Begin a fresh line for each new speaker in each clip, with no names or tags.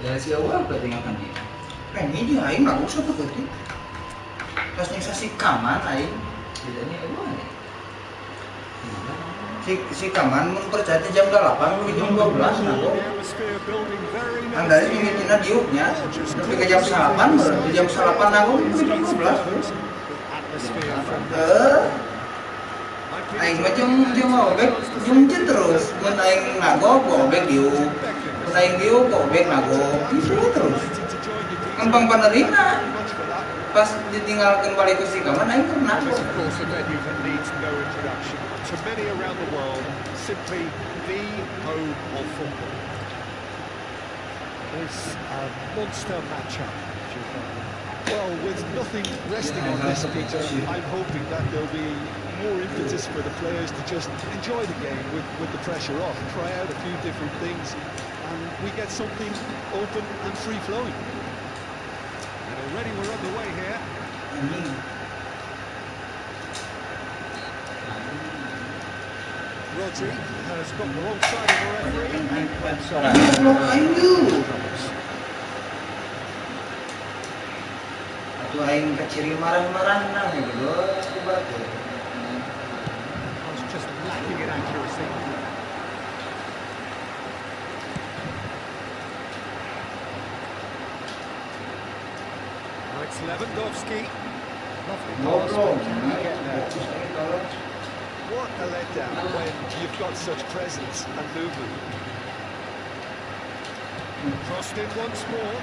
Dari si awal pertinggalkan dia.
Ini dia aing bagus apa berarti? Pas nyeksasi kaman aing.
Bedanya awal ya.
Si kaman mun percaya jam 8 jam 12 nah. Anggaris mimitina diuknya tapi ke jam 8 berarti jam 8 aku ke jam 12. Aing macam obek muncul terus. Mun aing nagok obek diuk. Mun aing diuk obek nagok. Gitu terus. Gampang panerina. Pas ditinggalkan balik ke si kaman aing kan nagok.
To many around the world, simply the home of football. It's a monster matchup. Well, with nothing resting on this, Peter, I'm hoping that there'll be more impetus for the players to just enjoy the game with the pressure off, try out a few different things, and we get something open and free-flowing. And already we're underway here. Rodri has got the wrong side of the referee.
Atau aing keciri marah-marah nang gitu.
I was just lacking in accuracy. Now it's Lewandowski. Lovely pass, but can he get there? What a letdown when you've got such presence and movement. Crossed in once more.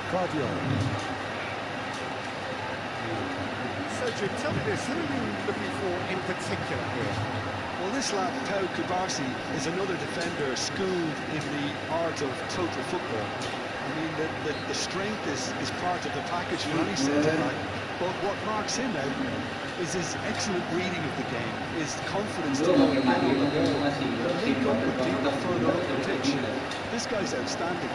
Guardiola. So Jim, tell me this, who are you looking for in particular here?
Well, this lad, Pau Kubarsi, is another defender schooled in the art of total football. I mean, the strength is part of the package for any centre-back, but what marks him out is his excellent reading of the game, his confidence to go in on the ball, the link-up with people further up the pitch. This guy's outstanding.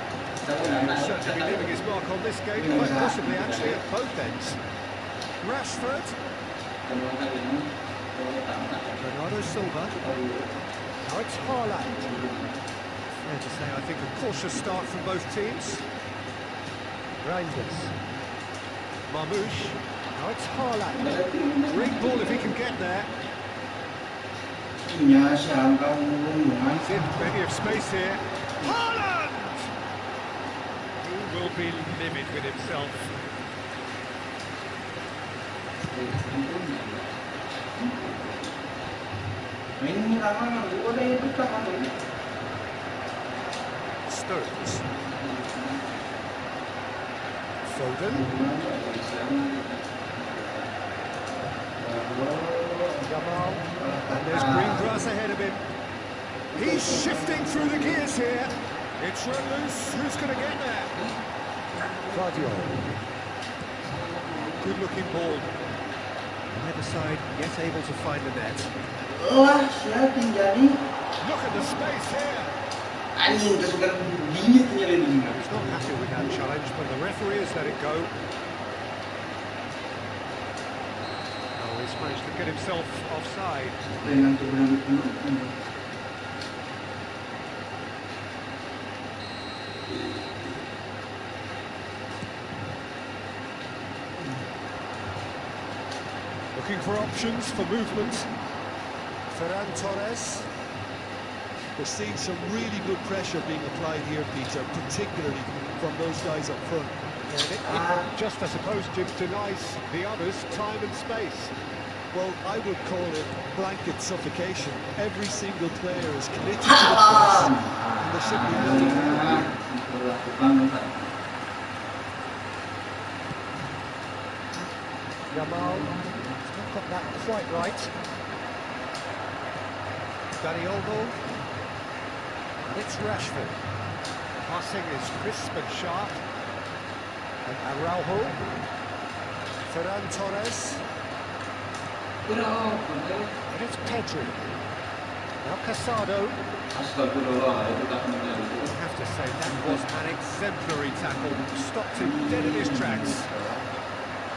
He'll certainly be leaving his mark on this game, quite possibly actually at both ends. Rashford. Bernardo Silva. Now it's Haaland. Fair to say, I think a cautious start from both teams. Reinders. Marmoush. Now it's Haaland. Great ball if he can get there. He's in plenty of space here. Haaland! He will be livid with himself. Stones. Foden. Jamal. And there's green grass ahead of him. He's shifting through the gears here. It's run loose. Who's going to get there? Guardiola. Good looking ball. Either side, yet able to find the net. Look at the space here.
Anjing kesukaan bingit nyari di sini.
He's not happy with that challenge, but the referee has let it go. Oh, he's managed to get himself offside. Looking for options for movement. Ferran Torres.
We're seeing some really good pressure being applied here, Peter, particularly from those guys up front.
And it just, I suppose, Jim, denies the others time and space.
Well, I would call it blanket suffocation. Every single player is committed to the press, and they're simply out.
Jamal, he's not got that quite right. Dani Olmo. And it's Rashford. Passing is crisp and sharp. And Araujo. Ferran Torres. And it's Pedri. Now Casado. I have to say, that was an exemplary tackle. Stopped him dead in his tracks.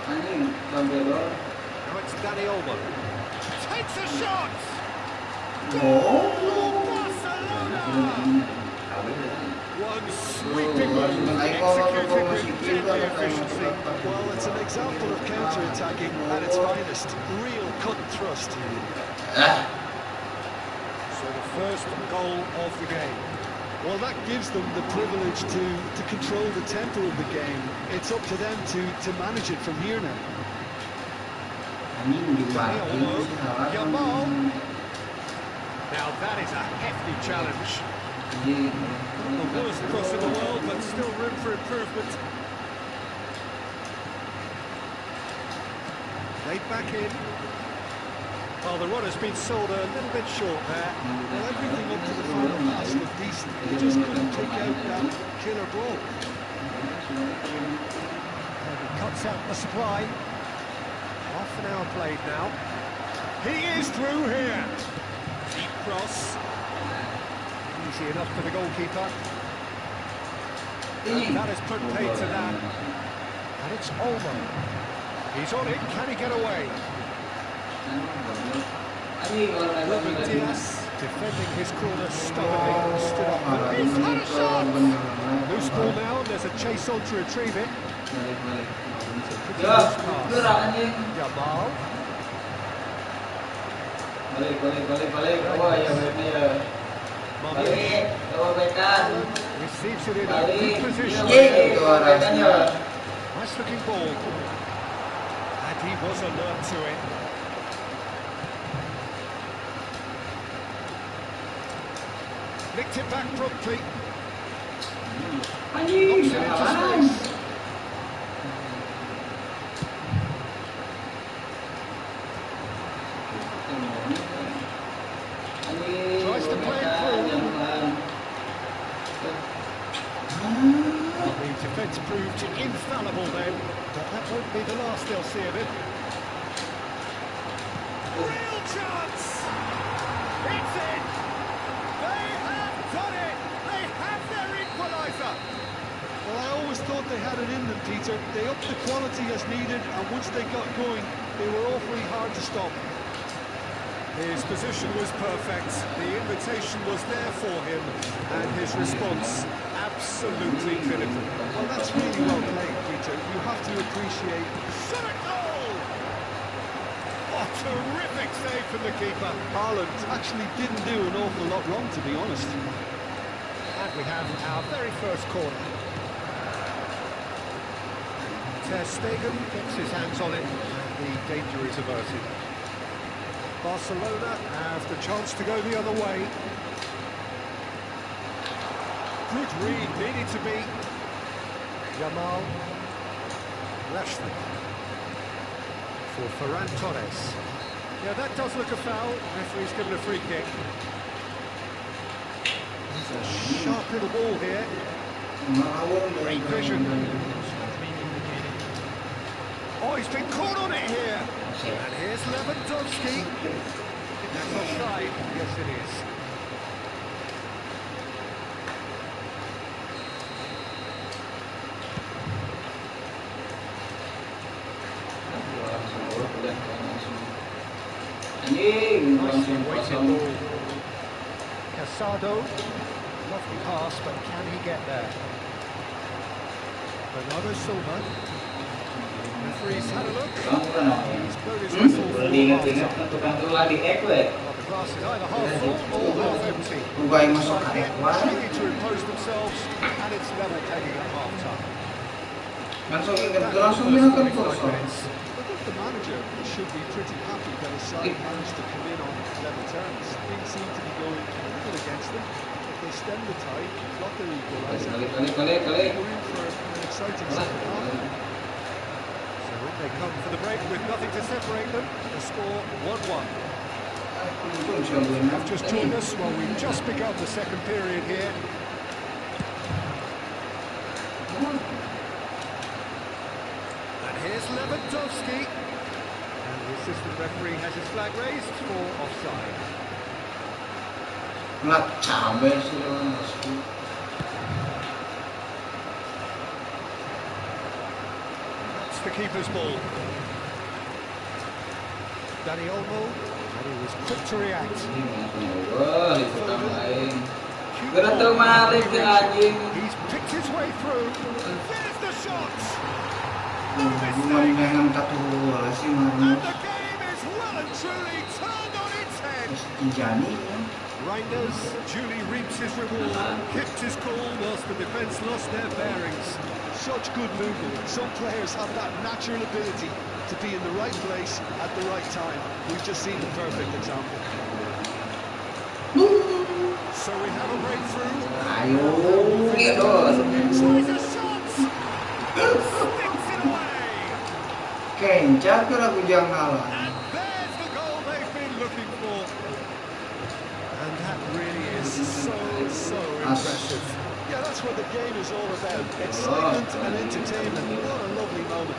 Now it's Dani Olmo. It's a shot!
Oh.
Barcelona! One
Tuh,
sweeping
harus
move,
menaikkan
executed
masih
with
kita
deadly
kan
efficiency.
Well, it's an example of counter-attacking at its finest. Real cut and thrust.
So the first goal of the game.
Well, that gives them the privilege to control the tempo of the game. It's up to them to manage it from here now.
Anjing gimana
Olmo,
sih salah
Yamal. Now that is a hefty challenge.
anjing.
Not the worst cross in the world, but still room for improvement. Laid back in. Well, the run has been sold a little bit short there.
Well, everything up to the final pass looked decent. They just couldn't pick out that killer ball.
And he cuts out the supply. Half an hour played now. He is through here. Deep cross. Easy enough for the goalkeeper. And that has put paid to that. And it's Olmo. He's on it. Can he get away? Ruben Diaz defending his corner stubbornly. Stood up. He's had a shot! Loose ball now. There's a chase on to retrieve it.
Ya, gerak anjing.
Yamal.
Balik. Oh ya baiknya ya. Balik, coba baikan.
Receives it in a
Balik.
good position.
Itu arahnya.
Nice looking ball. And he was alert to it. Nicked it back promptly.
Anjing,
Knocks it into
salah.
space. Tries to play it through. Well, the defence proved infallible then, but that won't be the last they'll see of it. Real chance! It's in! They have done it! They have their equaliser!
Well, I always thought they had it in them, Peter. They upped the quality as needed, and once they got going, they were awfully hard to stop.
His position was perfect, the invitation was there for him, and his response absolutely clinical.
Well, that's really well played, Peter. You have to appreciate...
Shot it goal! Oh, terrific save from the keeper.
Haaland actually didn't do an awful lot wrong, to be honest.
And we have our very first corner. Ter Stegen gets his hands on it, and the danger is averted. Barcelona have the chance to go the other way. Good read, needed to be. Yamal. Rashford. For Ferran Torres. Yeah, that does look a foul. Referee's given a free kick. There's a sharp little ball here. Great vision. Oh, he's been caught on it here. And here's Lewandowski. That's offside. Yes, it is. Nicely weighted ball. Casado. Lovely pass, but can he get there? Bernardo Silva. Referee's had a look. He's blown his whistle for
Ingat-ingat tukang tulang di ek weh.
well, the glass is either half full or half empty.
Ubah yang masuk
Side
ek
yet
wah.
continue to impose themselves, and it's level pegging at half-time.
Langsung ingat langsung binakan kosong.
I think the manager should be pretty happy that his side managed to come in on level terms. Things seem to be going a little against them. If they stem the tide, got their equaliser,
Balik.
we're in for an exciting second half.
So in they come for the break with nothing to separate them. The score 1-1. Have just joined us. Well, we've just begun the second period here. And here's Lewandowski. And the assistant referee has his flag raised for offside.
Nggak cabai sih Lewandowski.
That's the keeper's ball. Dani Olmo. And he was quick to react.
Wah, itu tambahin. Gerak terbalik ke anjing.
He's picked his way through. There's the shot.
Dengan satu bola sih
And
Marmos.
the game is well and truly turned on its head.
Tijani.
Reinders duly reaps his reward, kept his cool whilst the defence lost their bearings.
Such good movement. Some players have that natural ability to be in the right place at the right time. We've just seen the perfect example.
So we have a breakthrough.
Ayo, gitu.
Tries a shot. Sticks it away.
Kencang ke lagu jangan.
And there's the goal they've been looking for. And that really is so impressive.
Yeah, that's what the game is all about. Excitement and entertainment. What a lovely moment.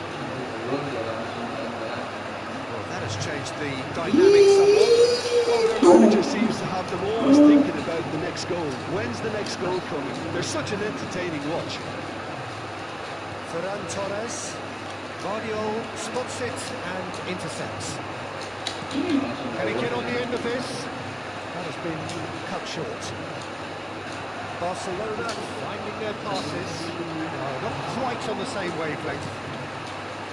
Well, that has changed the dynamic somewhat.
Well, their manager seems to have them always thinking about the next goal. When's the next goal coming? They're such an entertaining watch.
Ferran Torres. Guardiola spots it and intercepts. Can he get on the end of this? That has been cut short. Barcelona finding their passes. Not quite on the same wavelength.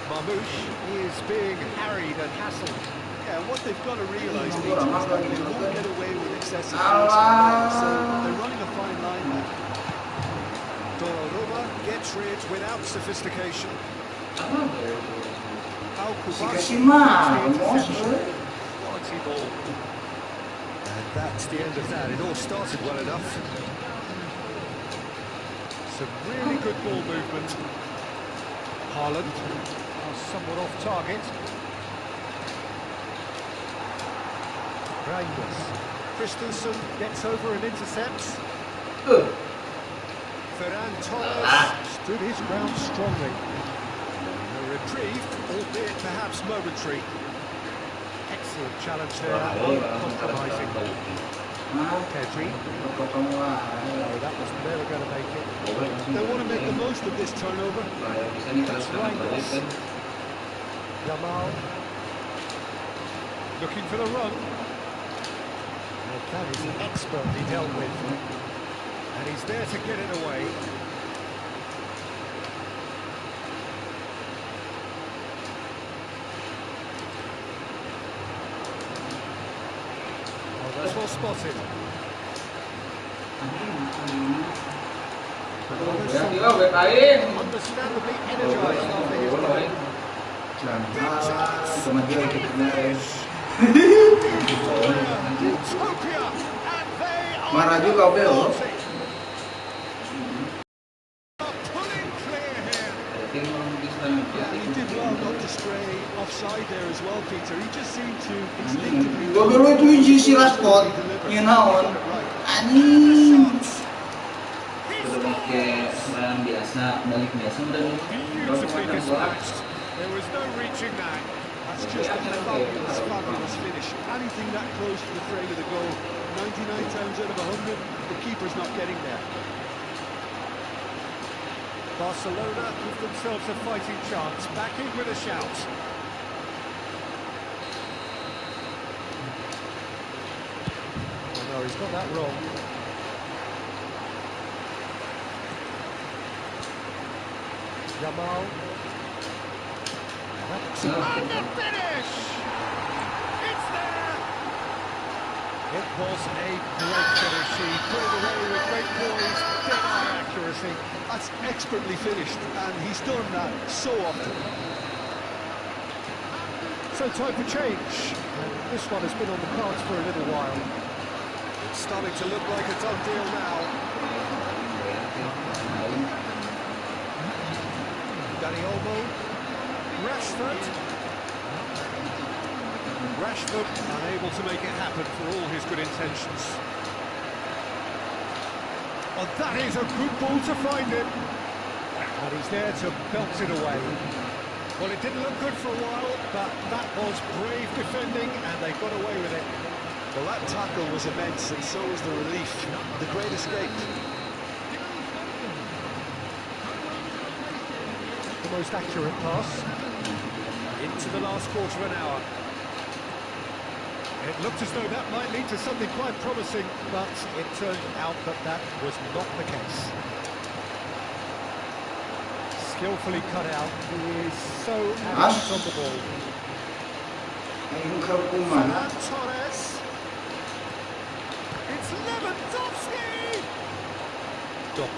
Marmoush is being harried and hassled.
Yeah, what they've got to realise, Peter, is that they won't get away with excessive force like that. So they're running a fine line now.
Donnarumma gets rid without sophistication.
Kasih Marmos.
Quality ball. And that's the end of that. It all started well enough. Some really good ball movement. Haaland somewhat off target. Reinders. Christensen gets over and intercepts. Ferran Torres stood his ground strongly. A reprieve, albeit perhaps momentary. Excellent challenge there, uncompromising. Pedri. No, that was never going to make it.
They want to make the most of this turnover.
Reinders. Yamal. Looking for the run. Well, that is expertly dealt with. And he's there to get it away. Oh, that's well spotted. Understandably energised after his goal. Utopia, and they are
Marah juga Bel.
pulling clear here.
Yeah, he did well not to stray offside there as well, Peter. He just seemed to instinctively...
Gue dulu itu si Rashford, you know, anjing.
Udah pakai barang biasa, balik biasa udah
Beautifully dispatched. There was no reaching that.
That's just a fabulous finish. Anything that close to the frame of the goal, 99 times out of 100, the keeper's not getting there.
Barcelona give themselves a fighting chance, back in with a shout. Oh no, he's got that wrong. Yamal. And the finish! It's there! It was a great finish. He put it away with great poise, dead-eye accuracy.
That's expertly finished, and he's done that so often.
So time for change. And this one has been on the cards for a little while. It's starting to look like a done deal now. Dani Olmo. Rashford unable to make it happen for all his good intentions. Oh, that is a good ball to find him. And he's there to belt it away. Well, it didn't look good for a while, but that was brave defending, and they got away with it.
Well, that tackle was immense, and so was the relief. The great escape.
The most accurate pass. Into the last quarter of an hour. It looked as though that might lead to something quite promising, but it turned out that that was not the case. Skillfully cut out. He is so adamant on the ball. Ferran Torres. It's Lewandowski! Stop.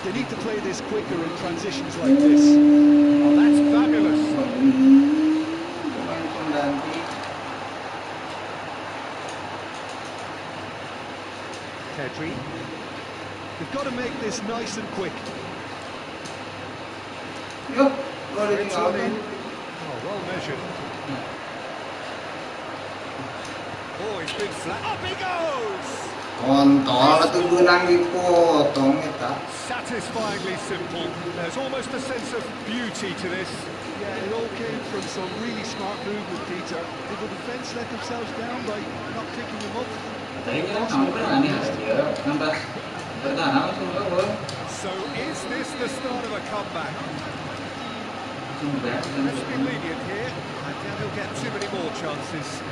They need to play this quicker in transitions like this.
Oh, that's fabulous. Pedri.
They've got to make this nice and quick.
Yuk,
It's on in. Oh, well measured. Oh, he's been flat. Up he goes!
kontol atuh geunang dipotong eta.
Satisfyingly simple. There's almost a sense of beauty to this.
Yeah, it all came from some really smart movement, Peter. Did the defence let themselves down by not picking them up?
Tadi kan kamu kan aneh ya, nambah bertahan langsung gol.
So is this the start of a comeback?
Sudah.
Let's be lenient here. I doubt he'll get too many more chances.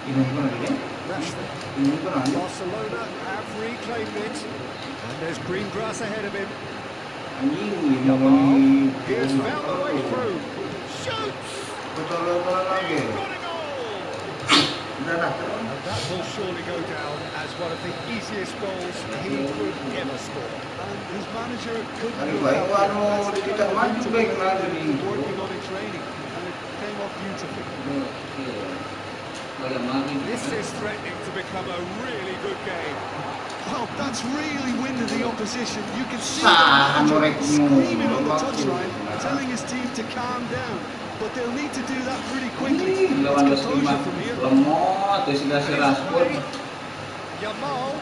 Ini pun ada deh.
Rashford.
Ini pun ada.
Barcelona have reclaimed it. And there's green grass ahead of him.
Anjing ini mau di.
He has found the way through. Shoots!
Betul lagi.
Got a goal!
Udah dah.
And that will surely go down as one of the easiest goals he could ever score.
And his manager couldn't
Ani
have
baik
helped
anu
it.
kita maju baik nanti.
Working on in training, and it came off beautifully.
This is threatening to become a really good game.
Well, that's really winded the opposition. You can see
Sah,
the
norek
manager screaming on the
mulu.
touchline, telling his team to calm down. But they'll need to do that pretty quickly.
Ih,
It's
lawan
composure
Lima
from here.
lemot, destinasi Rashford.
Yamal.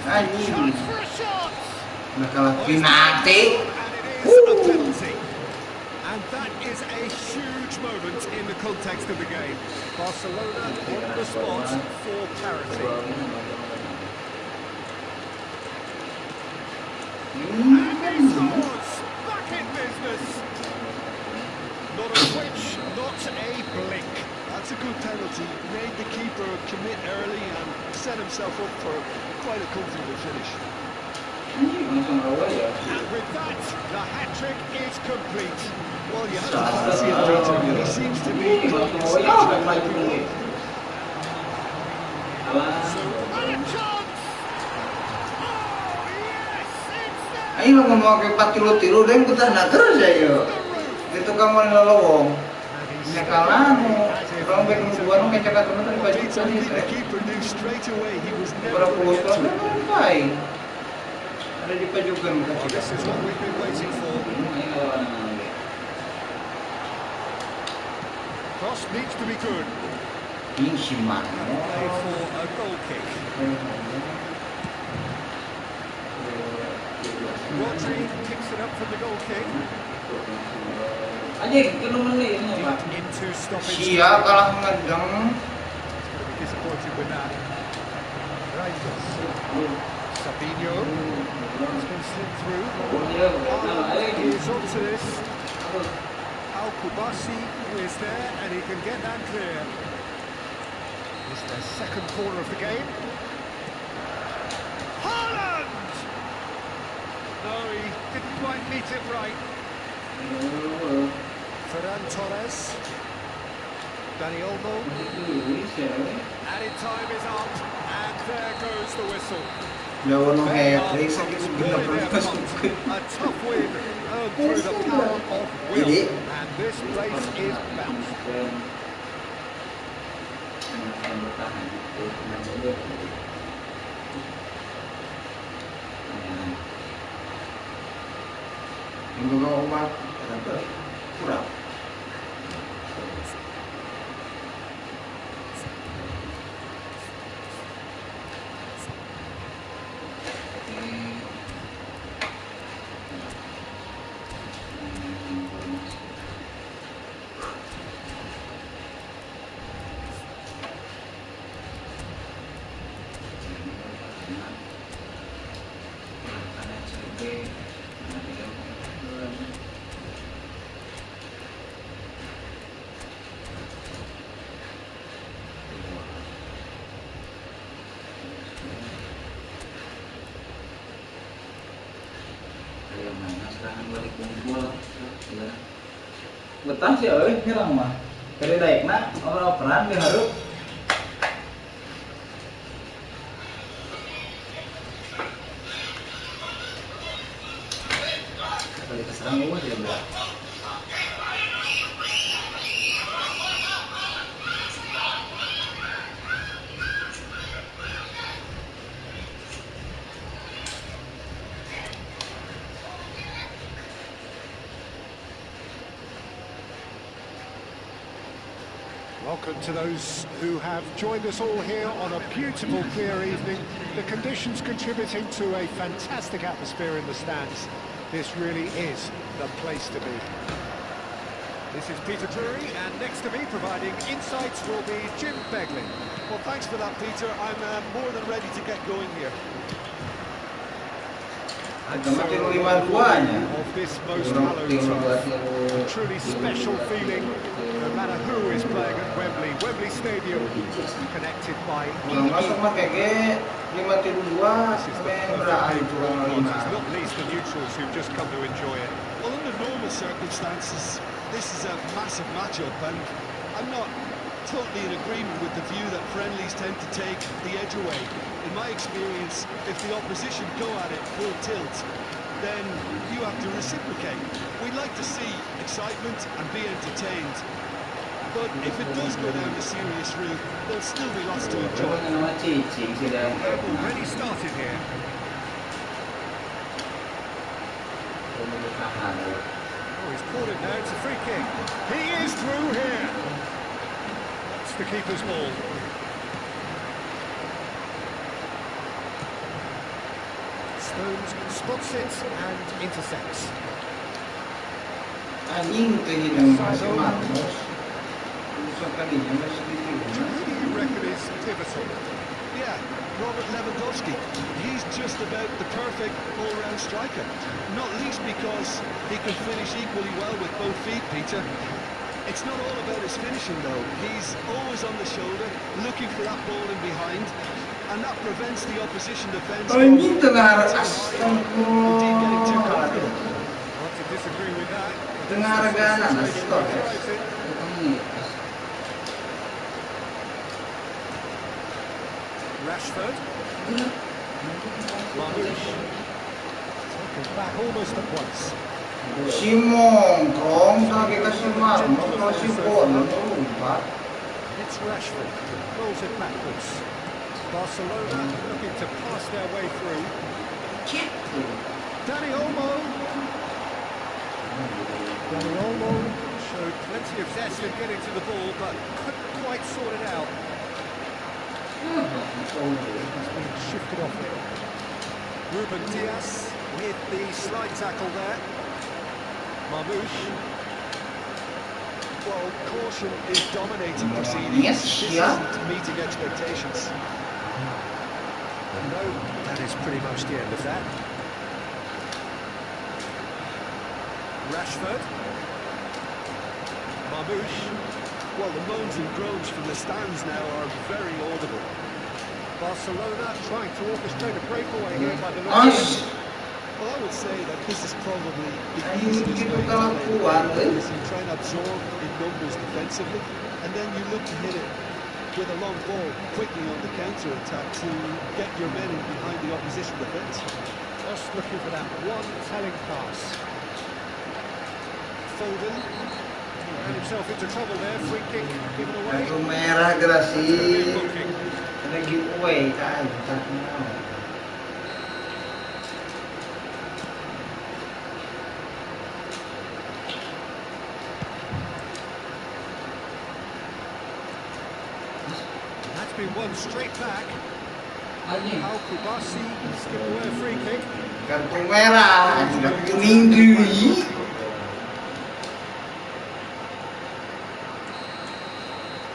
Anjing,
Chance for a shot.
udah kalah penalti.
And it is a penalty. And that is a huge moment in the context of the game. Barcelona on the spot for parity. And he scores! Back in business! Not a twitch, not a blink.
That's a good penalty. Made the keeper commit early and set himself up for quite a comfortable finish.
Langsung awal ya.
And with that, the hat-trick is complete.
Well, you have to fancy it, Peter. He seems to be playing his
Oh,
stage
ya,
like
lagi.
So, what a chance! Oh, yes, it's there!
Ayo lah mau pakai 4 tilu deh, kita nak terus ya yo. Itu kamu lolong. Nya kalah orang baik nubuan kayak cakap teman tadi baju
Peter, I
tadi
think the
saya.
keeper knew straight away he was never
Berapa
going to
puluh
get
tahun
through.
baik. Ada di pajukan
Well, this is what we've been waiting for. Cross needs to be good.
Pinsiman.
Play for a goal kick. Rodri kicks it up from the goal kick.
Anjing, kena menit ini Pak.
Into stoppage.
Sia kalah ngedeng.
He's going to be disappointed with that. Reinders. Sabinho. He's been slipped through. Is onto this. Al-Kubasi is there and he can get that clear. It's their second corner of the game. Haaland! No, he didn't quite meet it right. Ferran Torres. Dani Olmo. Added time is up and there goes the whistle.
Lawan no
They are
hat-trick sakit
pouring their
bener-bener.
fun. A tough win earned through the power of will.
Jadi.
And this place is bounced.
Minggu kau umat kurang.
Jangan balik kumpul. Ya.
Betah sih hirang mah. Kali daekna operan dihareup.
Balik ke serang gua dia bilang.
Welcome to those who have joined us all here on a beautiful, clear evening. The conditions contributing to a fantastic atmosphere in the stands. This really is the place to be. This is Peter Drury, and next to me providing insights will be Jim Begley.
Well, thanks for that, Peter. I'm more than ready to get going here.
And so, of this most hallowed turf, a truly special feeling, no matter who is playing at Wembley Stadium, connected by
Masuk mah kayak 5-2
not least the neutrals who've just come to enjoy it.
Well, under normal circumstances, this is a massive matchup, and I'm not totally in agreement with the view that friendlies tend to take the edge away. In my experience, if the opposition go at it full tilt, then you have to reciprocate. We'd like to see excitement and be entertained. But if it does go down the serious route, there'll still be lots to enjoy.
Already started here. Oh, he's caught it now, it's a free kick. He is through here. It's the keeper's ball. Stones spots it and intercepts.
Anjing kehilangan masih Marcos. Urusan kalinya masih
Who do you reckon is pivotal?
Yeah, Robert Lewandowski. He's just about the perfect all-round striker. Not least because he can finish equally well with both feet, Peter. It's not all about his finishing, though. He's always on the shoulder, looking for that ball in behind, and that prevents the opposition defence from
Ini tengah
indeed getting too comfortable.
Hard to disagree with that.
tengah reganan skor.
Rashford. Marmoush. Taken back almost at once.
Simon, kong lagi kasih Marcos kasih bola lupa.
It's Rashford. Rolls it backwards. Barcelona looking to pass their way through. Dani Olmo. Dani Olmo showed plenty of zest in getting to the ball, but couldn't quite sort it out. He's been shifted off it. Ruben Diaz with the slide tackle there. Marmoush.
Well, caution is dominating proceedings. This isn't meeting expectations.
No, that is pretty much the end of that. Rashford. Marmoush.
Well, the moans and groans from the stands now are very audible.
Barcelona trying to orchestrate a breakaway here by the looks of it.
Well, I would say that this is probably the easiest way to play this. You try and absorb in numbers defensively, and then you look to hit it with a long ball quickly on the counter-attack to get your men in behind the opposition defence.
Just looking for that one telling pass. Foden ran himself into trouble there, free kick given away.
Kartu merah Grasi. Ada giveaway kan?
That's been one straight back.
Anjing.
Al-Kubasi skipped away a free kick.
Kartu merah, sudah kuning deui.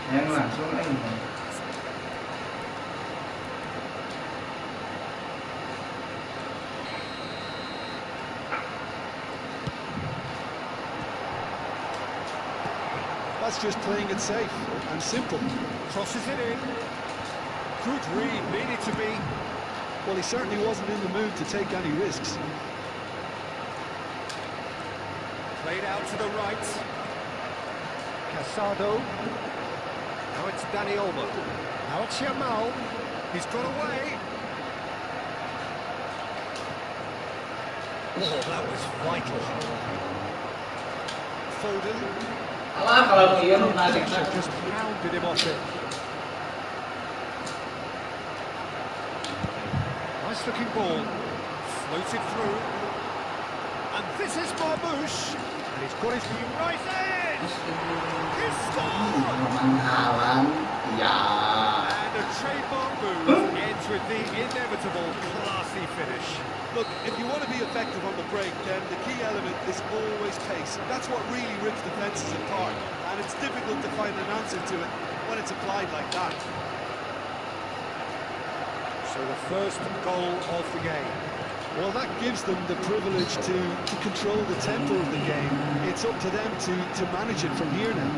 Yang langsung aja.
That's just playing it safe and simple.
Crosses it in. Good read, needed to be.
Well, he certainly wasn't in the mood to take any risks.
Played out to the right. Casado. Now it's Danny Olmo. Now it's Yamal. He's got away. Oh, that was vital. Foden.
Alah, kalau iya nu narik.
Just pounded him off it. Nice looking ball. Floated through. And this is Marmouche. And he's got his view right in. His score!
Ya.
And a trademark move ends with the inevitable classy finish.
Look, if you want to be effective on the break, then the key element is always pace. That's what really rips defences apart, and it's difficult to find an answer to it when it's applied like that.
So the first goal of the game.
Well, that gives them the privilege to control the tempo of the game. It's up to them to manage it from here now.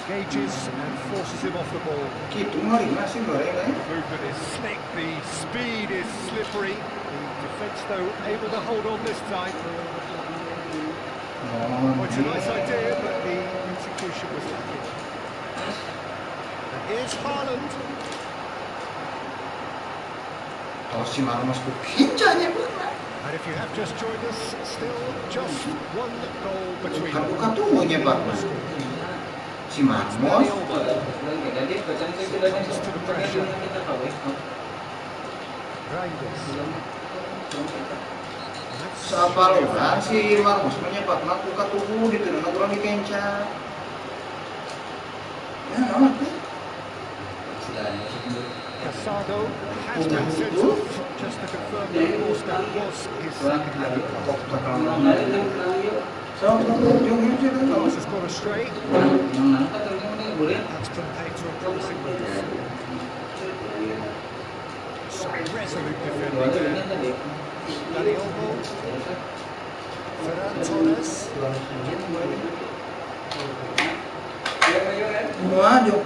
Engages and forces him off the ball.
Gitu mari masih goreng eh.
Movement is slick, the speed is slippery. The defence, though, able to hold on this time.
Oh,
It's a nice idea, but the execution was lacking. And here's Haaland.
oh si Marmos ku kincanya pernah.
And if you have just joined us, still just one goal between
Kan
them.
buka tubuhnya Pak. Si Marmos.
Reinders.
Siapa lo kan si Marmos menyepak nak buka tubuh gitu, nak kurang dikenca. Ya, nama tuh.
Casado has been sent off, just to confirm that, of course, that was his second yellow card. Pass has gone astray. That's been paid to a promising move. Some resolute defending there. Danny Olmo. Ferran Torres.
Waduh.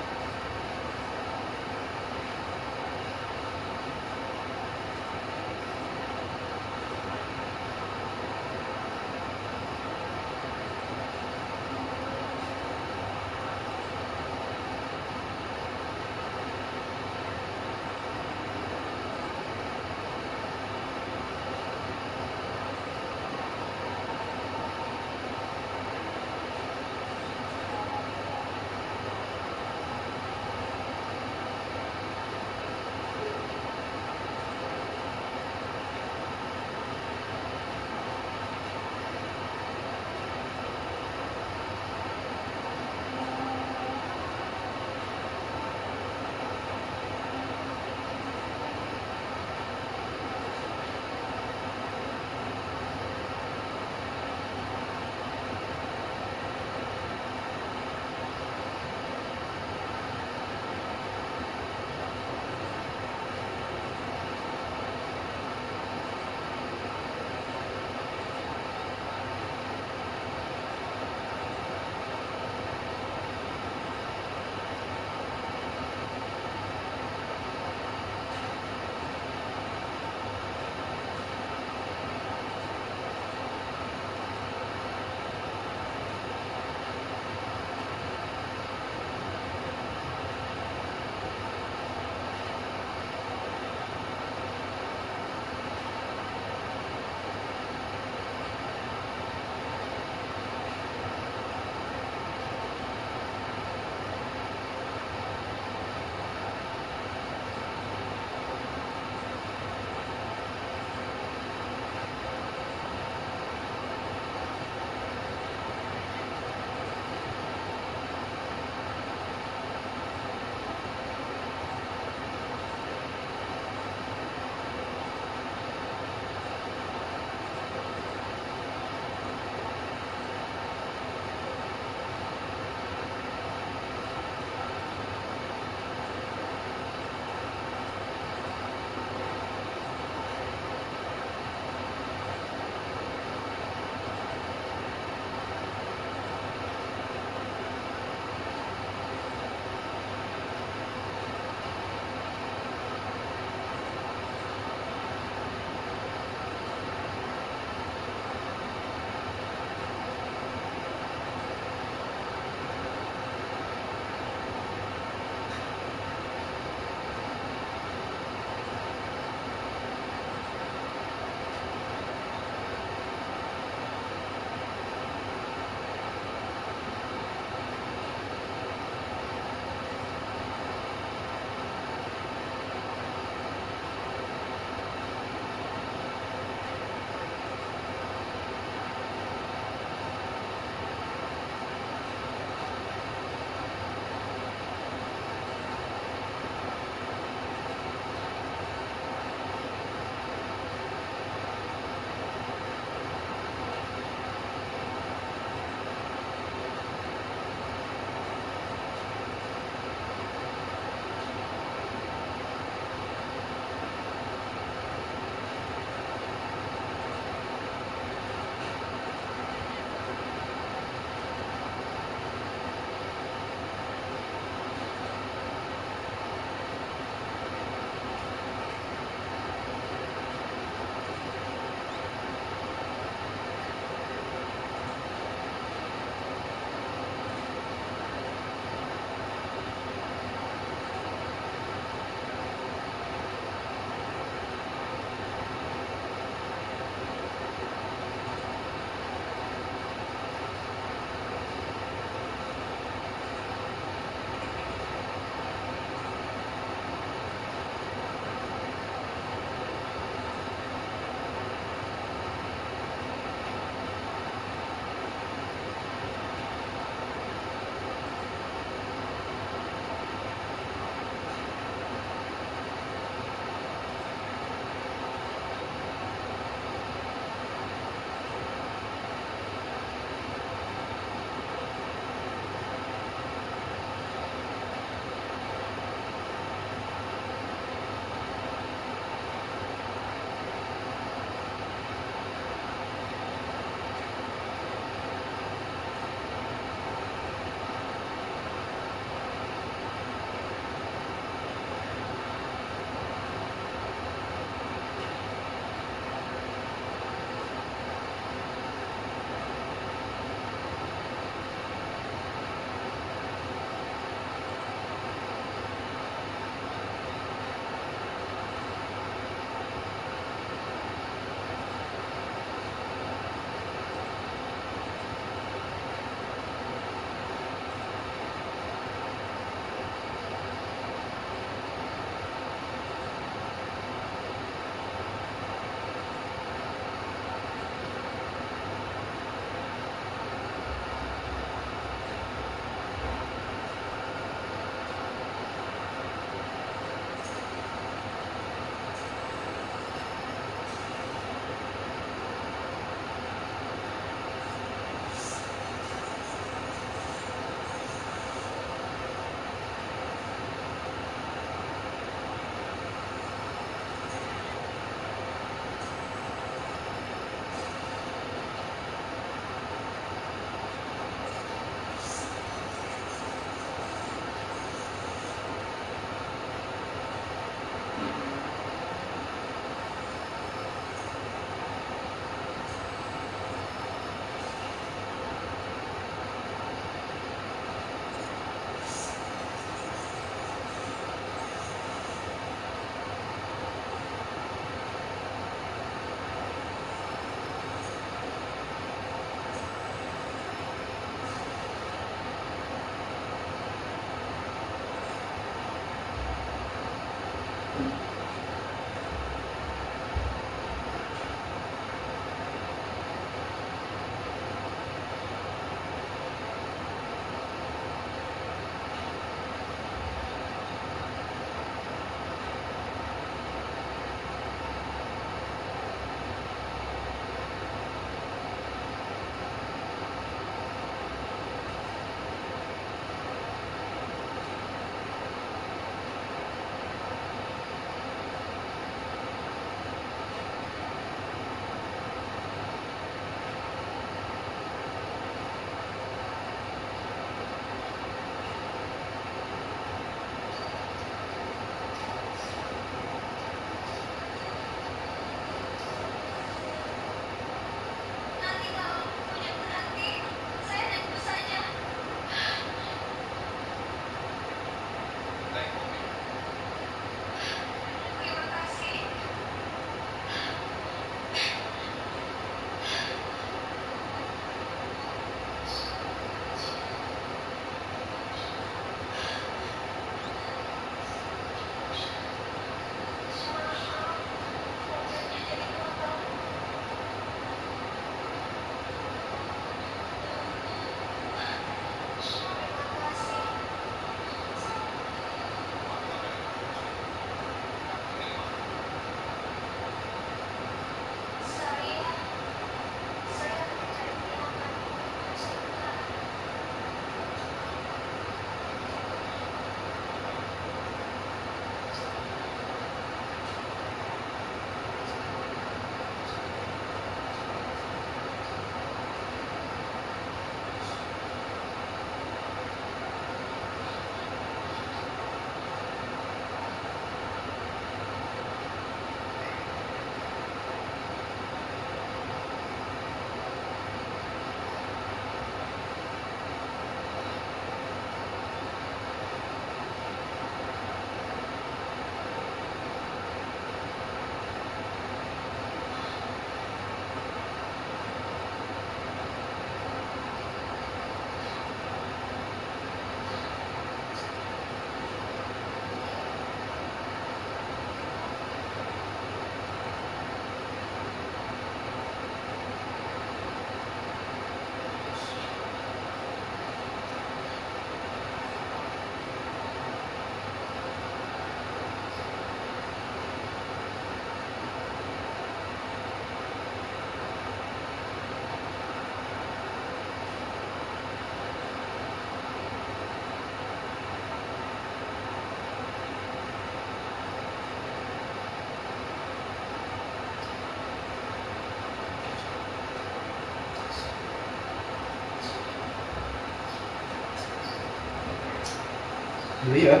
Dulu ya.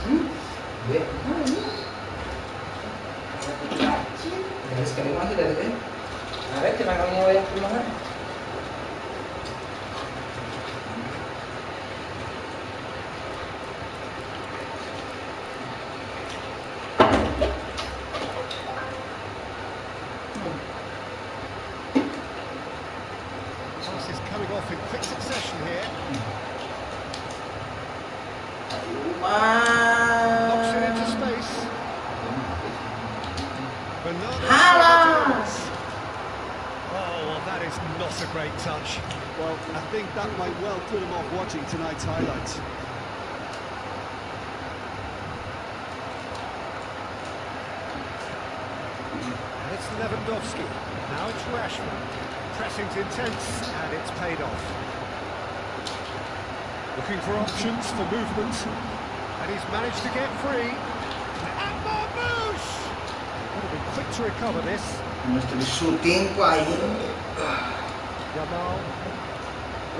Dulu. Dari sekali masih dari tadi.
Ada cina kamu yang kemarin.
Pass is coming off in quick succession here. Knocks it into space. Bernardo
Halas.
Oh, well, that is not a great touch.
Well, I think that might well put him off watching tonight's highlights.
And it's Lewandowski. Now it's Rashford. Pressing's intense, and it's paid off. Looking for options for movement. And he's managed to get free. And Marmoush! Would have been quick to recover this.
Mesti di shooting ku aing.
Yamal.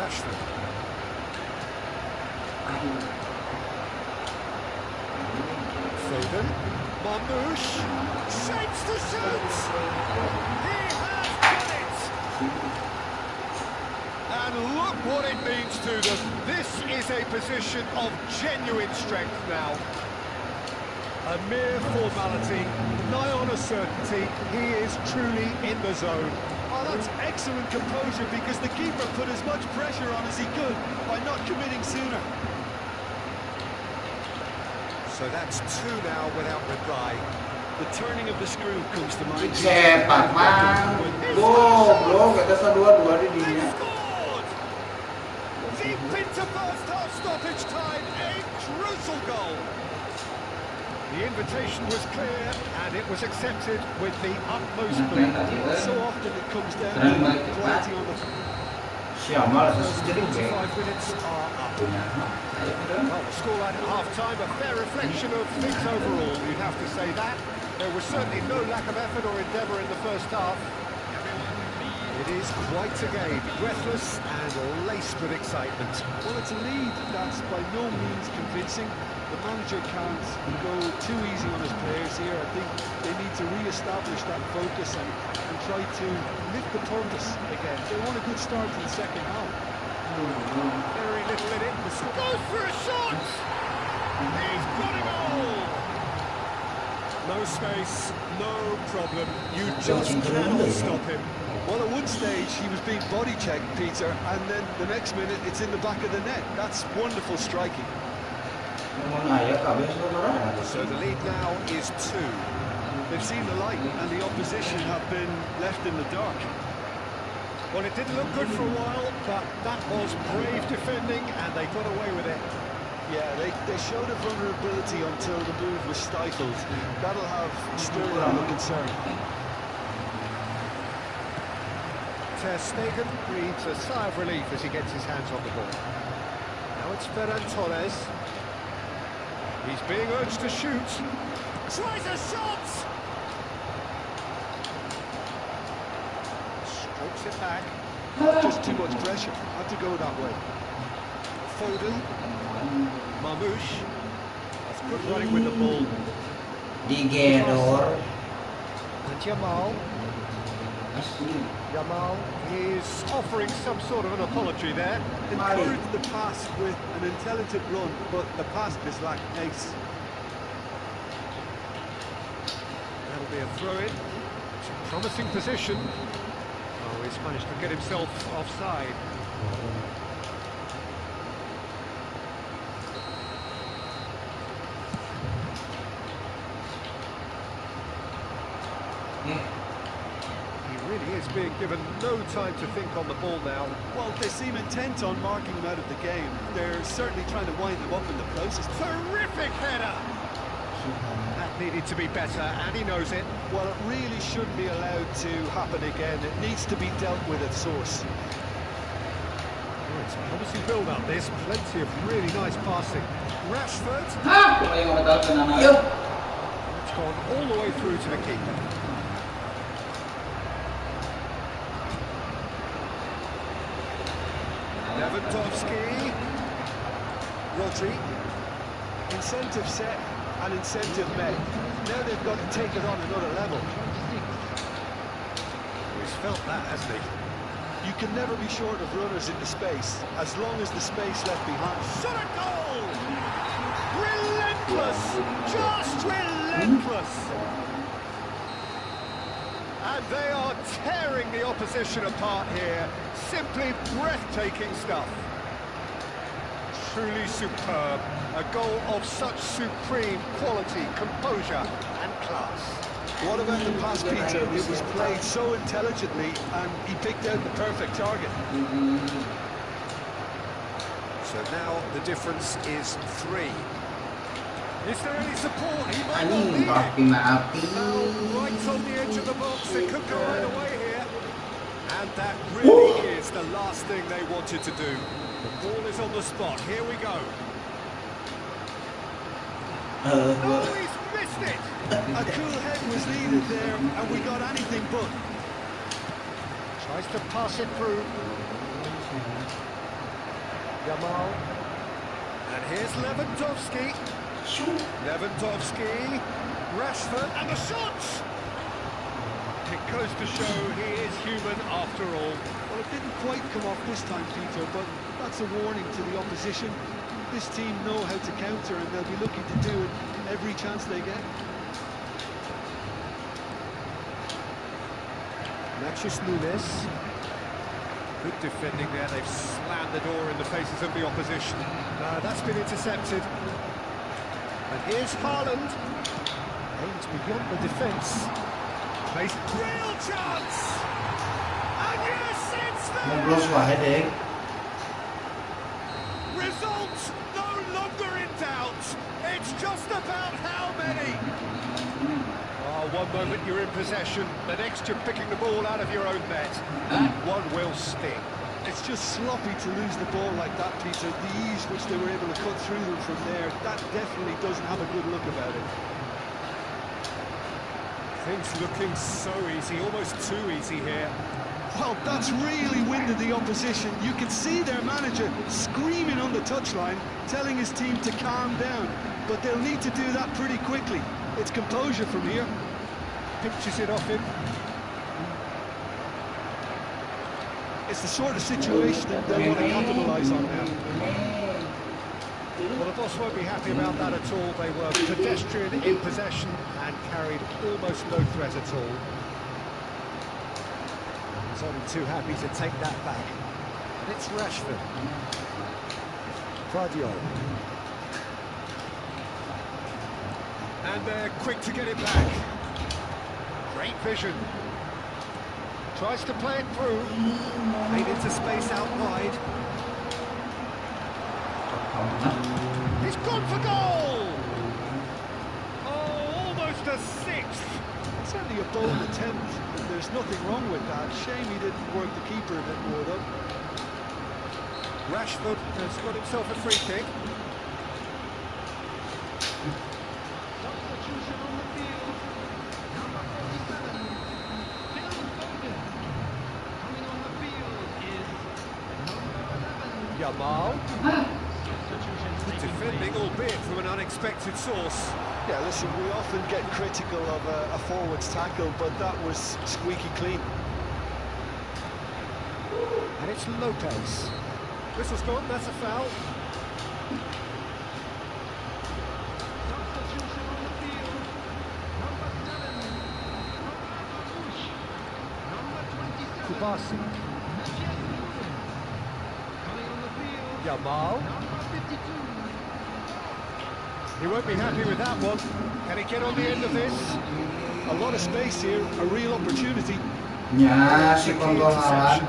Rashford. Foden. Marmoush. Shapes to shoot! He has done it! And look what it means to them. This is a position of genuine strength now. A mere formality, nigh on a certainty, he is truly in the zone.
Oh, that's excellent composure because the keeper put as much pressure on as he could by not committing sooner.
So that's two now without reply.
The turning of the screw comes to mind.
Sepak man. Goblok, kita dua-dua di dia.
Scored! Deep into first half stoppage time, a crucial goal. The invitation was clear and it was accepted with the utmost glee.
So often it comes down to quality on the
Siapa lah
First
jadi
45
back.
minutes are up. Well, the scoreline at half-time, a fair reflection of things overall, you'd have to say that. There was certainly no lack of effort or endeavour in the first half. It is quite a game, breathless and laced with excitement.
Well, it's a lead that's by no means convincing. The manager can't go too easy on his players here. I think they need to re-establish that focus and try to lift the purpose again. They want a good start to the second half.
Very little in it. Goes for a shot! He's got it all! No space, no problem. You just cannot stop him.
Well, at one stage he was being body checked, Peter, and then the next minute it's in the back of the net. That's wonderful striking.
So the lead now is 2.
They've seen the light and the opposition have been left in the dark.
Well, it didn't look good for a while, but that was brave defending and they got away with it.
Yeah, they showed a vulnerability until the move was stifled. That'll have stirred up the concern.
Ter Stegen breathes a sigh of relief as he gets his hands on the ball. Now it's Ferran Torres. He's being urged to shoot. Tries a shot! Strokes it back.
Just too much pressure. Had to go that way.
Foden. Marmoush. That's good running with the ball.
Digedor.
And Yamal. Yamal is offering some sort of an apology there.
Encouraged the pass with an intelligent run, but the pass just lacked pace.
That'll be a throw-in. It's a promising position. Oh, he's managed to get himself offside. He really is being given no time to think on the ball now.
Well, they seem intent on marking him out of the game. They're certainly trying to wind him up in the process.
Terrific header! That needed to be better, and he knows it.
Well, it really shouldn't be allowed to happen again. It needs to be dealt with at source.
Oh, it's a promising build-up, this. Plenty of really nice passing. Rashford. It's gone all the way through to the keeper. Lewandowski. Rodri.
Incentive set and incentive met. Now they've got to take it on another level.
He's felt that, hasn't he?
You can never be short of runners in the space, as long as the space left behind.
Shot a goal! Relentless! Just relentless! And they are tearing the opposition apart here. Simply breathtaking stuff. Truly superb. A goal of such supreme quality, composure and class.
What about the pass, Peter? It was played so intelligently and he picked out the perfect target.
So now the difference is 3. Is there any support? He might not
Anjing,
need
api
it.
mah api.
Now, right on the edge of the box, it could go either way here. And that really is the last thing they wanted to do. The ball is on the spot. Here we go. No, he's missed it.
A cool head was needed there, and we got anything but.
Tries to pass it through. Yamal. And here's Lewandowski. Lewandowski. Rashford. And the shot! It goes to show he is human after all.
Well, it didn't quite come off this time, Peter, but that's a warning to the opposition. This team know how to counter, and they'll be looking to do it every chance they get.
Matches Nunes. Good defending there. They've slammed the door in the faces of the opposition. That's been intercepted. And here's Haaland. Aims beyond the defence. Plays real chance. And yes, it's there. Result no longer in doubt. It's just about how many. One moment you're in possession, the next you're picking the ball out of your own net. That one will sting.
It's just sloppy to lose the ball like that, Peter. The ease which they were able to cut through them from there, that definitely doesn't have a good look about it.
Things looking so easy, almost too easy here.
Well, that's really winded the opposition. You can see their manager screaming on the touchline, telling his team to calm down. But they'll need to do that pretty quickly. It's composure from here.
Pinches it off him.
It's the sort of situation that they'll want to capitalise on now.
Well, the boss won't be happy about that at all. They were pedestrian in possession and carried almost no threat at all. He's only too happy to take that back. And it's Rashford. Guardiola. And they're quick to get it back. Great vision. Tries to play it through. Made into space out wide. He's gone for goal! Oh, almost a sixth.
It's only a bold attempt, and there's nothing wrong with that. Shame he didn't work the keeper a bit more, though.
Rashford has got himself a free kick. Yamal. Defending, albeit from an unexpected source.
Yeah, listen, we often get critical of a forward's tackle, but that was squeaky clean.
And it's Lopez. Whistle's gone, that's a foul. Kubasi. Yamal. He won't be happy with that one. Can he get on the end of this?
A lot of space here, a real opportunity.
Ya, si kontrolan.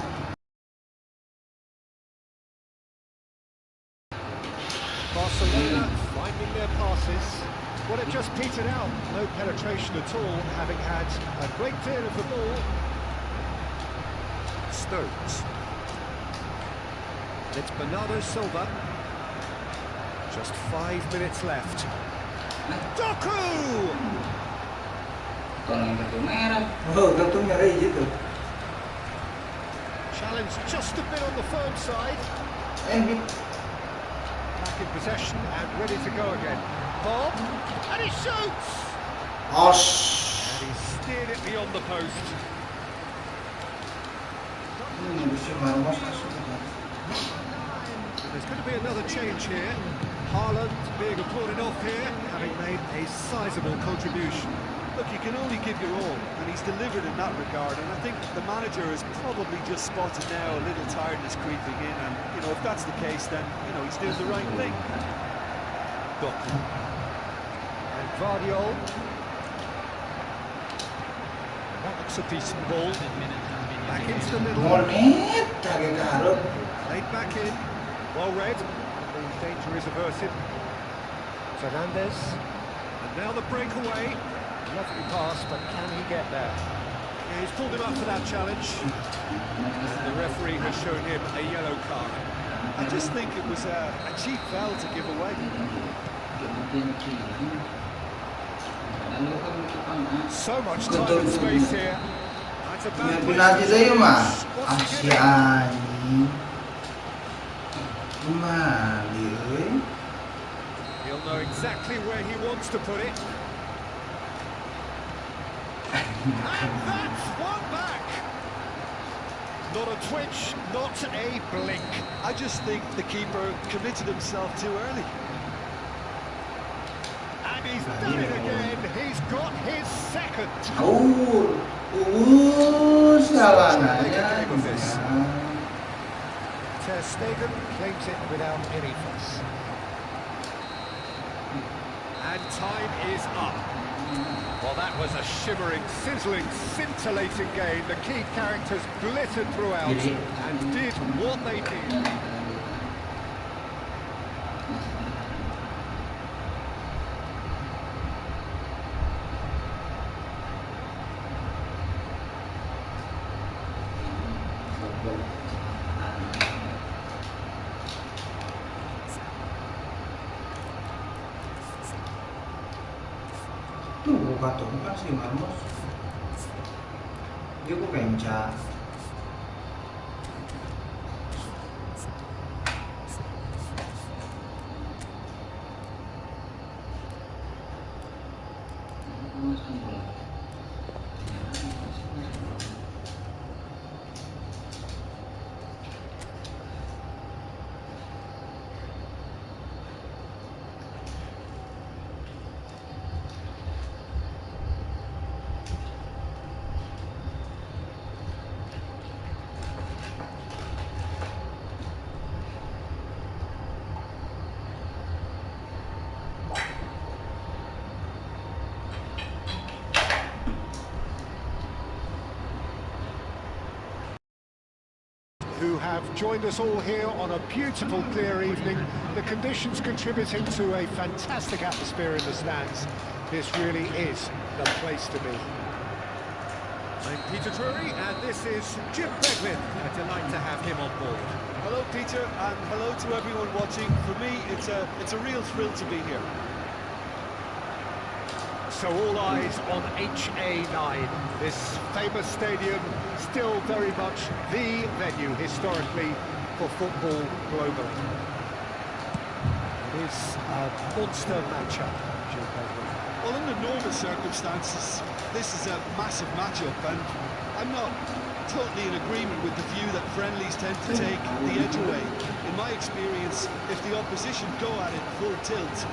Barcelona finding their passes. Well, it just petered out. No penetration at all, having had a great deal of the ball. Stones. It's Bernardo Silva. Just 5 minutes left. Doku!
Tolong kartu merah. Oh, kartu merah gitu.
Challenge just a bit on the firm side.
Eh,
back in possession and ready to go again. Bob, and he shoots!
Osh.
And he steered it beyond the post. There's going to be another change here. Haaland being applauded off here, having made a sizable contribution.
Look, you can only give your all, and he's delivered in that regard, and I think the manager has probably just spotted now a little tiredness creeping in, and, you know, if that's the case, then, you know, he's doing the right thing.
And Vardiol. That looks a decent ball. Back into the middle. Laid back in. Well read. The danger is averted. Fernandez. And now the breakaway. Lovely pass, but can he get there? Yeah, he's pulled him up for that challenge. And the referee has shown him a yellow card.
I just think it was a cheap foul to give away.
So much time and space here. That's a bad
Penalti saya mah.
What's he
Asia
getting?
anjing. Kembali euy.
He'll know exactly where he wants to put it. And that's one back. Not a twitch, not a blink.
I just think the keeper committed himself too early.
And he's done it again. He's got his second.
Salah nanya.
Ter Stegen claims it without any fuss. And time is up. Well, that was a shimmering, sizzling, scintillating game. The key characters glittered throughout and did what they did.
Tuh, buka kan si Marmos. Dia kok kencang.
Who have joined us all here on a beautiful, clear evening. The conditions contributing to a fantastic atmosphere in the stands. This really is the place to be. I'm Peter Drury, and this is Jim Beglin. A delight to have him on board.
Hello, Peter, and hello to everyone watching. For me, it's a real thrill to be here.
So all eyes on HA9, this famous stadium, still very much the venue historically for football globally. It is a monster matchup, Jim Beglin.
Well, under normal circumstances, this is a massive matchup, and I'm not totally in agreement with the view that friendlies tend to take the edge away. In my experience, if the opposition go at it full tilt,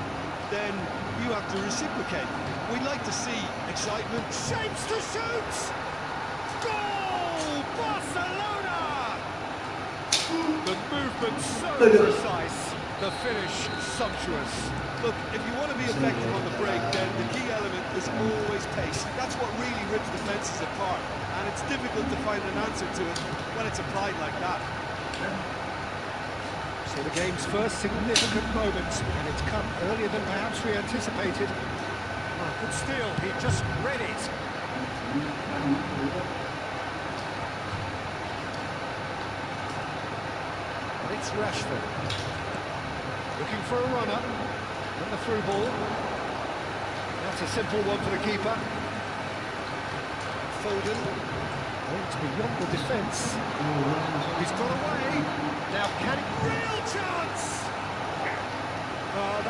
then you have to reciprocate. We'd like to see excitement.
Shapes to shoot! Goal! Barcelona! The movement so precise, the finish sumptuous.
Look, if you want to be effective on the break, then the key element is always pace. That's what really rips defences apart, and it's difficult to find an answer to it when it's applied like that.
So the game's first significant moment, and it's come earlier than perhaps we anticipated. Oh, good steal, he just read it. And it's Rashford. Looking for a runner. And the through ball. That's a simple one for the keeper. Foden. Going to be beyond the defence. He's got away. Now can he... Real chance!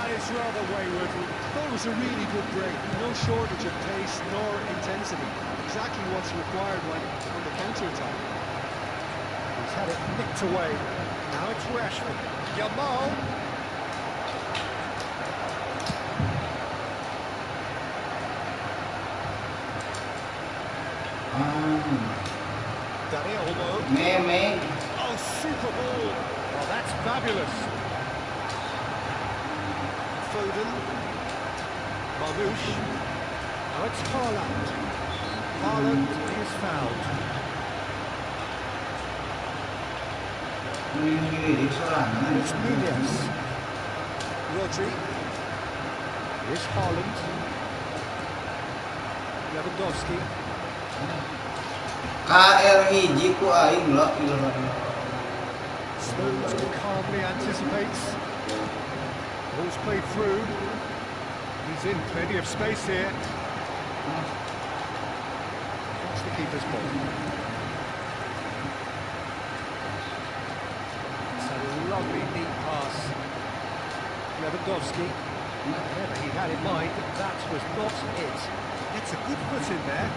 That is rather wayward.
That was a really good break. No shortage of pace nor intensity. Exactly what's required when on the counter-attack.
He's had it nicked away. Now it's Rashford. Yamal. Dani Olmo.
Me.
Oh, super ball. Oh, that's fabulous. Foden. Marmoush. Now it's Haaland. Haaland is fouled. It's Nunez. Rodri. Here's Haaland. Lewandowski.
KR ku aing lo.
Stones calmly anticipates. Ball's played through. He's in plenty of space here. That's the keeper's ball. It's a lovely, neat pass. Lewandowski. Whatever he had in mind, that was not it. It's a good foot in there.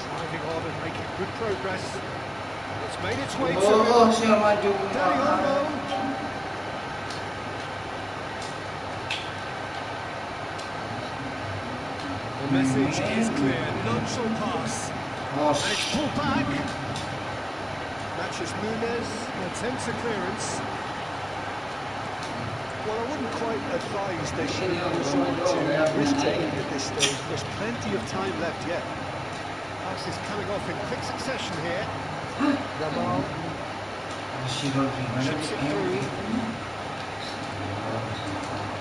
Driving on and making good progress. It's made its way to him.
Siya maju.
Dani Olmo. The message is clear. None shall pass. And it's pulled back. Matches Nunez. Attempts a clearance.
Well, I wouldn't quite advise they should resort to risk-taking at this stage. There's plenty of time left yet.
Pass is coming off in quick succession here. Yamal chips it through.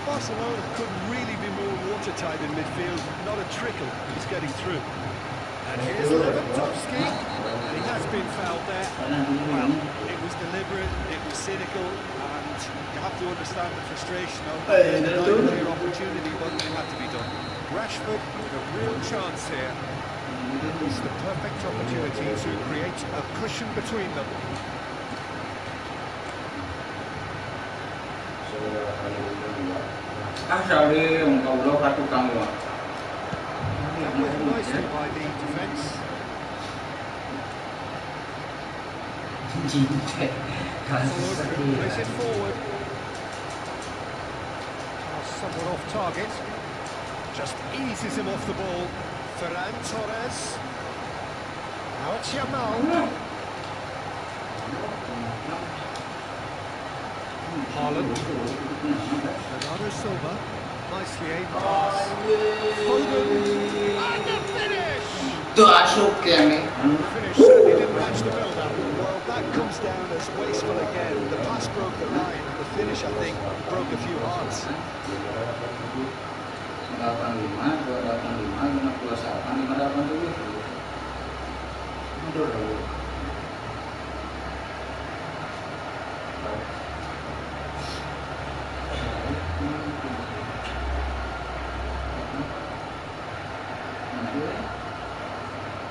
Barcelona couldn't really be more watertight in midfield. Not a trickle is getting through.
And here's Lewandowski. And he has been fouled there.
Well, it was deliberate, it was cynical, and you have to understand the frustration of a clear opportunity, but it had to be done.
Rashford with a real chance here. It's the perfect opportunity to create a cushion between them. Dealt nicely by the defence. Place it forward. Somewhat off target. Just eases him off the ball. Ferran Torres. Now it's Yamal. Haaland. Bernardo Silva. Nicely aimed pass. Foden. And the finish! Finish certainly didn't match the build-up.
Well, that comes down as wasteful again. The pass broke the line, the finish, I think, broke a few hearts.
85, 285, 587, mundur dulu.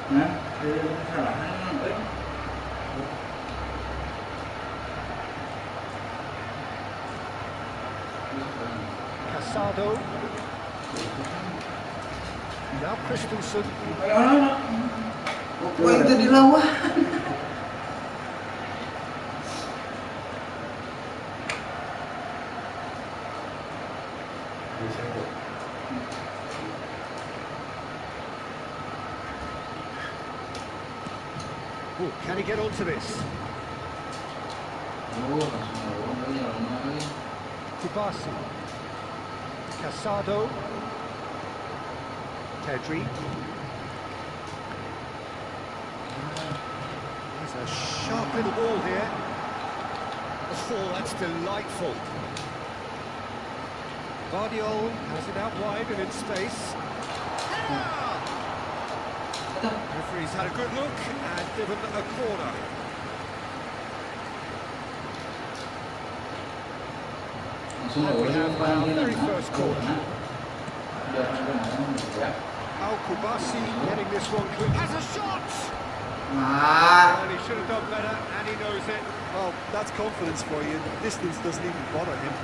Nah, kesalahan
Casado. Now Christensen.
Wah, itu dilawan.
Oh, can he get onto this? Tibasi. Casado. Pedri. There's a sharp little ball here. Oh, that's delightful. Guardiola has it out wide and in space. Referee's had a good look and given a corner. And we have our very first corner. Al-Kubasi getting this one clear. Has a shot! And he should have done better, and he knows it.
Well, that's confidence for you. The distance doesn't even bother him.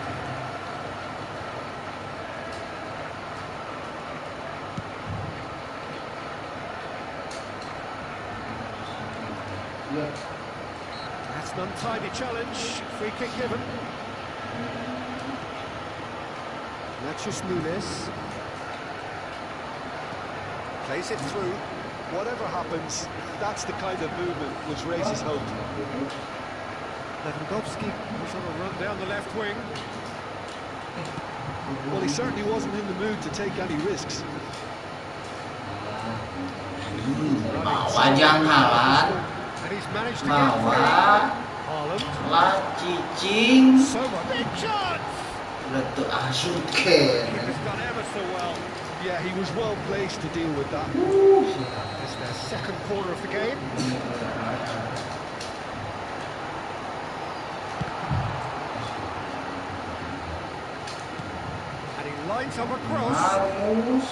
That's an untidy challenge. Free kick given. Nachos Nunes. Plays it through.
Whatever happens, that's the kind of movement which raises hope.
Lewandowski was on a run down the left wing.
Well, he certainly wasn't in the mood to take any risks.
Bawa jangan
And he's managed to get free.
bawa
Haaland.
lah cicing
So much. Big chance!
letu asut ke
Keeper's done ever so well.
Yeah, he was well placed to deal with that.
It's their second corner of the game. And he lines up a cross.
harus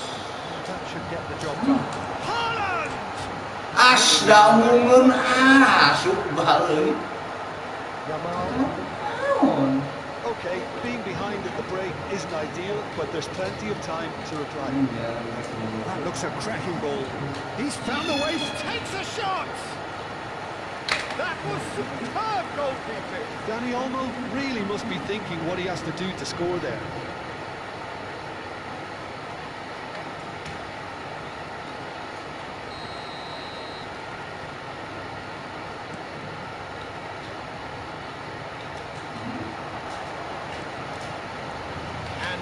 That should get the job done. Haaland!
damungun asuk balik
Yamal.
naon
Okay, being behind at the break isn't ideal, but there's plenty of time to reply.
That looks a cracking ball. He's found the way, takes a shot! That was superb goalkeeping.
Dani Olmo really must be thinking what he has to do to score there.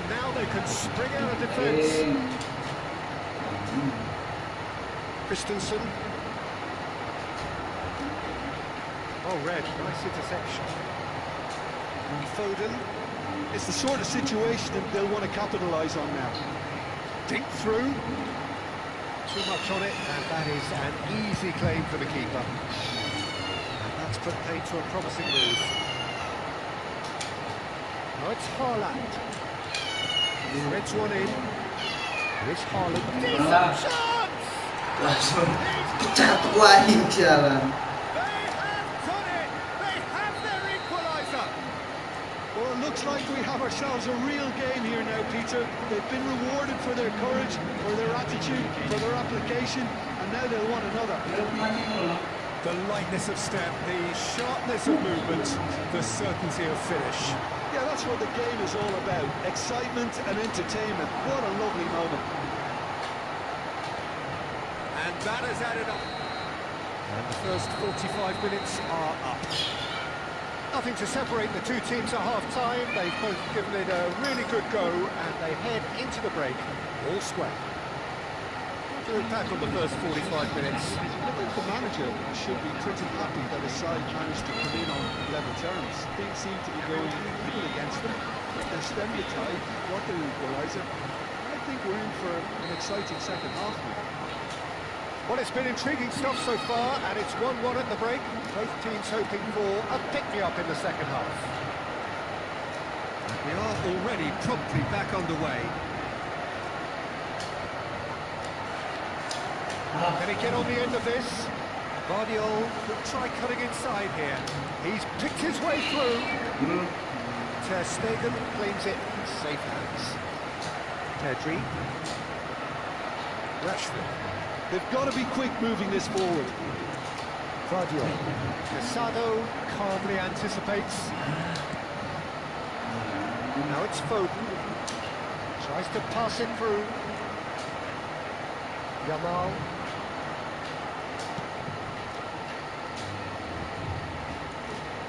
Now they can spring out of defence. Christensen. Oh, red. Nice interception. And Foden.
It's the sort of situation that they'll want to capitalise on now.
Deep through. Too much on it, and that is an easy claim for the keeper. And that's put paid to a promising move. Now it's Haaland. Threads one in. Here's Haaland. Decent chance!
langsung pecat wahing jalan.
They have done it! They have their equaliser!
Well, it looks like we have ourselves a real game here now, Peter. They've been rewarded for their courage, for their attitude, for their application, and now they'll want another.
The lightness of step, the sharpness of movement, the certainty of finish.
Yeah, that's what the game is all about. Excitement and entertainment. What a lovely moment.
And that has added up. And the first 45 minutes are up. Nothing to separate the two teams at half-time. They've both given it a really good go, and they head into the break all square. To look back on the first 45 minutes.
I think the manager should be pretty happy that his side managed to come in on level terms. Things seem to be going little against them. They stem the tide, got their equaliser. I think we're in for an exciting second half now.
Well, it's been intriguing stuff so far, and it's 1-1 at the break. Both teams hoping for a pick-me-up in the second half. And we are already promptly back underway. Can he get on the end of this? Guardiola will try cutting inside here. He's picked his way through. Ter Stegen claims it in safe hands. Pedri. Rashford.
They've got to be quick moving this forward.
Guardiola. Casado calmly anticipates. Now it's Foden. Tries to pass it through. Yamal.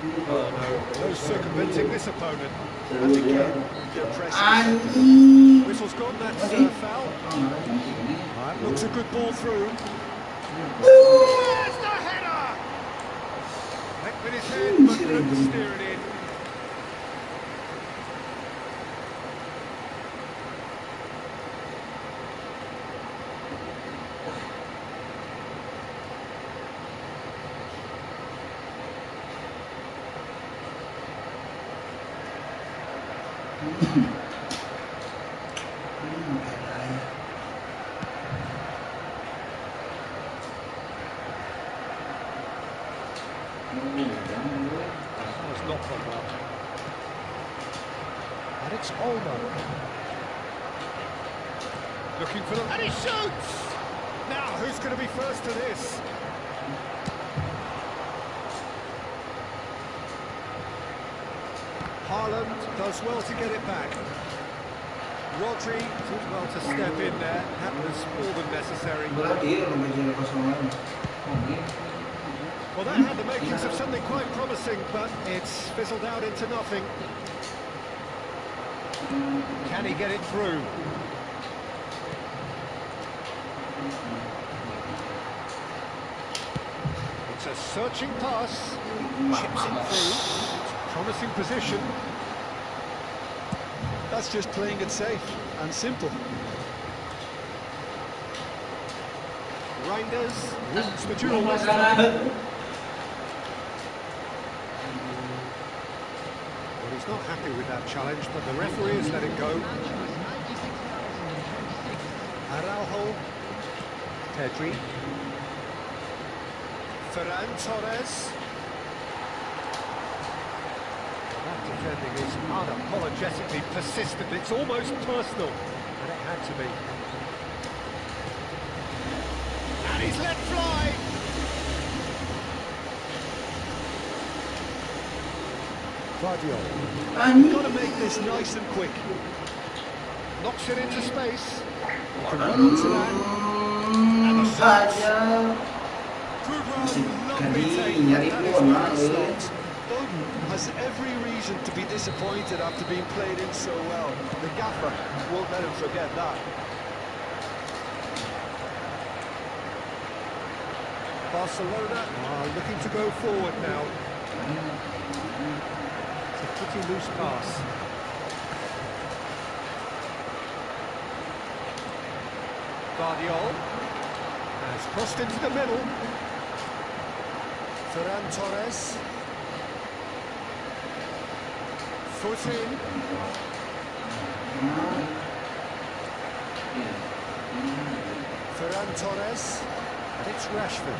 Oh no, no circumventing this opponent.
And again, they're pressing.
Anjing.
Whistle's gone, that's foul. That looks a good ball through. There's the header! Went with his head, but couldn't steer it in. Oh, it's not from that. And it's Olmo. Looking for them. And he shoots! Now, who's going to be first to this? Haaland does well to get it back. Rodri did well to step in there. That was more than necessary.
Berarti orang jadi kosongan.
Well, that had the makings of something quite promising, but it's fizzled out into nothing. Can he get it through? It's a searching pass. Chips it through. It's a promising position.
That's just playing it safe and simple.
Reinders wins the duel this time. Well, he's not happy with that challenge, but the referee has let it go. Araujo. Pedri. Ferran Torres. That defending is unapologetically persistent. It's almost personal, and it had to be. And he's let fly. Guardiola.
You've got to make this nice and quick.
Knocks it into space.
Saja. Kali nyari bola.
Foden has every reason to be disappointed after being played in so well. The gaffer won't let him forget that.
Barcelona are looking to go forward now. It's a pretty loose pass. Guardiola has crossed into the middle. Ferran Torres. Foot in. Ferran Torres. And it's Rashford.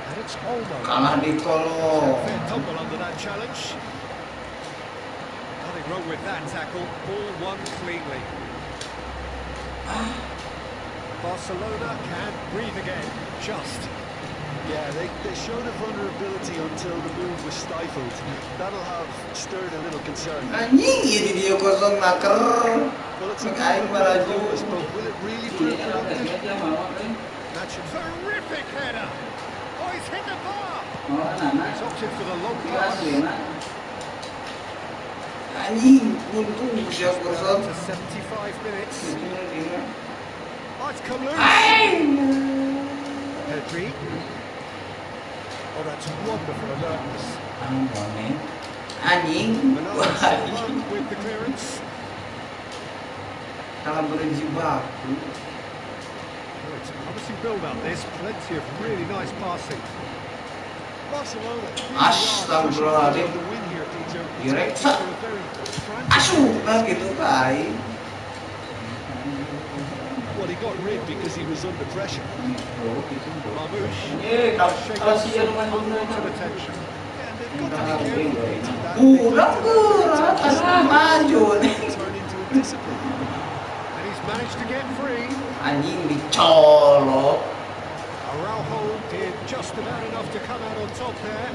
And it's Olmo.
Kalah di tolo.
Fair tumble under that challenge. Nothing wrong with that tackle. All won cleanly. Barcelona can breathe again. Just.
Yeah, they showed a vulnerability until the move was stifled. That'll have stirred a little concern.
Anjing ini dia kosong naker.
Well, it's a
Aing
good
melaju.
but will it really prove productive?
That's a terrific header. Oh, he's hit the bar.
Oh,
He's opted for the long pass.
Anjing, untung siap kosong.
To 75 minutes. Oh, it's come loose. Pedri. Oh, that's wonderful alertness.
Anjing.
Bernardo Silva with the clearance.
Dalam berjebak.
Oh, it's a promising build-up. There's plenty of really nice passing.
Barcelona.
Astagfirullahaladzim.
The win here, Peter.
Direct.
They're a very frantic.
Asuh, gitu baik.
Well, he got rid because he was under pressure.
Marmouche.
Kalau si Jerman
To the tension.
And they've got to be careful, Peter. That
kurang maju nih.
turn into a discipline.
And he's managed to get free.
Anjing dicolok.
Araujo did just about enough to come out on top there.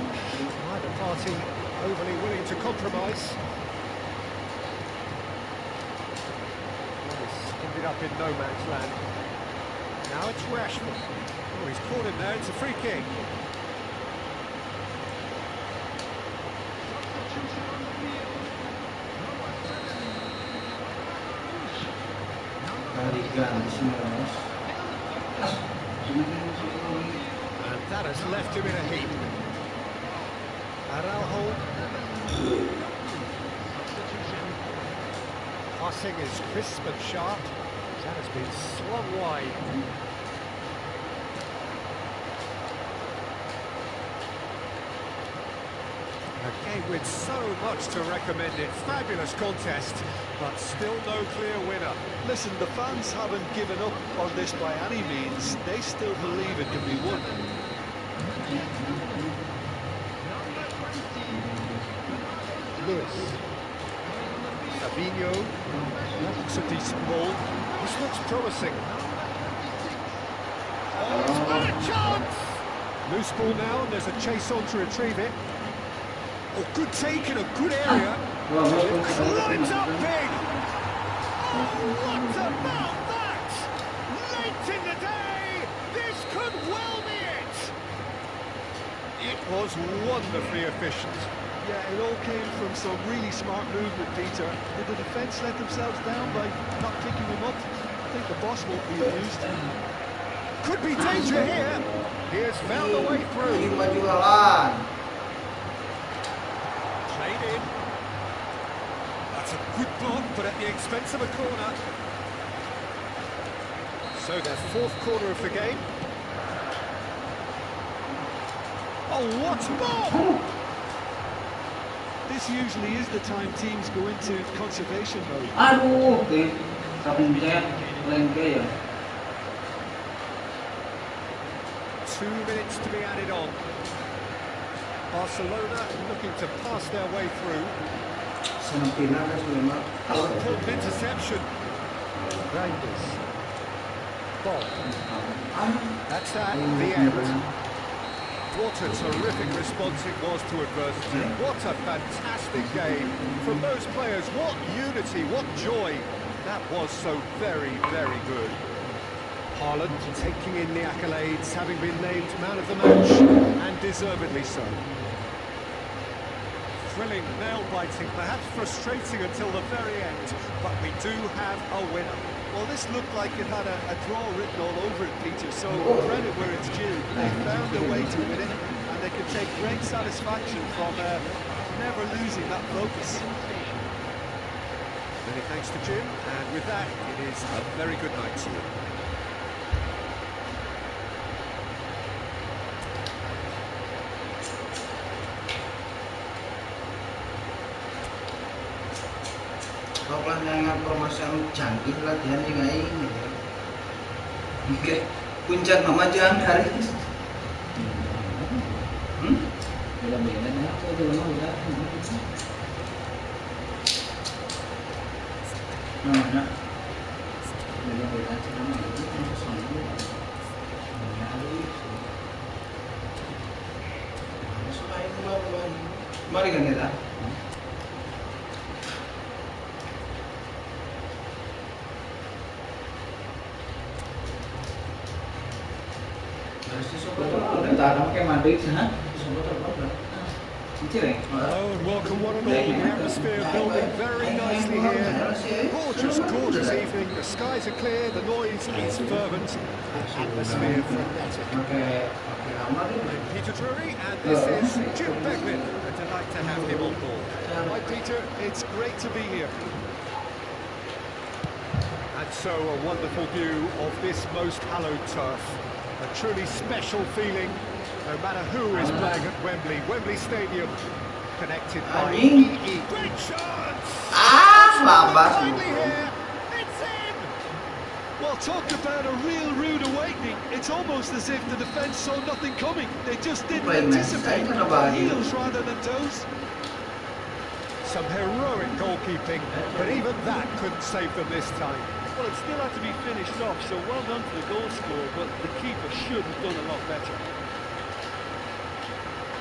Neither party overly willing to compromise. This ended up in no man's land. Now it's Rashford. Oh, he's caught him there. It's a free kick. And that has left him in a heap. Araujo. Passing is crisp and sharp. That has been slung wide. A game with so much to recommend it. Fabulous contest, but still no clear winner.
Listen, the fans haven't given up on this by any means. They still believe it can be won.
Lewis. Fabinho. That's a decent ball. This looks promising. Oh, it's got a chance! Loose ball now, and there's a chase on to retrieve it.
Oh, good take in a good area.
Climbs up big. Oh, what about that? Late in the day, this could well be it. It was wonderfully efficient.
Yeah, it all came from some really smart movement, Peter. Did the defence let themselves down by not picking him up? I think the boss won't be amused.
Could be danger here. He has found a way through. Played in. That's a good block, but at the expense of a corner. So their fourth corner of the game. Oh, what a ball!
This usually is the time teams go into conservation mode.
Aduh, kapan bisa lengke ya?
2 minutes to be added on. Barcelona looking to pass their way through. Important interception. Reinders. Bob. That's that, the end. What a terrific response it was to adversity. What a fantastic game. From those players, what unity, what joy. That was so very, very good. Haaland taking in the accolades, having been named man of the match, and deservedly so. Thrilling, nail-biting, perhaps frustrating until the very end, but we do have a winner.
Well, this looked like it had a draw written all over it, Peter, so credit where it's due. They found a way to win it, and they can take great satisfaction from never losing that focus.
Many thanks to Jim, and with that, it is a very good night to you.
Kalau pelanggan permasalahan canggih latihan juga ini. Oke, puncak mama jam hari. Beda-beda nih, saya juga mau ya. Nah, beda-beda sama itu terus sama. Supaya keluar. Mari kan kita.
Hello and welcome one and all. The atmosphere building very nicely here. Gorgeous, gorgeous evening. The skies are clear, the noise is fervent, and atmosphere frenetic. I'm Peter Drury, and this is Jim Beglin. A delight to have him on board.
Hi, Peter. It's great to be here.
And so a wonderful view of this most hallowed turf. A truly special feeling, no matter who is playing at Wembley Stadium, connected by EE. Great chance!
Lambat.
It's in!
Well, talk about a real rude awakening. It's almost as if the defence saw nothing coming. They just didn't anticipate. Heels rather than toes.
Some heroic goalkeeping, but even that couldn't save them this time.
Well, it still had to be finished off, so well done to the goal scorer, but the keeper should have done a lot better.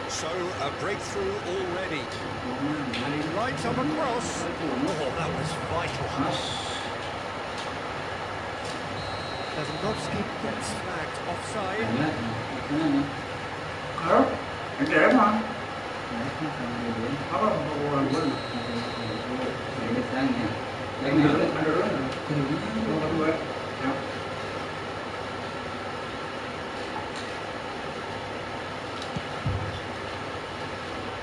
So, a breakthrough already. And he lines up across. Oh, that was vital. Lewandowski gets flagged offside.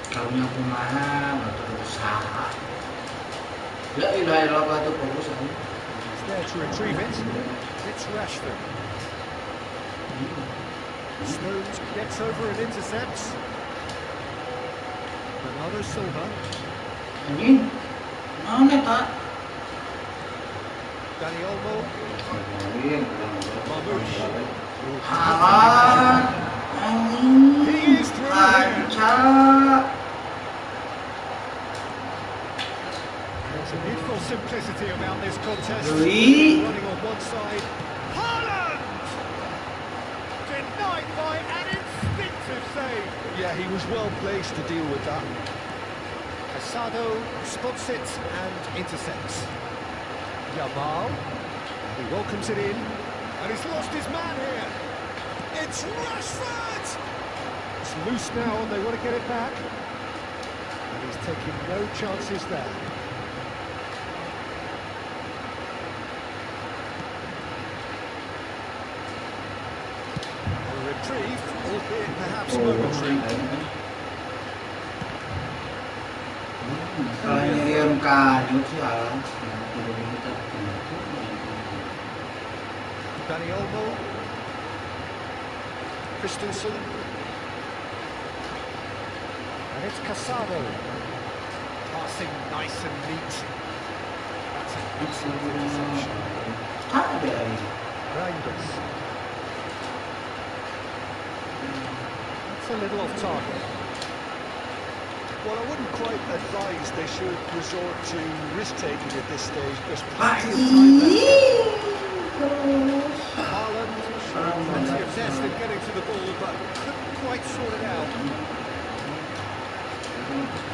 Karunia kumaha berusaha. La ilaha illallah itu fokus aku.
He's there to retrieve it. It's Rashford. Stones gets over and intercepts. Bernardo Silva.
Ini mana tak?
Dani Olmo. Marmoush. He is through here. There's a beautiful simplicity about this contest. Running on one side. Haaland! Denied by an instinctive save.
Yeah, he was well placed to deal with that.
Casado spots it and intercepts. Yamal, he welcomes it in, and he's lost his man here. It's Rashford! It's loose now, and they want to get it back. And he's taking no chances there. A reprieve, albeit perhaps momentary.
Salahnya dia kajut sih Alan.
Danny Olmo, Christensen, and it's Casado. Passing nice and neat. That's an excellent interception.
Ada ini.
Reinders. That's a little off target.
Well, I wouldn't quite advise they should resort to risk-taking at this stage. There's plenty of time left.
Haaland showing plenty of zest in getting to the ball, but couldn't quite sort it out.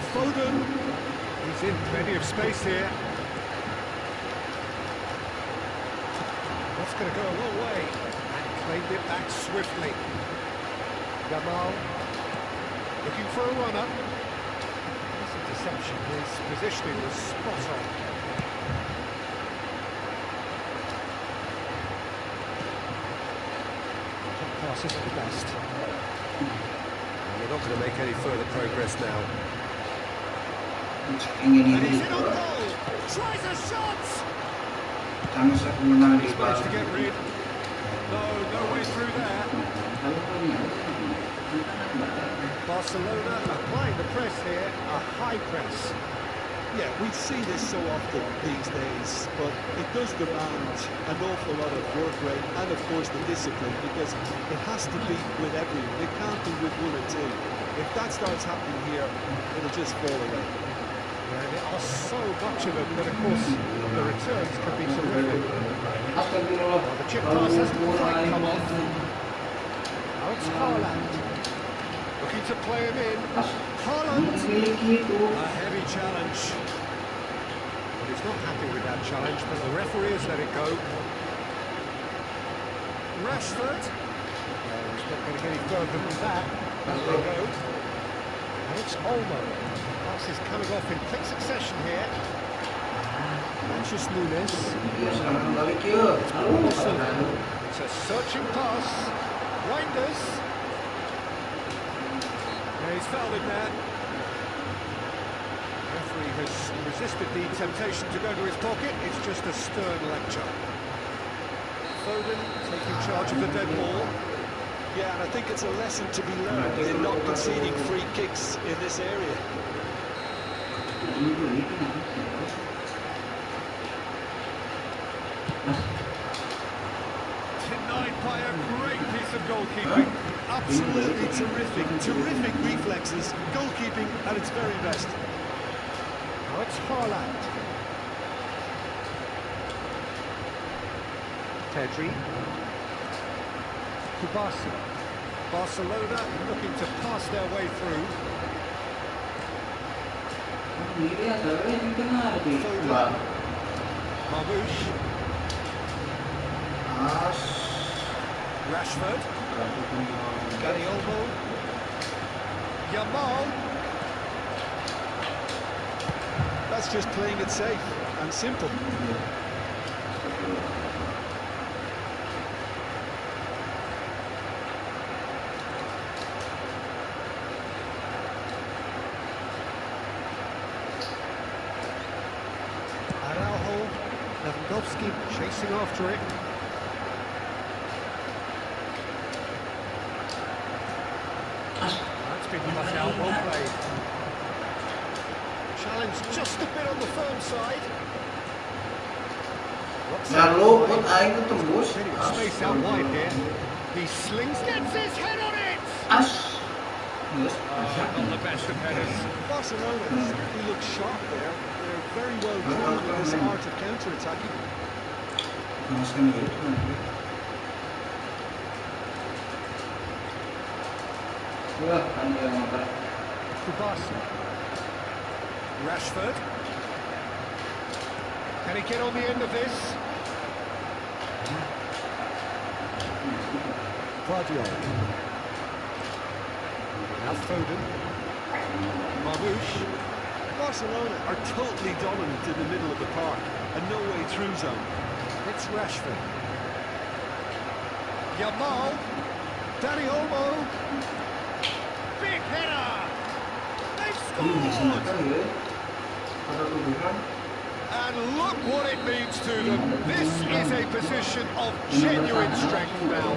Foden, he's in plenty of space here. That's going to go a long way, and claimed it back swiftly. Yamal, looking for a runner. This interception, his positioning was spot on. Pass isn't the best. And they're not going to make any further progress now.
Ingin
And he's
ini.
in on goal! Tries a shot!
Kami sempurna di
He's managed to
bawah.
get rid. No way through there. Barcelona applying the press here, a high press.
Yeah, we see this so often these days, but it does demand an awful lot of work rate and, of course, the discipline, because it has to be with everyone. It can't be with one or two. If that starts happening here, it'll just fall away.
And it are so much of them that, of course, the returns can be terrific.
Astagfirullah.
Well, the chip pass hasn't quite come off. Now it's Haaland. Looking to play him in. Haaland!
Memiliki itu.
A heavy challenge. But he's not happy with that challenge, but the referee has let it go. Rashford. He's not going to get any further than that. There they go. And it's Olmo. Pass is coming off in quick succession here. Manchus Nunes.
Iya, sekarang balik yuk.
It's a searching pass. Reinders. Yeah, he's fouled him there. The referee has resisted the temptation to go to his pocket. It's just a stern lecture. Foden taking charge of the dead ball.
Yeah, and I think it's a lesson to be learned in not conceding free kicks in this area.
Denied by a great piece of goalkeeping.
Absolutely terrific reflexes, goalkeeping at its very best.
Now it's Haaland. Pedri. Kubasi. Barcelona looking to pass their way through.
Ini adalah yang tengah di
Foden. Marmoush.
As.
Rashford. Danny Olmo. Yamal.
That's just playing it safe and simple.
Lewandowski chasing after it. That's been cut out, well played. Challenge just a bit on the firm side.
Lalu put aing tembus.
Plenty of space out wide here. He slings, gets his head on it!
As. Yes.
Not the best of headers.
Barcelona certainly look sharp there. They're very well trained in this art of counter-attacking.
Masukkan gitu nanti. Wah, ada yang apa?
Kubasi. Rashford. Can he get on the end of this? Guardiola. Now Foden. Marmoush.
Barcelona are totally dominant in the middle of the park, a no-way through zone.
It's Rashford. Yamal. Dani Olmo. Big header. They've scored. And look what it means to them. This is a position of genuine strength now.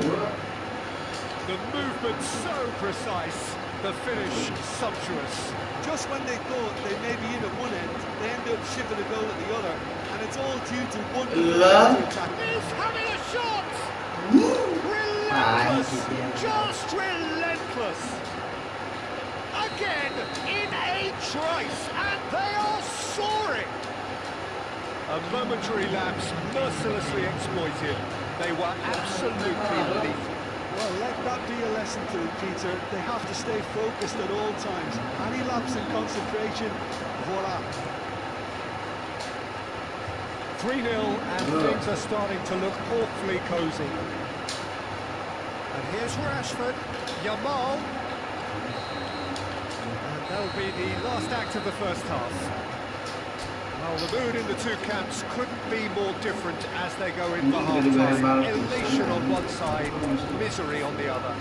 The movement so precise, the finish sumptuous.
Just when they thought they may be in at one end, they end up shipping a goal at the other, and it's all due to one attack.
He's having a shot! Relentless! Just relentless! Again, in a trice, and they are soaring! A momentary lapse mercilessly exploited. They were absolutely lethal.
Well, let that be a lesson to them, Peter. They have to stay focused at all times. Any lapse in concentration, voila.
3-0, and things are starting to look awfully cosy. And here's Rashford, Yamal. And that'll be the last act of the first half. Well, the mood in the two camps couldn't be more different as they go in for half-time. Elation on one side, misery on the other.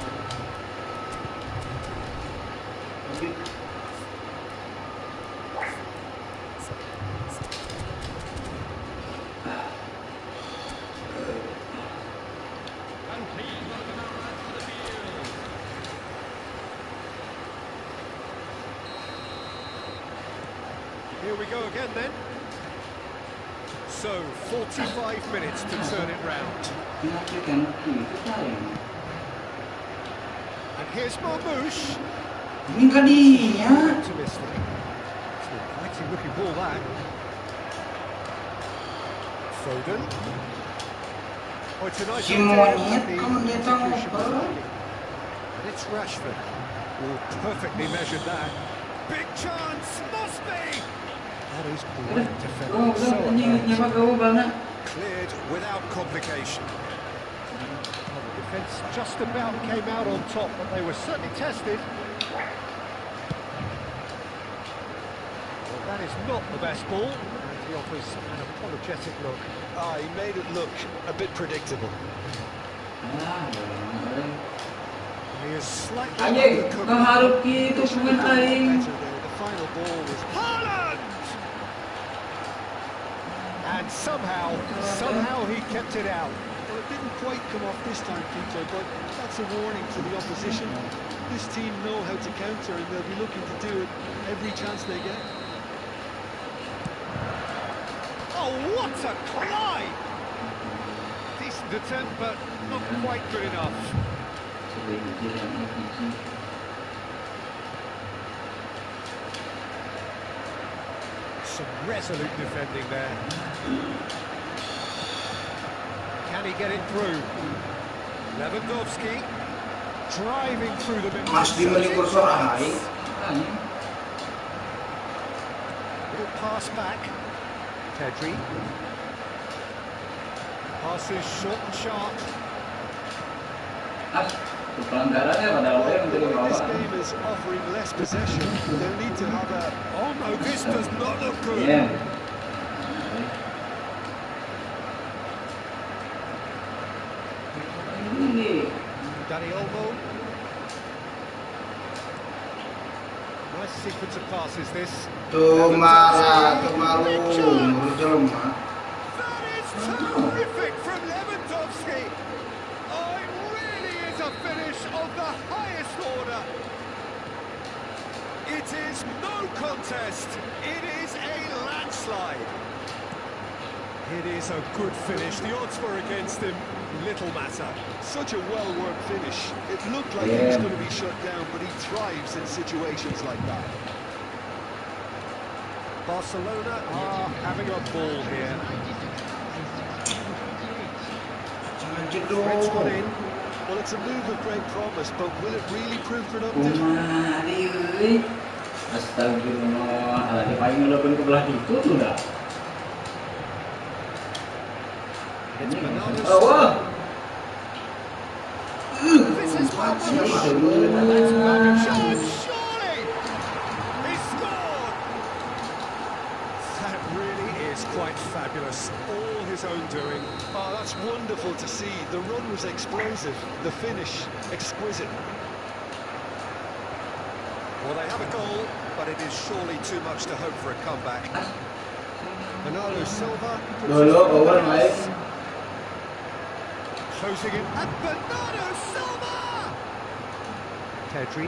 Here we go again then. So, 45 minutes to turn it round. And here's Marmoush. Optimistic. It's an exciting looking ball, that. Foden. Oh, it's a nice idea. And it's Rashford. Oh, perfectly measured that. Big chance, must be! That is great defending, so cleared without complication. Well, the defence just about came out on top, but they were certainly tested. Well, that is not the best ball, and he offers an apologetic look.
Ah, he made it look a bit predictable.
He is slightly
Anjing, ngeharap gitu pemain aing.
The final ball was
Haaland! And somehow he kept it out.
Well, it didn't quite come off this time, Peter, but that's a warning to the opposition. This team know how to counter, and they'll be looking to do it every chance they get.
Oh, what a climb! Decent attempt, but not quite good enough. Some resolute defending there. Can he get it through? Lewandowski driving through the middle.
Mas di balik kursor aing.
Little pass back. Pedri. Passes short and sharp.
Pelanggarannya padahal saya menjadi
This
bawah.
game is offering less possession. They'll need to have a...
Oh no, this does not look good.
Iya. Ini
Dani Olmo. Nice sequence of passes this.
Tuh marah, tuh malu, menurut jelema.
That is terrific from Lewandowski. Oh, it really is a finish of the highest order. It is no contest. It is a landslide. It is a good finish. The odds were against him. Little matter.
Such a well-worked finish. It looked like he was going to be shut down, but he thrives in situations like that.
Barcelona are having a ball here. French one in.
Well, it's a move of great promise, but will it really prove productive?
Astagfirullah, paling ngelopin ke belah itu tuh dah.
It's Bernardo
Oh,
Silva.
wah.
This is Marmoush. And that's back a chance, surely! He scored! That really is quite fabulous. All his own doing.
Oh, that's wonderful to see. The run was explosive, the finish exquisite.
Well, they have a goal, but it is surely too much to hope for a comeback. Bernardo Silva puts his foot on the gas. Closing in, and Bernardo Silva! Pedri.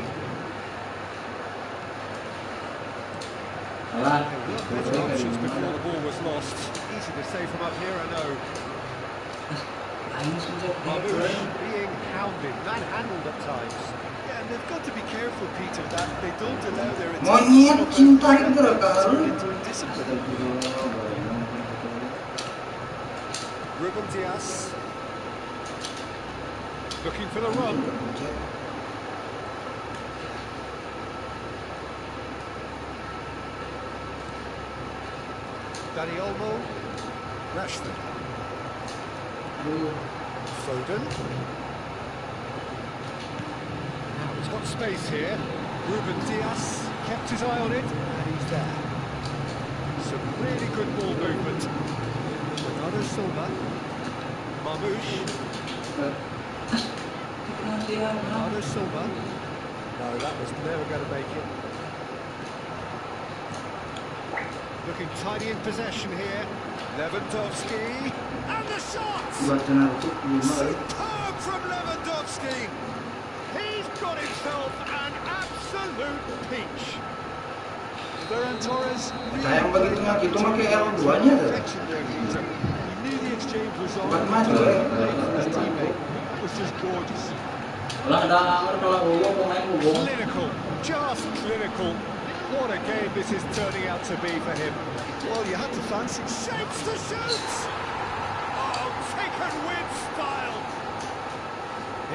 Alah.
There were better options before the ball was lost. Easy to say from up here, I know. Marmoush being hounded, manhandled at times.
Yeah, and they've got to be careful, Peter, that they don't allow their
Monyet
attacks
cinta
to
itu
turn
rekam.
into indiscipline.
Ruben Dias. Looking for the run. Dani Olmo. Rashford. Foden. Now he's got space here. Ruben Dias kept his eye on it, and he's there. Some really good ball movement. Bernardo Silva. Marmoush. Bernardo Silva. No, that was never going to make it. Looking tidy in possession here. Lewandowski. And the shot! Superb from Lewandowski! He's got himself an absolute peach.
Ferran Torres
Sayang begitu mah gitu mah kayak L2-nya tuh.
perfection there, Peter. He knew the exchange was on.
Bukan
He
maju,
took
eh.
it late for his teammate. That was just gorgeous.
Lah ada kalau pemain Hugo.
Clinical, just clinical. What a game this is turning out to be for him.
Well, you had to fancy.
Shapes to shoot! Oh, taken with style!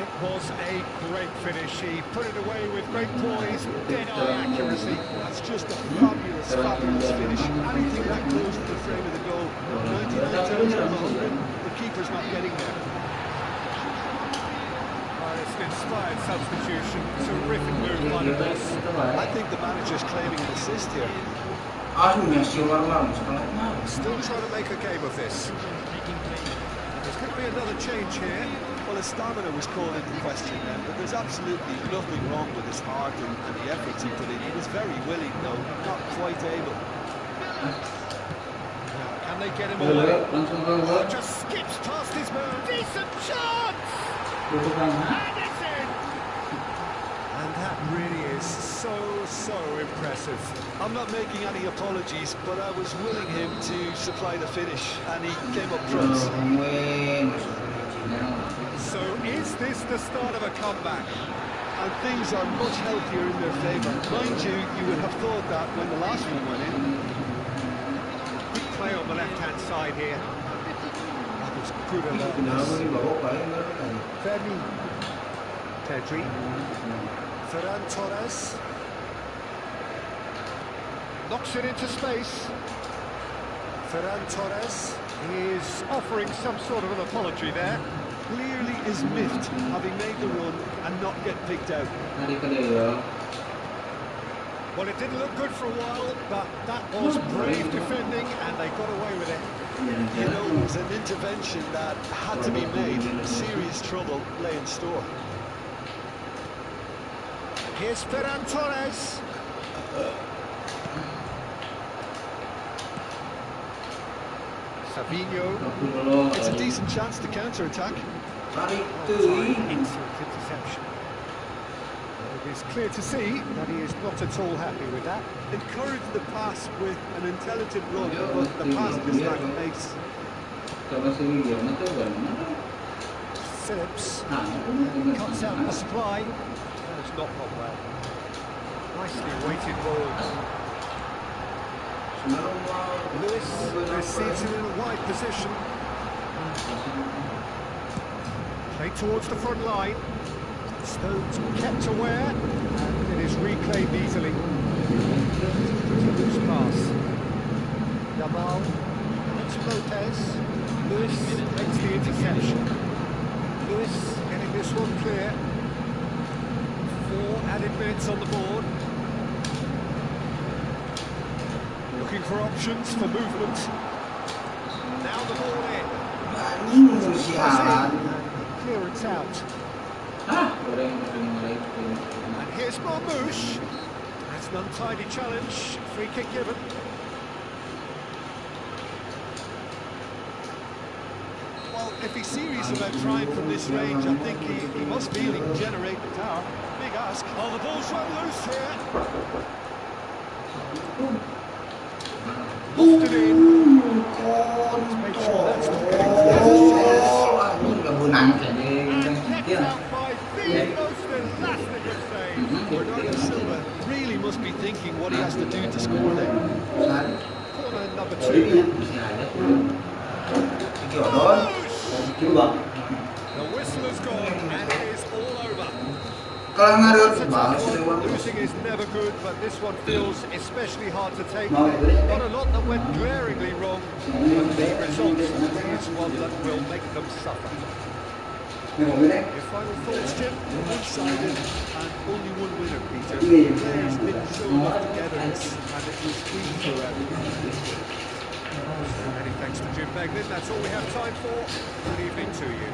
It was a great finish. He put it away with great poise, dead-eye accuracy.
That's just a fabulous, fabulous finish. Anything that close to the frame of the goal. 99 times out of 100, the keeper's not getting there.
It's an inspired substitution. Terrific move by the boss.
I think the manager's claiming an assist here.
Messi warna sekolahnya.
Still trying to make a game of this. There's going to be another change here.
Well, his stamina was called into question then, but there's absolutely nothing wrong with his heart and the efforts he put in. He was very willing, though, not quite able.
Can they get him away? Oh, just skips past his man. Decent chance! And it's in! And that really is so impressive.
I'm not making any apologies, but I was willing him to supply the finish, and he came up trumps.
So is this the start of a comeback?
And things are much healthier in their favour. Mind you, you would have thought that when the last one went in.
Good play on the left-hand side here. That was good alertness. Fermi. Pedri. Ferran Torres. Knocks it into space. Ferran Torres is offering some sort of an apology there.
Clearly is miffed, having made the run and not get picked out.
Well, it didn't look good for a while, but that was brave defending, and they got away with it.
You know, it was an intervention that had to be made. Serious trouble lay in store.
Here's Ferran Torres. Savinho.
It's a decent chance to counter-attack.
Excellent interception. It is clear to see that he is not at all happy with that.
Encourage the pass with an intelligent run, but the pass just lacked pace.
Phillips cuts out the supply. That has not gone well. Nicely weighted ball. Lewis receives it in a wide position. Play towards the front line. Stones kept aware, and it is reclaimed easily. It's a loose pass. Yamal, into Lopez. Lewis makes the interception. Lewis getting this one clear. 4 added minutes on the board. Looking for options for movement. Now the ball in.
Anjing sialan.
Clearance out. And here's Marmouche. That's an untidy challenge. Free kick given.
Well, if he's serious about trying from this range, I think he must feel he can generate the power. Big ask.
Oh, the ball's run loose here. Lofted in. Make sure that's not getting and kept out by the most elastic of saves.
Bernardo Silva really must be thinking what he has to do to score there.
Corner number 2. The whistle has gone and it is all over. Losing is never good, but this one feels especially hard to take. Not a lot that went glaringly wrong, but the result is one that will make them suffer. Your final thoughts, Jim?
One-sided and only one winner, Peter. The players didn't show enough togetherness and it was weak throughout.
Many thanks to Jim Beglin. That's all we have time for. Good evening to you.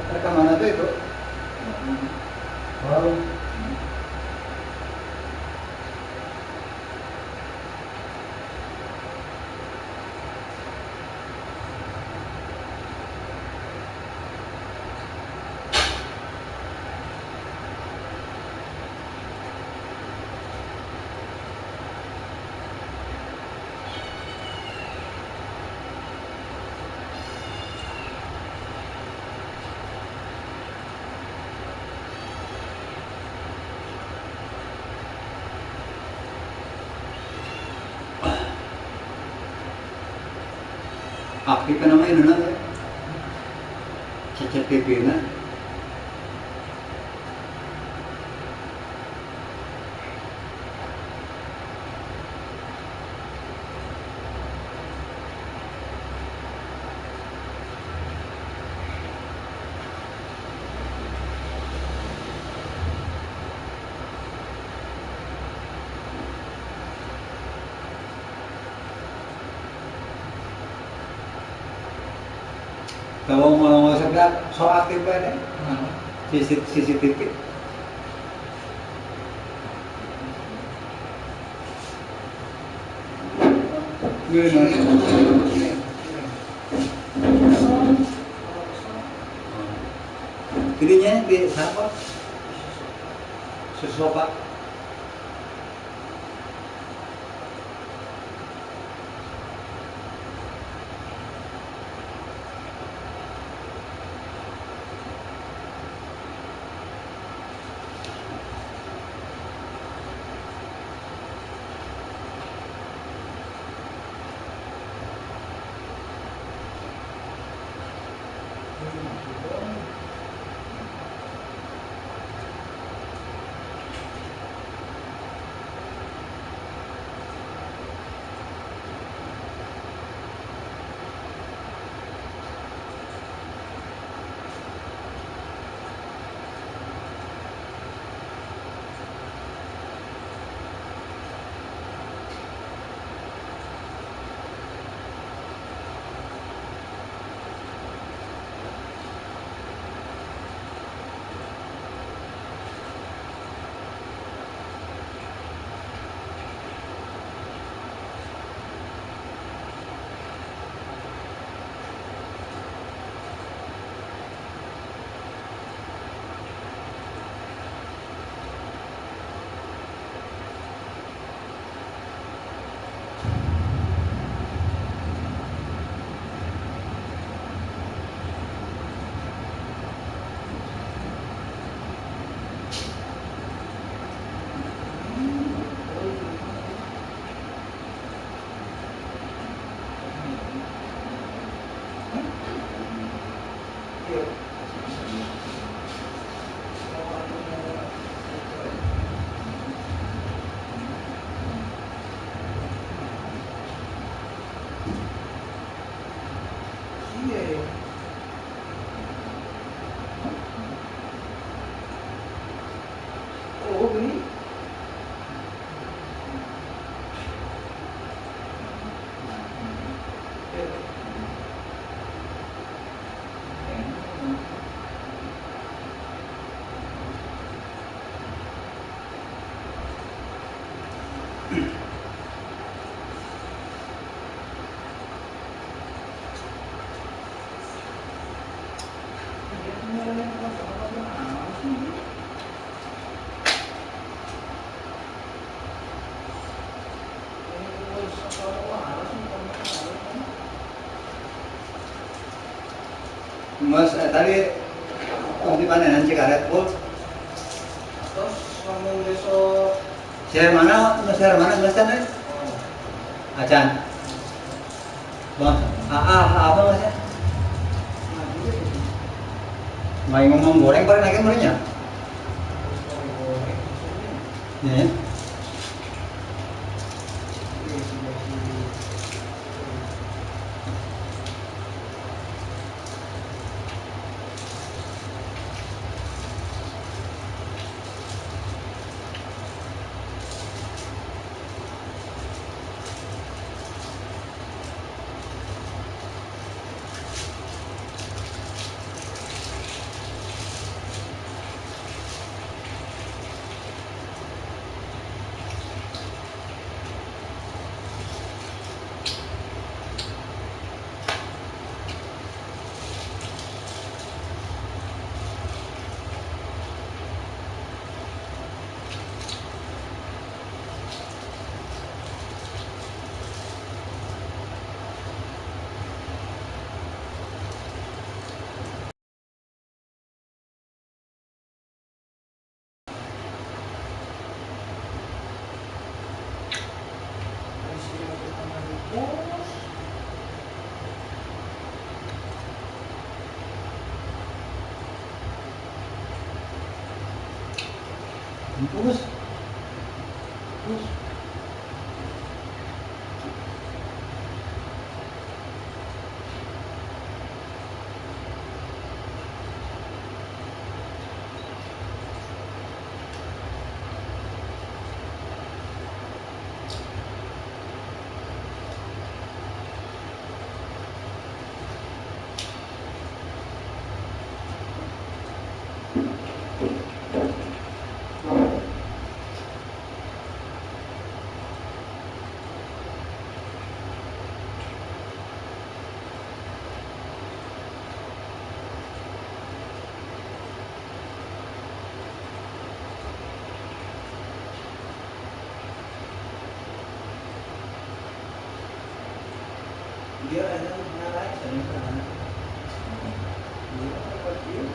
Rekaman itu? Wow.
aktif kan namanya itu nanti cacat PP na kalau mau segera so aktif aja CCTV jadinya di siapa sesuatu Mas tadi di mana nanti karet bu?
Terus ngomong besok
Share mana? Mas kan? Acan. Bang, apa masnya? Mai ngomong goreng paling naik gorengnya? Ya. Bungkus. Bungkus. Dia ada narai sana sana. Dia apa dia?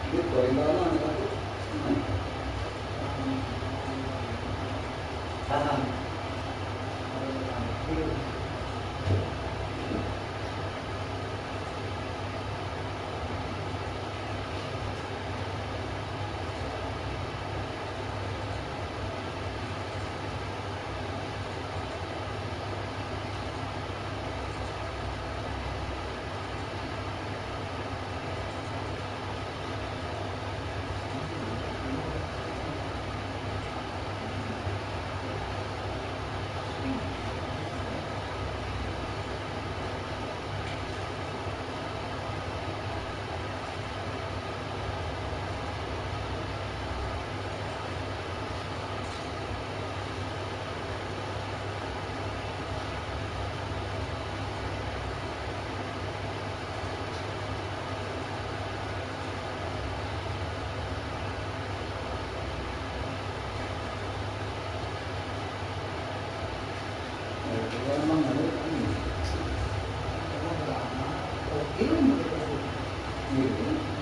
Dia goreng mana nih aku? Saham. Memang ada ini. Ini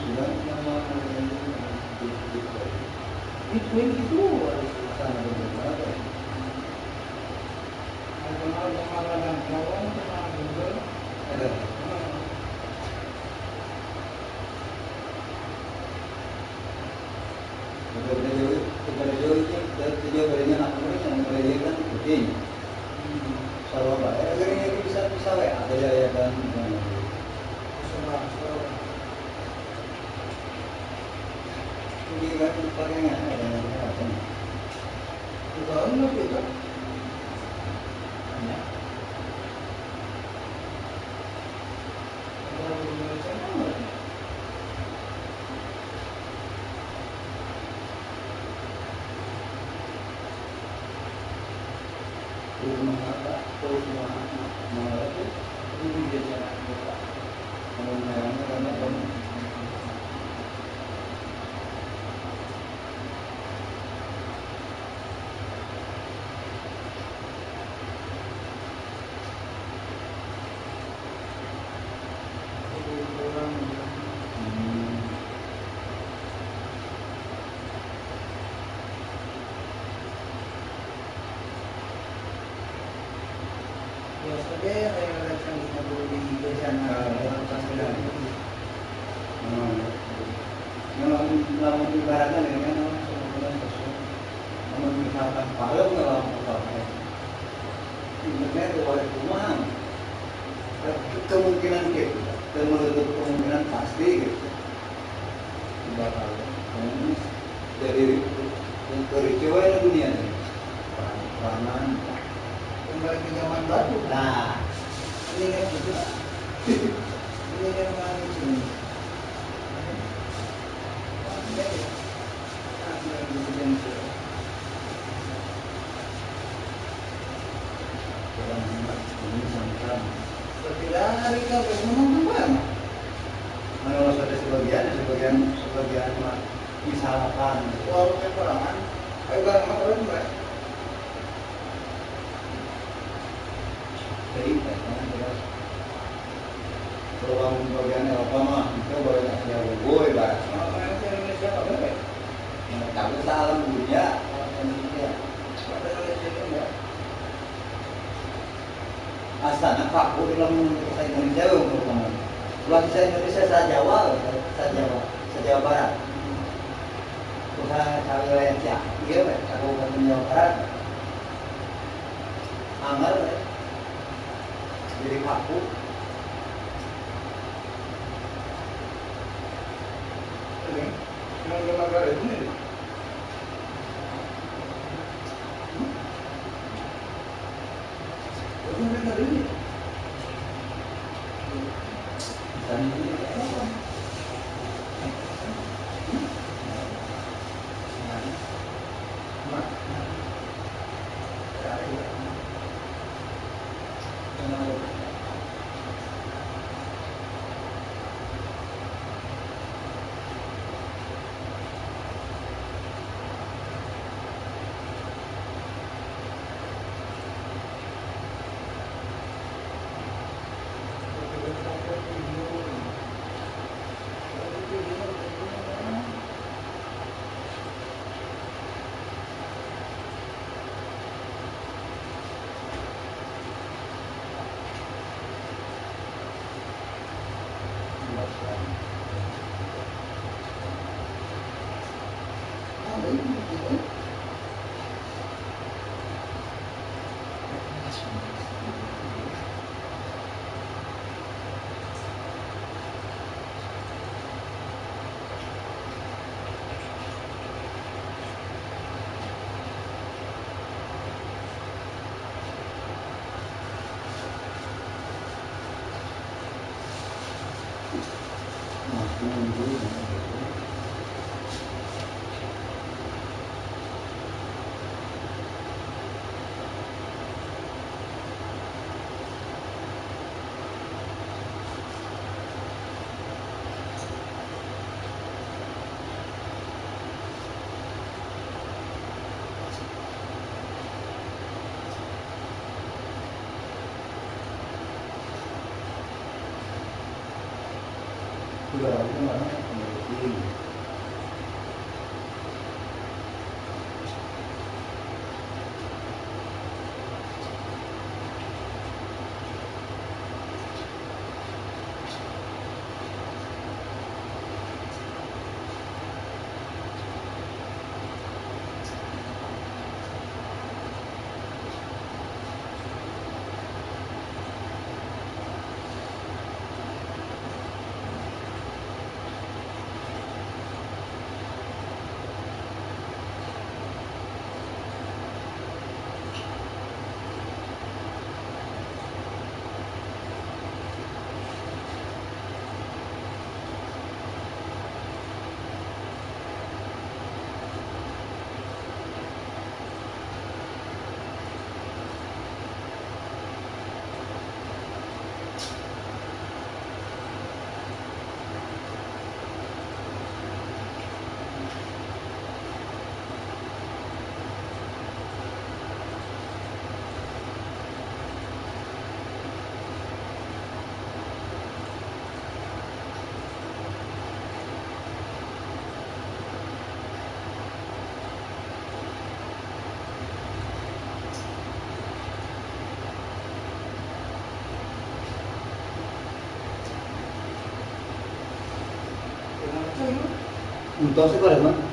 sudah nama itu harus sana berbeda. Ada. Sejauh bedanya nak yang bedanya kan kucing. Kalau apa? Akhirnya bisa ada ya kan. Ini kan pakainya ada apa? Kalau nggak itu. Lamun ibaratnya dengan misalkan paling nggak internet oleh rumah kemungkinan gitu, menutup kemungkinan pasti gitu bakal jadi kericuan dunia nih pangan kembali ke zaman batu. Nah ini kan gitu ini kan manusia hari kau menonton mana? Mana ada sebagian sebagian mah disalahkan.
Wah, peperangan. Ayo bareng sama kalian, Mbak.
Jadi kan kalau kamu bagian Eropa mah kita boleh ngasih boy bar.
Orang Indonesia nggak boleh.
Tapi salam dunia orang Indonesia.
Orang Indonesia itu enggak.
Asana kaku dalam bahasa Indonesia untuk kamu. Bahasa Indonesia Jawa Barat. Usaha wilayah Ciak, iya kan, Kabupaten Jawa Barat. Anggar, jadi kaku.
Ini, yang lembaga itu nih. Itu benar ini.
Dan ini apa? Sudah itu mana? Untuk sekolah mana?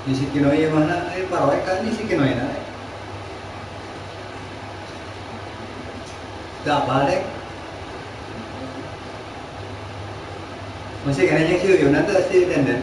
Di si Kinoy mana paroy kan di si Kinoy na. Gak balik. Masih kena yang siu yun nanti si tenden.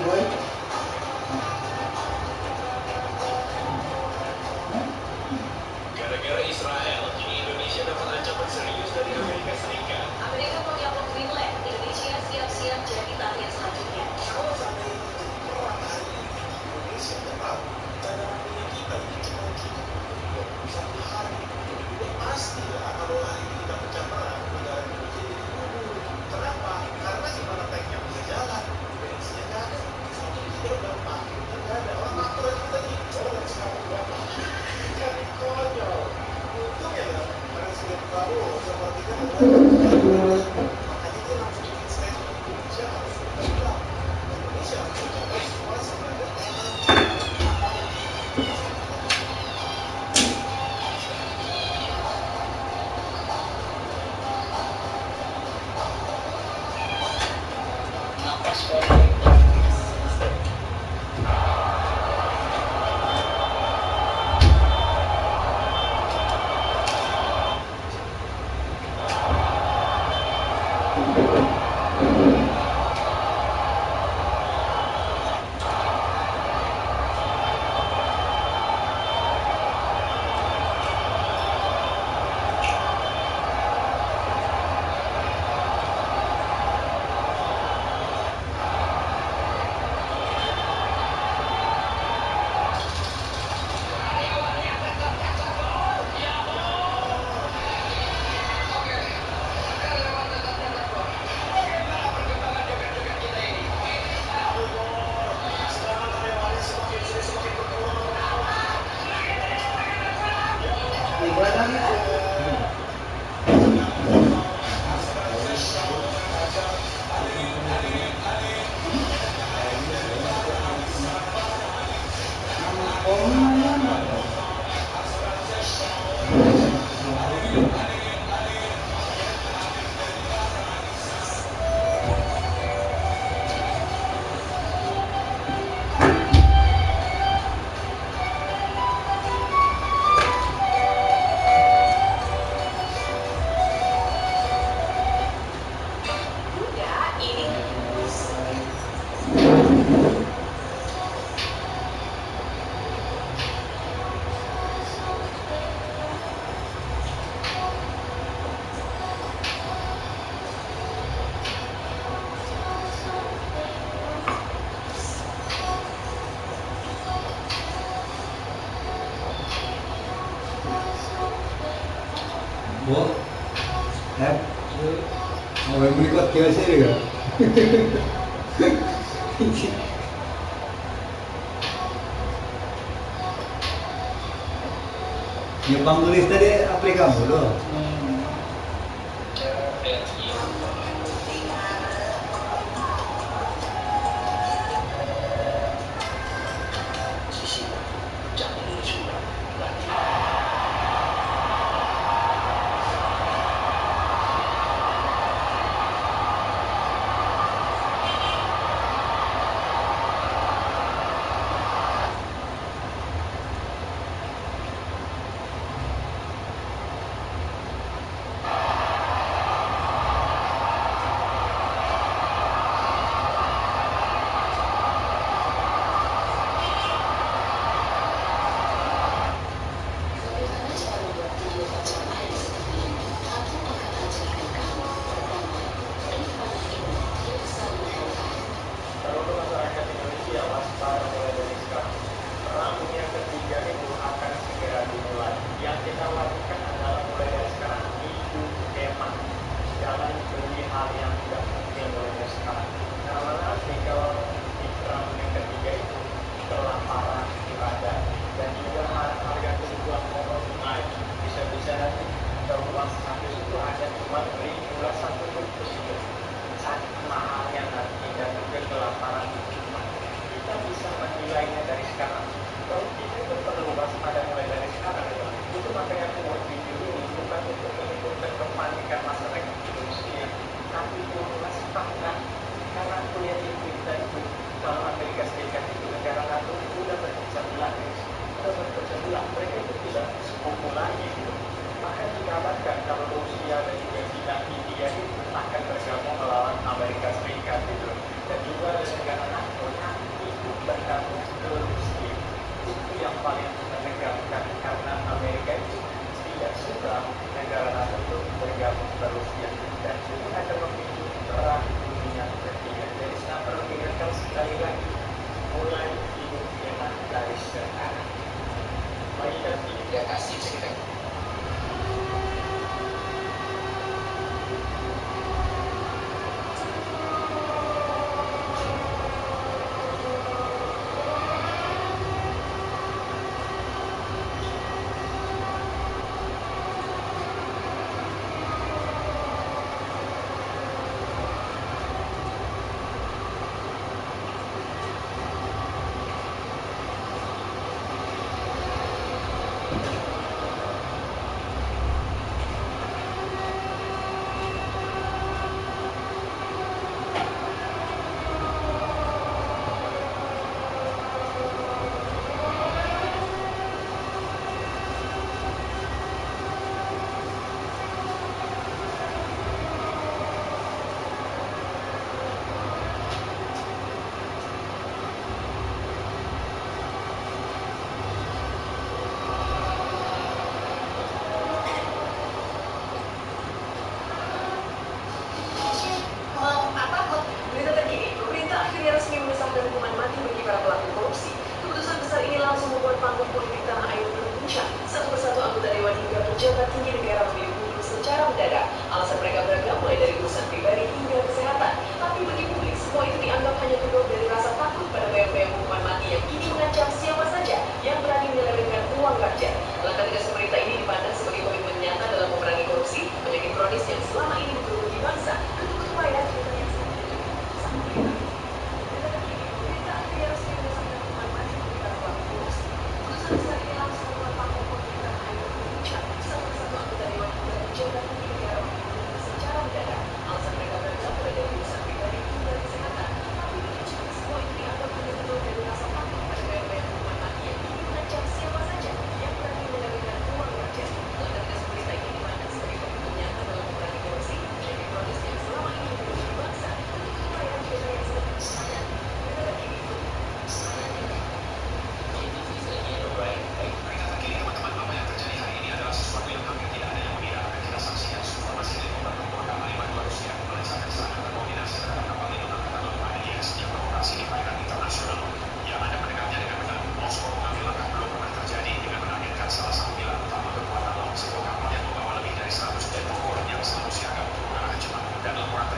boy.
Gara-gara Israel, kini Indonesia dapat ancaman serius dari Amerika Serikat.
Amerika mengaku Greenland, Indonesia siap-siap jadi target selanjutnya.
Kalau seandainya ini terjadi perang hari ini di Indonesia, tetap cadangan minyak kita ini cuma cukup untuk 1 hari. Udah pasti lah kalau hari ini kita pecah perang, negara Indonesia jadi gugur. Kenapa? Karena gimana tanknya bisa jalan, bensinnya nggak ada, satu kita udah pakai, nggak ada. Orang aturan kita nih, orang sekarang berapa? Jadi konyol. Untung ya, Presiden Prabowo sepertinya makanya dia langsung bikin statement, Indonesia harus bergerak. Indonesia harus mencapai situasi sebagai
Bo, mau yang berikut dia sih ya. Nyepang tulis tadi aplikasi dulu.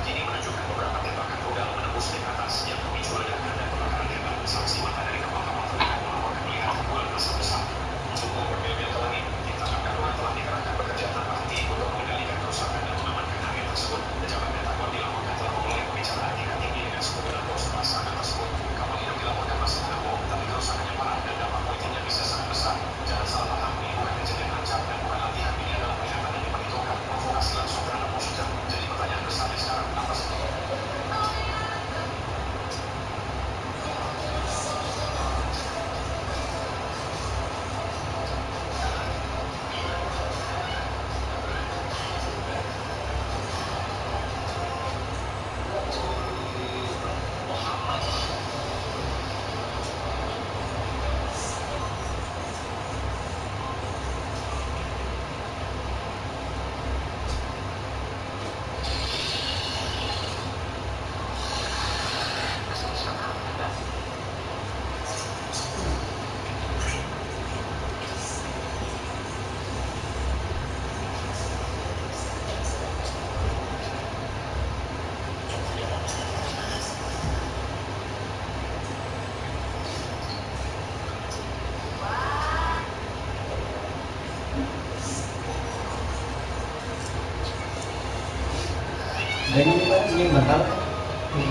terkini menunjukkan beberapa tembakan rudal menembus link atas yang memicu ledakan dan kebakaran hebat. Saksi mata dari kapal-kapal terdekat melaporkan melihat kepulan asap besar. Sumbu berbel-bel ke langit, tim tangkap darurat telah dikerahkan bekerja tanpa henti untuk mengendalikan kerusakan dan mengamankan area tersebut. Pejabat Pentagon dilaporkan telah memulai pembicaraan tingkat tinggi dengan suku bos setelah serangan tersebut. Kapal induk dilaporkan masih mengapung, tapi kerusakannya parah dan dampak politiknya bisa sangat besar. Jangan salah paham, ini bukan kejadian ancam dan bukan latihan. Ini adalah peringatan yang diperhitungkan, provokasi langsung terhadap Washington. Jadi pertanyaan besarnya sekarang, apa sih?
Dan ini Pak, ini bakal ini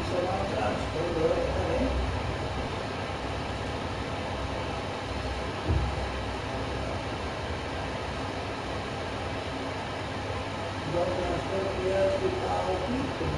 Soal transfer boleh kan ya? Soal transfer dia tahu itu.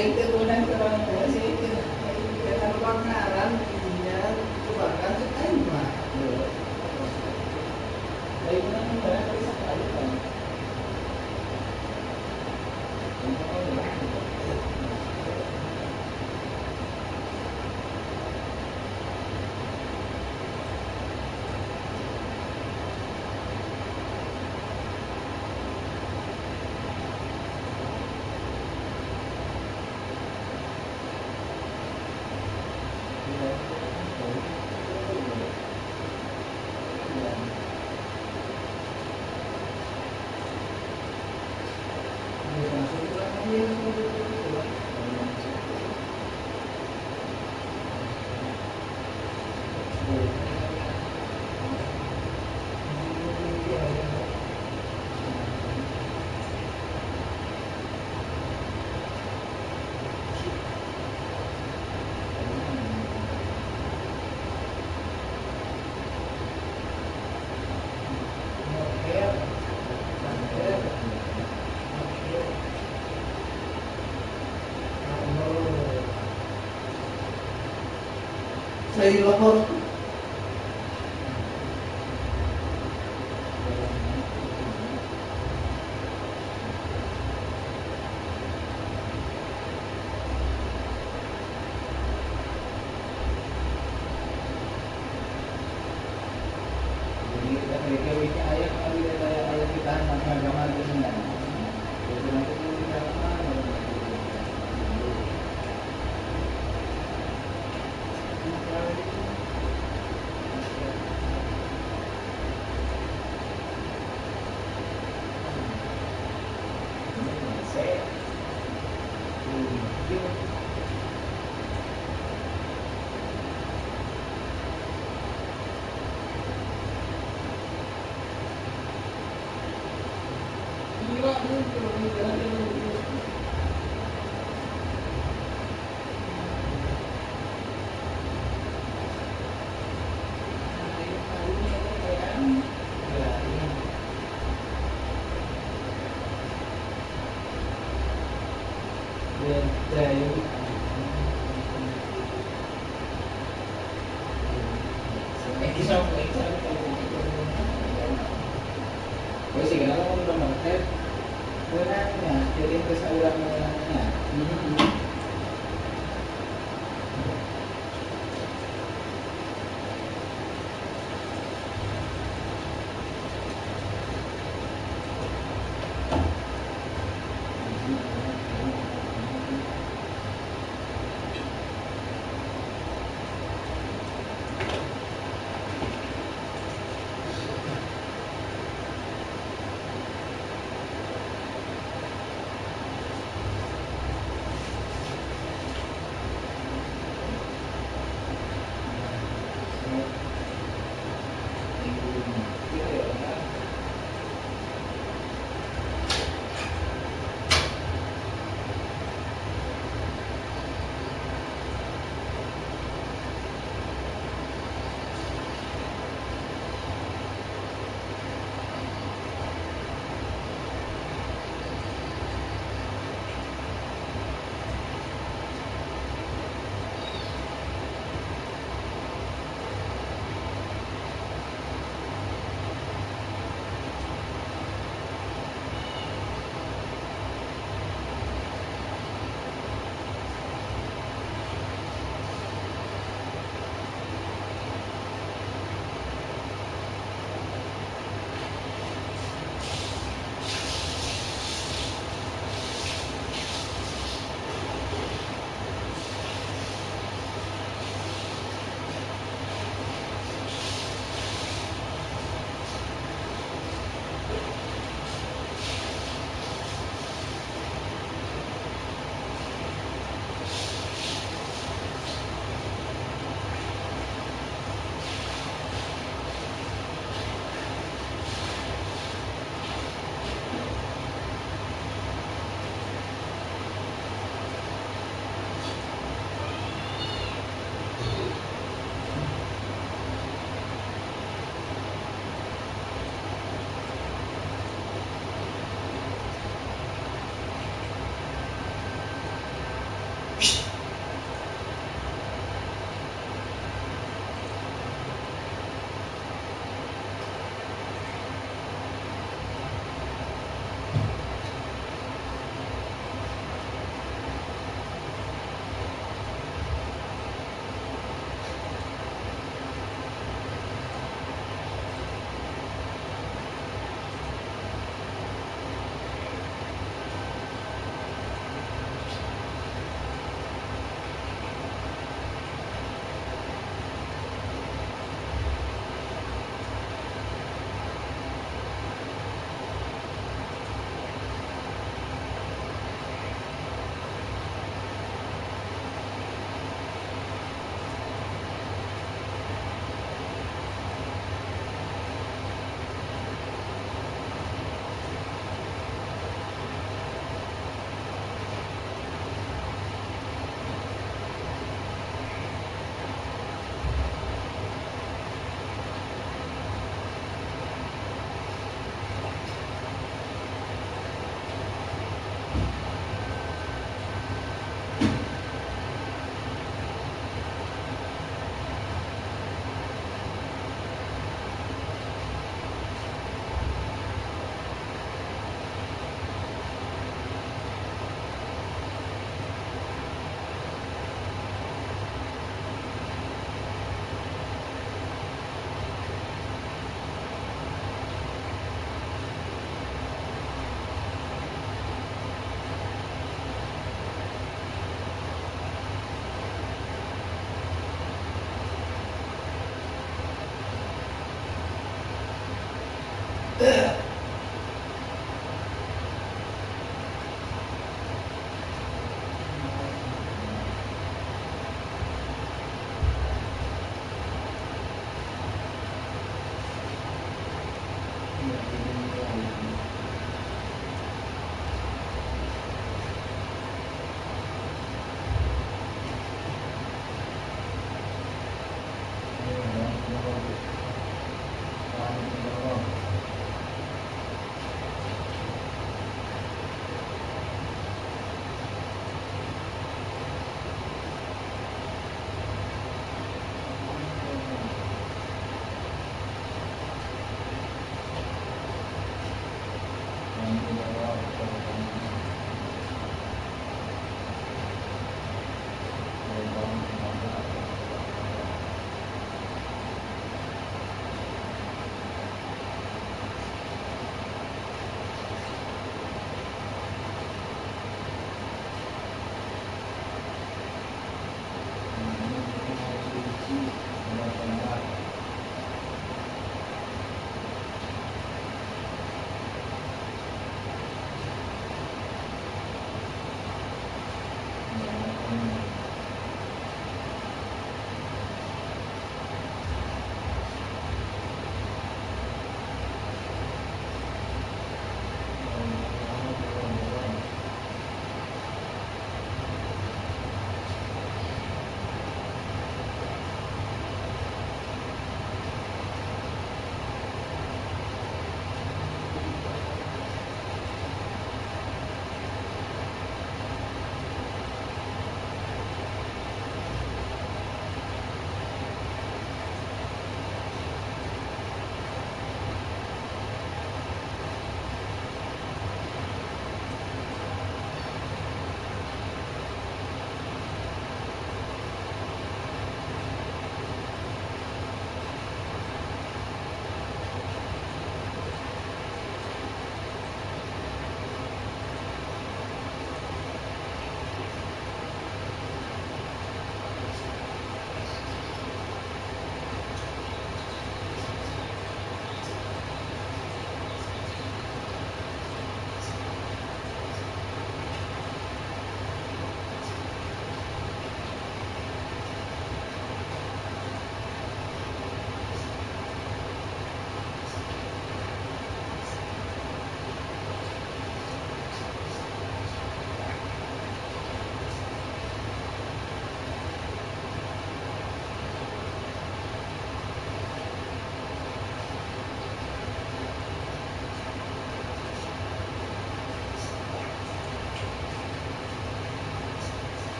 Itu unang trabaho kasi tinatawag na alam niya tubakan sa time ba. Ay mo na ba sa kali ba. Saya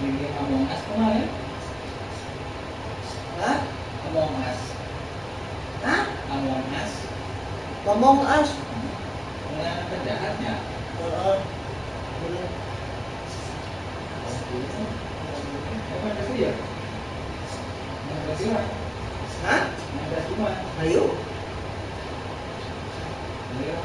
Ini Among Us kemarin.
Hah?
Among Us.
Hah?
Among Us.
Ngomong as.
Pengen penjahatnya.
Bener.
Apa kasih ya? Mana kasih mah?
Hah?
Mana kasih mah?
Ayo.
Ayo.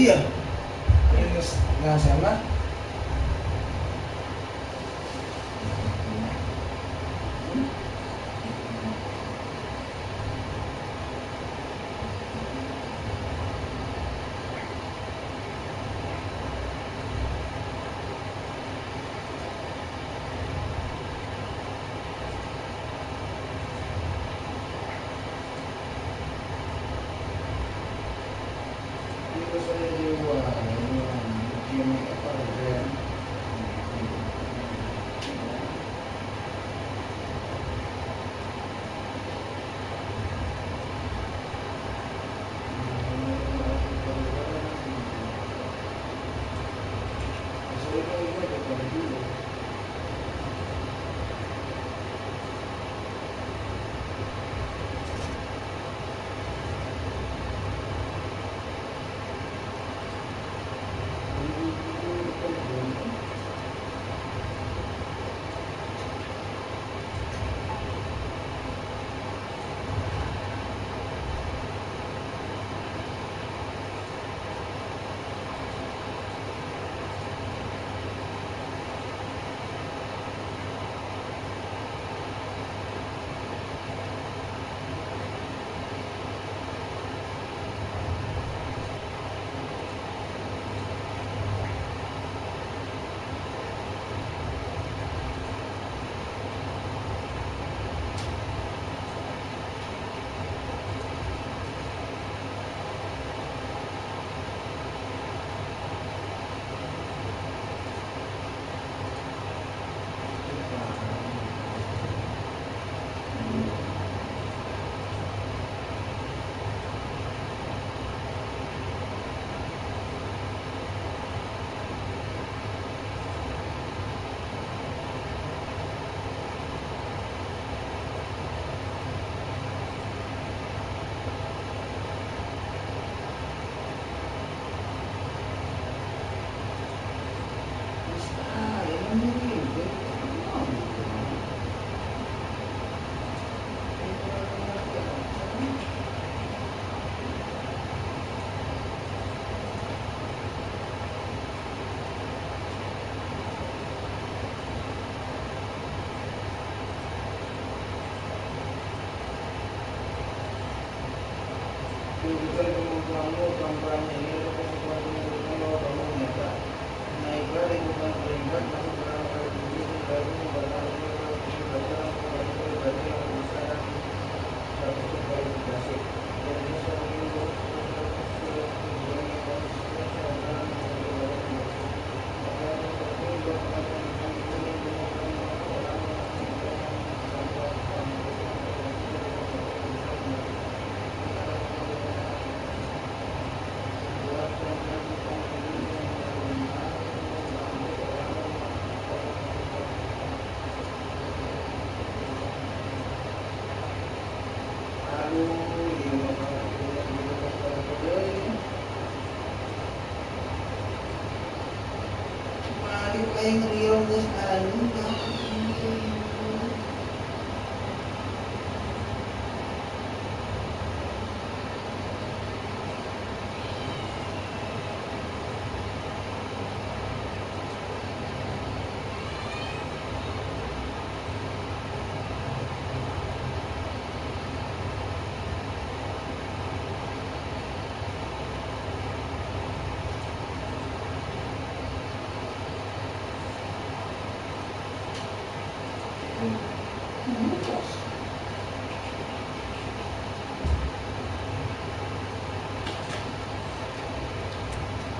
Iya, nggak salah. tunjukkan kemampuanmu, kemampuannya ini kemampuan menunjukkan bahwa kamu nyata. Naiklah lingkungan peringkat, masuk dalam kali tinggi, baru membangun belajar pribadi yang besar dan untuk kualifikasi. Indonesia mengimbau yang riung geus anjing.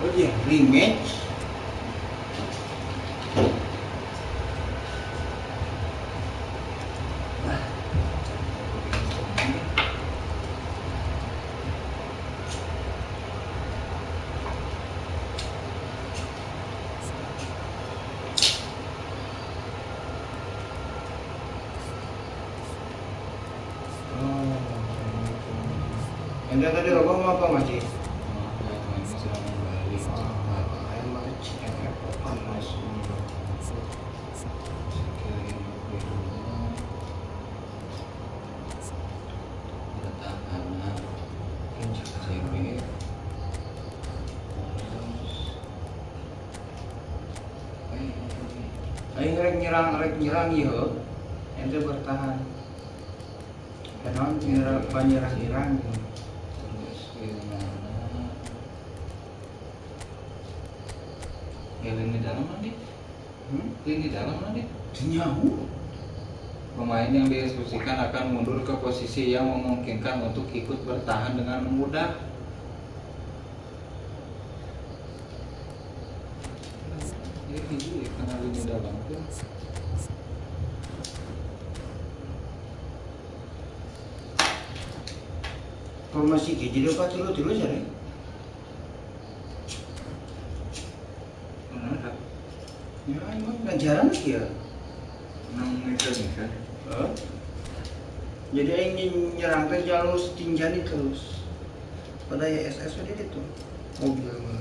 Oh iya, rematch. Anda tadi rokok mau apa, Mas? Aing rek nyerang ieu, ente bertahan. Karena nyerang.
Ya lini dalam nanti. Lini dalam nanti.
Nyahu.
Pemain yang diinstruksikan akan mundur ke posisi yang memungkinkan untuk ikut bertahan dengan mudah. Ini karena lini dalam tuh.
Formasi jadi apa tilu cari?
Mana?
Ya, emang nggak jarang sih ya.
6 meter nih kan.
Jadi ingin nyerang teh jalur setinjani terus. Pada ya SS tadi itu. Mobil mah.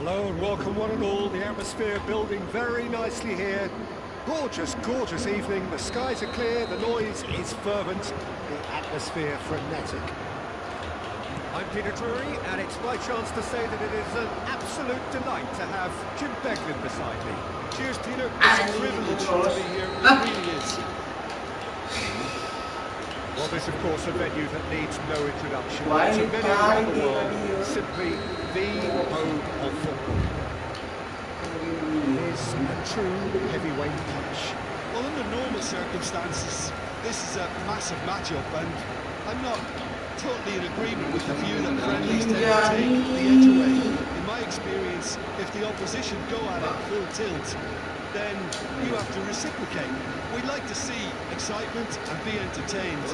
Hello and welcome one and all. The atmosphere building very nicely here. Gorgeous, gorgeous evening. The skies are clear, the noise is fervent, the atmosphere frenetic. I'm Peter Drury, and it's my chance to say that it is an absolute delight to have Jim Beglin beside me. Cheers, Peter.
It's a privilege to be here, it really is.
Well, this, of course, a venue that needs no introduction.
Why
It's a venue around the world,
you-
simply the home of football. It is a true heavyweight punch.
Well, under normal circumstances, this is a massive matchup, and I'm not totally in agreement with the view that friendlies tend to take the edge away. In my experience, if the opposition go at it full tilt, then you have to reciprocate. We'd like to see excitement and be entertained.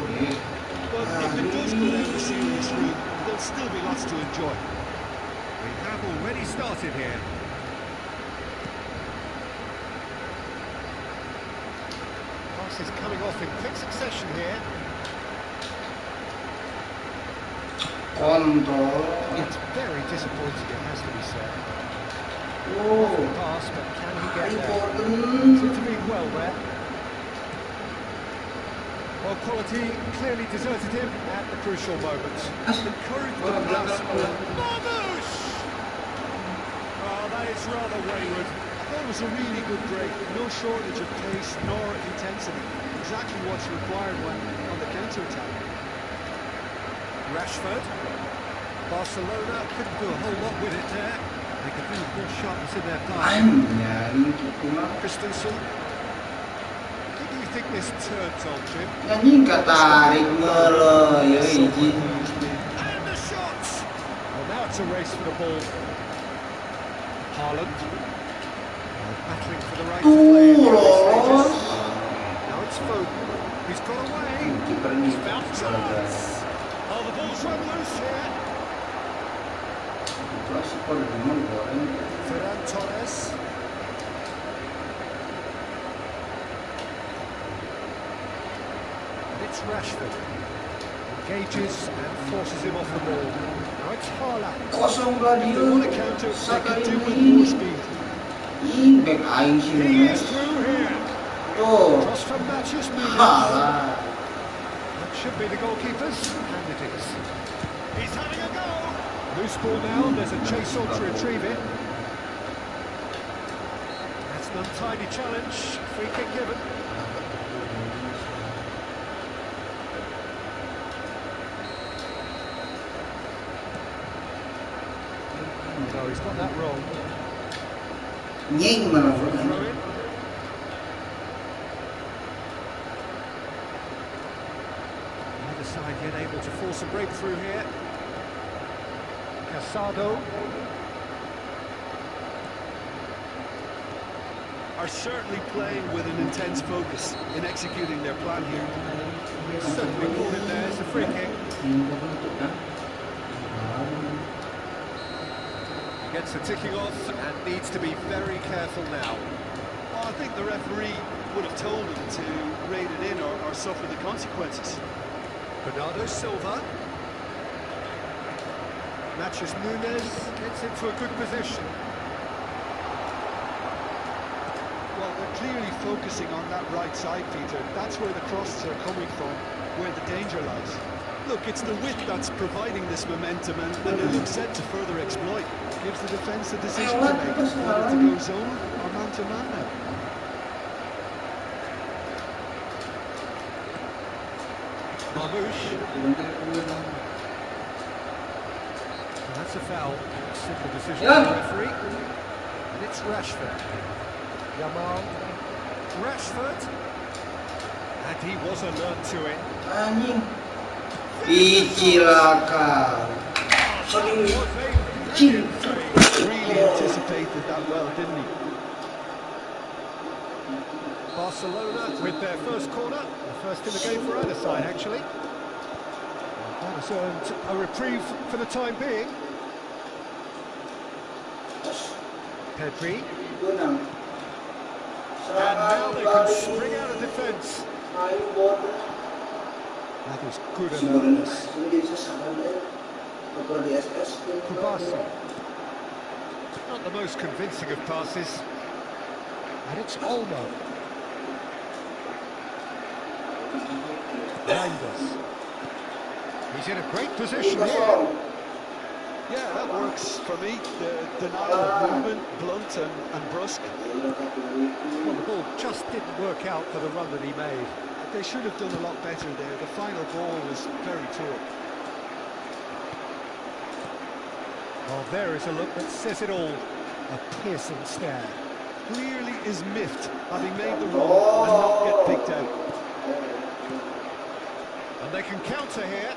But if it does go down the serious route, there'll still be lots to enjoy.
We have already started here. Pass is coming off in quick succession here.
Kontol.
It's very disappointing, it has to be said.
Oh,
Pass, but can he get there?
important.
Intervened well there. Well, quality clearly deserted him at the crucial moment.
Encouraged the pass. Marmoush! Oh, that is rather wayward. I thought it was a really good break. No shortage of pace nor intensity. Exactly what's required when on the counter-attack.
Rashford. Barcelona couldn't do a whole lot with it there. They could do with more sharpness in their passing.
Nyari gitu mah.
Christensen. Who do you think this turns on, Jim?
Anjing katarik mele ya izin.
And the shot! Well, now it's a race for the ball. Haaland. Battling for the right to play in the early stages. Now it's Foden. He's got away. He's found chance. Oh, the ball's run loose here. Ferran Torres. And it's Rashford. Engages and forces him off the ball. Now it's Haaland.
Kosong belah
If
dia.
they want to counter, they can do with
Sakali.
more speed.
Ih, back aing sih
He
Nunes.
is through here.
Tuh.
Cross from Matthews Nunes.
Halah.
That should be the goalkeeper's, and it is. He's having a go. Loose ball now, there's a chase on to retrieve it. That's an untidy challenge, free kick given. No, he's got that wrong.
Nyeng malah bro.
Throw in. Either side yet able to force a breakthrough here. Casado.
Are certainly playing with an intense focus in executing their plan here.
Certainly called it there, it's a free kick. He gets the ticking off and needs to be very careful now.
Oh, I think the referee would have told him to rate it in or suffer the consequences.
Bernardo Silva. Matches Nunes, gets into a good position.
Well, they're clearly focusing on that right side, Peter. That's where the crosses are coming from, where the danger lies. Look, it's the width that's providing this momentum, and they look set to further exploit. Gives the defence a decision to make, whether to go zone or man-to-man now.
Marmoush. And that's a foul. Simple decision from the referee. And it's Rashford. Yamal. Rashford. And he was alert to it.
Anjing. Ih, cilaka. Sorry. Cil.
Really anticipated that well, didn't he?
Barcelona with their first corner. The first in the game for either side, actually. That has earned a reprieve for the time being. Pedri. And now they can spring out of defence. That is good alertness. Kubasi. Not the most convincing of passes. And it's Olmo. Reinders. He's in a great position here.
Yeah, that works for me. The denial of movement, blunt and brusque.
Well, the ball just didn't work out for the run that he made.
They should have done a lot better there. The final ball was very poor.
Well, there is a look that says it all. A piercing stare.
Clearly is miffed, having made the run and not get picked out.
And they can counter here.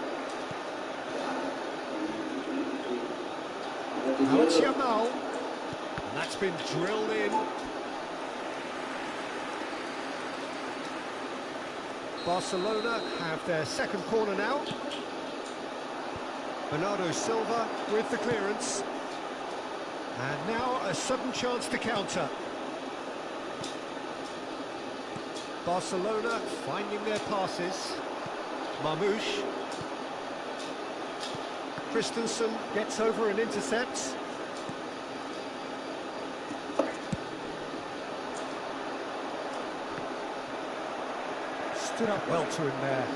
Now it's Yamal. And that's been drilled in. Barcelona have their second corner now. Bernardo Silva with the clearance. And now a sudden chance to counter. Barcelona finding their passes. Marmoush. Christensen gets over and intercepts. Stood up well to him there.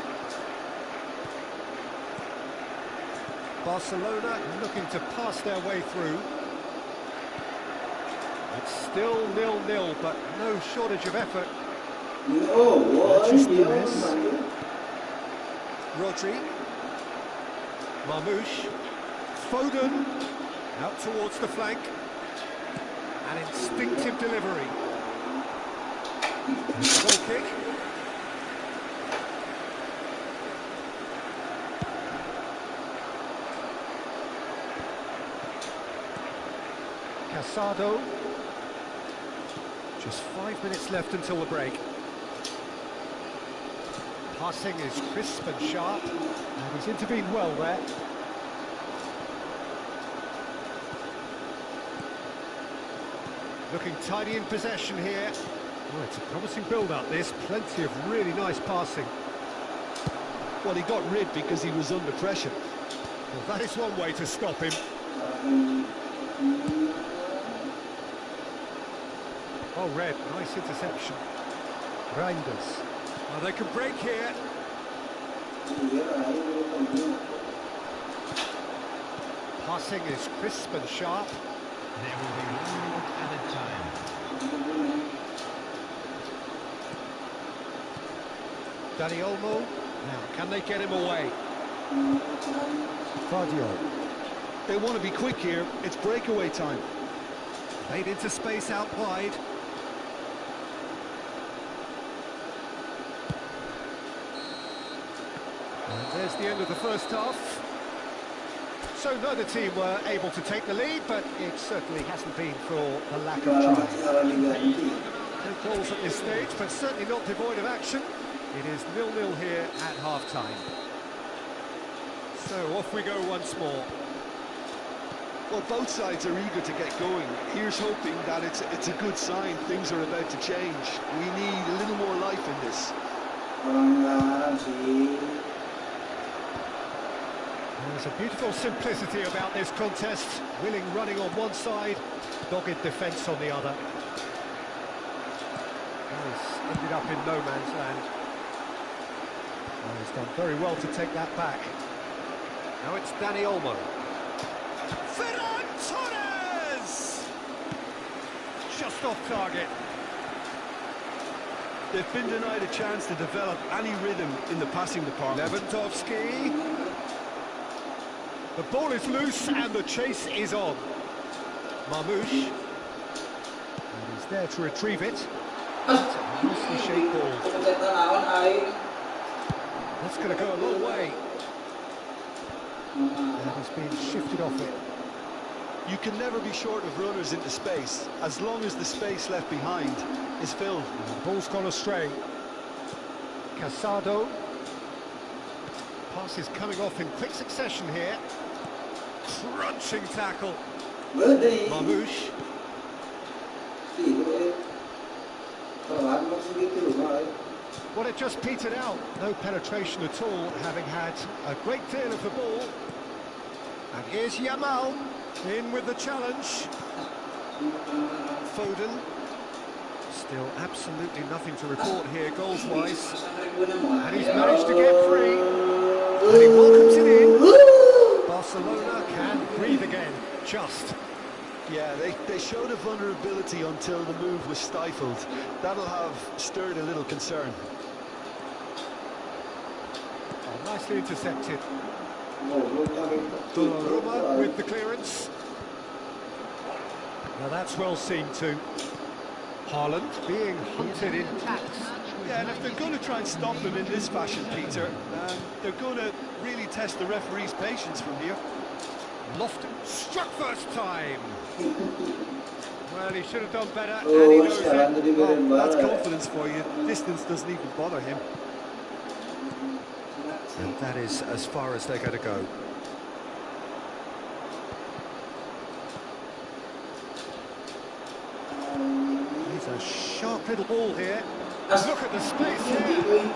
Barcelona looking to pass their way through. It's still 0-0, but no shortage of effort. Rodri. Marmouche. Foden. Out towards the flank. An instinctive delivery. Goal kick. Casado. Just 5 minutes left until the break. Passing is crisp and sharp, and he's intervened well there. Looking tidy in possession here. Oh, it's a promising build-up, this. Plenty of really nice passing.
Well, he got rid because he was under pressure.
Well, that is one way to stop him. Oh, Red, nice interception. Reinders. Well, they can break here. Passing is crisp and sharp.
There will be 1 minute added time.
Dani Olmo. Now, can they get him away? Guardiola.
They want to be quick here. It's breakaway time.
Played into space out wide. And there's the end of the first half. So neither team were able to take the lead, but it certainly hasn't been for the lack of trying. No goals at this stage, but certainly not devoid of action. It is 0-0 here at half-time. So off we go once more.
Well, both sides are eager to get going. Here's hoping that it's a good sign. Things are about to change. We need a little more life in this.
There's a beautiful simplicity about this contest. Willing running on one side, dogged defence on the other. He's ended up in no man's land. Well, he's done very well to take that back. Now it's Dani Olmo. Ferran Torres! Just off target.
They've been denied a chance to develop any rhythm in the passing department.
Lewandowski. The ball is loose and the chase is on. Marmouche. And he's there to retrieve it. It's a nicely shaped ball. That's going to go a long way. And he's being shifted off it.
You can never be short of runners into space, as long as the space left behind is filled.
And the ball's gone astray. Casado. Pass is coming off in quick succession here. Crunching tackle. Marmouche. Well, it just petered out. No penetration at all, having had a great deal of the ball. And here's Yamal in with the challenge. Foden. Still absolutely nothing to report here, goals-wise. And he's managed to get free. And he welcomes it in. Barcelona can breathe again, just.
Yeah, they showed a vulnerability until the move was stifled. That'll have stirred a little concern.
Oh, nicely intercepted. Donnarumma with the clearance. Now that's well seen too. Haaland being hunted in attacks.
Yeah, and if they're going to try and stop him in this fashion, Peter, they're going to really test the referee's patience from here.
Lofton struck first time. Well, he should have done better, and he knows it.
Well, that's confidence for you. Distance doesn't even bother him.
And that is as far as they're going to go. He's a sharp little ball here. Look at the space here.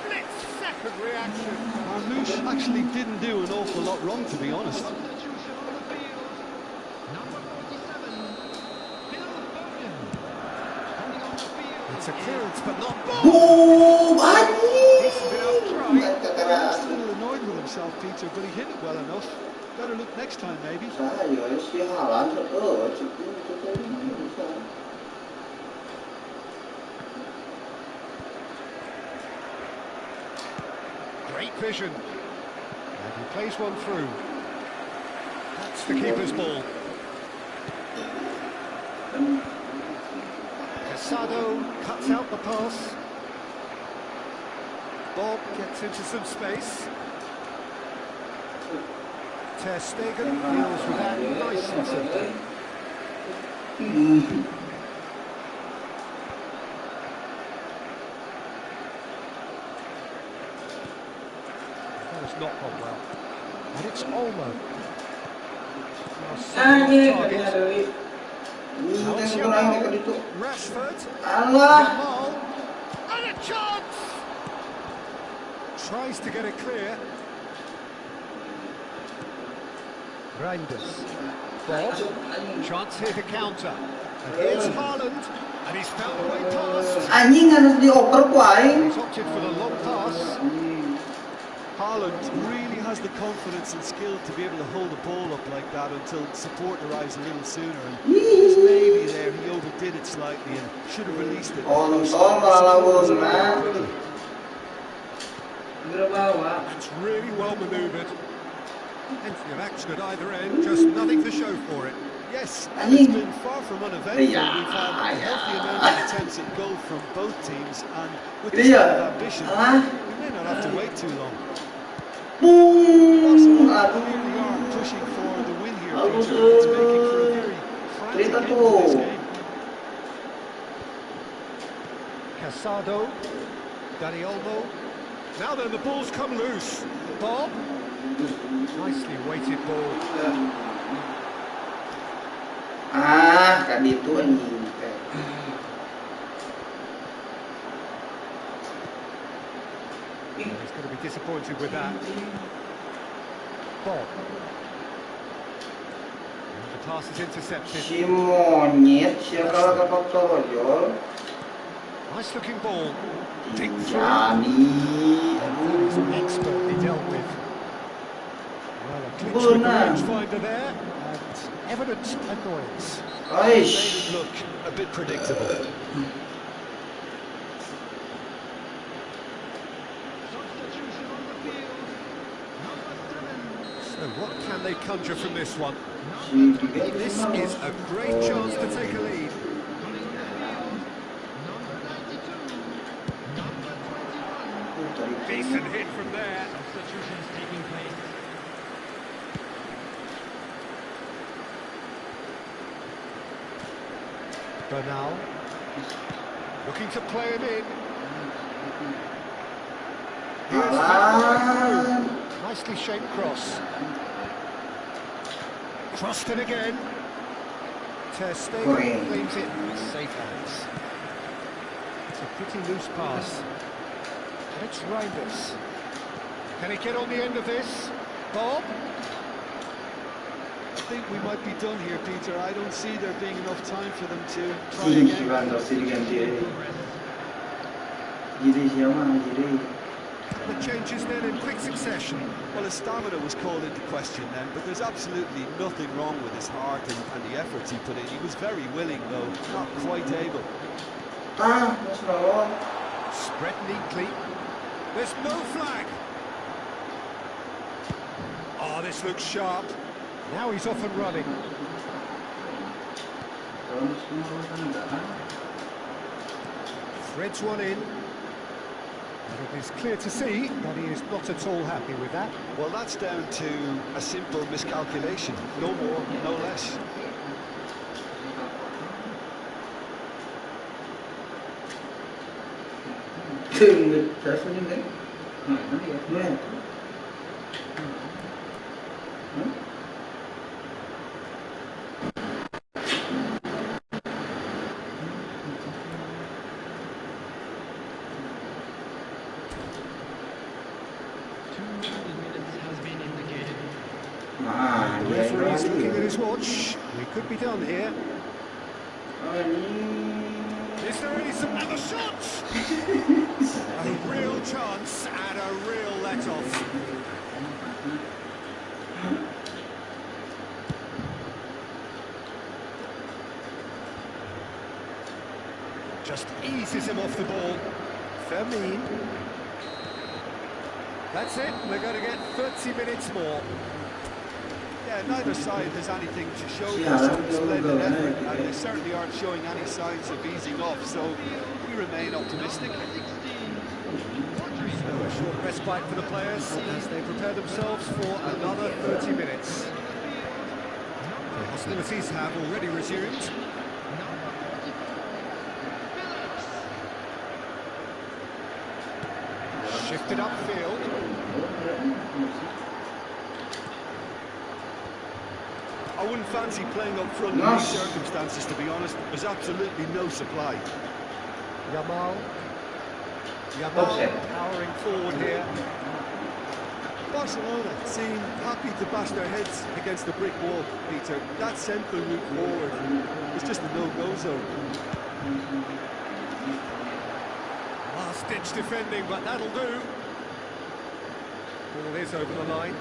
Split-second reaction.
Marmouche actually didn't do an awful lot wrong, to be honest.
It's It's a clearance, but not
Boom!
decent enough try.
He looks a little annoyed with himself, Peter, but he hit it well enough. Better look next time, maybe.
Great vision. And he plays one through. That's the keeper's ball. Casado cuts out the pass. Bob gets into some space. Ter Stegen deals with that nice and simple. That has not gone well. And it's Olmo. Target. Rashford. Jamal. And a chance! Tries to get it clear. Reinders. Bob. Chance here to counter. And here's Haaland. And he's found a way past.
Anjing harus dioper ku aing.
He's opted for the long pass.
Haaland really has the confidence and skill to be able to hold the ball up like that until support arrives a little sooner. And just maybe there he overdid it slightly and should have released it.
That's really well manoeuvred. Plenty of action at either end, just nothing to show for it.
Yes, and it's been far from uneventful. We've had a healthy amount of attempts at goal from both teams, and with this kind of ambition, we may not have to wait too long. Barcelona clearly are pushing for the win here, Peter. It's making for a very frantic end to this game.
Casado, Dani Olmo. Now then, the ball's come loose. Bob. Nicely weighted ball.
Kan itu anjing.
He's going to be disappointed with that. Bob. And the pass is intercepted.
Si monyet siapa kapal torojol.
Nice looking ball. Deep
Jani.
Expertly dealt with. Well, a clinch with the rangefinder there, and evident annoyance.
Made it look a bit predictable.
So what can they conjure from this one? This is a great chance to take a lead. Decent hit from there.
Substitutions taking place.
Bernal looking to play him in. Here's nicely shaped cross. Crossed it again. Ter Stegen claims it with safe hands. It's a pretty loose pass. And it's Reinders. Can he get on the end of this? Bob?
I think we might be done here, Peter. I don't see there being enough time for them to try again.
The changes then in quick succession.
Well, his stamina was called into question then, but there's absolutely nothing wrong with his heart and the efforts he put in. He was very willing, though not quite able.
Spread neatly. There's no flag. Oh, this looks sharp. Now he's off and running. Threads one in. And it is clear to see that he is not at all happy with that.
Well, that's down to a simple miscalculation. No more, no less.
The referee's looking at his watch. We could be done here. Is there any another shot? A real chance and a real let-off. Just eases him off the ball. Fermin. That's it, they're going to get 30 minutes more.
Yeah, neither side has anything to show for some splendid effort, and they certainly aren't showing any signs of easing off, so we remain optimistic.
So a short respite for the players as they prepare themselves for another 30 minutes. The hostilities have already resumed. Shifted upfield.
I wouldn't fancy playing up front in these circumstances, to be honest. There's absolutely no supply.
Yamal powering forward here.
Barcelona seem happy to bash their heads against the brick wall, Peter. That central route forward is just a no-go zone.
Last-ditch defending, but that'll do. Ball is over the line.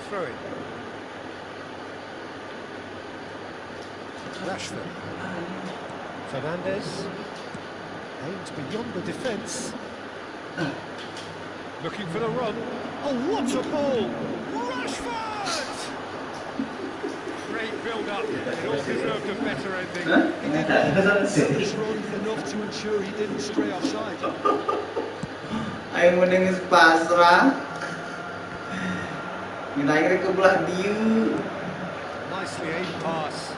Throw it. Rashford. Fernandez. Aims beyond the defence. Looking for the run. Oh, what a ball! Rashford! Great build-up. It all deserved a better ending.
This run enough to ensure he didn't stray offside.
Aing menengis pasrah. Minair ke belah dia.
Nicely aimed pass.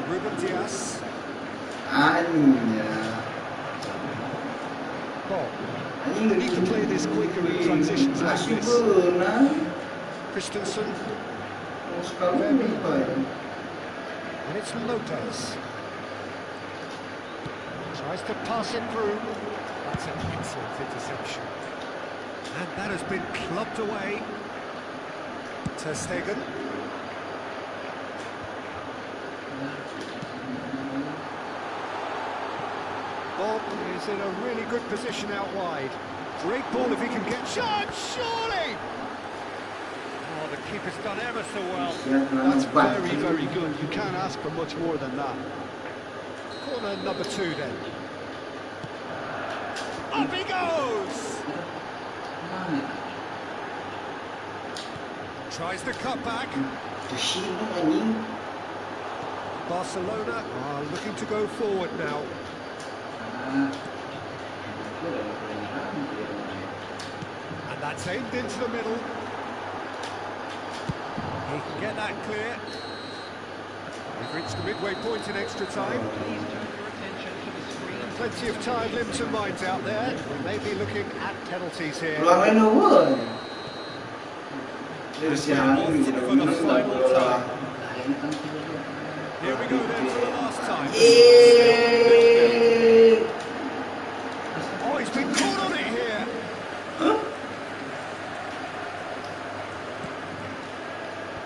Ruben Diaz.
Anya.
Ball.
You need to play this quicker in transitions like this.
Christensen.
Fermin.
And it's Lopez. Tries to pass it through. That's an excellent interception. And that has been clubbed away. Ter Stegen. Bob is in a really good position out wide. Great ball if he can get shot, surely! Oh, the keeper's done ever so well.
That's very, very good. You can't ask for much more than that.
Corner number 2 then. Up he goes! Tries the cutback. Barcelona are looking to go forward now. And that's aimed into the middle. He can get that clear. We've reached the midway point in extra time. Plenty of tired limbs and minds out there. We may be looking at penalties here. Here we go then for the last time. Oh, he's been caught on it here.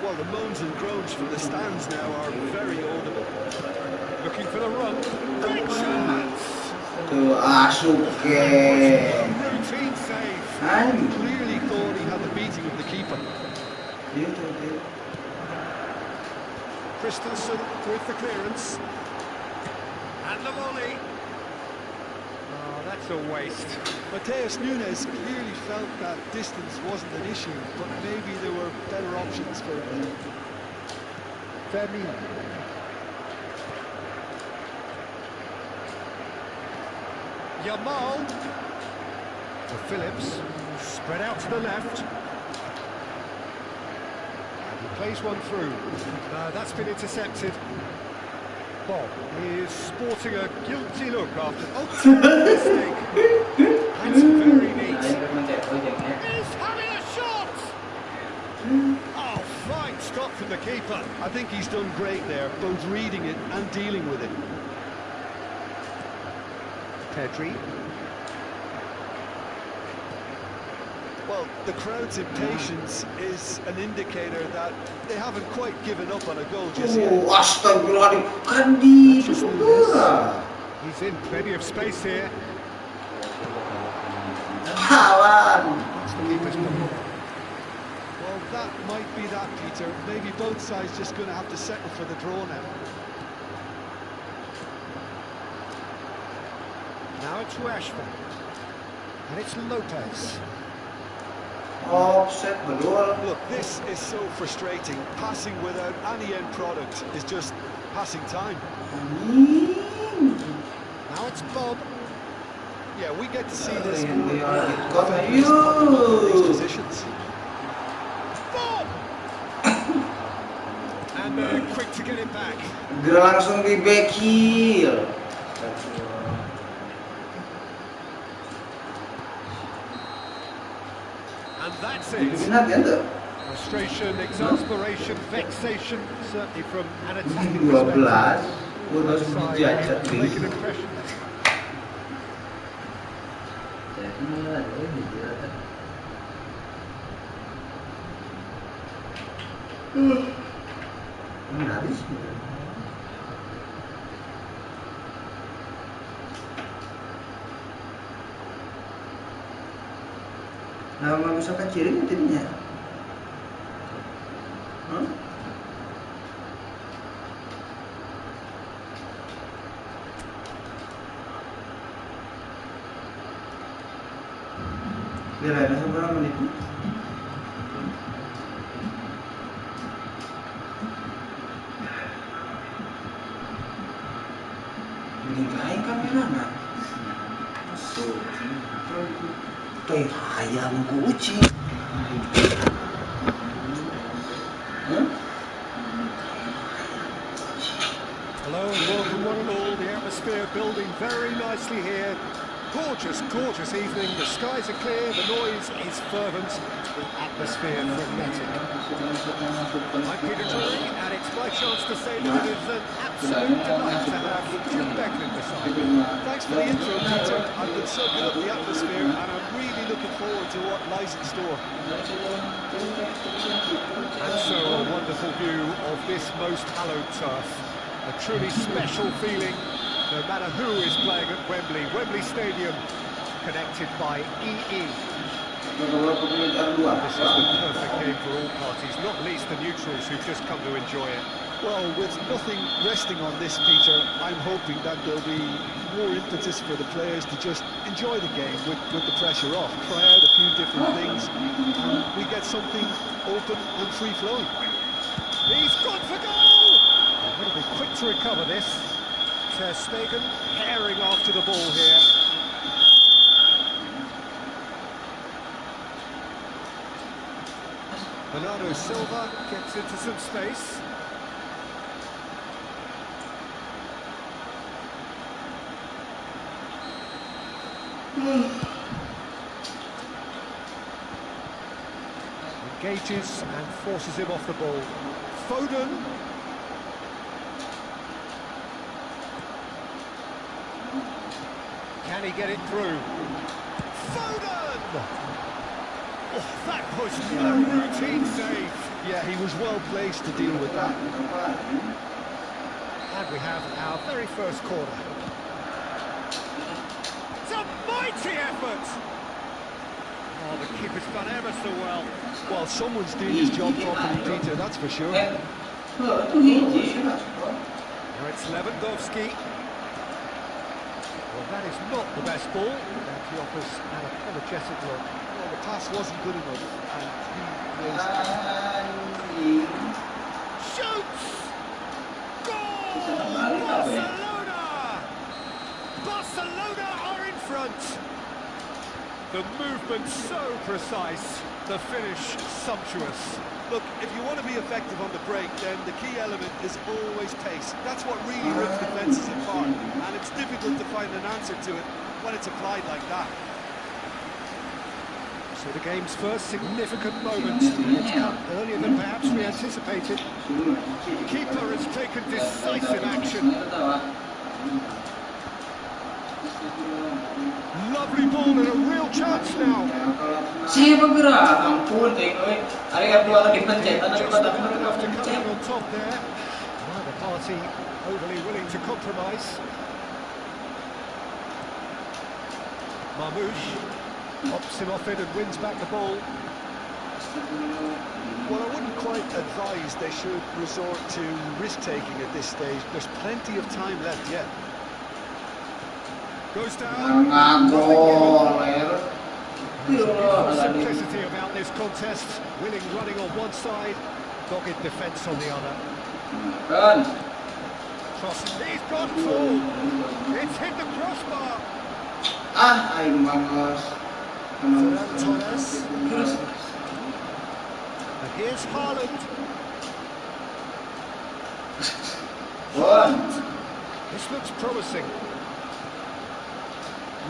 Well, the moans and groans from the stands now are very audible.
Looking for the run. Great chance. Routine save.
Clearly thought he had the beating of the keeper.
Christensen with the clearance. And the volley. Oh, that's a waste.
Mateus Nunes clearly felt that distance wasn't an issue, but maybe there were better options for him.
Fermin. Yamal. To Phillips. Spread out to the left. And he plays one through. That's been intercepted. Bob is sporting a guilty look after... Oh, mistake. That's very neat. He's having a shot! Oh, fine stop from the keeper.
I think he's done great there, both reading it and dealing with it.
Pedri.
Well, the crowd's impatience is an indicator that they haven't quite given up on a goal just yet.
Astagfirullahaladzim, kan di
Just
bola.
He's in plenty of space here.
Kawan.
That's the keeper's ball.
Well, that might be that, Peter. Maybe both sides just going to have to settle for the draw now.
Now it's Rashford. And it's Lopez.
Offset betul.
Look, this is so frustrating. Passing without any end product is just passing time.
Now it's Bob.
Yeah, we get to see this
Yang
more
dia
and
ikut
more.
ayo.
These positions.
Bob! And quick to get it back.
Gerak langsung di back heel.
And that's it.
Ingat kan tuh?
Frustration, exasperation, vexation, certainly from an attacking
12,
perspective.
udah dijajak
To make an impression.
Menarik. Nama bisa kecilin timnya. Kira-kira seberapa menit? Meningkain kamera nak. So, kayak ayam kucing.
Hello and welcome one and all. The atmosphere building very nicely here. Gorgeous, gorgeous evening. The skies are clear, the noise is fervent, the atmosphere frenetic. I'm Peter Drury, and it's my chance to say that it is an absolute delight to have Jim Becklin beside me.
Thanks for the intro, Peter. I've been soaking up the atmosphere, and I'm really looking forward to what lies in store.
And so a wonderful view of this most hallowed turf. A truly special feeling, no matter who is playing at Wembley. Wembley Stadium, connected by EE. This is the perfect game for all parties, not least the neutrals who've just come to enjoy it.
Well, with nothing resting on this, Peter, I'm hoping that there'll be more impetus for the players to just enjoy the game with the pressure off, try out a few different things, and we get something open and free-flowing.
He's gone for goal! He'll be quick to recover this. Ter Stegen herring after the ball here. Bernardo Silva gets into some space. Engages and forces him off the ball. Foden. Can he get it through? Foden! Oh, that was no routine save.
Yeah, he was well placed to deal with that.
And we have our very first corner. It's a mighty effort! Oh, the keeper's done ever so well.
Well, someone's doing his job properly, Peter, that's for sure.
Now it's Lewandowski. Well, that is not the best ball, and he offers an apologetic look.
Well, the pass wasn't good enough, and he was...
Shoots! Goal! Barcelona! Barcelona are in front. The movement so precise, the finish sumptuous.
Look, if you want to be effective on the break, then the key element is always pace. That's what really rips defences apart, and it's difficult to find an answer to it when it's applied like that.
So the game's first significant moment, and it's come earlier than perhaps we anticipated. The keeper has taken decisive action. Lovely ball and a real chance now.
Siapa gerak? Ampun, tengok. Hari kedua kan dipencet, ada
Just
kata
about enough to come
pencet.
out on top there. Neither party overly willing to compromise. Marmoush hops him off it and wins back the ball.
Well, I wouldn't quite advise they should resort to risk-taking at this stage. There's plenty of time left yet.
Goes down.
Ngagol,
There's a beautiful simplicity about this contest. Willing running on one side, dogged defence on the other.
Kan?
Cross. He's gone full. It's hit the crossbar.
Aing mangos.
Ferran Torres. And here's Haaland.
Bon.
This looks promising.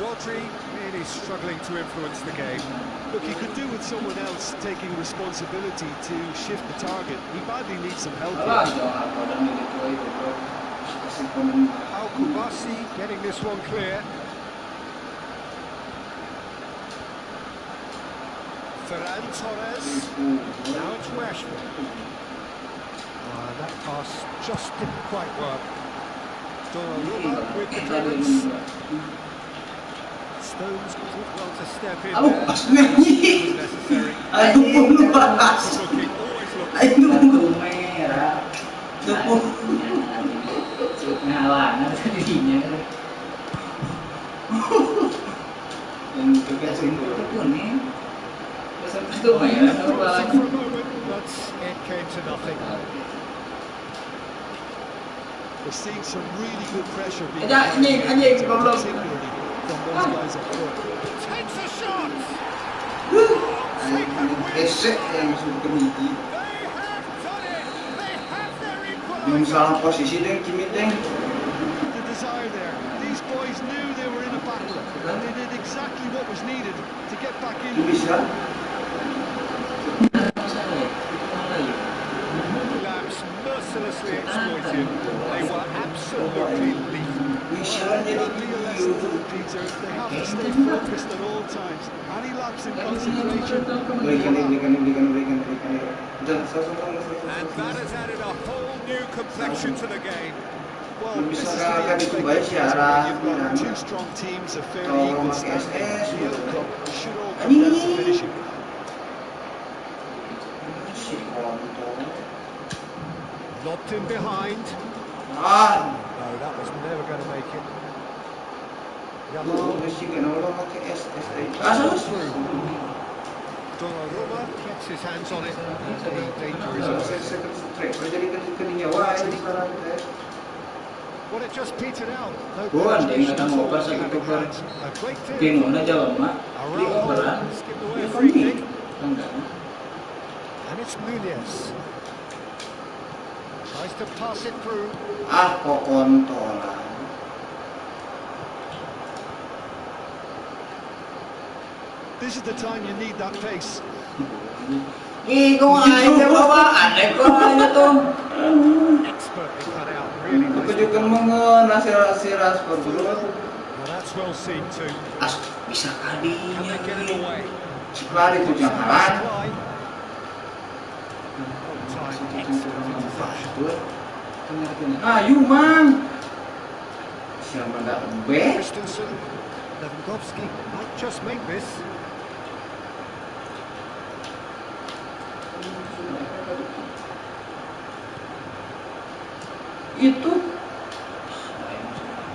Rodri really struggling to influence the game.
Look, he could do with someone else taking responsibility to shift the target. He badly needs some help
Alah,
here.
jangan apa dan itu bro. Kasih komen.
Al-Kubasi getting this one clear. Ferran Torres. Now it's Rashford. That pass just didn't quite work. Donnarumma with the clearance. Stones did well to step in
Aduh,
there.
pas nyanyi.
Necessary.
Aduh, luas.
Looking, always looking.
Aduh,
merah.
tepuk.
Penghalangan tadinya.
Yang juga simpul nih. Itu
Promising
merah.
for a moment, but it came to nothing.
We're seeing some really good pressure being
Aja, anjing, goblok.
particularly from those guys up front.
Takes a shot.
Esek yang sudah
They
kerugi.
have done it. They have their
Yang
equaliser.
salah posisi deh, Kimi deh.
The desire there. These boys knew they were in a battle, and they did exactly what was needed to get back in.
Bisa.
Labs mercilessly exploited. They were absolutely lethal.
Bisa jadi
Real lesson to the Peter. They have to stay focused at all times. Any lapse in concentration.
Berikan.
And that has added a whole new complexion to the game.
Well, this is
Bisa
the
itu
expected
baik
case
siaran.
where you've got two strong teams of fairly equal standing. The outcome should all come down to finishing.
Si kontol.
Lobbed in behind.
Ah,
No, that was never going to make it.
lu
Yamal
mesti kena orang pakai SSD.
passes through. Donnarumma gets his hands on it. The danger is on.
Saya jadi keninyawa ini sekarang.
Well, it just petered out. No
Bukan,
penetration
dia
at
mau
all.
pas lagi
Having
cover.
had a great deal.
Bingung aja mak. Di
Araujo
overan.
skipped away
Dia
a free
kami.
kick.
Enggak.
And it's Nunez. Tries to pass it through.
Ah, kok kontolan.
This is the time you need that pace.
Ih, kok aja bawa aneh kok aja tuh.
Expertly cut out. Really
Aku
nice.
juga mengenal si Rashford dulu.
Well, that's well seen too.
As bisa
Can
kadinya.
they get it away?
Sekali tuh jangan.
Supply. Time, excellent interception.
Ayo, Mang. Siapa nggak back?
Christensen, Lewandowski might just make this.
Itu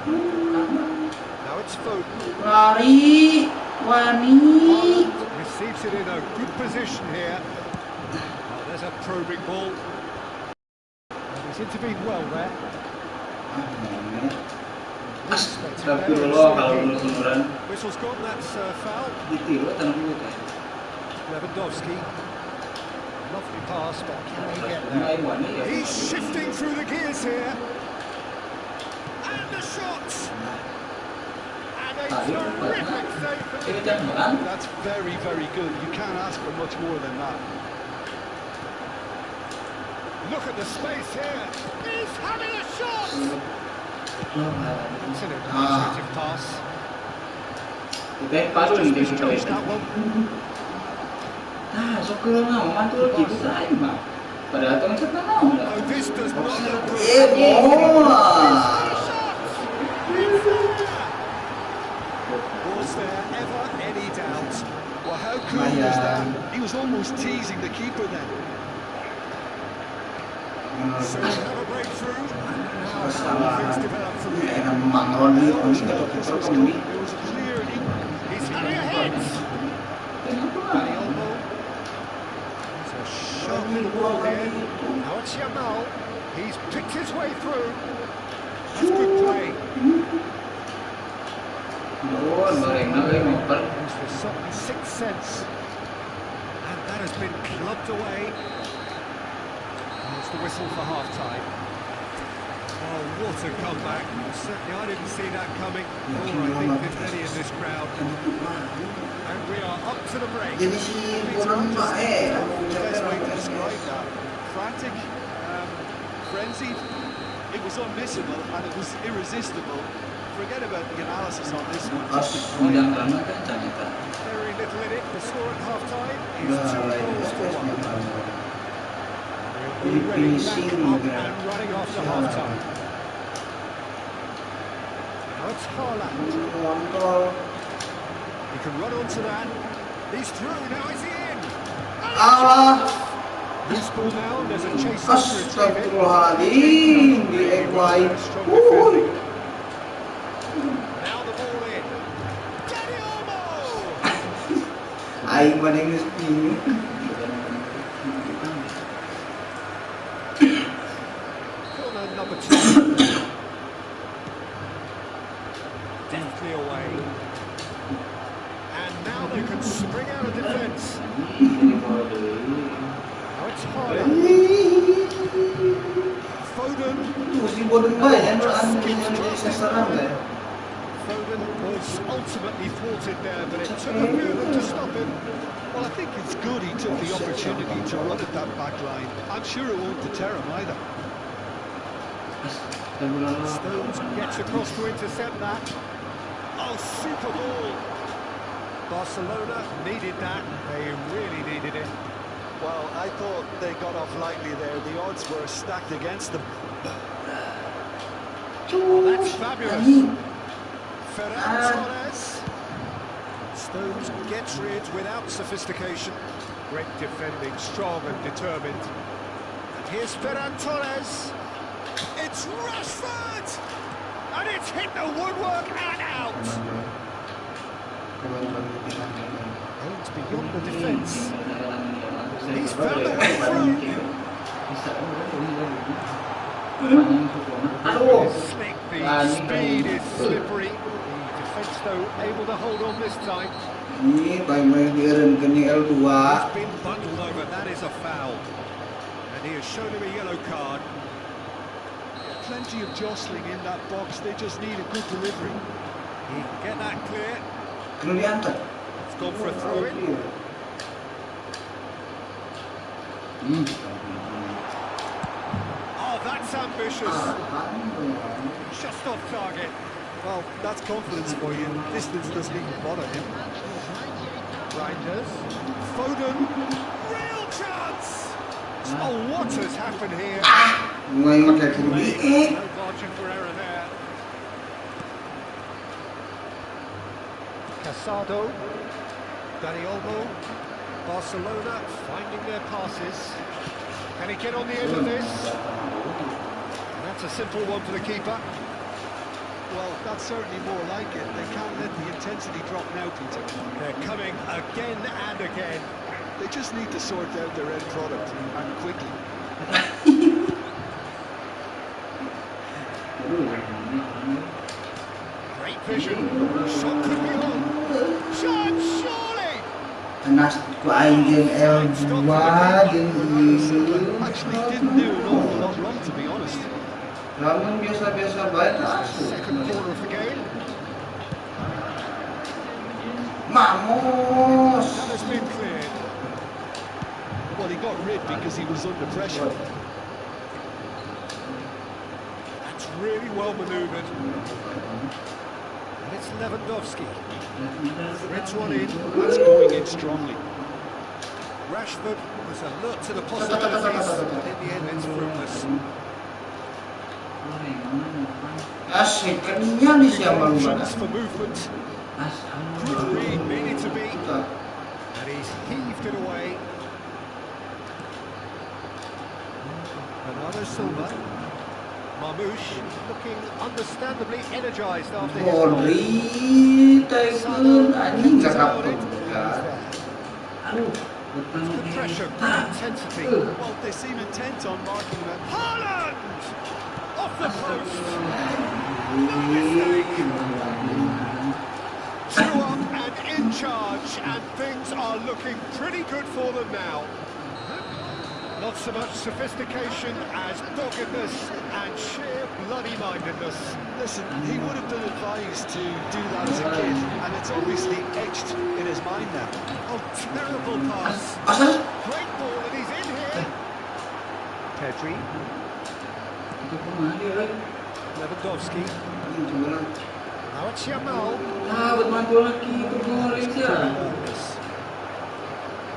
Now it's Foden.
lari, Wani.
Haaland receives it in a good position here. Oh, there's a probing ball. And he's intervened well there.
Astagfirullah kalau bener-beneran
Whistle's gone, that's foul.
ditiru tanah dulu kan.
Lewandowski. Lovely pass, but can he get there?
Main Wani ya.
He's shifting through the gears here. And the shot! And a terrific save for
Ini
the
kan beneran.
That's very, very good. You can't ask for much more than that.
Look at the space here. He's having a shot! It's an intuitive pass.
Kita palu
Just
nih kita
misjudged
lihat.
that one.
Nah, sok ke ngau mantul gitu aja mah. Padahal tuh macam mana udah.
Oh, this does not look good.
Gol.
Was there ever any doubt? Well, how cool was that? He was almost teasing the keeper then.
So we have a breakthrough. Now, how
Kesalahan.
things develop from here.
Enak mangon di
Always
kita
thought this
kita
was
kembali.
good. There was a clear
He's having a hit. Danny Olmo. It's a sharp little ball here. Now it's Yamal. He's picked his way through. That's good play.
Gol, bareng lagi ngoper.
Goes for certain sixth sense. And that has been clubbed away. There's the whistle for half-time. Oh, what a comeback. Certainly I didn't see that coming. Nor I think there's many in this crowd. And we are up to the break.
Jadi si bola bae,
best way to describe that. Frantic, frenzied. It was unmissable and it was irresistible. Forget about the analysis on this one.
Pas bidang lama kan ternyata.
Very little in it. The score at half-time is 2
Udah
goals to 1.
Ini
Already
finishing
back up
juga.
and running after half-time. Now it's Haaland.
Kontrol.
He can run onto that. He's through. Now is he in?
Allah.
Loose ball now. There's a chase to retrieve it.
Astagfirullahaladzim di equai.
Strong defending. Now the ball in. Danny Olmo.
Aing pada geus bingung.
Corner number 2. Deftly away. And now they can spring out of defence. Now it's Haaland. Foden.
Mesti bodoh bae ya Indonesia serang deh.
Foden was ultimately thwarted there, but it took a few of them to stop him.
Well, I think it's good he took the opportunity to run at that back line. I'm sure it won't deter him either.
Stones gets across to intercept that. Oh, super ball. Barcelona needed that. They really needed it.
Well, I thought they got off lightly there. The odds were stacked against them.
Oh, that's fabulous. Ferran Torres. Stones gets rid without sophistication. Great defending, strong and determined. And here's Ferran Torres. It's Rashford! And it's hit the woodwork and out. Aims beyond the defence. He's found a way through. Slick, the speed is slippery. The defence, though, able to hold on this time.
Ini main biarin kening L2.
He's been bundled over, that is a foul. And he has shown him a yellow card.
Plenty of jostling in that box. They just need a good delivery.
He can get that clear.
Kena diangkat.
It's gone for a throw-in. Oh, that's ambitious. Just off target.
Well, that's confidence for you. Distance doesn't even bother him.
Reinders. Foden. Real chance. Oh, what has happened here?
Mulai pakai kurdi.
No margin for error there. Casado. Danny Olmo. Barcelona finding their passes. Can he get on the end of this? And that's a simple one for the keeper.
Well, that's certainly more like it. They can't let the intensity drop now, Peter.
They're coming again and again.
They just need to sort out their end product, and quickly.
Great vision. Shot could be on. Shot, surely!
Nas ku aing jeung L2 jeung
Actually, didn't do an awful lot wrong, to be honest.
lamun biasa-biasa bae masuk.
Second corner of the game.
Mamos.
That has been cleared.
Well, he got rid because he was under pressure.
That's really well manoeuvred. And it's Lewandowski. Threads one in.
That's going in strongly.
Rashford was alert to the possibilities. In the end, it's fruitless.
Asik keninya di siapa lu pada?
For movement. Good read, needed to be. And he's heaved it away. Bernardo Silva. Mamouche looking understandably energised after his goal.
Rodri, Tyson, anjing nggak dapet. Aduh,
Good pressure, good intensity.
Well, they seem intent on marking them.
Haaland! Off the post! No mistake! 2 up and in charge, and things are looking pretty good for them now. Not so much sophistication as doggedness and sheer bloody-mindedness.
Listen, he would have been advised to do that as a kid, and it's obviously etched in his mind now.
Oh, terrible pass. Great ball, and he's in here. Pedri. Lewandowski. Now it's Yamal.
Betul lagi itu goreng sih.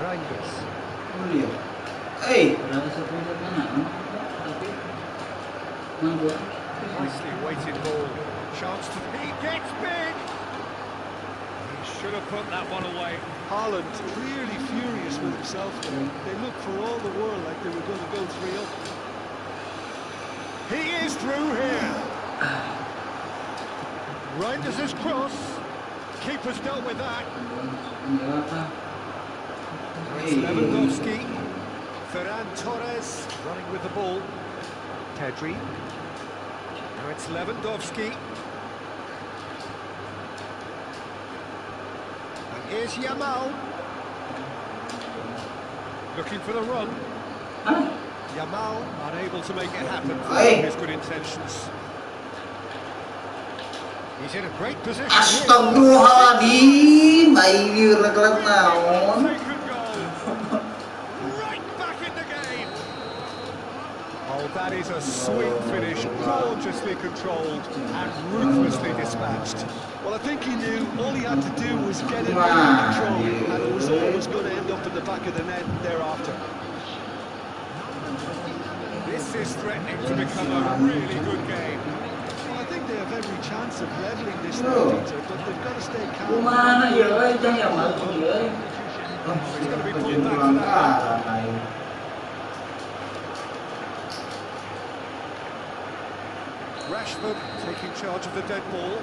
Reinders.
Oh dia. Hey.
Nicely weighted ball. Chance to he gets big. He should have put that one away.
Haaland really furious with himself there. They looked for all the world like they were going to go 3 up.
He is through here. Reinders' cross. Keeper's dealt with that. It's Lewandowski. Ferran Torres running with the ball. Pedri. Now it's Lewandowski. And here's Yamal. Looking for the run. Yamal unable to make it happen for his good intentions. He's in a great position.
Astagfirullahaladzim, bayi reklam naon.
Oh, that is a sweet finish, gorgeously controlled and ruthlessly dispatched.
Well, I think he knew all he had to do was get it under control, and it was always going to end up in the back of the net thereafter.
This is threatening to become a really good game.
Well, I think they have every chance of levelling this now, Peter, but they've got to stay calm.
He's going to be pulled back to that. Rashford taking charge of the dead ball.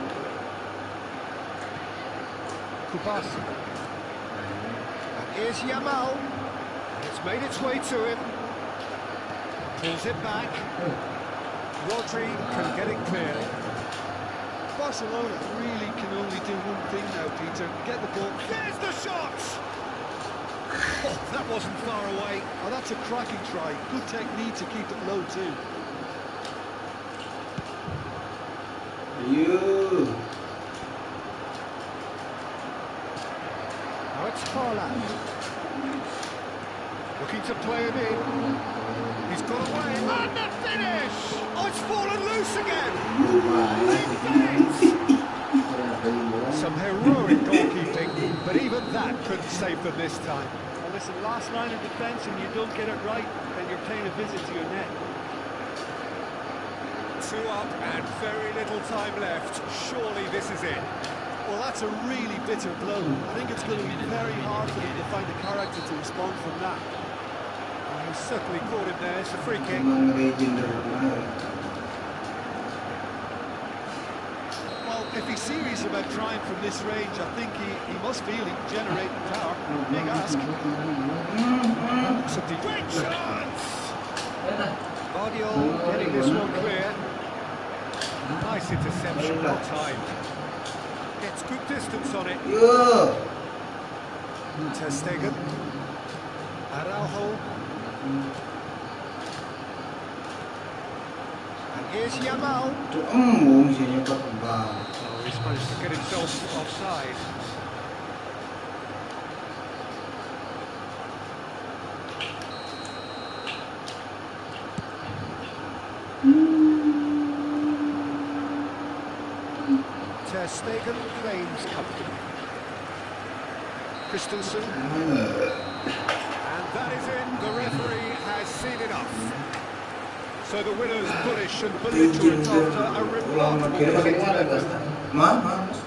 Kubasi. And here's Yamal. It's made its way to him. Pulls it back. Rodri can get it clear.
Barcelona really can only do one thing now, Peter. Get the ball.
There's the shot! Oh, that wasn't far away.
Oh, that's a cracking try. Good technique to keep it low, too.
Now it's Haaland. Looking to play it in. He's got away. And the finish! Oh, it's fallen loose again! Some heroic goalkeeping, but even that couldn't save them this time.
Well, listen, last line of defence, and you don't get it right, then you're paying a visit to your net.
2 up and very little time left. Surely this is it.
Well, that's a really bitter blow. I think it's going to be very hard for them to find the character to respond from that.
Well, he certainly caught him there. It's a free kick.
Well, if he's serious about trying from this range, I think he must feel he can generate power. Big ask.
Great chance! Guardiola getting this one clear. Nice interception, well timed. Gets good distance on it. Ter Stegen. Araujo. And here's Yamal. Oh, he's managed to get himself offside. Ter Stegen claims comfortably. Christensen. And That is in. The referee has seen enough. So the winner's bullish and belligerent after a remarkable visit to Edinburgh.
Mas.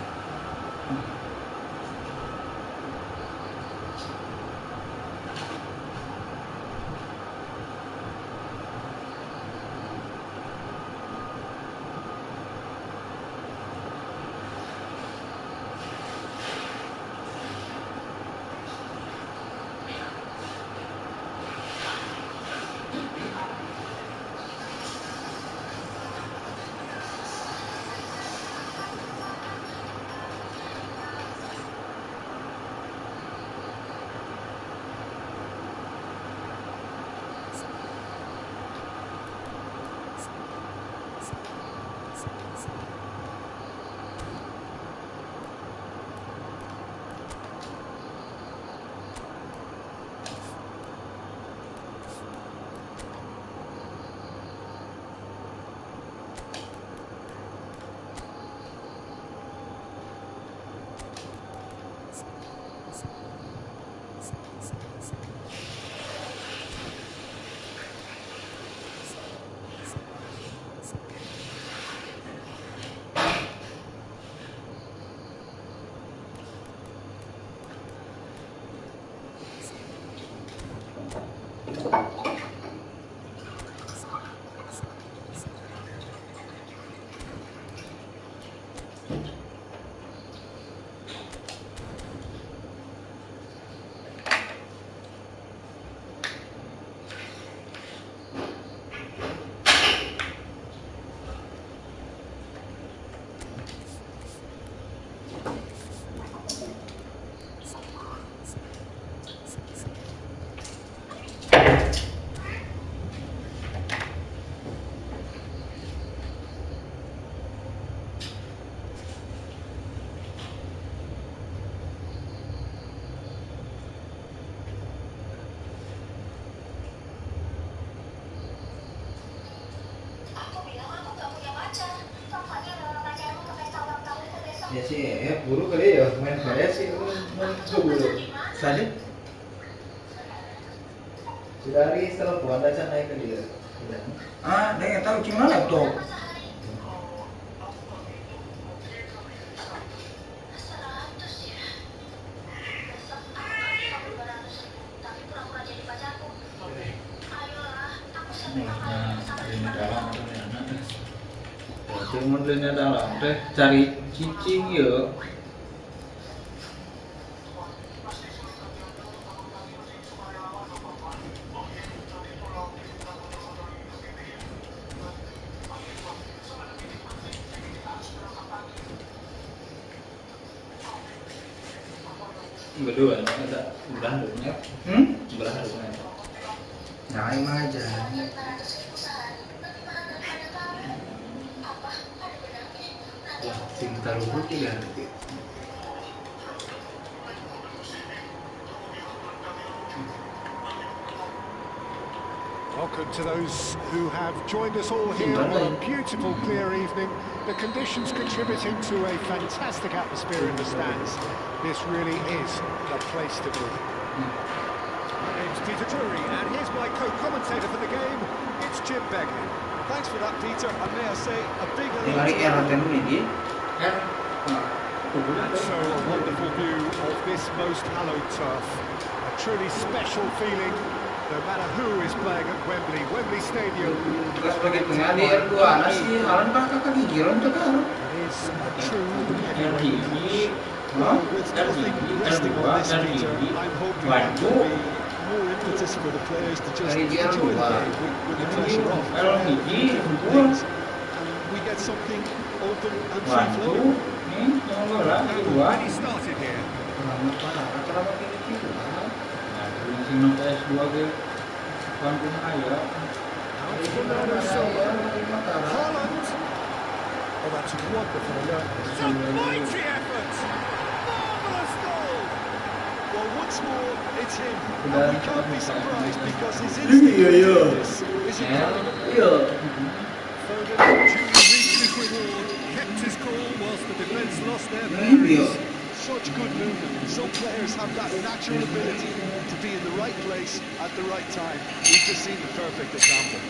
Ya sih, ya buru kali ya main saya sih buru. Saja. Sudah hari setelah puan aja naik ke dia. Ah, dia tahu gimana laptop. Cuma modelnya dalam teh cari cicing ya. Berdua ada belahan dunia. Belahan dunia. Ya emang aja. Sekitar 23 detik.
Welcome to those who have joined us all here on a beautiful, clear evening. The conditions contributing to a fantastic atmosphere in the stands. This really is the place to be. It's Peter Drury, and here's my co-commentator for the game. It's Jim Begley.
Thanks for that, Peter, and may I say a big
And so a wonderful view of this most hallowed turf. A truly special feeling, no matter who is playing at Wembley Stadium.
Pas pakai pengadilan dua nasi, halan kakak gigiran tuh kan.
It is a true heavyweight.
Well, with nothing resting on this, Peter, I'm hoping that there'll be more impetus for the players to just enjoy the game with the pressure off. Different things, and we get something open and free-flowing.
Already started here. Holland. Oh, that's wonderful. It's a mighty effort. Marvellous goal.
Well, once more, it's him, and we can't be surprised because his instinct is incredible.
Foden duly reached his reward, kept his cool whilst the defence lost their bearings.
such good movement. Some players have that natural ability to be in the right place at the right time. We've just seen the perfect example.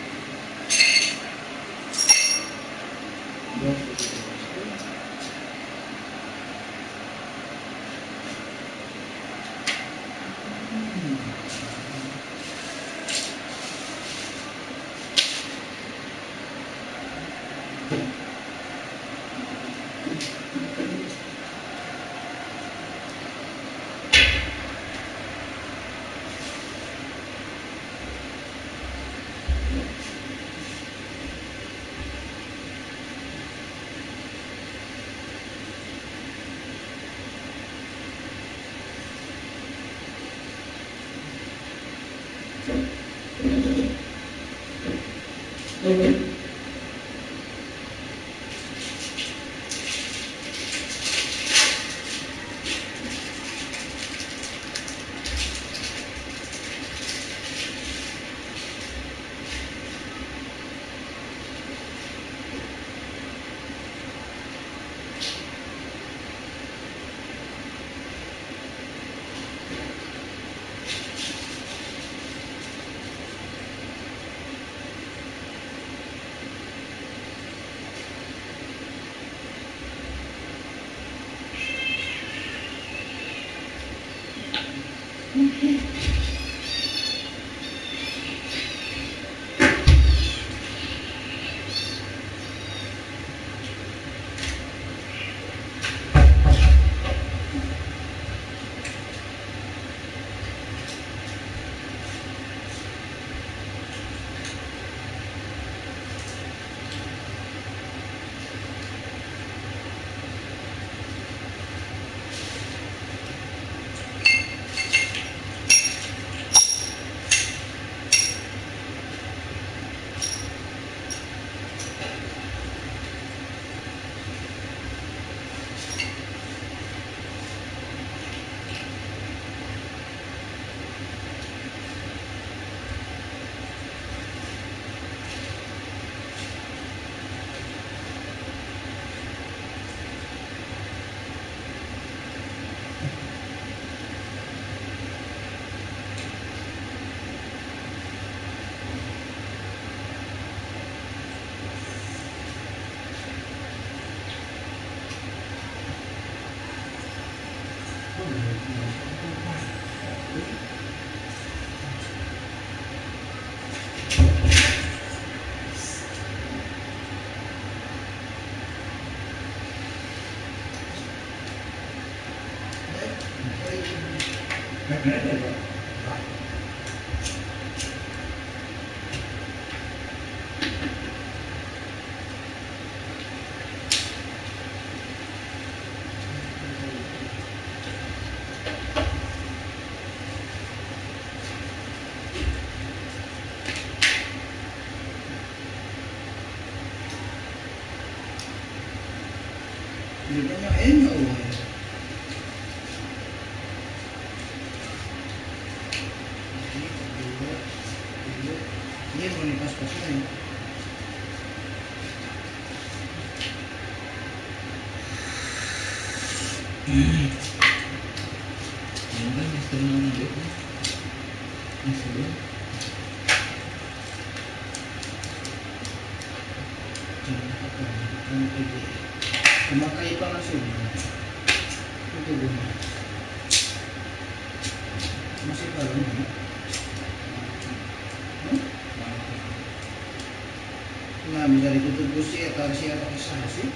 Nah, bisa ditutup busi atau si atau kisah sih?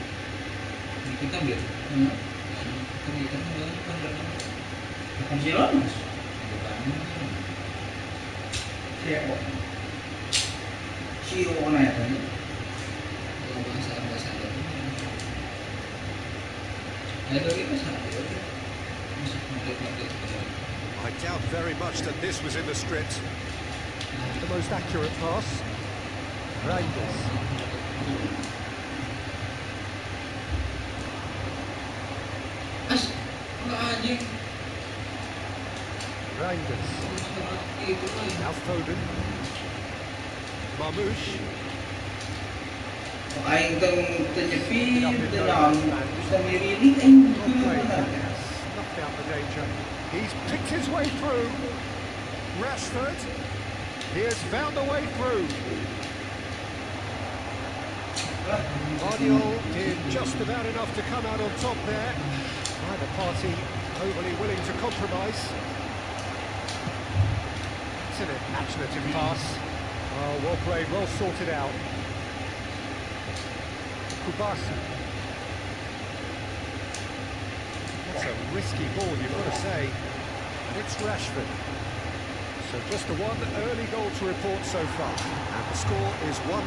Kita biar. Kan kita kan
Bukan si Lonas. Siapa? Si Ona ya tadi.
Bahasa ada. Ada lagi bahasa ada.
I doubt very much that this was in the script. The most accurate pass. Reinders.
Anjing.
Reinders. Now Foden. Marmoush.
Aing teng tenyepit tenang, bisa mirili aing
Well played,
benar.
yes. way through. Rashford, he has found a way through. Guardiola did just about enough to come out on top there. Neither party overly willing to compromise. It's an imaginative pass. Oh, well played, well sorted out. Kubasi. That's a risky ball, you've got to say. And it's Rashford. So just the one early goal to report so far. And the score is 1-0.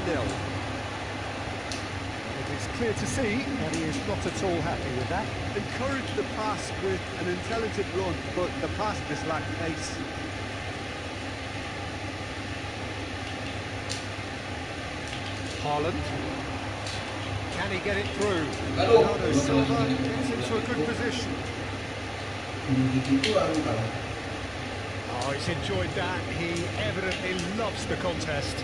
It is clear to see that he is not at all happy with that.
Encouraged the pass with an intelligent run, but the pass just lacked pace.
Haaland. Can he get it through?
Aduh.
Bernardo Silva gets into a good position. Oh, he's enjoyed that. He evidently loves the contest.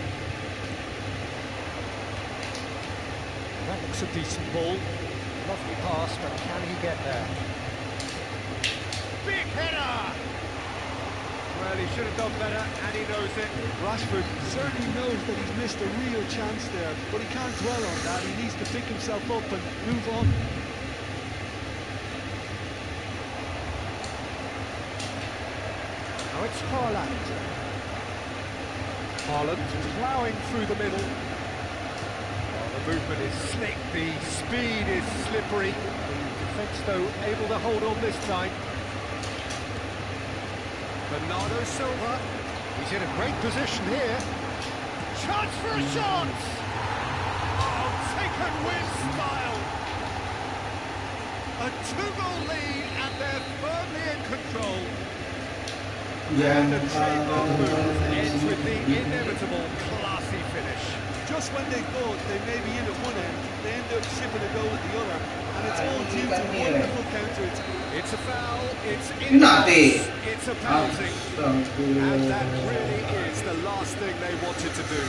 That looks a decent ball. Lovely pass, but can he get there? Big header! Well, he should have done better, and he knows it.
Rashford certainly knows that he's missed a real chance there, but he can't dwell on that. He needs to pick himself up and move on.
Now it's Haaland. Haaland ploughing through the middle. Oh, the movement is slick, the speed is slippery. The defence, though, able to hold on this time. Bernardo Silva, he's in a great position here. Chance for a shot! Oh, taken with style. A 2-goal lead, and they're firmly in control. And the trademark move ends with the inevitable classy finish.
Just when they thought they may be in at one end, they end up shipping a goal at the other, and it's all due to wonderful counter-attack.
It's a foul, it's in it's a penalty, and that really is the last thing they wanted to do.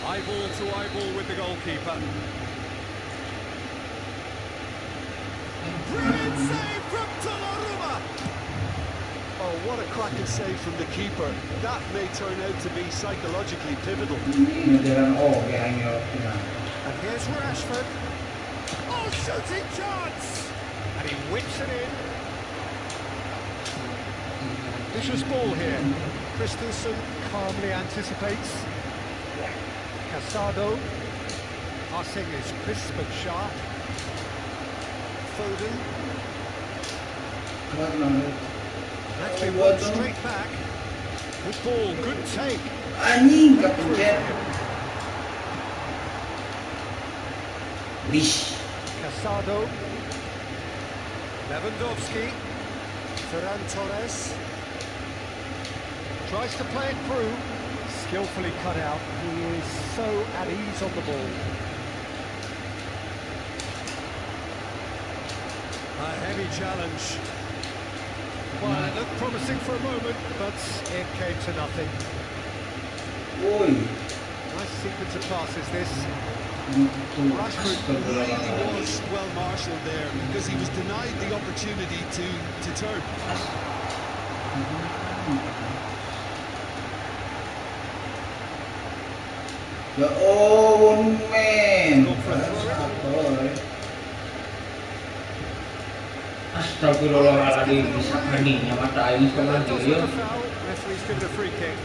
Eyeball to eyeball with the goalkeeper. Brilliant save from Donnarumma.
Oh, what a cracking save from the keeper. That may turn out to be psychologically pivotal.
And here's Rashford. Oh, shooting chance! And he whips it in. Vicious ball here. Christensen calmly anticipates. Casado. Passing is crisp and sharp. Foden. That's been won straight back. Good ball, good take.
Anjing kepencet. Wish.
Casado. Lewandowski. Ferran Torres. Tries to play it through. Skillfully cut out. He is so at ease on the ball. A heavy challenge. Well, it looked promising for a moment, but it came to nothing.
Oi.
Nice sequence of passes, this.
Rashford really was well marshalled there because he was denied the opportunity to turn.
Ya oh, men. Astagfirullahaladzim, bisa maninya mata aing sekolah dia.
Referee's given a free kick.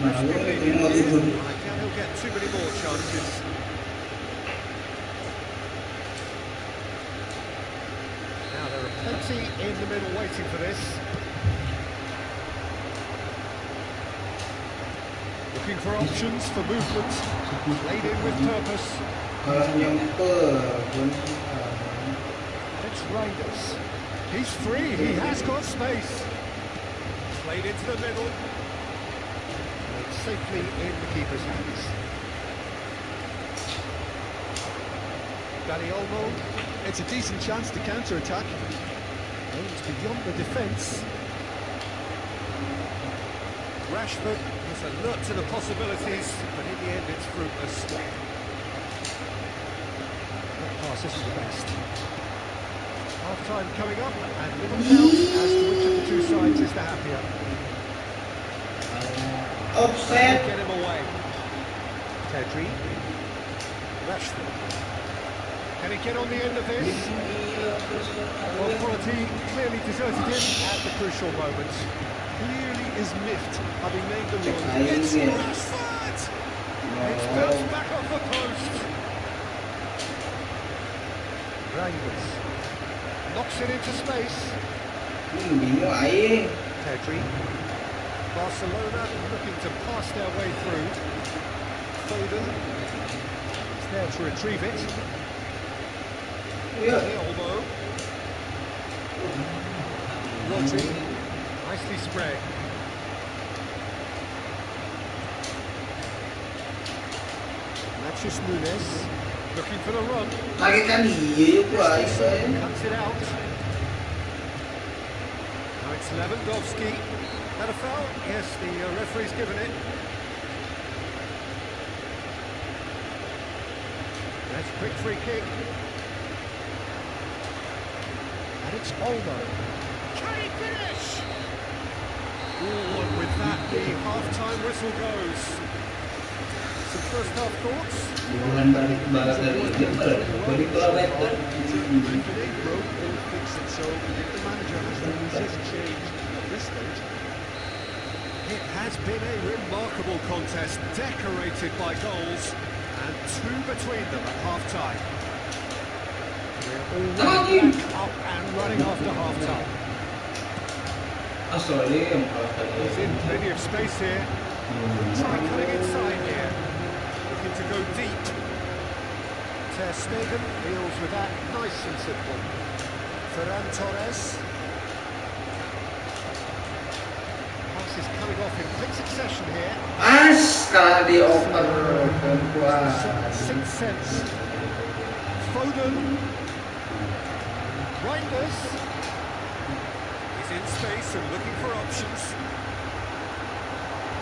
Mana gue terima
I
tuh.
doubt he'll get too many more chances. Now there are plenty in the middle waiting for this. Looking for options for movement. Played in with purpose.
Kalau nyemper,
It's Raiders. He's free, he has got space. Played into the middle. Played safely in the keeper's hands. Dani Olmo.
It's a decent chance to counter-attack.
Aims beyond the defence. Rashford is alert to the possibilities, but in the end it's fruitless. That pass isn't the best. Half half-time coming up, and little doubt as to which of the two sides is the happier.
Offset.
Get him away. Pedri. Rashford. Can he get on the end of this? Well, quality clearly deserted him at the crucial moments.
Clearly is miffed, having made the run.
It's Rashford! It's bounced back off the post. Rangers. Knocks it into space. Pedri. Barcelona looking to pass their way through. Foden is there to retrieve it. Olmo. Rodri. Nicely spread. Matthews Nunes looking for the run.
Cuts
it out. Now it's Lewandowski. That a foul? Yes, the referee's given it. That's a quick free kick. And it's Olmo. Can he finish? Oh, and with that, the half-time whistle goes. Some first half thoughts?
So if the manager has the decision change at this stage.
It has been a remarkable contest, decorated by goals, and two between them at half-time. We're already back up and running after half-time. He's in plenty of space here. Try cutting inside here. Looking to go deep. Ter Stegen deals with that nice and simple. Ferran Torres. Passes coming off in quick succession here. Sixth sense. Foden. Reinders. He's in space and looking for options.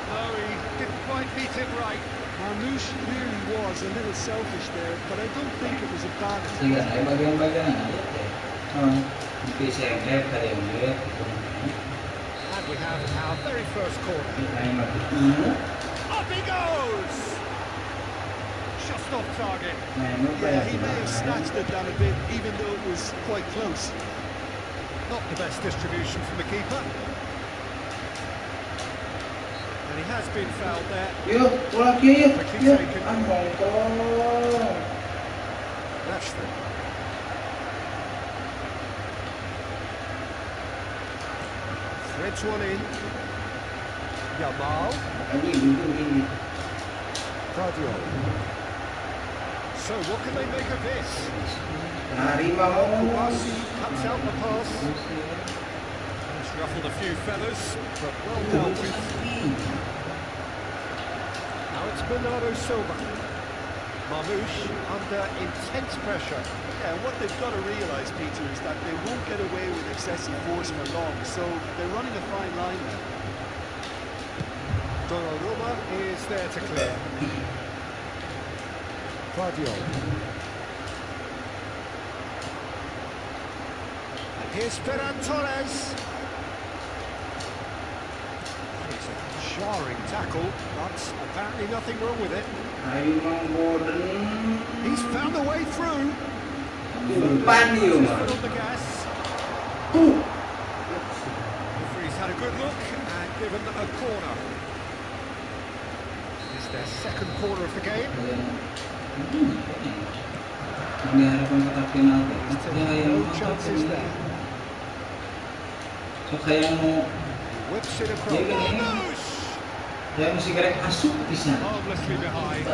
No, he didn't quite meet it right.
Marmouche really was a little selfish there, but I don't think it was a bad
And we have our very first corner. Up he goes! Just off target.
Yeah, he may have snatched it down a bit, even though it was quite close.
Not the best distribution from the keeper. And he has been fouled there. Quickly taken. Rashford. Threads one in. Yamal. Guardiola. So what can they make of this? Kouassi cuts out the pass. He's ruffled a few feathers, but well dealt with. Now it's Bernardo Silva. Marmouche under intense pressure.
Yeah, what they've got to realise, Peter, is that they won't get away with excessive force for long, so they're running a fine line there.
Donnarumma is there to clear. Guardiola. And here's Ferran Torres. It's a jarring tackle, but apparently nothing wrong with it. He's found a way through. Foot on the gas. Referee's had a good look and given a corner. It's their second corner of the game.
No
chances there.
So kaya mo
Whips it across.
kaya mo sigaret asuk bisa.
Harmlessly behind.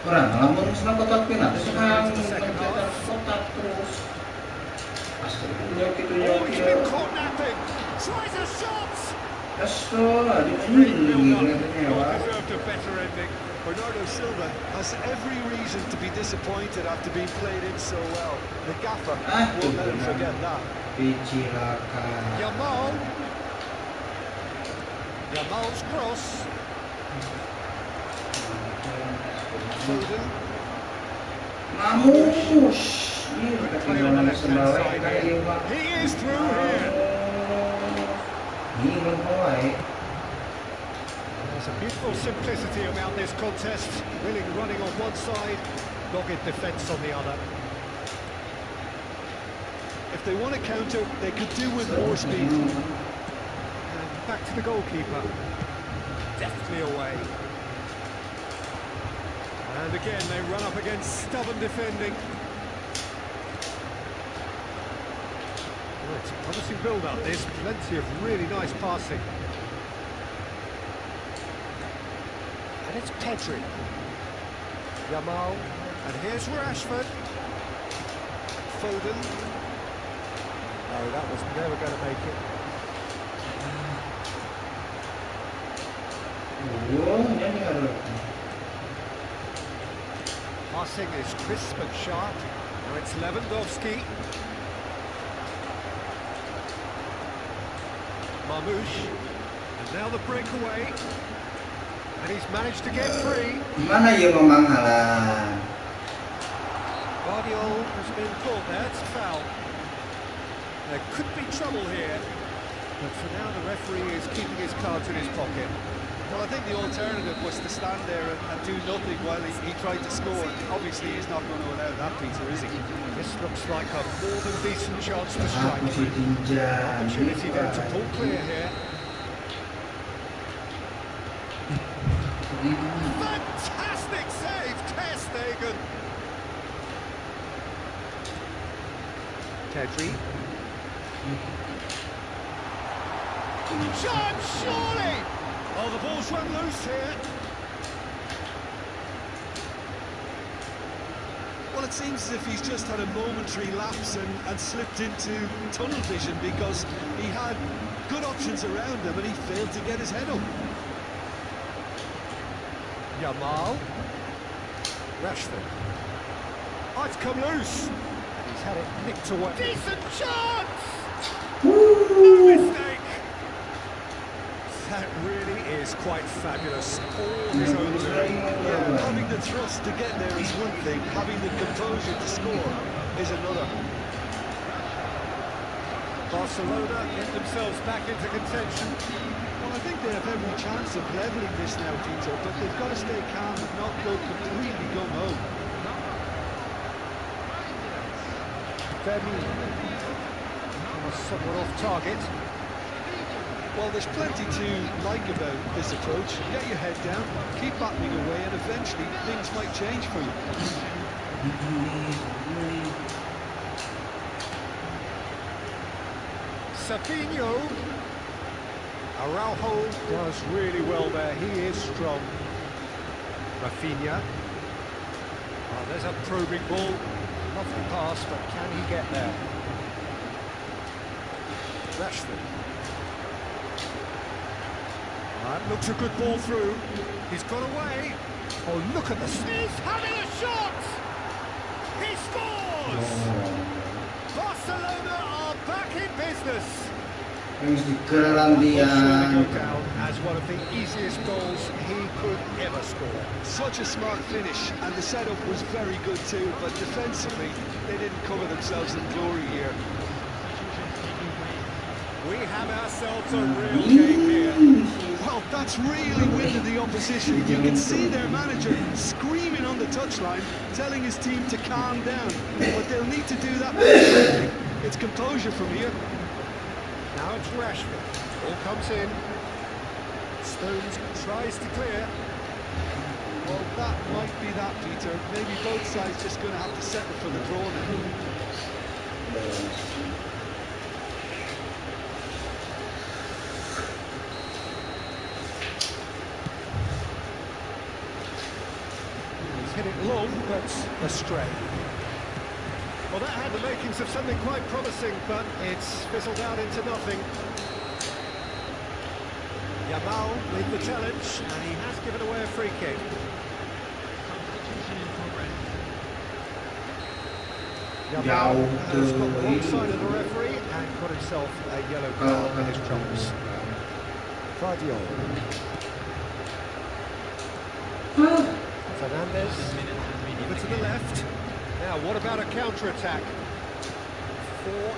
Orang lamun senang kotak penalti sekarang kotak terus.
Oh, he's been caught napping. Tries a shot. Deserved a better ending.
Bernardo Silva has every reason to be disappointed after being played in so well. The gaffer won't let him forget that.
Yamal's cross. Foden.
Mamus. Ini
Play on the left-hand side here. He is through here. There's a beautiful simplicity about this contest. Willing running on one side, dogged defence on the other.
If they want to counter, they could do with more speed.
And back to the goalkeeper. Deftly away. And again, they run up against stubborn defending. Well, it's a promising build-up. There's plenty of really nice passing. And it's Pedri. Yamal. And here's Rashford. Foden. Oh, that was never going to make it. Passing is crisp and sharp. Now it's Lewandowski. Marmoush. And now the breakaway. And he's managed to get free.
Mana ya memang halah.
Guardiola has been caught there. It's a foul. There could be trouble here. But for now, the referee is keeping his cards in his pocket.
Well, I think the alternative was to stand there and do nothing while he tried to score. Obviously, he's not going to allow that, Peter, is he?
This looks like a more than decent chance to strike. Opportunity there to pull clear here. Fantastic save, Ter Stegen. Pedri. Chance, surely! Oh, the ball's run loose here.
Well, it seems as if he's just had a momentary lapse and slipped into tunnel vision because he had good options around him and he failed to get his head up.
Yamal. Rashford. Oh, it's come loose. And he's had it nicked away. Decent chance! No mistake! That really is quite fabulous. All his own doing.
Yeah, having the thrust to get there is one thing, having the composure to score is another.
Barcelona get themselves back into contention.
Well, I think they have every chance of levelling this now, Peter, but they've got to stay calm and not go completely gung-ho.
Vermeer was somewhat off target.
Well, there's plenty to like about this approach. Get your head down, keep battling away, and eventually things might change for you.
Savinho. Araujo does really well there. He is strong. Rafinha. Oh, there's a probing ball. Lovely pass, but can he get there? Rashford. That looks a good ball through. He's got away. Oh, look at this. He's having a shot! He scores! Barcelona are back in business.
Dikeran dia.
Go down as one of the easiest goals he could ever score.
Such a smart finish, and the setup was very good too, but defensively, they didn't cover themselves in glory here.
We have ourselves a real game here.
Well, that's really winded the opposition. You can see their manager screaming on the touchline, telling his team to calm down. But they'll need to do that. It's composure from here.
Now it's Rashford. Ball comes in. Stones tries to clear.
Well, that might be that, Peter. Maybe both sides just going to have to settle for the draw now.
Hit it long, but astray. Well, that had the makings of something quite promising, but it's fizzled out into nothing. Yamal with the challenge, and he has given away a free kick. Yamal has got the wrong side of the referee and got himself a yellow card for his troubles. Guardiola. Fernandez, over to the left. Now, what about a counter-attack? 4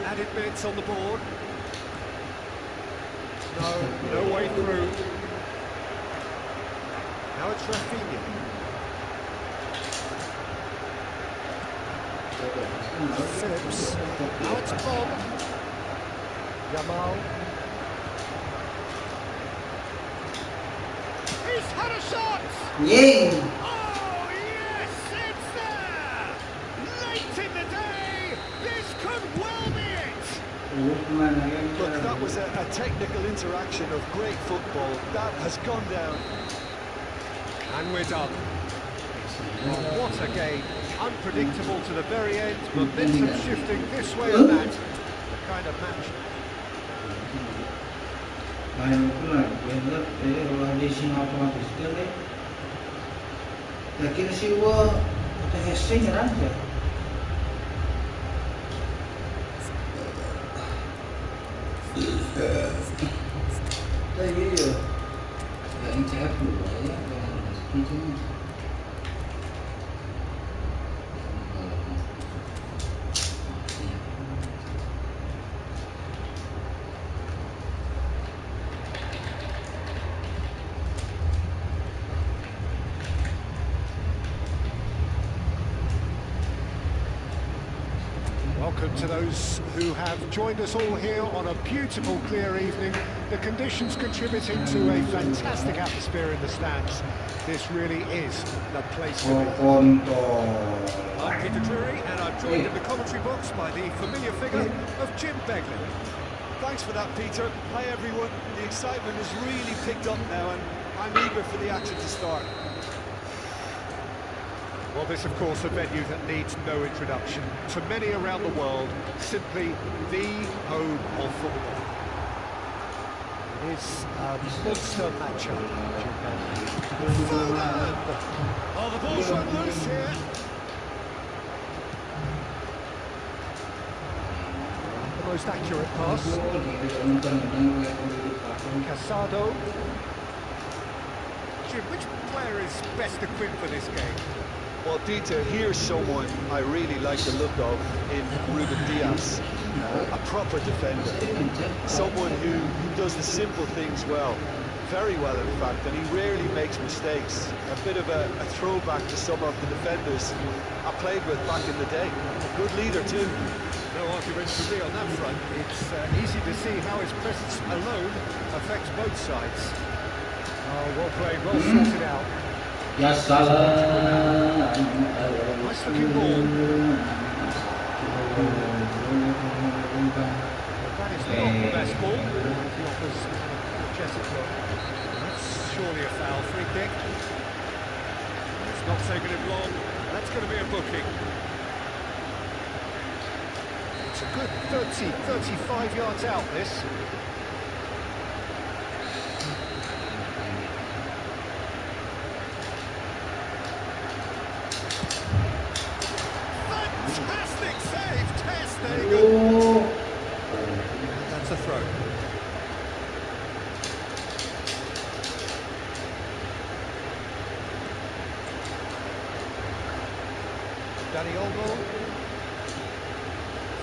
added minutes on the board. No way through. Now it's Rafinha. Phillips. Now it's Bob. Yamal. He's had a shot!
Yeah.
Oh, yes, it's there! Late in the day, this could well be it!
Look, that was a technical interaction of great football. That has gone down.
And we're done. Oh, what a game. Unpredictable to the very end, momentum shifting this way and that. The kind of match.
Main pula benar kalau di sini otomatis deh. Yakin sih gua kita hashtag kan ya. Tapi ya, yang cek dulu ya, mungkin.
Welcome to those who have joined us all here on a beautiful, clear evening. The conditions contributing to a fantastic atmosphere in the stands. This really is the place to be. I'm Peter Drury, and I'm joined in the commentary box by the familiar figure of Jim Beglin.
Thanks for that, Peter. Hi, everyone. The excitement has really picked up now, and I'm eager for the action to start.
Well, this, of course, a venue that needs no introduction. To many around the world, simply the home of football.
It is a monster matchup.
Oh, the ball's run loose here.
The most accurate pass. Casado.
Jim, which player is best equipped for this game?
Well, Peter, here's someone I really like the look of in Ruben Dias. A proper defender. Someone who does the simple things well. Very well, in fact, and he rarely makes mistakes. A bit of a throwback to some of the defenders I played with back in the day. A good leader, too.
No arguments for me on that front. It's easy to see how his presence alone affects both sides. Oh, well played, well sorted out.
Ya salah.
Nice looking ball. That is not the best ball. He offers an apologetic look. That's surely a foul. Free kick. It's not taking him long. That's going to be a booking. It's a good 35 yards out, this. Fantastic save, Ter Stegen. That's a throw. Dani Olmo.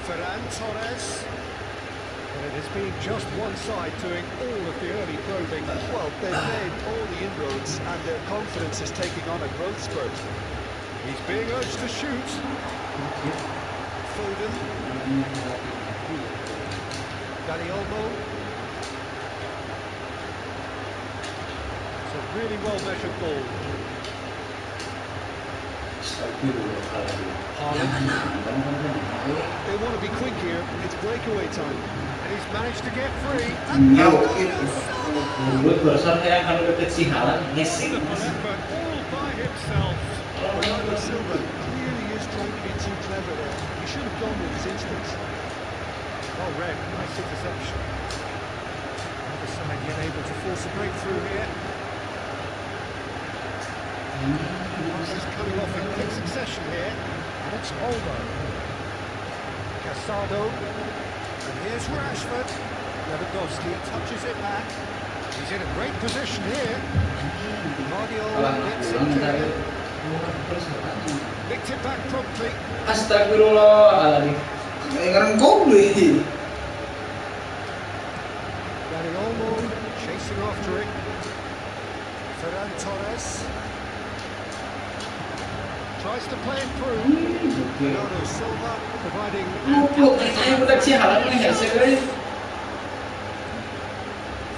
Ferran Torres. But it has been just one side doing all of the early probing.
Well, they've made all the inroads and their confidence is taking on a growth spurt.
He's being urged to shoot. Foden. Dani Olmo. It's a really well-measured ball.
They want to be quick here. It's breakaway time.
And he's managed to get free.
Jauh gitu.
Wonderful effort, all by himself.
Bernardo Silva really is trying to be too clever there. He should have gone with his instincts.
Oh, red, nice interception. Other side yet able to force a breakthrough here. He's coming off in quick succession here. And it's Olmo. Casado. And here's Rashford. Lewandowski touches it back. He's in a great position here. Guardiola gets it clear. Nicked it back promptly.
Astagfirullahaladzim.
Ngereng goblin.
Dani Olmo chasing after it. Ferran Torres tries to play it through. Bernardo Silva providing.
Saya budak sialan nih ya sekali.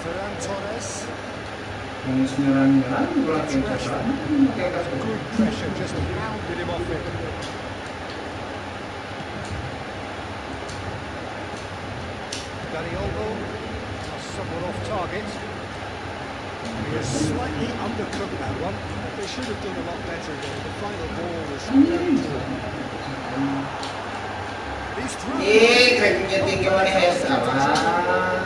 Ferran Torres.
Yang nyerang belakang kesana.
Good pressure, just pounded him off it. Dani Olmo, somewhat off target.
He has slightly undercooked that one. They should have done a lot better there. The final ball was very poor.
He's through.
Kayaknya tinggi mana ya salah.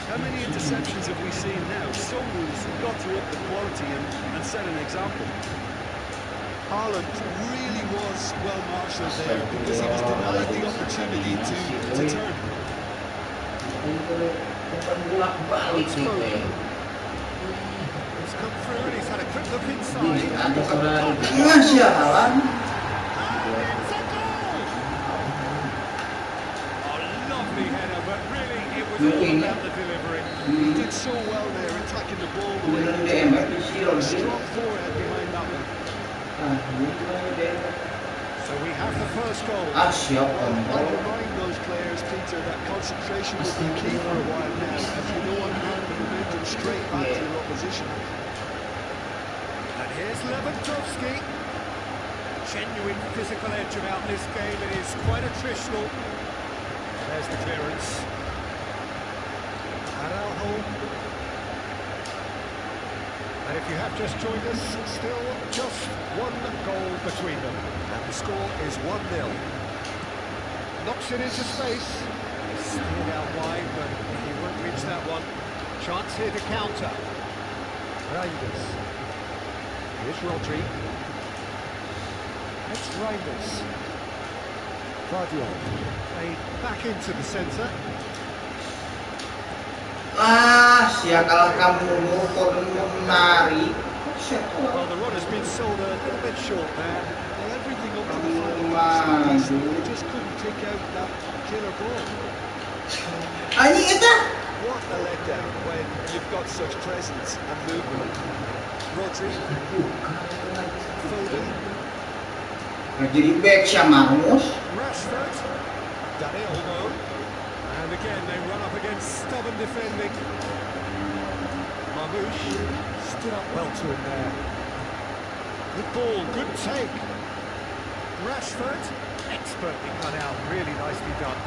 How many interceptions have we seen now? Someone's got to up the quality and set an example.
Haaland really was well marshalled there because he was denied the opportunity to turn.
It's come through and he's had a quick look inside.
Masih Haaland.
It's a goal! A lovely header, but really it was all about the delivery.
He did so well there, attacking the ball the way he did. Strong forehand behind that one.
So we have the first goal.
Siap
Well,
kan.
I remind those players, Peter, that concentration will be key for a while now, as you don't want to hand the momentum straight back to your opposition.
And here's Lewandowski. Genuine physical edge about this game. It is quite attritional. There's the clearance. Araujo. And if you have just joined us, still just one goal between them. And the score is 1-0. Knocks it into space. He's steered out wide, but he won't reach that one. Chance here to counter. Reinders. Here's Rodri. It's Reinders. Guardiola. Played back into the centre.
Siap kalah kamu korun menari.
Well, the run has been sold a little bit short there.
Well, everything up to the final pass, they just couldn't take out that killer ball.
Anjing eta.
What a letdown when you've got such presence and movement. Rodri. Foden.
Jadi back sama Ramos.
Rashford. Dani Olmo. And again, they run up against stubborn defending. Mamouche stood up well to him there. Good ball, good take. Rashford, expertly cut out, really nicely done.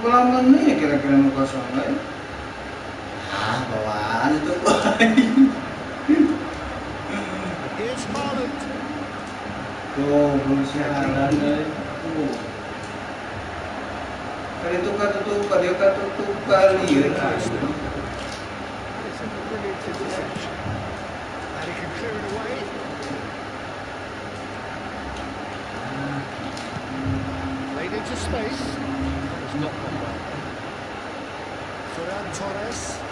Berapa nih kira-kira mau kosong nggak ya? Bawaan itu
Here's Haaland.
Tuh, belum siaran deh. Kali itu katutup, dia katutup kali ya.
It's a brilliant interception. And he can clear it away. Played into space. That was not gone well. Ferran Torres.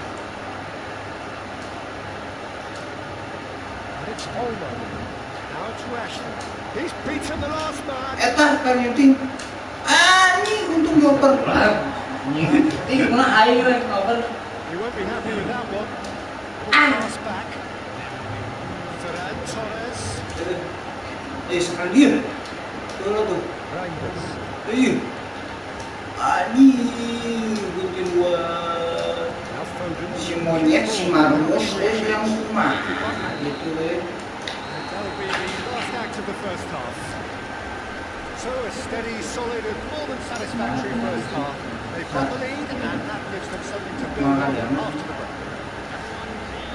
And it's Olmo. Now it's Rashford. He's beaten the last man.
Eta kan nyuting. Ini untung dioper. Ini kena air yang ngoper.
You won't be happy with that one. Pass back. Ferran Torres.
Sekarang dia. Tuh.
Reinders.
Iya. Gunting buat
Now Foden.
si monyet, si Marmos, yang rumah gitu ya.
That'll be the last act of the first half. So a steady, solid and more than satisfactory first half. They've got the lead and that gives them something to build on after the break.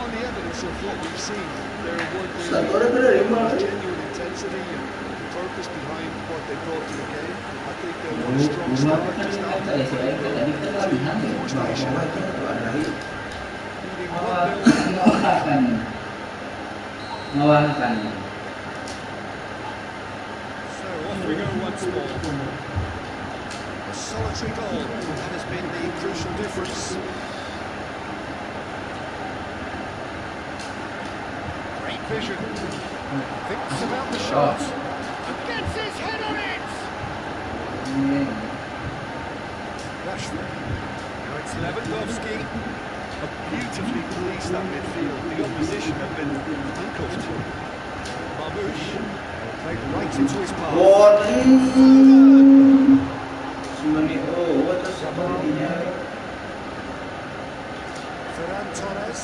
On the evidence of what we've seen, there were
Satu orang benar ya, Bang.
genuine intensity and
purpose behind what they brought to the game. I think they want a strong start to start with, force the issue. Leading 1-0. So off we go once more. A solitary goal, that has been the crucial difference. Great vision. Thinks about the shot. And gets his head on it! Rashford. Now it's Lewandowski. Beautifully policed that midfield. The opposition have been handcuffed. Marmoush played right into his path. Ferran Torres.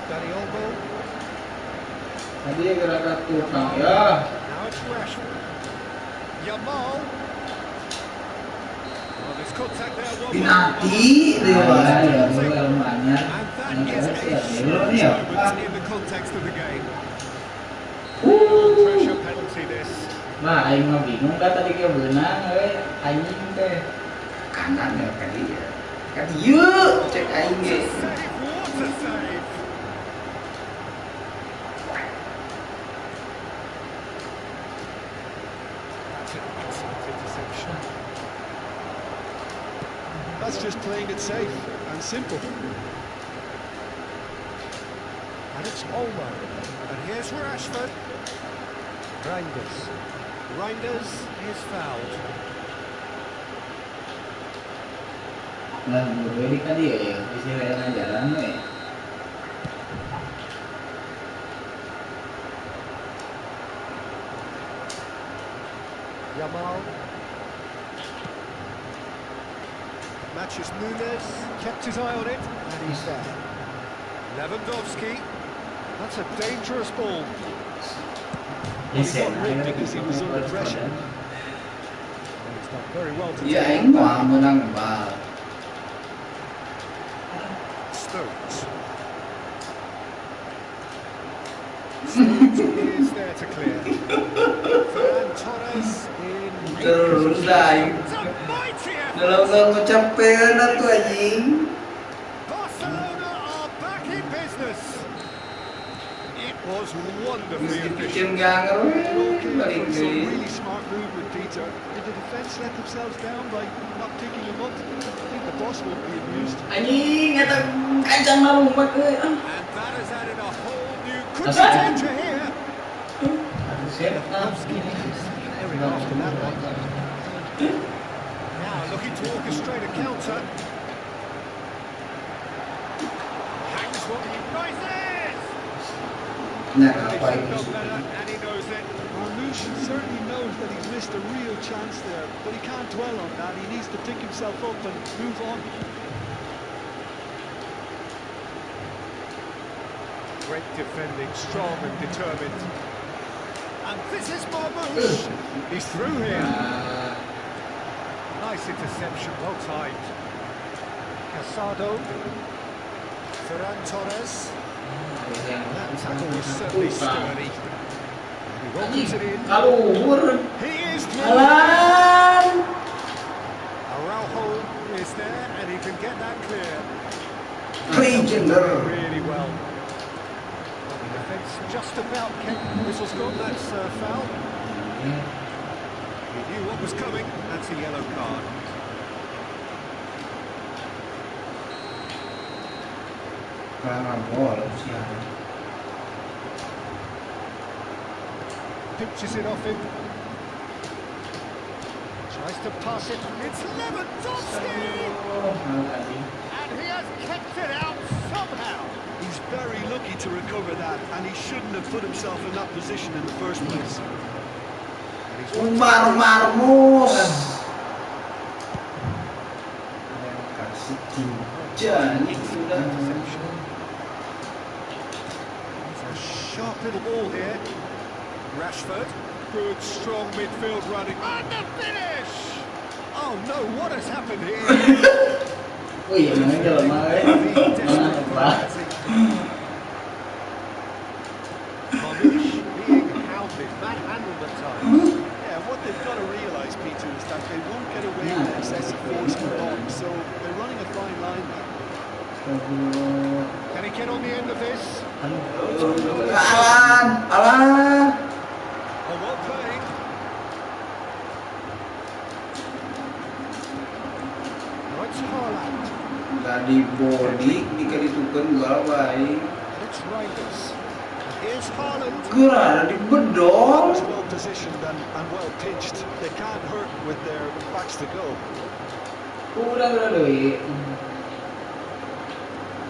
Dani Olmo.
Tadi gerakan tukang ya.
Now it's Rashford. Yamal. Well, there's contact there.
Penalti,
And that is a huge moment in the context of the game. Pressure penalty this.
Nah, aing mah bingung dah tadi ke beunang anjing teh.
Kanan ya kali ya. Kali yuk, cek aing ge.
What a save! That's an excellent interception. That's just playing it safe and simple. And it's Olmo. And here's Rashford. Reinders is fouled.
Nah, ini tadi ya, isi layanan jalan nih.
Yamal. Matches Nunes, kept his eye on it, and he's there. Lewandowski. That's a dangerous ball. Well, he got ripped because he was under pressure. And he's done very well to
Iya aing mah menang bal.
Stones. Stones is there to clear. Ferran Torres in.
Terus dah aing.
It's a mighty effort.
Dalam mencapai tu anjing.
Barcelona are back in business. It was wonderfully efficient.
Bikin ganger balik
Some
ke.
really smart movement, Peter. Did the defence let themselves down by not picking him up? I think the boss won't be amused.
Anjing eta kancang malu mak euy.
And that has added a whole new danger here. Airing after that one. Now looking to orchestrate a counter. Hangs what he rises.
Nah,
He
apa
should
ini?
know better, and he knows it. Marmoush certainly knows that he's missed a real chance there, but he can't dwell on that. He needs to pick himself up and move on. Great defending, strong and determined. And this is Marmoush. He's through here. Nice interception, well timed. Casado. Ferran Torres. That tackle was certainly sturdy. He welcomes it in. He is through. Araujo is there, and he can get that clear. Really well. The defence just about kept the whistle's gone. That's foul. He knew what was coming. That's a yellow card. Pinches it off him. Tries to pass it. It's Lewandowski! And he has kept it out somehow. He's very lucky to recover that, and he shouldn't have put himself in that position in the first place. And he's
Marmus. Jadi sudah.
It's a sharp little ball here. Rashford. Good, strong midfield running. And the finish! Oh no, what has happened here?
Wih, yang ini kalau mau
Marmoush being hounded, manhandled at
Can he get on the end of this?
Alan.
Oh, well played. Now it's Haaland.
Gak di body, dikaditukan gua baik.
And it's Raiders. And here's Haaland.
Gerada di bedol.
Well positioned and well pitched. They can't hurt with their backs to goal.
Udah doi.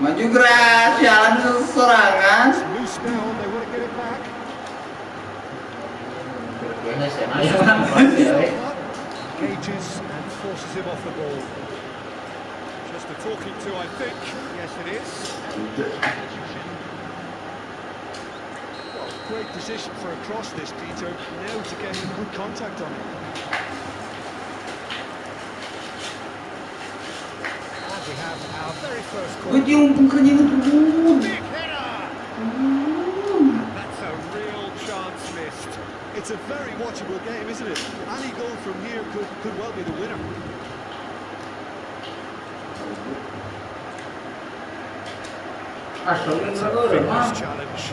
Maju gerak, jalan serangan.
Loose now, they want to get it back. Engages and forces him off the ball. Just a talking to, I think. Yes, it is.
Well, great position for a cross this, Peter. Now to get good contact on it.
And we have our very first
Gue
corner.
cium pungkanya itu.
Big header! That's a real chance missed.
It's a very watchable game, isn't it? Any goal from here could well be the winner.
Asalnya
It's a
berapa
vigorous
mah?
challenge.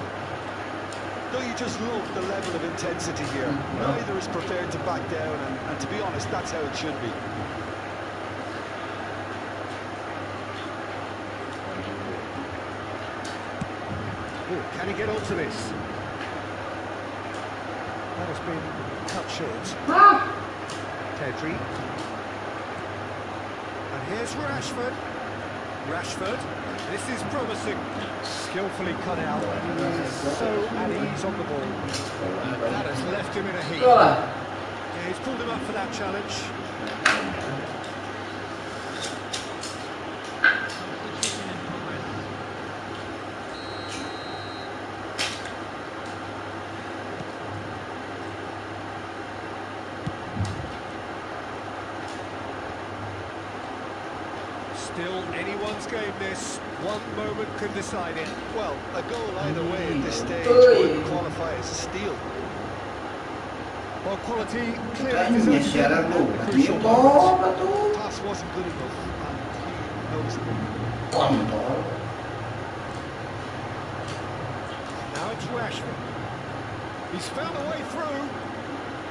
Though you just love the level of intensity here. Neither is prepared to back down, and to be honest, that's how it should be.
Ooh, can he get onto this? That has been cut short. Pedri. And here's Rashford. Rashford. This is promising. Skillfully cut out. He is so at ease on the ball. That has left him in a heap. Yeah, he's pulled him up for that challenge. Still anyone's game this. One moment can decide it.
Well, a goal either way at this stage would qualify as a steal.
Well, quality clearly
Kayaknya
deserves
syarat
and
lu.
the
Dia
crucial
kok
moment.
tuh
Pass wasn't good enough, and he knows it.
kontol.
Now it's Rashford. He's found a way through.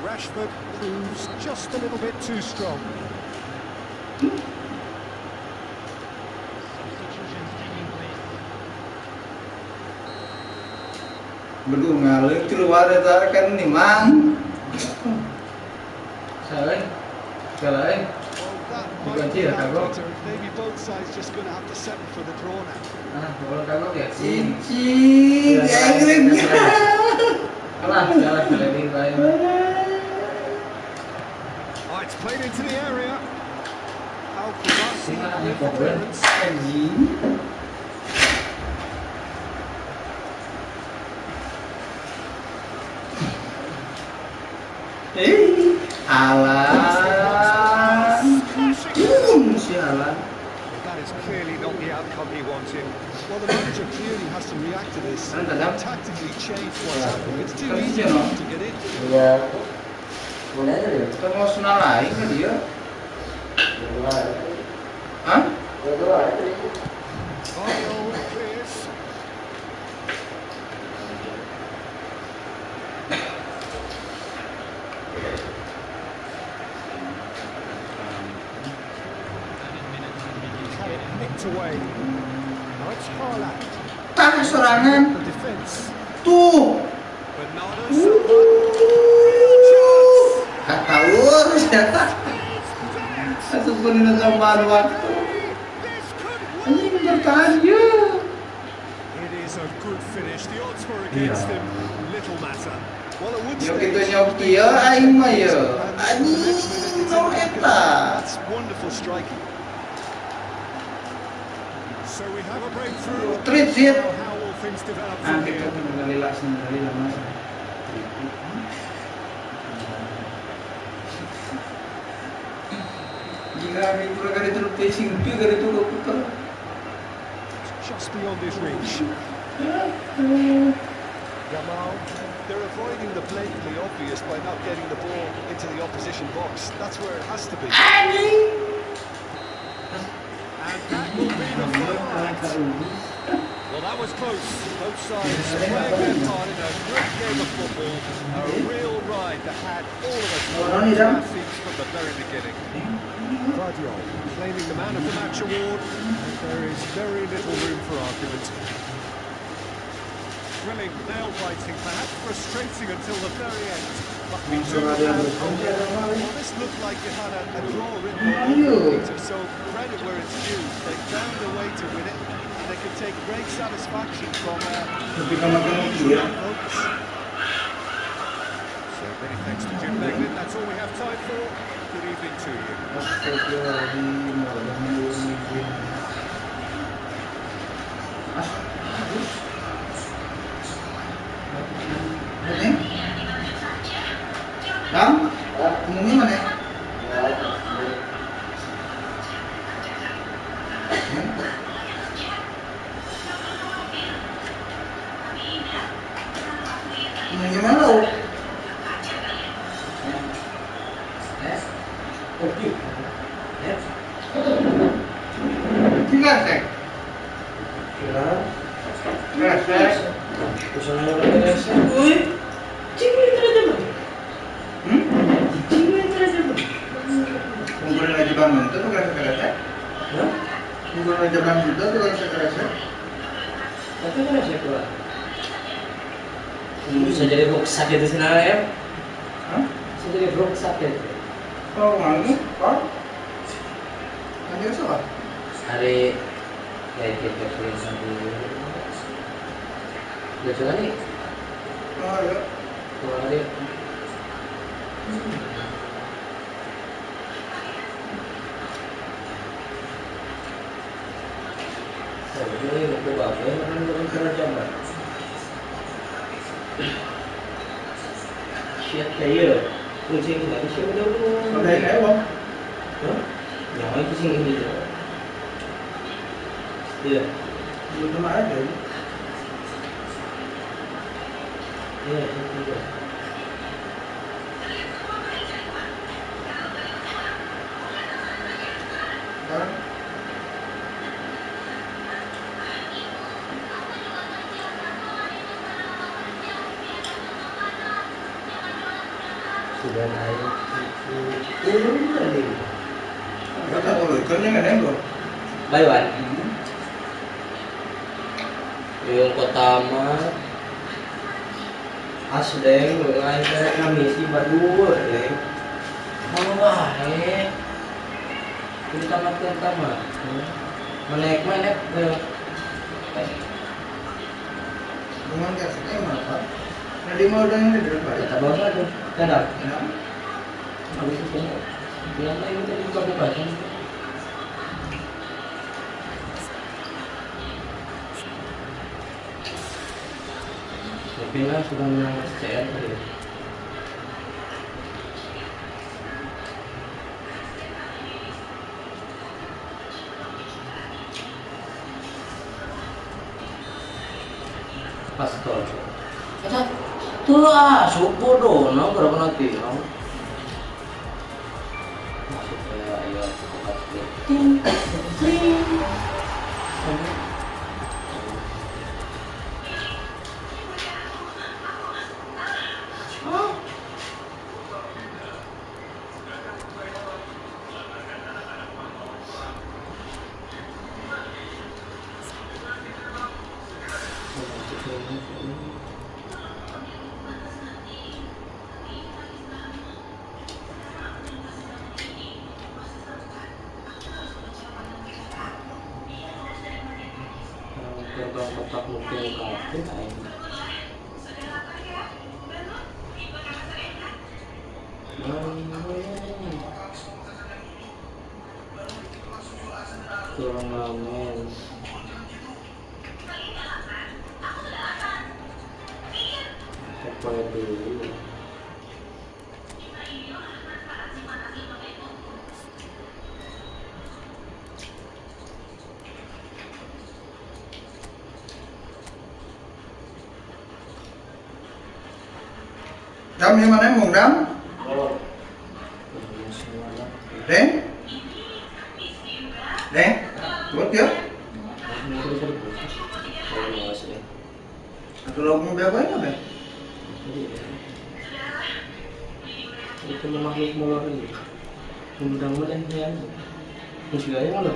Rashford proves just a little bit too strong.
Substitutions taking place.
Berdua ngalih keluar dari kan nih mang. Salah, salah.
Well, that
Bukan
might be
dia,
that,
kagok.
Peter. Maybe both sides just going to have to settle for the draw now.
Kalau kagok ya
Cici, gagring.
kalah lebih baik.
Oh, it's played into the area. Al-Qurasi with the clearance.
Anjing. Alan. Si Alan.
That is clearly not the outcome he wanted.
Well, the manager clearly has to react to this and tactically change what's happening. It's too easy to get in.
Kita mau senang lain kan dia? Hah?
Barrio clears. Nicked away. Now it's Haaland.
Tahan serangan.
The defence.
Tuh.
Bernardo
Uh.
Silva.
Kata urus ya. Satu pun tambahan waktu.
This could
Anjing
win.
bertahan ya.
It is a good finish. The odds were against him. Little matter.
Well, it would
Yo
stay.
kita nyoki ya, aing mah ya. Anjing, no eta.
That's wonderful striking.
So we have a breakthrough.
Treat it.
Now, how will things develop
Ah,
from
kita
here?
mengalila sendiri lama. Jika itu kali terus pacing tu kali tu kau putar.
Just beyond his reach. Gamal.
They're avoiding the blatantly obvious by not getting the ball into the opposition box. That's where it has to be.
And that will be the final act. Well, that was close. Both sides playing their part in a great game of football. A real ride that had all of us on our seats from the very beginning.
Guardiola claiming the Man of the Match award, and there is very little room for argument.
Thrilling, nail-biting, perhaps frustrating until the very end. But we do have well, this looked like it had a draw written all over it, so credit where it's due. They found a way to win it, and they can take great satisfaction from votes. So many thanks to Jim Beglin. That's all we have time for. Good evening to you.
Dam, umumnya mana? Umumnya mana lo? Tinggal sek. Sek.
Usaha orang desa. Wih, cingin aja bang. Cingin aja bang.
Kumpulin aja bangun itu tuh kerasa.
Hah?
Kumpulin aja bangun itu tuh kerasa.
Tapi kan saya keluar. Bisa jadi rucksack itu sebenarnya ya?
Hah?
Bisa jadi rucksack itu.
Oh, nganu? Kok? Nanti apa?
Hari kayak kita tulisan dulu. Lucu kan nih?
Oh iya.
Keluar dia. Ini buku apa ya? Orang kerajaan. Siap player. Kucing nggak bisa dulu.
Ada yang kayak bang?
Hah? Yang itu sih ini. Iya.
Belum cuma aja.
Iya, itu.
Sekarang
Sudah naik turun tadi.
kata dulu, ikannya nggak nengok.
Bayuan. Yung pertama asdeng lain kayak ngamisi berdua deh. Mau wae. Pertama. Menek
Dengan kasihnya mana pak? Nanti mau udah yang di depan.
kita bawa lagi. Kadang.
Ya.
Habis itu yang lain tadi juga dibaca. Tapi lah sudah menang CR tadi. Pastor. Kata tuh subuh dong, berapa nanti? Maksudnya ayo cepat ting ting. Terbang kotak mungkin kafe lain. Turnamen. Apa dulu?
Dam yang mana yang mau dam? Deng? Deng? Buat ya? Kalau mau berapa be?
Itu makhluk molor ini. Mudah-mudahan ya. Musuhnya mana?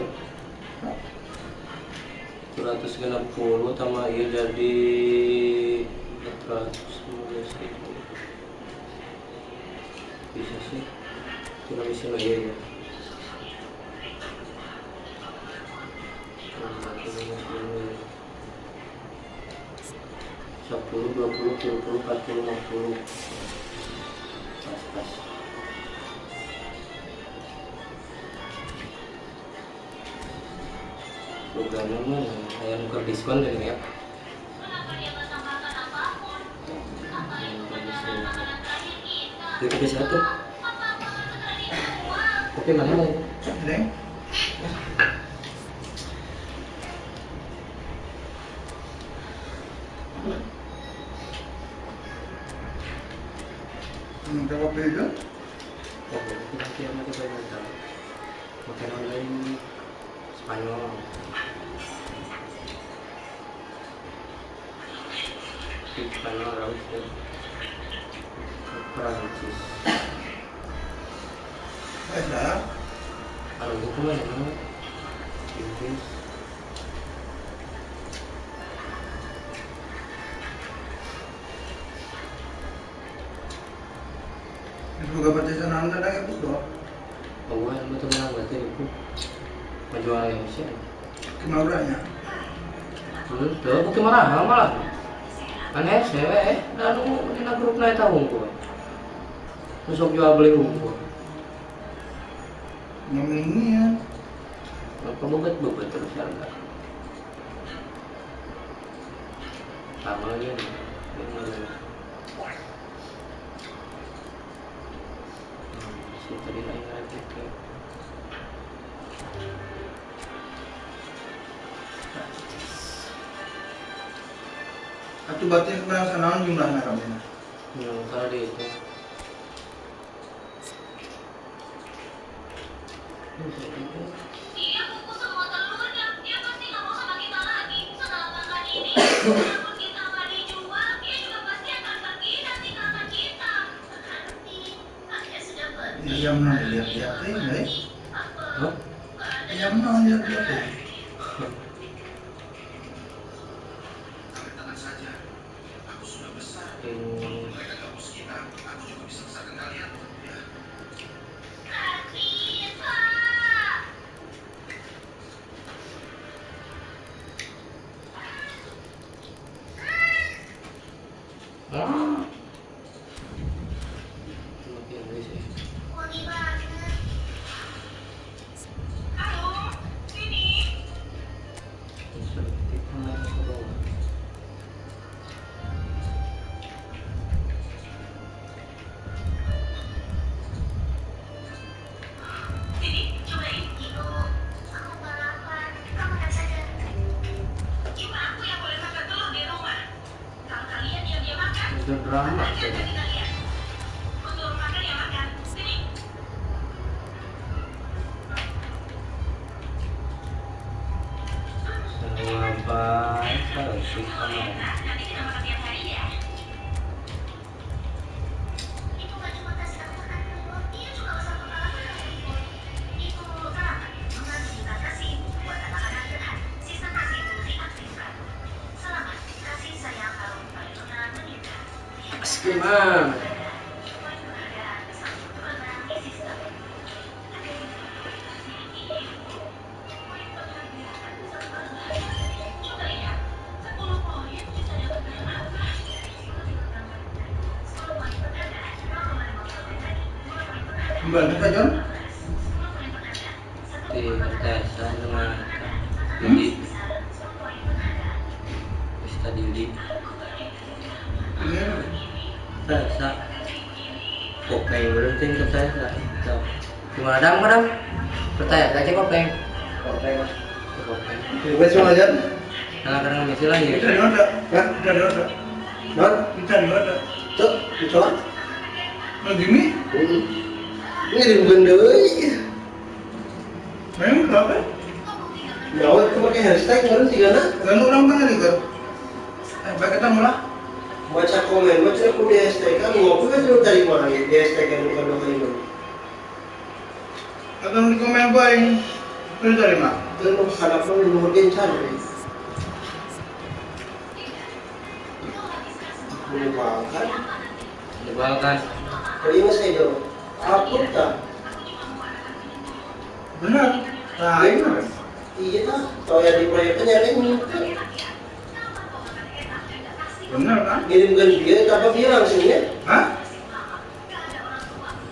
160 tambah iya jadi 415.000. Bisa sih. Tidak bisa nggak ya? 10, 20, 30, 40, 50. Pas. Programnya mah kayak nuker diskon dan ya. Itu bisa tuh. Tapi mana lagi?
Deng. Berapa beda?
Oh, kira-kira macam apa? Makan online Spanyol. Spanyol harus ya. Perancis.
Ada.
Kalau itu mana? Inggris.
Semoga batasan anda ada yang butuh.
Oh, yang betul yang berarti itu menjual Indonesia.
Kemaluannya.
Tuh, bukan marah malah. Aneh cewek, lalu di grup naik tahu gua. Masuk jual beli gua.
Ngomongnya.
Apa bobet terus harga. Sama aja nih. Tadi naik lagi ke
Atu batin sebenarnya sana jumlahnya kamu.
yang tadi itu.
Dia kukus semua telurnya. Dia pasti nggak mau sama kita lagi. Setelah makan ini, walaupun kita nggak dijual, dia juga pasti akan pergi dan tinggalkan kita. Berarti Anda sudah pergi.
Iya mana lihat-lihat ini.
Hah?
Iya mana lihat-lihat ini.
Wangi banget. Halo, sini. Sini, cobain. Ibu, aku nggak lapar. Kamu makan saja. Cuma aku yang boleh makan telur di rumah. Kalau kalian diam-diam makan,
Itu drama.
akan jadi kalian. Untuk makan ya makan. Sini.
Apa sih kamu?
Nanti kita makan tiap hari ya. Ibu nggak cuma kasih aku makan telur, dia juga masak makanan. Ibu sarapan, mengaji dibatasi buat anak-anak sehat. Sistem nasi itu diaktifkan. Selamat, kasih sayang kalau pernah meninggal.
Skema.
Poin penghargaan satu program di sistem. Poin penghargaan satu program. Coba lihat, 10 poin bisa dapatkan apa? 10 poin penghargaan, 0,5 tadi, 2 poin penghargaan.
Kembali ke John.
10 poin penghargaan, 1
Di
poin
pertesan dengan
penghargaan.
Didi.
10 poin penghargaan.
Pesta Didi.
Ini
Terasa. Kopeng berhenti ke saya. Gimana madam? Pertanyaan saya kopeng. Kopeng.
bebas semua John.
Kadang-kadang misi lagi.
Kita di mana? Ya, kita di mana? John, kita di mana?
Cuk, dicoba.
Nah gini,
Ini bukan deui.
memang kenapa?
Ya, itu pakai hashtag harus digana.
Kan orang kan nih kan. Baik kita mulai.
macam aku di hashtag kan, aku kan cuma cari mana di hashtag yang bukan itu.
Atau di komen boy, lu dari mana?
Terus harap pun nomor gencar ni. Menyebalkan.
Menyebalkan.
Kalau ini saya jawab, upload tak?
Benar. Nah, ini benar.
Iya tak. Kalau yang di proyeknya nyari ini.
Benar kan?
Kirimkan dia, apa dia langsung ya?
Hah?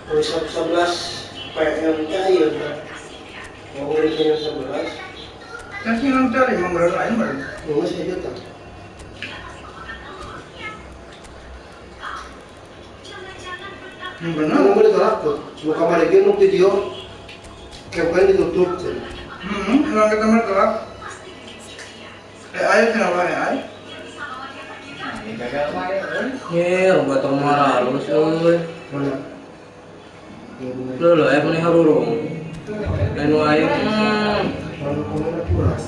Kalau 11 PM cair kan? Mau ngirimkan yang 11?
Kan sih orang cari mau lain baru.
Mau saya juta.
Benar.
Mau boleh tolak tuh. Mau kamar lagi nuk video. Kapan ditutup?
Orang kita merkelak. Ayo kenapa ay?
Ya, buat marah lu sih.
Mana?
Lu punya harurung. Lain wae.
Kalau komen kurang.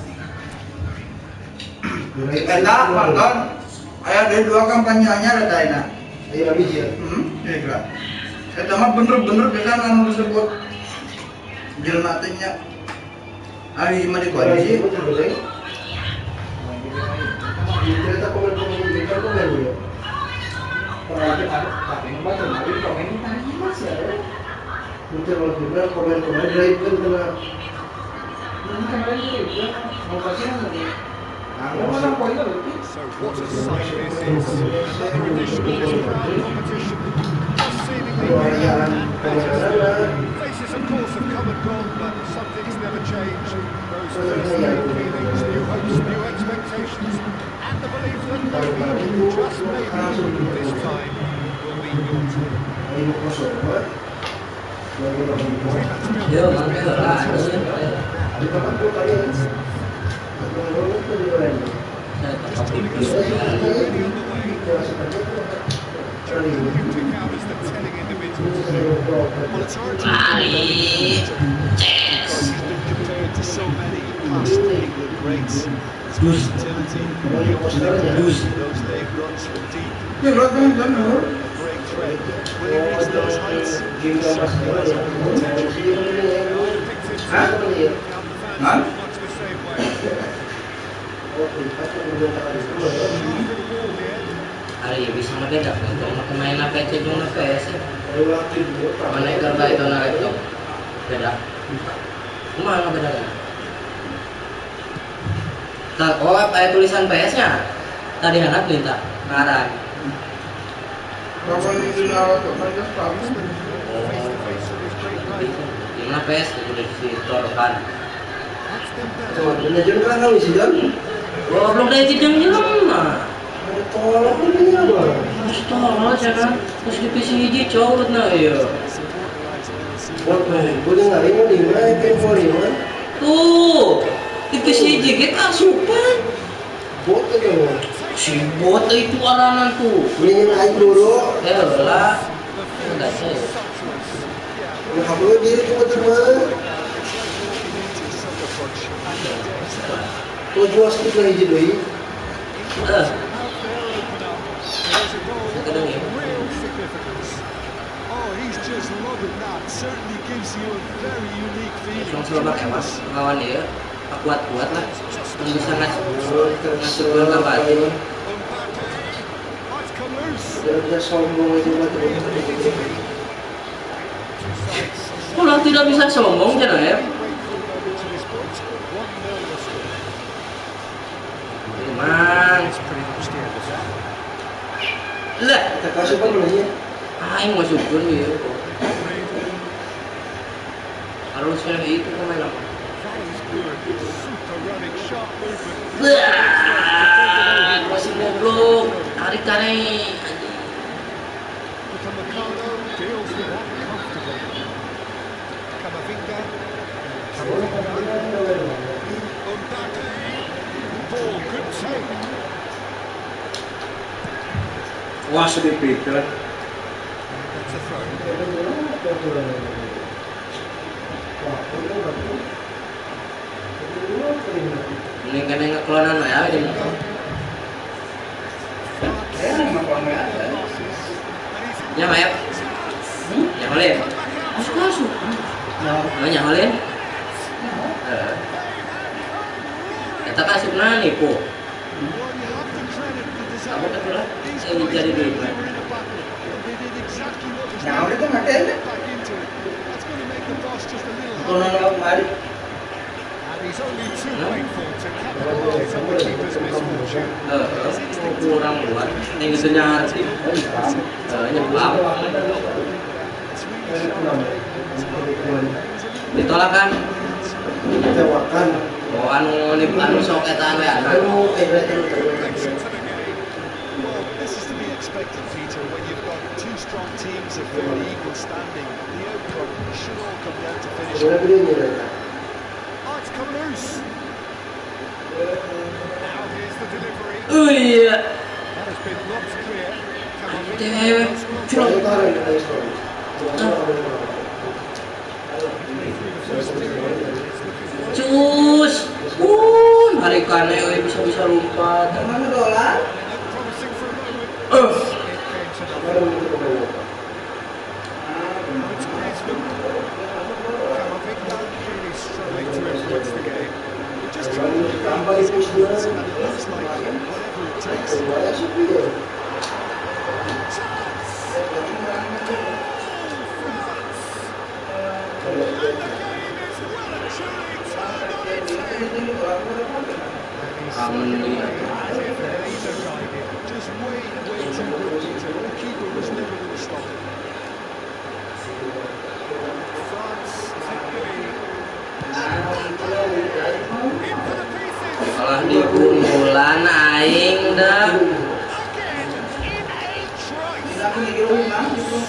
Kita nonton. Ayo ada 2 kampanyenya ada Dina.
Ayo nabi dia.
Iya. Kita mah bener-bener bisa anu disebut jelmatinya. Ari mah di kondisi.
Kita komen-komen kita komen dulu. Mungkin kalau kita komen-komen dari itu kena.
So what a sight this is. Another edition of this proud competition. Just seemingly bigger and better. Faces of course have come and gone, but some things never change. Those first feelings, new hopes, new expectations, and the belief that maybe, just maybe, this time will be your turn.
Yo, mangga lah.
Pick out as the telling individual.
Well, it's hard to because he's been compared to so many past England greats. His versatility, the uplifting those late runs from deep,
Ya, belakang kan.
a great threat. Will he reach those heights? He certainly has every potential.
Hah? Hah?
Much the same way.
Hari bisa ngebedak nih, kalau main PC cuma PS ya. Mana kerja itu na laptop, beda. Mana bedanya? Tak, oh ada tulisan PS-nya. Tadi anak minta ngaran.
Kapan itu nawa tuh kan tahu.
Gimana PS itu udah disetorkan.
Bener juga kan sih John.
Oh, belum ada jenjang mah.
Tolong ini apa?
Terus tolong aja kan. Terus di PC hiji cowok nah ya.
Boleh nggak ini di mana handphone ini mana?
Tuh, di PC hiji kita asupan.
Bot aja.
Si bot itu aranan tuh.
Belinya naik dulu.
Ya lah. Enggak sih.
Udah kamu diri cuma. Kau jual sedikit lagi jadi.
Real significance. Oh, he's just loving that. Certainly gives you a very unique feeling.
Langsung lemak ya mas, lawan dia. Kuat-kuat lah. Yang bisa ngasih gol ke batu.
Let's come loose.
Dia sombong aja buat
Pulang tidak bisa sombong jangan ya. Man, lah,
kita kasih apa namanya?
aing masuk pun ya. Harus kayak itu pemain apa? Masih goblok, tarik tarik. Wah, sedih pikir. Ini kan yang kelonan ya ini.
Emang kalau nggak ada.
Nyamep. Nyamolin. Masuk. Nyamolin. Kita kasih nani po. Kamu ketulah. Saya jadi dulu.
Nah, udah kan ada ya. Kalau nggak mari.
He's only too grateful to capitalise on the keeper's misfortune.
Kurang buat. Yang itu nyari. Nyebab. Ditolak kan?
Kecewakan.
Oh anu sok eta we ana.
Anu berarti lu
Well, this is to be expected, Peter, when you've got two strong teams of fairly equal standing. The outcome should all come down to finishing.
Oh, it's come loose. Now here's the delivery.
Iya.
That has been lobbed clear.
Dewe.
Through the first period, it's looking
Cus. Hari kane we bisa lompat.
Mana dolar?
promising for a moment. It came to nothing. It's Griezmann. Camavinga really struggling to influence the game. We're just trying to create positions, and it looks like whatever it takes.
Kangen dia.
Just way too good, Peter. The keeper was never going to stop it.
France take the lead. Into the pieces.
Kalah di bungulan aing dah.
Again, in a trice.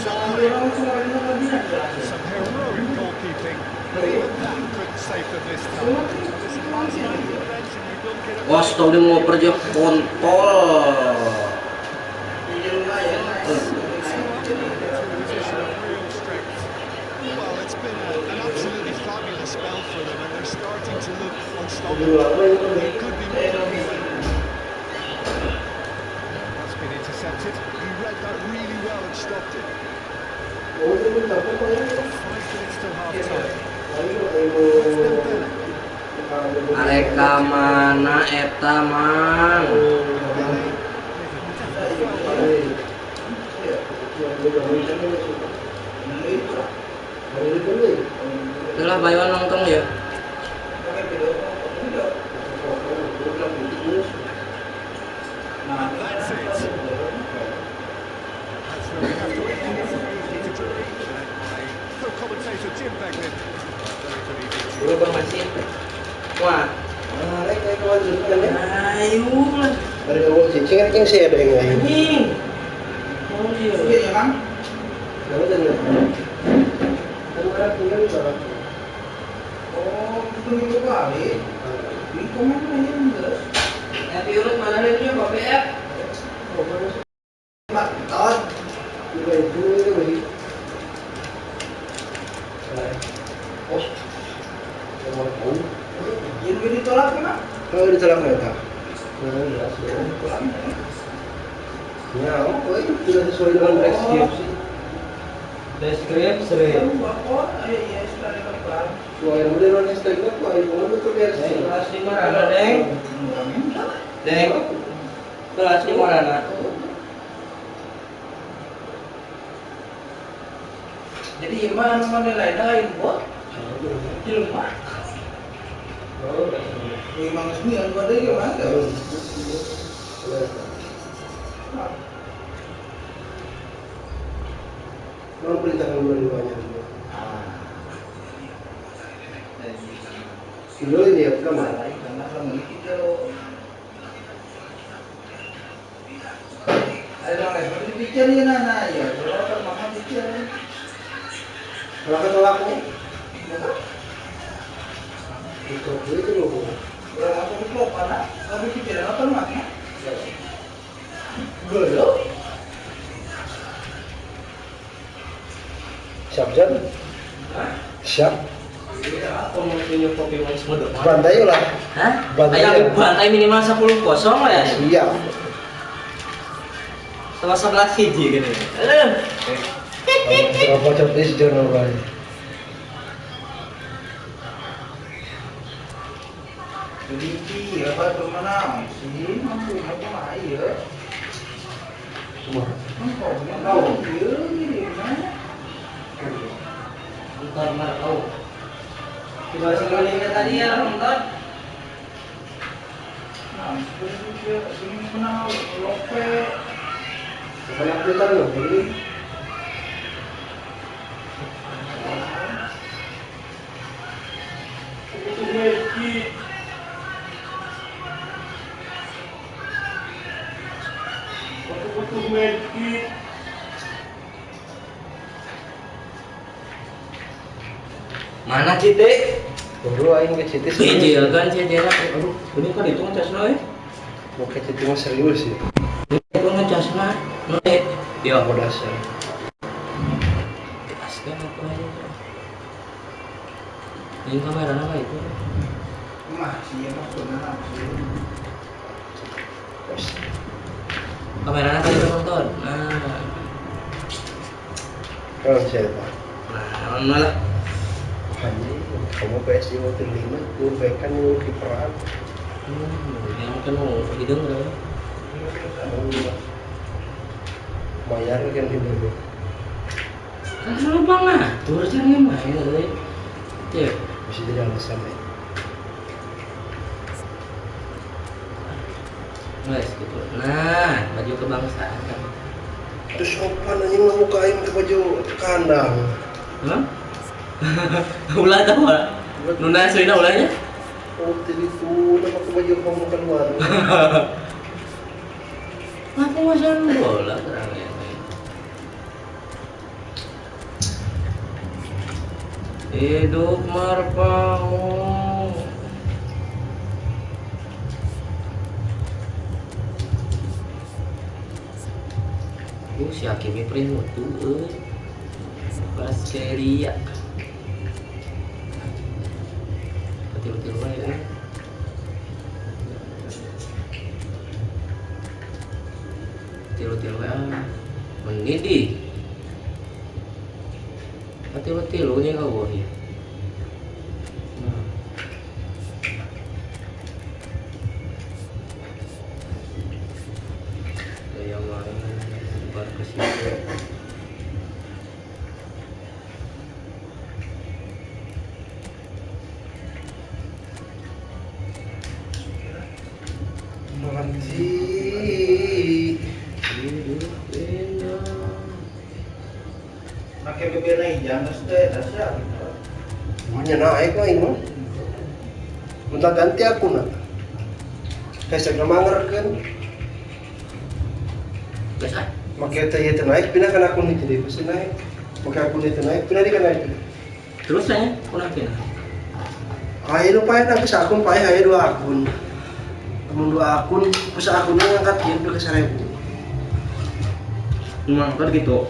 Some heroic goalkeeping, but even that couldn't save them this time. Listen, last night you mentioned you don't get a
Wasto dia mau pergi kontol.
position of real strength.
Well, it's been an absolutely fabulous spell for them, and they're starting to look unstoppable. They could be more than that.
That's been intercepted.
He read that really well and stopped it.
5 minutes till half time.
Areka mana eta mang? Itulah bayawan nongkrong ya.
That's it. That's where we have to end it. It's easy to believe. Led by co-commentator Jim Beglin. Very good evening.
Dulu bermasin. Wah. Ayo lah.
Ada gol cicing kan yang saya ada yang lain.
Anjing. Oh dia.
Iya ya kan?
Kalau jadi kan orang tinggal di sana.
Oh, itu minggu kali. Di komen aja enggak.
Yang diurut mana nih Pak BF?
Pak, tahun.
Juga itu lagi. Oh, yang mau tahu?
Jadi ditolak kan?
Kalau ditolak mereka. Ya, oh, itu tidak sesuai dengan deskripsi.
Deskripsi.
Iya, sudah dikatakan.
Soalnya udah nulis tadi apa? Ibu betul versi.
Kelas di mana, Deng? Deng. Kelas di mana?
Jadi gimana menilai lain, buat? Jelma. Memang sembilan buat dia gimana?
Mau perintahkan dua-duanya. Kilo ini ya, kamar.
Ada orang yang berpikir ya nana ya, kalau kan makan pikir.
Kalau kata aku, itu loh.
Orang masuk ke klub mana? Kalau pikir apa makan?
Belum. Siap Jan? Siap.
Aku mau punya kopi mau semua.
Bantai lah.
Hah?
Bantai.
Bantai minimal 10-0 lah ya.
Siap.
sama 11 hiji gini.
Berapa cotis jono bae.
Jadi apa kemana sih? Mampu macam aja.
Wah,
Tahu dia ni mana?
Ntar mar kau.
Coba sekali tadi ya nonton. Nah, seperti dia ini kenal lope.
banyak kita loh beli.
Mana Cite?
Baru aing ke Citis.
Hiji kan Cite. Aduh, ini kan itu ngecasna euy.
Mau ke Citis mah serius sih.
Itu ngecasna. Nih, yo
Apa dasar?
Askan apa aja. Ini kamera apa itu?
Masih ya maksudnya.
Kamera apa itu nonton? Nah,
Kalau siapa?
nah lah.
Hanya kamu PSG mau terlima, gue baikan lu kiperan.
Yang kan mau hidung berapa?
Bayar kan ini.
Kan lupa nggak? Terusnya nih main tadi. Ya.
Bisa jadi alasan ya.
Guys gitu. Nah, baju kebangsaan kan.
Terus sopan aja nggak kain ke baju kandang.
Hah? Ulah tahu lah. Nuna suina ulahnya?
Oh, jadi tuh nama ke baju kamu keluar.
Aku masang bola terangnya. Hidup marpau. Si Hakimi primo tuh Baskeria. Betul-betul ya. Betul-betul ya. Mendidih. Betul-betul nya kau ya. Yang main bar ke situ.
Manji.
Makin lebih naik jangan sudah dasar.
Hanya naik lah ini. Minta ganti aku nak. Kayak manger kan.
Biasa.
Makai tanya itu naik, pindah kan akun itu dia pasti naik. Makai akun itu naik, pindah dia kan naik.
Terus saya kurang kena.
Ayo lupa ya, bisa akun pakai ayo 2 akun. Kemudian 2 akun, bisa akunnya ngangkat dia udah ke 1000.
Memang kan gitu.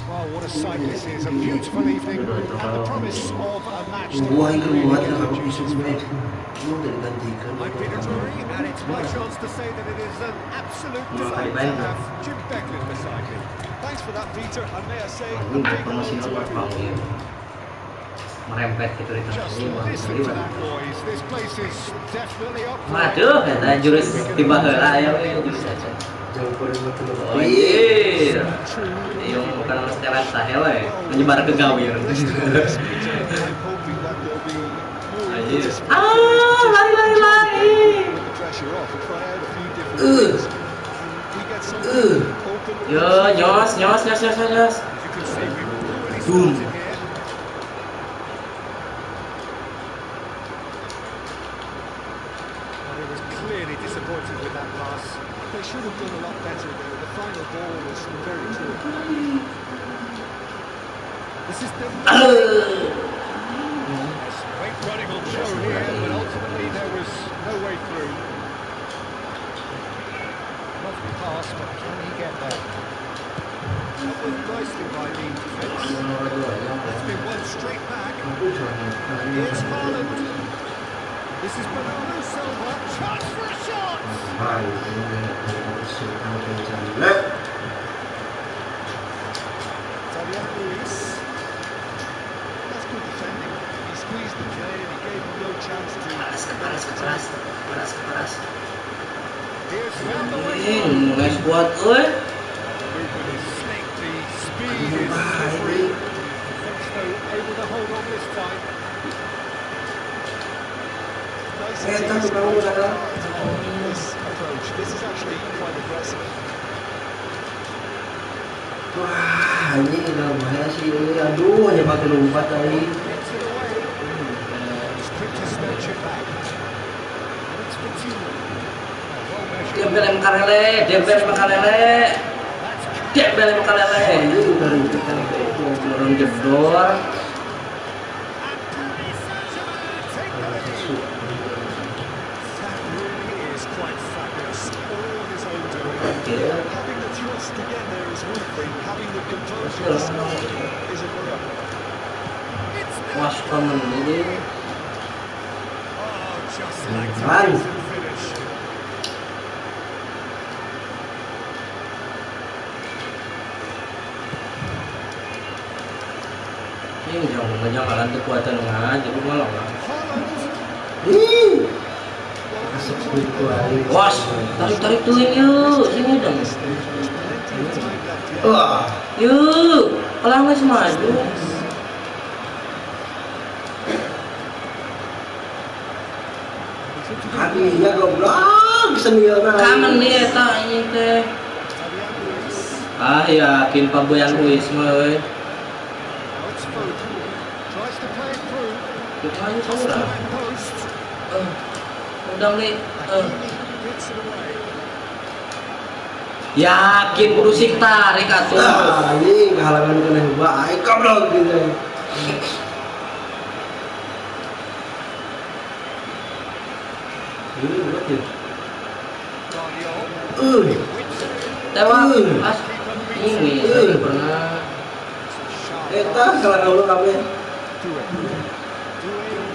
Well, what a sight this is, a beautiful evening and the promise of a match that
Wah,
will
ini
really
kemudian
make
kalau
the
bisa
juices
naik,
flow.
ini udah digantikan.
I'm Peter Drury, and it's my chance to say that it is an absolute delight to have Jim Becklin beside me. Thanks for that, Peter, and may I say a
Ini
big hello
informasi
to
apa
everyone.
ya? Merempet gitu di tengah
Just
ini bang.
listen to that noise. This place is definitely up for it.
Waduh, kata jurus tiba heula ya jurus aja.
Jauh pada betul.
Oh iya. Yang bukan sekarang sahel ya, menyebar ke gawir.
I'm hoping that there'll be more
Anjir.
impetus for
Lari.
with the pressure off and try out a few different things. We get something open.
Yo, nyos.
As you can see, we've already
Boom.
started here. But it was clearly disappointed with that pass.
They should have done a lot better there. The final ball was very poor.
This is the great running on show here, but ultimately there was no way through. Lovely pass, but can he get there? That was nicely by the defence. It's been one straight back. It's Haaland. This is Bernardo Silva. Chance for a shot.
Fabian Ruiz. That's good defending. He squeezed the play and he gave him no chance to.
Here's found the way through.
Nice buat, oi.
The movement is slick, the speed is slippery. Defence though able to hold on this time.
Nice and easy this approach. This is actually quite aggressive.
Wah, ini udah bahaya sih. Aduh, hanya pakai lompat tadi.
Gets it away. He's quick to snatch it back. And it's Coutinho. Well measured.
Dembele makalele. Ini udah ribet kan itu belum jedor.
And Paris Saint-Germain take the lead. That really is quite fabulous. All his own doing.
Having the thrust to get there is one thing. Having the composure to stop it is another.
It's
Was temen ini.
oh, just like to
Man.
raise and finish.
Ini jangan kekuatan aja, gue malah lah.
Ih, asik itu aja.
Was, tarik tuh yuk, sini dong.
Wah,
Yuk, kalau nggak semaju.
kakinya goblok seniornya.
Kangen nih eta ini teh. Ah yakin Pak Boyan Ruiz mah we.
Now it's Foden. Tries to play it through.
Kita aja
Off the
saudara.
back post.
Udah nih.
Gets it away.
Yakin kudu sik tarik atuh.
Ah, ini kehalangan kena baik goblok gitu.
Ini buat ya.
Guardiola.
Tewak pas ini pernah.
Eta kalau dulu kami.
Doué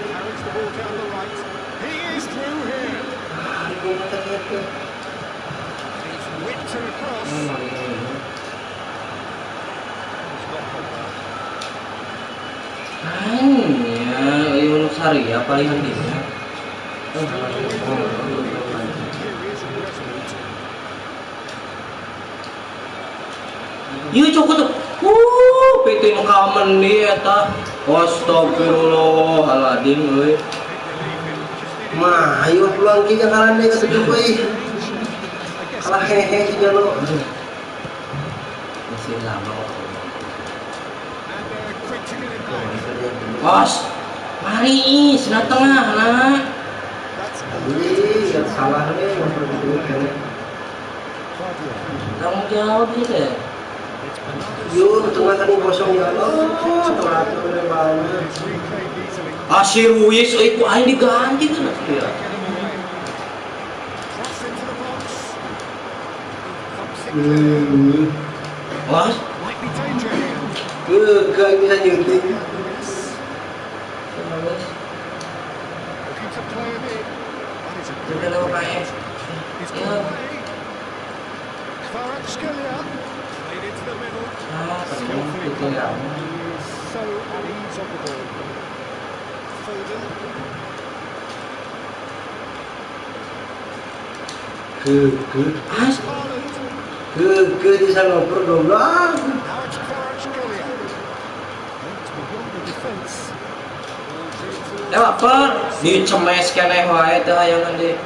carries the ball down the right. He is through here. He's whipped it across.
Hanya Yunus Sari ya paling hadinya. Iya cukup tuh. PT makaman nih eta. Astagfirullahaladzim euy.
Mah, ayo pulang kita kalah deh kata Jokowi. Kalah hehe si Jalo.
Masih lama waktu.
And they're quick to get it back.
Bos, mari sana tengah nah.
Ih, yang salah nih yang perlu kan.
Tanggung jawab gitu.
Yuk, tengah tadi kosong ya Allah. Telat oleh banyak.
It's reclaimed easily.
Si Ruiz itu aing diganti kan dia.
Cross into the box. Pumps it clear.
Bos,
Might be danger here.
Gak bisa nyuting.
Looking to play him in. That is a
Udah
great
lewat
break.
pakai.
He's gone away. Kvaratskhelia played into the middle. Skillfully played. He's so at ease on the ball. Foden.
As
Haaland.
Bisa ngoper goblok.
Now it's Kvaratskhelia. It's beyond the defence.
lewat per dicemes keneh wae teh hayangan di.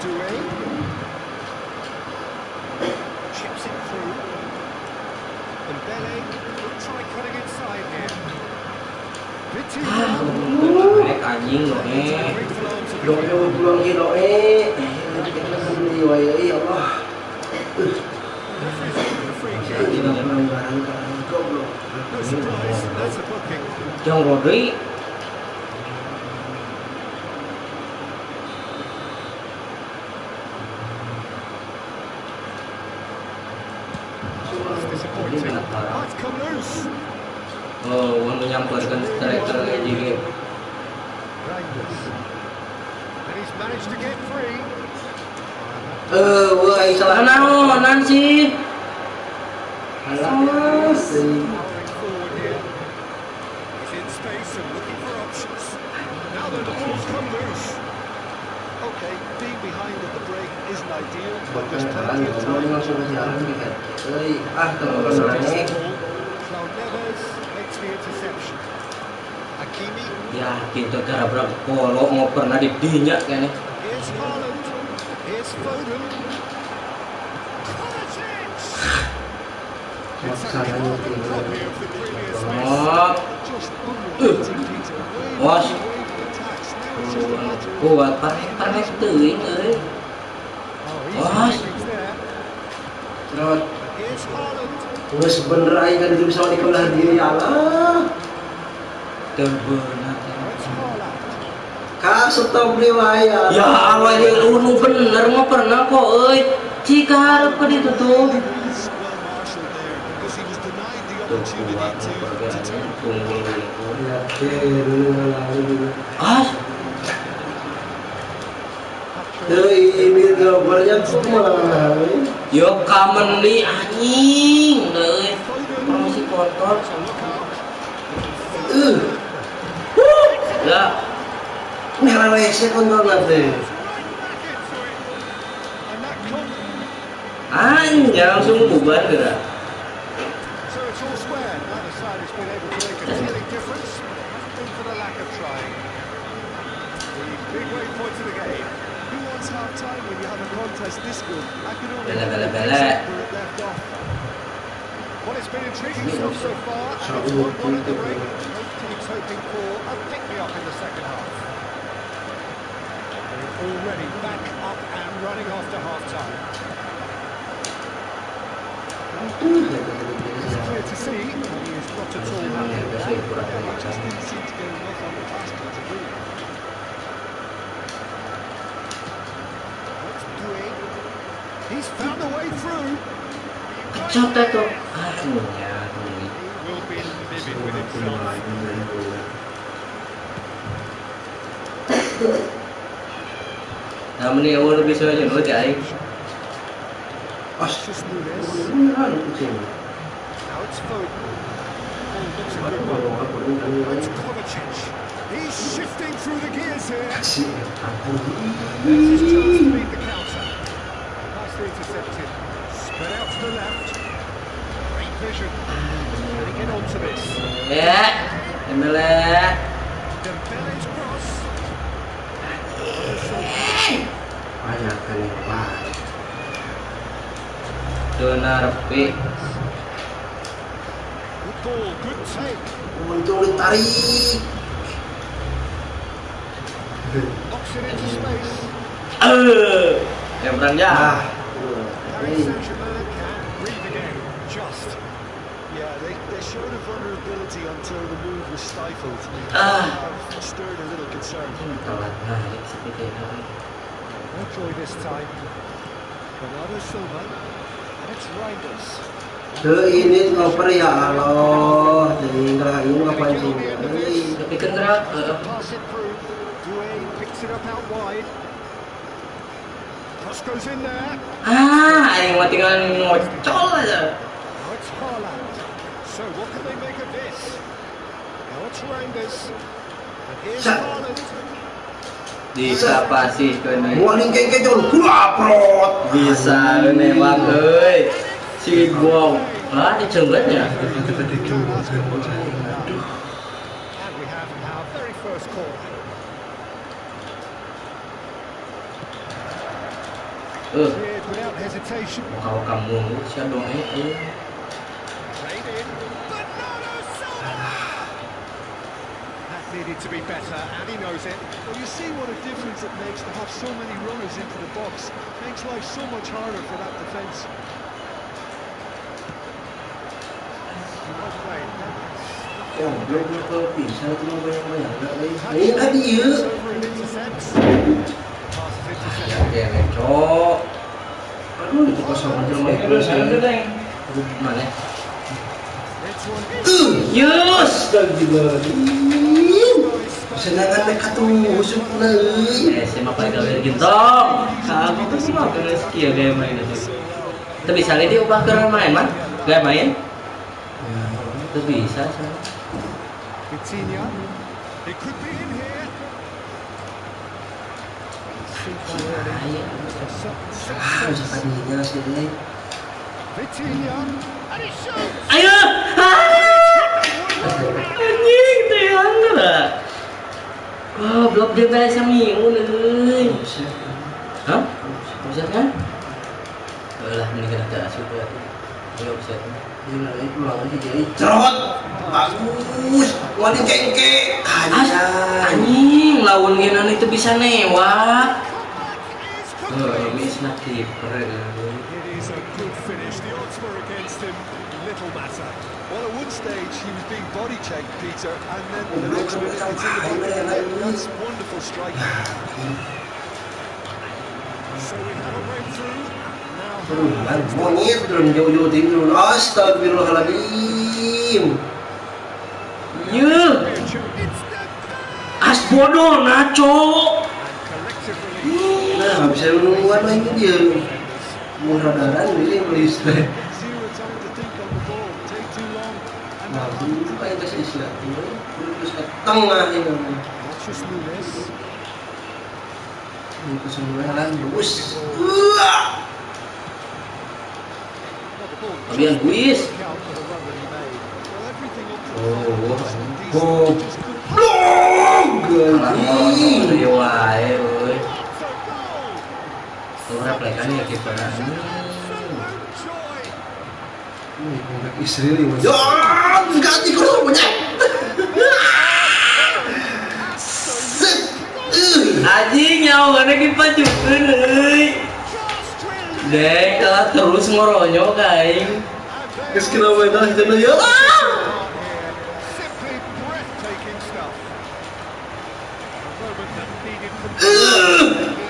Doué. Chips it through. And Bele will try cutting inside here. Vitinha.
Naik anjing loh
Grateful arms of
Doa pulang ki doa. Kita beli wae ya Allah.
the free kick.
Kita pelanggaran kan goblok.
No surprise, that's a booking.
Jong Rodri.
That's disappointing. Oh, it's come loose.
Oh, menyamparkan striker kayak gini.
Reinders. And he's managed to get free.
Wah, salah
naonan sih.
Alah,
Powering forward here. He's in space and looking for options. Now then, the ball's come loose.
Okay, being behind at the break isn't ideal, but
Bukan
there's
kan,
plenty of time.
langsung ke siaran gitu. Kalau
Gets
naik.
the ball. Raul Neves makes the interception. Hakimi.
Yakin tuh cara berapa kolok mau pernah didinyak kayaknya.
Here's Haaland. Here's Foden. Kovacic! It's a carbon copy of the previous match.
Oh,
Just unrelenting, Peter. Way
was
attacks. Now it's just a matter of
kuat panas teuing euy.
Oh,
Was.
easy things there.
Terus
Here's Haaland.
wes bener aja kan itu bisa dikelah diri Allah.
Teu beunat.
Now it's Haaland.
Kak stop riwayat.
Ya Allah ini unu bener mau pernah kok euy. Jika harap ke ditutup.
well marshalled there because he was denied the
Tuh
opportunity
kuat
to
pergerakan
turn.
tunggul.
Ya, dulu lalu.
Ah,
Ini gambarnya kumaha.
yo kamen li anjing euy. Masih kotor. Ya,
Merah wese kontrol nanti.
anjing langsung bubar gerak.
So it's all square. Neither side has been able to make a telling difference. Hasn't been for the lack of trying. The big waypoint of the game.
Who wants half time when you have a contest this good? I can only
Bele, bele,
guess
bele.
where it left off.
Well, it's been intriguing stuff so far, and it's 1-1 at the break. Both teams hoping for a pick-me-up in the second half. They're already back up and running after half-time.
It's clear to see he is not at all happy with that.
Kurang
He just
macam.
didn't seem to get enough on the basket to do it.
What's doing? He's found a way through.
Kecot tuh. Akhirnya
He will be livid with himself.
Nah, meni awal bisa aja nulis ya.
Just Nunes.
Beneran kucing.
Now it's Foden. Oh, looks a good one. It's Kovacic. He's shifting through the gears here.
Kasih.
There's his chance to beat the counter. Nicely intercepted. Spread out to the left. Great vision. Can he get onto this?
Ya, Embele.
Dembele's cross.
Banyak kan yang baik.
Donar P.
Good ball, good take.
Untung ditarik.
Knocks it into space.
Yang beranja.
Paris Saint-Germain can breathe again. Just.
Yeah, they showed a vulnerability until the move was stifled.
Ah.
Have stirred a little concern.
Telat naik seperti itu.
No joy this time. Bernardo Silva. And it's Reinders.
Ini ngoper ya Allah. Tinggal ini ngapain sih?
Tapi kan gerak.
Pass it through. Doué picks it up out wide. Cross goes in there.
Yang mah tinggal ngocol aja.
Now it's Haaland. So what can they make of this? Now it's Reinders. And here's Haaland.
Bisa pasti kena.
Warning kayak jol kuaprot.
Bisa nembak euy. Si Bong. Ah, dicenggutnya.
And we have our very first call. Cleared without hesitation.
Kalau kamu siapa dong
Played in. Bernardo Silva! That needed to be better, and he knows it.
Well, you see what a difference it makes to have so many runners into the box. Makes life so much harder for that defence.
Well played.
Goblok ke bisa cuma bayang-bayang. Ini tadi ya.
Over and intercepts. Pass is intercepted.
Ya, cok.
Aduh, itu kosong aja mah terus ya.
Mana?
It's one.
Yes.
Astagfirullahaladzim. Senangan mereka tuh usuk nih.
Siapa paling gawe gintong? Aku tuh semua kena skill gaya main itu. Tapi bisa dia ubah ke main mah? Gaya main? Itu bisa sih.
Vitinha. It could be in here.
Bisa tadinya sih.
Vitinha. And he shoots.
Ayo! Anjing, tiang lah. Wah, blok dia balik sama Minggu nih. Hah? Bisa kan? Lah, ini kena tak super. Ayo bisa.
Ini lagi pulang lagi jadi cerot. Bagus. Wali cengke.
Anjing, lawan Genan itu bisa newak. Ini snap keeper.
It is a good finish. The odds were against him. Little matter. Well, at one stage he was being body checked, Peter, and then the next minute it's in the back of the net. That's wonderful striking. So we have a breakthrough.
Monyet turun jauh-jauh turun. Astagfirullahaladzim.
Iya. As bodoh, Nacho.
Nah, nggak bisa menungguan lagi dia. Murah daran ini melis. Nah, itu kayak kasih istirahat. Terus ke tengah ini. Ini kesembuhan bagus.
Kemudian Luis. Dia wae, woi. Ora plekan ya kiper.
Istri ini ya ganti kalau banyak.
Anjing nyawa gak kiper juga euy. Dek, terus ngoronyo kaing.
Geus kena bedah cenah ya.
Simply breathtaking stuff. A moment that needed control. He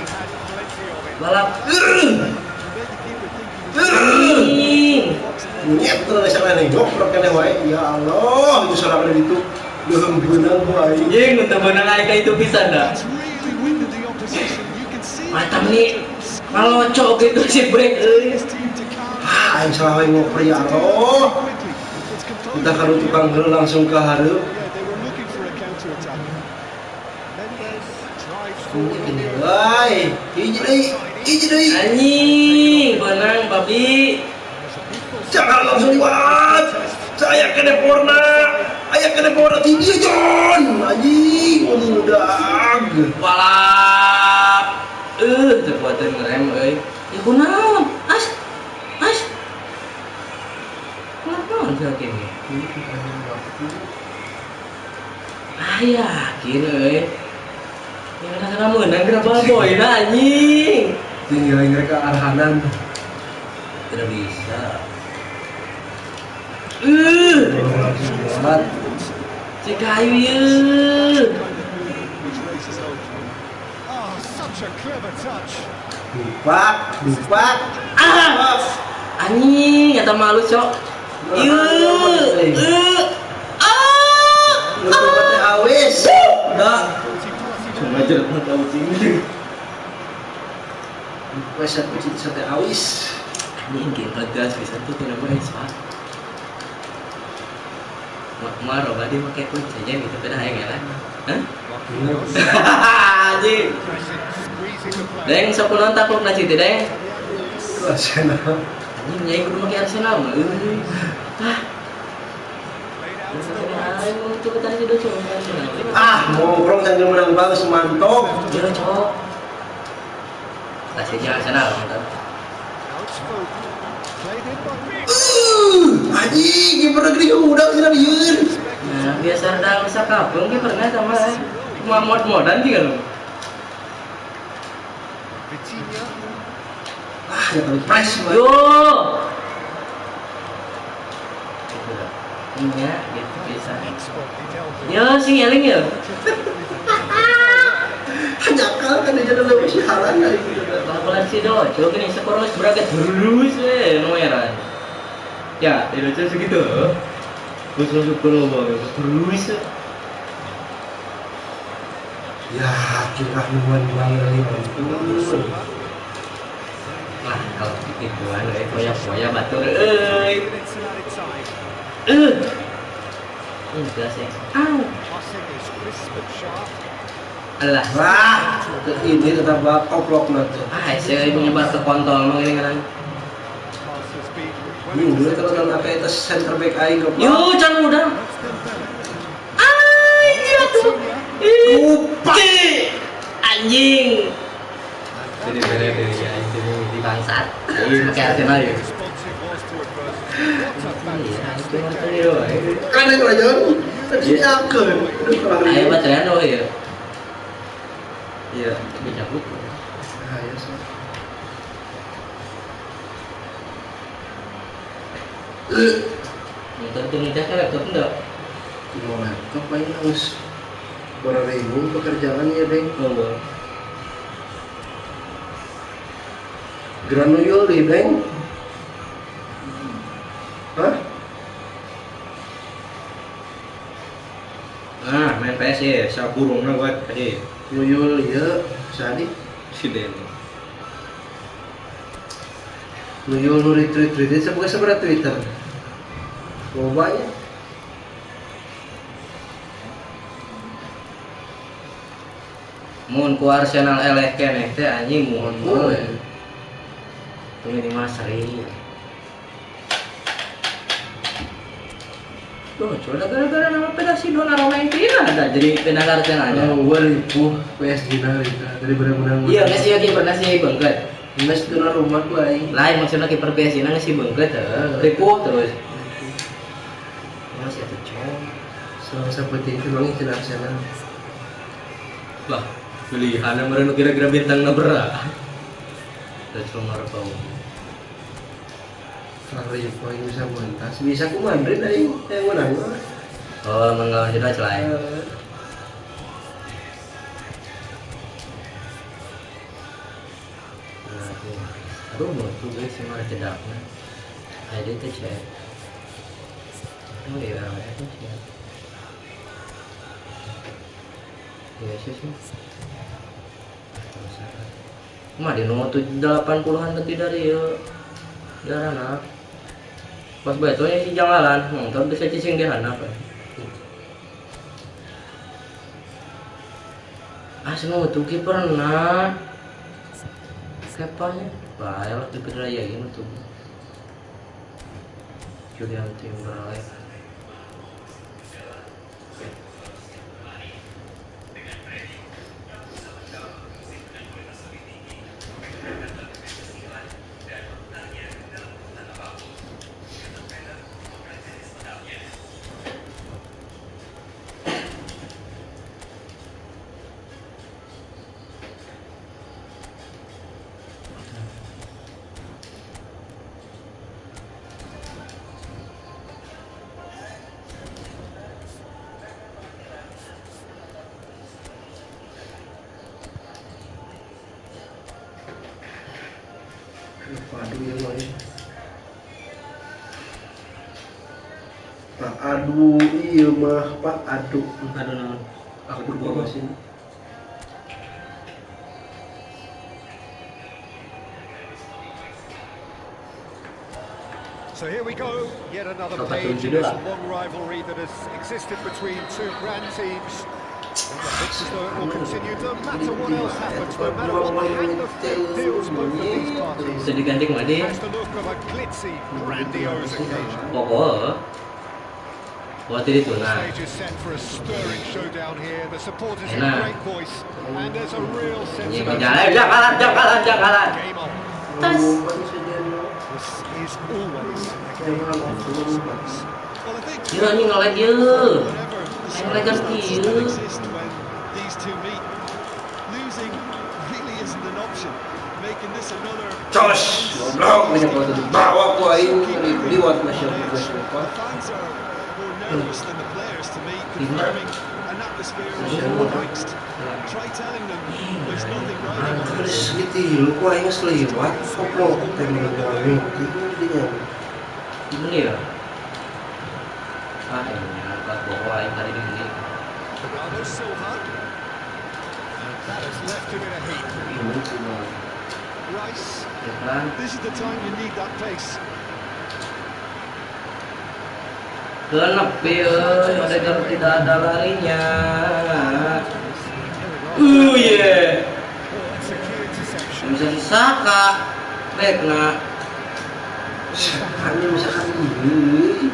had plenty of it.
Balap.
Nyet terus sana nih, goblok kene wae. Ya Allah, itu sorangan itu. Belum beunang ku aing.
Anjing, untuk beunang aing itu pisan dah. Matam nih. Kalau cok gitu si break euy.
Aing salah wae ngoper ya Allah. Kita kalau tukang heuh langsung ke hareup. Woi, hiji deui.
Anjing, benang babi.
Jangan langsung buat. Saya kena porna. Aya kena porna ti dieu Jon. Anjing, mudag.
Balap. Kekuatan ngerem euy. Ya kunaon? As. Kunaon sih gini? Yakin euy. Ya kadang-kadang menang kenapa boy anjing.
Tinggal mereka arhanan.
Tidak bisa. Si kayu ya.
Oh, such a clever touch.
Dupak.
Anjing, eta malu cok.
Lu teh awis. Udah.
Cuma jeruk tahu sini.
Peset kucing sate awis.
Anjing game gas bisa tuh kenapa Pak? Maro tadi pakai kunci aja gitu beda ya kan? Hah? Anjing. Deng sok nonton takluk na citi deng.
Arsenal.
Anjing nyai kudu make Arsenal mah. Coba tadi sudah coba
Nongkrong sambil menang bagus mantap.
Iya cok. Kasihnya Arsenal kan.
Anjing, kiper negeri udah sih yeun.
Nah, biasa ada bisa kabung kipernya sama cuma mod-modan juga loh.
Ya kali press banget.
Yo. Iya, gitu bisa. Yo, sing eling ya.
Nyakal kan dia jadi lebih sialan kali gitu.
Bal-balan si Dojo gini skor wis beraget terus no heran. Ya, di Dojo segitu. Terus masuk ke lubang terus.
Ya, curah nuan banget ampun.
Lah kalau gituan foya-foya batur enggak sih. Alah.
Wah, ini tetap oplok nanti.
Saya menyebar ke kontol mau ini kan.
Dulu kalau nang apa itu center back aing goblok.
Yo, can udah. Iya tuh. Anjing. Jadi di bangsat. Ini pakai Arsenal ya.
Kan yang lain tadi akan.
Ayo baterai doh ya. Iya, bisa buku.
Ayo sih.
Nonton tuh ngecas kan laptop enggak?
Mau laptop aja harus berribu pekerjaannya deh.
Oh,
Granuyol di Beng. Hah?
nah main PS ya, saya burungnya buat tadi.
Nuyol ya, sadi.
Si Den.
Nuyol nu retweet seberapa Twitter. Mau banyak.
Mun ku Arsenal eleh keneh teh anjing mohon
Oh,
mohon. Tuh ini mah seri. Tuh, coba gara-gara nama pedasi dona Romantina ada jadi pendengar Arsenal.
Oh, ribu PSG nari dari benar-benar.
Iya, nggak sih pernah sih bengket.
Mes kena rumah gua aing.
Lain maksudnya kiper PSG nggak sih bengket ripuh terus. Masih ada cowok.
Salah seperti itu memang itu Arsenal.
Lah, pilihan yang merenu kira-kira bintang nabera. Terus nomor bau.
Kalau yang paling bisa mentas, bisa ku Madrid aing yang menang.
Oh, mengelawan jelas lain. Aduh, mau tuh guys cuma cedaknya. Ada itu cek. Oh iya, itu cek. Ya sih. Mah di nomor 80-an lebih dari ya. Jarana. Pas batunya si janglalan, nonton bisa cicing di hana apa? Asno tuh pernah. Kepanya, bayar di raya ini tuh. Julian Timberlake.
Aduh ya boy. Pak aduh iya mah Pak aduh.
Aduh non.
Aku bawa sini.
So here we go, yet another page in this long rivalry that has existed between two grand teams. It looks as though it will continue no matter what else happens, no matter what the hang of fate deals both of these parties.
Bisa diganti kemana?
Has the look of a glitzy, grandiose occasion.
Pokok. Buat itu
The
nah.
stage is set for a stirring showdown here. The supporters in great voice, and there's a real sense of
Jangan kalah.
game on.
Tas.
This is always a game of suspense. Well, I think
Dia ni ngelag dia.
whatever the
Ngelag kan
circumstances
dia.
that exist when these two meet, losing really isn't an option. Making this another
Cos, goblok banyak waktu dibawa ku aing liwat masuk ke
the fans are more nervous than the players to me, confirming an atmosphere of angst. Try telling them there's nothing right about
Terus
this.
gitu lu ku aing seliwat goblok tembak aing. Intinya.
Ini ya. Ah, ini angkat bawa aing tadi ini.
Bernardo Silva.
That has left him in a heap. Rice, this is the time you need that pace.
Kenepi Odegaard tidak ada larinya. Yeah. Bisa si Saka, baiklah.
Sakanya misalkan ini.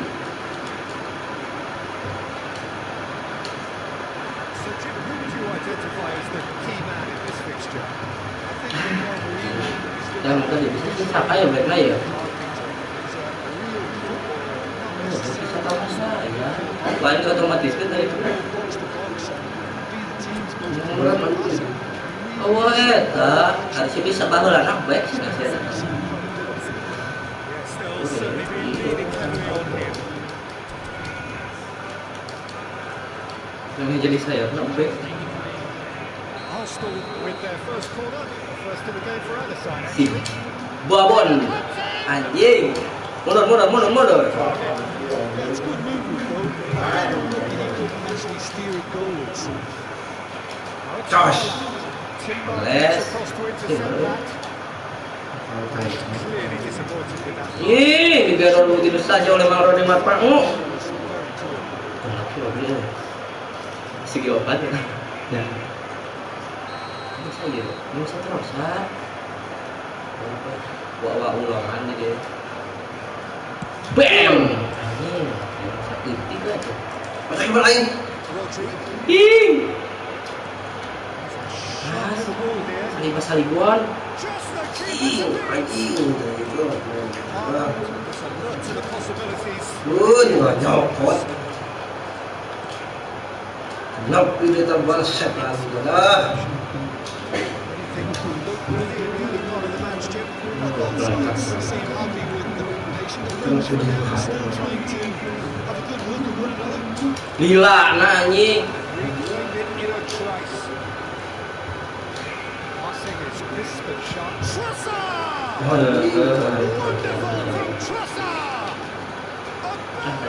Yang tadi bisa si Saka ya baiklah ya. Bisa tahu saya. Paling otomatis kan tadi. Oh eta, harus bisa baheula anak baik sih nggak sih? Yang jadi saya anak baik. Si Babon, anjing, mundur.
Josh.
Les. Ih, dibiarkan begitu saja oleh Mang Rodi Marpangu. Segi obat ya. Ya. Bisa gitu. Bisa terus, ha. Bawa ulangan dia. Bam. Anjing, sakit tiga tuh.
Masa gimana lain?
Ih. Lima saliguan.
Anjing, itu. Juga nyokot. Kenapa dia terbalas dah?
Lila anjing.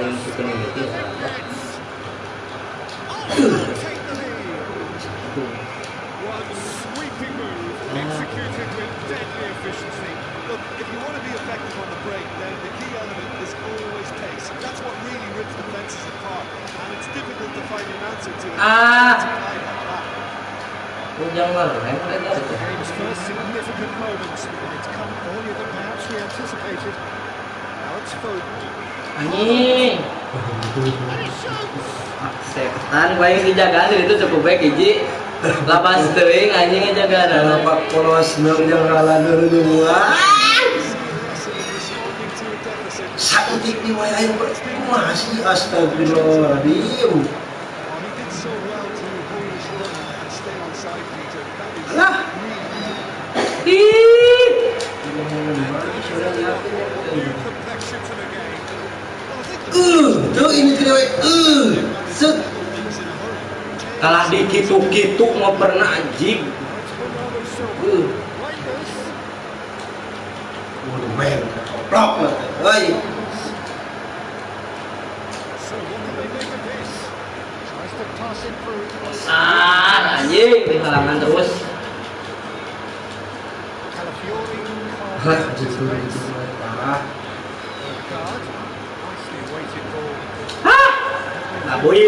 Yang suka ini ya.
Look, if you want to be effective on the break, then the key element is always pace. That's what really rips defenses apart, and it's difficult to find an answer to it.
The
game's first significant moments, and it's come earlier than perhaps we anticipated. Now it's Foden.
Anjing. Setan bae dijagaan itu cukup baik hiji. Lapas teuing anjing jagaan.
Lapak polos nang yang kalah dulu semua. Sakit di wayang masih astagfirullahaladzim. Alah. Tuh ini kedua. Set.
Kalah di kitu-kitu mau pernah anjing.
Men, blok lah. Oi.
Anjing di halangan terus. Hah? Nah, boy.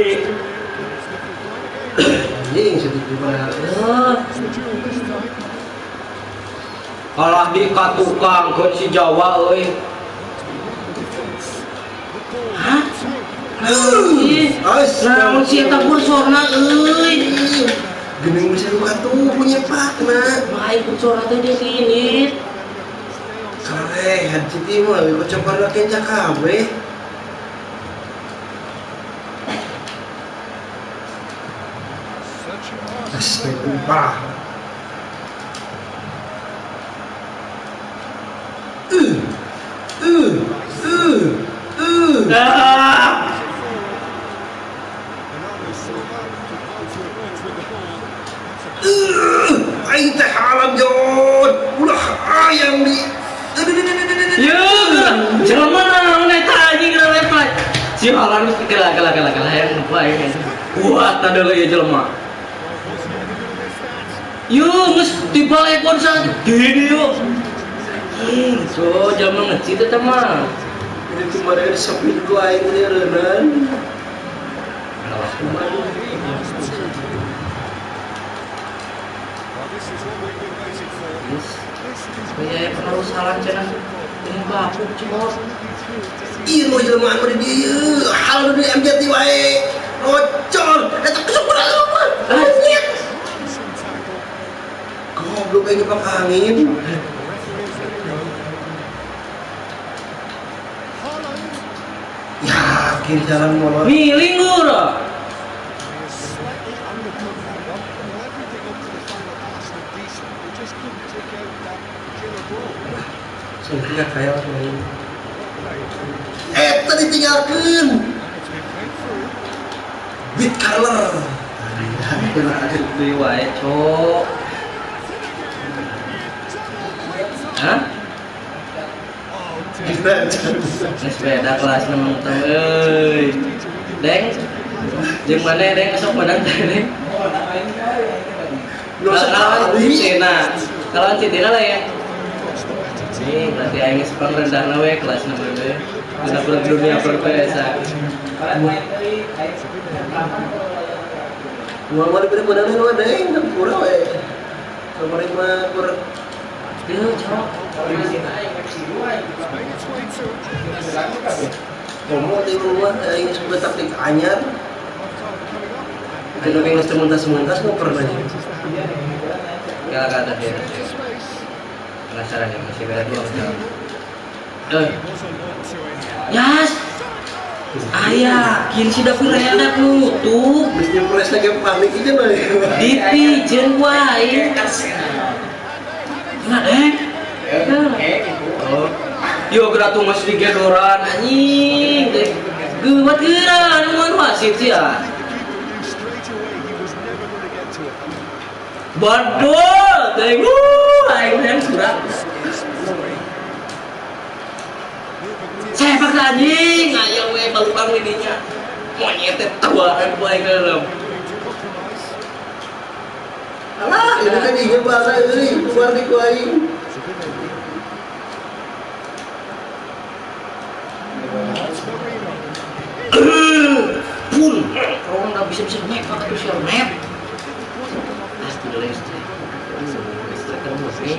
Anjing sedikit banget.
Kalah di katukang ke si Jawa euy. Hah? Naon si eta kursorna euy.
Gening bisa atuh punya pakna.
Baik kursorna teh di sini.
Keren, citi mah lebih coba lagi kabeh. Astagfirullah. Aing teh halam Jon. Ulah ayam di.
Ya, jangan mana eta anjing reply. Si halan kela yang baik. Kuat ada lagi jelema. Yuk, tiba ekor saat gini yuk. So, jangan ngecit itu mah.
Ini cuma dari seminggu aing dia renan.
Kayak pengaruh salah cenah. Ini baku cimot.
Iya mau jelmaan beri dia. Hal dari MJT wae. Rocor. Eta kesukuran apa? Anjir. Goblok kayak nyepak angin. Yakin jalan molor.
Miling gura.
Sungguhnya kayak main. Tadi tinggalkan. Beat color.
Beli wae, cok. Hah? Nes beda kelas memang euy. Deng. Jeung mana deng sok menang teh deng. Kalau Cina, kalau Cina lah ya. Ini berarti aing sepang rendah we kelas nomor we. Kita dunia perpesa.
Muhammad bin Badar itu ada yang kurang we. Kemarin mah kurang.
Dia cok.
Kamu di rumah ini sudah taktik anyar. Ada yang sementas ngoper aja.
Gak ada dia. Penasaran ya masih beda dua jam. Yas. Ayah, kini si dapur reda tutup.
Bisnya press lagi panik aja nih.
Dipijen wae. Nah, oh. Yo geratu mas digedoran anjing. Geuwat geura mun wasit sia. Badol, tengok, aing kurang. Saya paksa anjing, ayo we balupang didinya. Monyet teh tuaan ku aing dalam.
Alah, ini kan ingin bahasa ini, keluar di ku aing.
Pun, kalau nggak bisa nyek pakai tuh net. Pasti listrik. Listrik kan murni.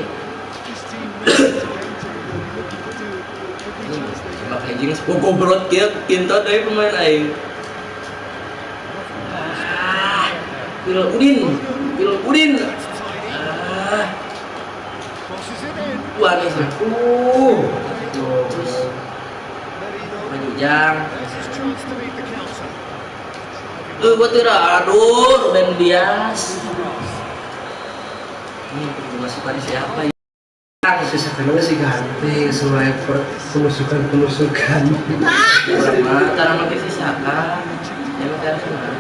Pakai jenis gogobrot kieu kintot deui pemain aing. Bil Udin. Wah nih sih. Terus Panjang. Gua tira aduh Ben Bias. Ini masih pada siapa ya?
Sebenarnya sih ganti semua effort penusukan.
Sama cara makin sisakan. Ya udah semua.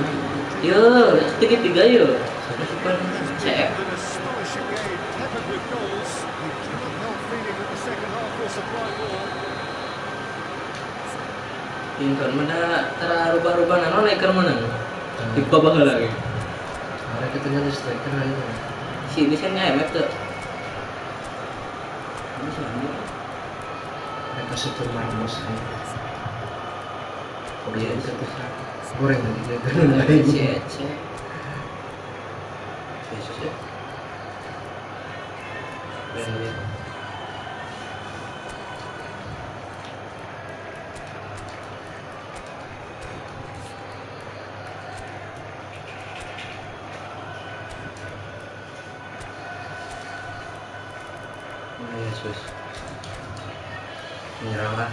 Yo, tiga yo. Super CF. Inkan mana terubah-ubah nano naik ke mana? Di bawah lagi.
Mereka ternyata striker aja.
Sini kan IMF tuh.
Mereka super marmos aja. Oh iya, goreng lagi dia.
Yesus ya. Yesus menyeranglah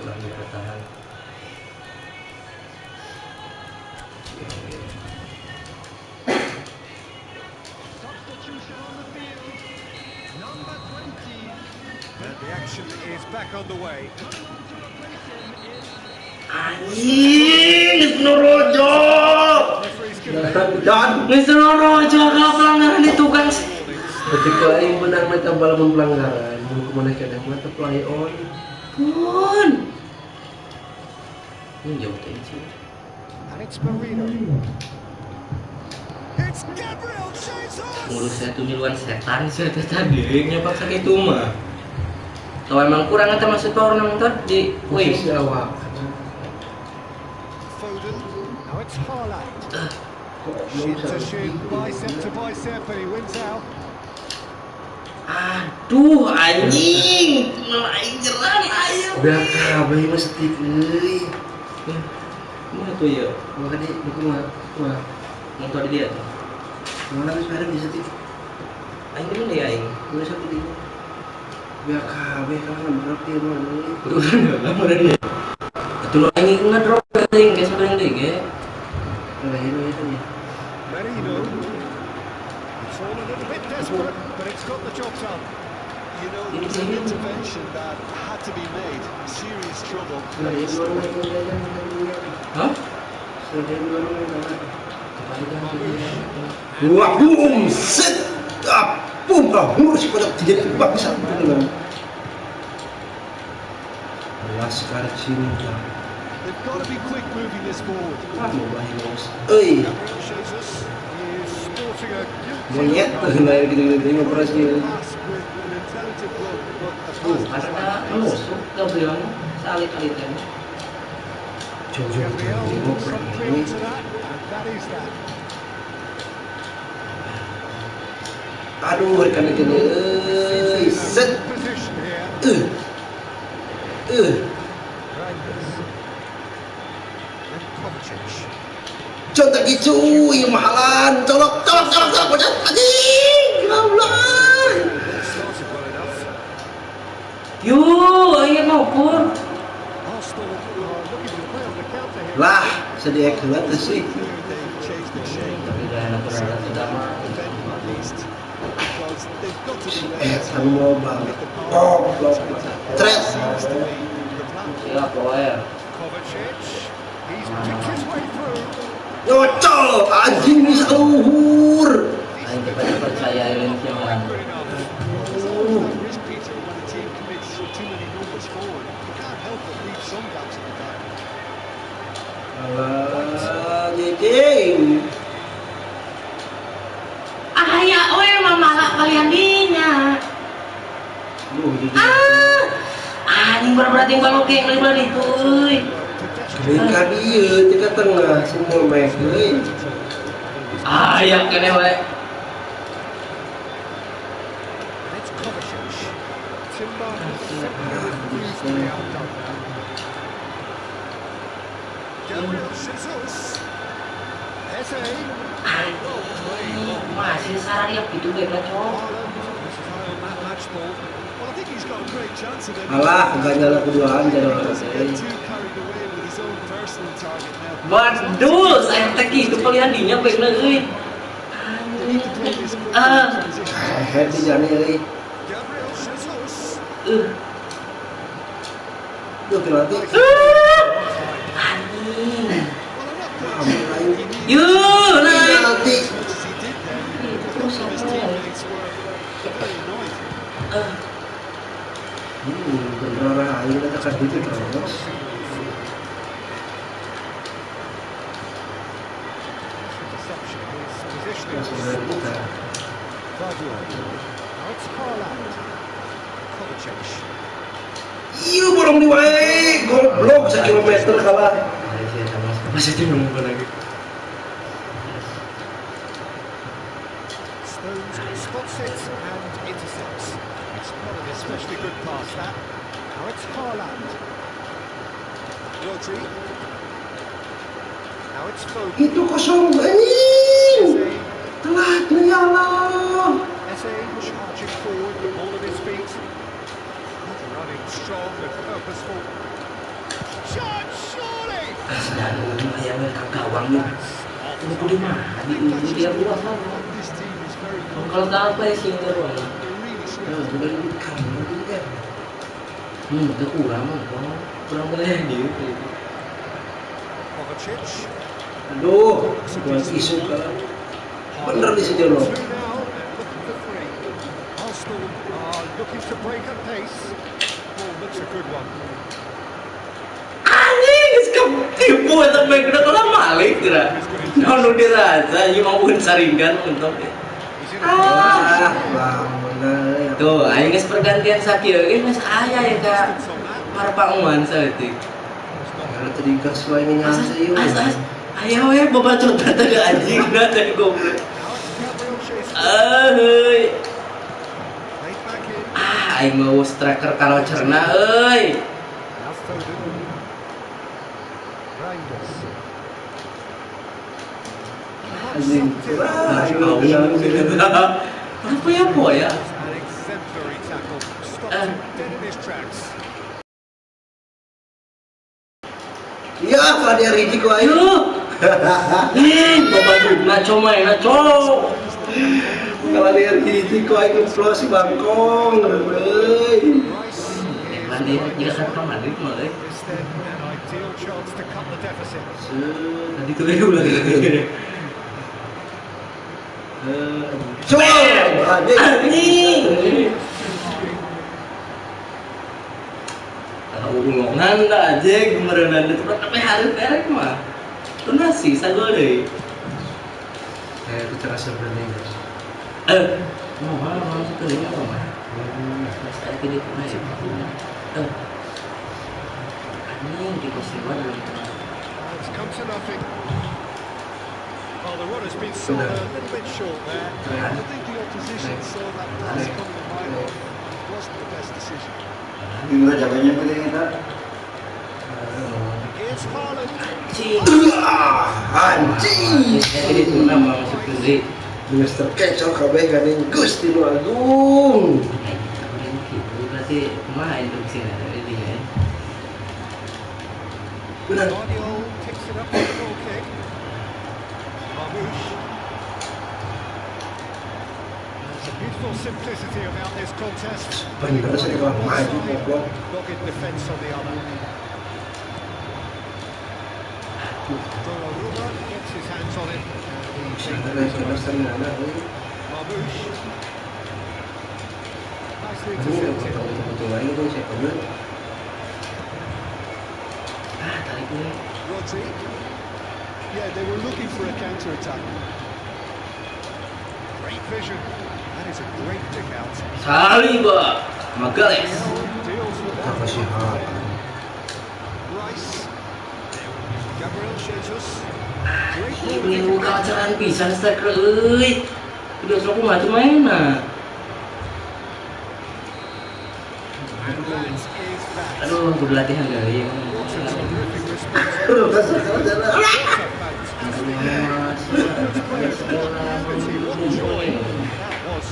ulah bertahan.
And the action is back on the way.
Anjing, Norojo.
Dan
Mr. Norojo ada pelanggaran itu kan.
ketika yang benar mereka balapan pelanggaran, mau kemana kena mata play on.
Pun. Ini jauh tensi.
And it's Marino.
It's Gabriel Jesus.
Ngurus saya tuh nyuluan setan saya tadi nyoba sakit itu mah. Kalau emang kurang atau maksud power nang tadi, wih.
Awak.
Foden. Now it's Haaland. Shin to shin, bicep to bicep, and he wins out.
Aduh anjing, malah nyerang ayo.
Udah kabeh mesti euy.
Mana tuh ya?
Maka di mah. Wah,
Motor dia tuh.
mana geus bareng di setik.
Aing kan dia aing.
Udah satu di. Biar kabeh kan bener pieu mah euy.
Udah lama dia. Betul aing ngedrop aing geus bareng deui ge.
Lah itu ya.
Merino. It's all a little bit desperate, but it's got the job done.
You know, it was an intervention that had to be made. Serious trouble.
Hah?
Wah, boom, set, boom, hurus pada jadi bagus dengan laskar cinta.
They've got to be quick moving this forward.
Euy,
Gabriel Jesus is sporting a guilty
monyet nah gitu-gitu operasi.
Pass with an intelligent run, but a pass
Karena menusuk Gabriel alit-alitan.
Gabriel some appeal to that, and that is that.
Aduh, rekan euy, set.
Position here. Rangers. And Kovacic.
Contoh gitu, yang mahalan, colok, bocah, anjing, ya Allah.
Started well enough.
Yo, ayo mau pur.
Arsenal are looking to play on the counter here.
Lah, sedih kelat sih.
they've changed the shape.
Tapi dah nak berada sudah mah.
Defend at least. Because they've got to be ready to
Anu banget. Oh, blok. Tres.
seems to be the plan.
Siap ya.
Kovacic. He's picked his way through.
Nyocol, anjing bisa luhur.
Aing cepat percaya Indonesia menang.
Good enough.
Risk Peter when a team commits too many numbers forward. You can't help but leave some gaps in the back.
Alah, jeng.
Ayah, we malah kalian dinya. Anjing berarti balok yang balik tuh.
Mereka dia tengah tengah semua baik euy.
Ayah kene we.
And it's Kovacic. Timber simply refused to be outdone. Gabriel Jesus. Eze. Well played.
Masih sarariap gitu deh kacau.
Haaland. This is high on that match ball.
Well, I think he's got a great chance of it.
Alah, enggak nyala keduaan jadi orang
Doesn't
euy.
get too carried away with his own personal target now.
Waduh, saya teh gitu kalian dinya bener euy.
They need to play this quickly
Ah.
into position.
Head di jane euy.
Gabriel Jesus.
Tuh kenapa?
Anjing.
Well, I'm not quite sure.
Yuh, nah.
Penalti.
As he did then, a couple of his teammates were very annoyed.
Beneran air tekan gitu terus.
Interception. His positioning was
Sebenarnya kita.
Guardiola. Now it's Haaland. Kovacic.
Iya bolong di wae, goblok 1 kilometer kalah.
Masih di nunggu lagi.
Stones spots it and intercepts. It's not an especially good pass, that. Now it's Haaland. Rodri. Now it's Foden.
Itu kosong anjing.
Eze.
Telat nih ya Allah.
Eze charging forward, the ball at his feet. Running strong and purposeful. Shot, surely!
Sedang ayam ke gawangnya. Ini kudu mah di dia buat sama.
This team is very
Kalau tak apa ya sih terus.
they're really swift.
Itu kurang mah, kurang boleh dia.
Kovacic.
Aduh, buat isu kan. Bener di sini loh.
Through now and looking for three. Arsenal are looking to break at pace. Ball looks a good one.
Anjing, sikap tipu atau baik udah kalau malik kira. Kalau dirasa cuma bukan saringan untuk.
Bang,
Tuh, ayo guys pergantian sakit, guys ayah ya kak. Para panguan seperti.
karena tadi gas lainnya nyasa yuk.
Ayo babacot data ke anjing data goblok. Aing mau striker kalau cerna euy.
Anjing.
Apa ya boy ya?
Iya, kalau dia Riji kok ayo.
Babacot naco main naco.
Kalau dia Riji kok ayo si bangkong. Euy.
Mandi jika kan Madrid malah. Tadi tuh dia ulang lagi. Anjing. Kalau ngomong dah aja kemarin itu tapi hari terek mah. Tuh nasi sagol deh.
Saya itu cara sebenarnya.
Mau masuk ke dalam apa mah? Saya pilih nasi. Anjing di posisi mana?
It's come to nothing. Well, the run has been sold a little bit short there.
I think the opposition saw that pass coming a mile off. It wasn't the best decision.
Gimana caranya pilih kita?
Here's Haaland.
Anjing.
Jadi itu nama masuk ke Z.
Mister Kecok kabeh gandeng Gusti Nu Agung.
Itu berarti main tuh sini dari dia.
Benar.
Guardiola picks it up for the goal kick. Marmoush. There's a beautiful simplicity about this contest.
Bagaimana saya kalau maju goblok.
Dogged defence on the other. Donnarumma gets his hands on it. Marmoush. Nicely intercepted.
Tarik dulu.
Rodri. Yeah, they were looking for a counter-attack.
Great vision. That is a great pick out.
Saliba, Magales.
Deals with that.
Apa sih hal?
Rice. Gabriel Jesus.
Ini buka acaraan pisan striker euy. Udah sok maju main nah.
And that is that.
Aduh, kudu latihan kali ya.
Terrific response.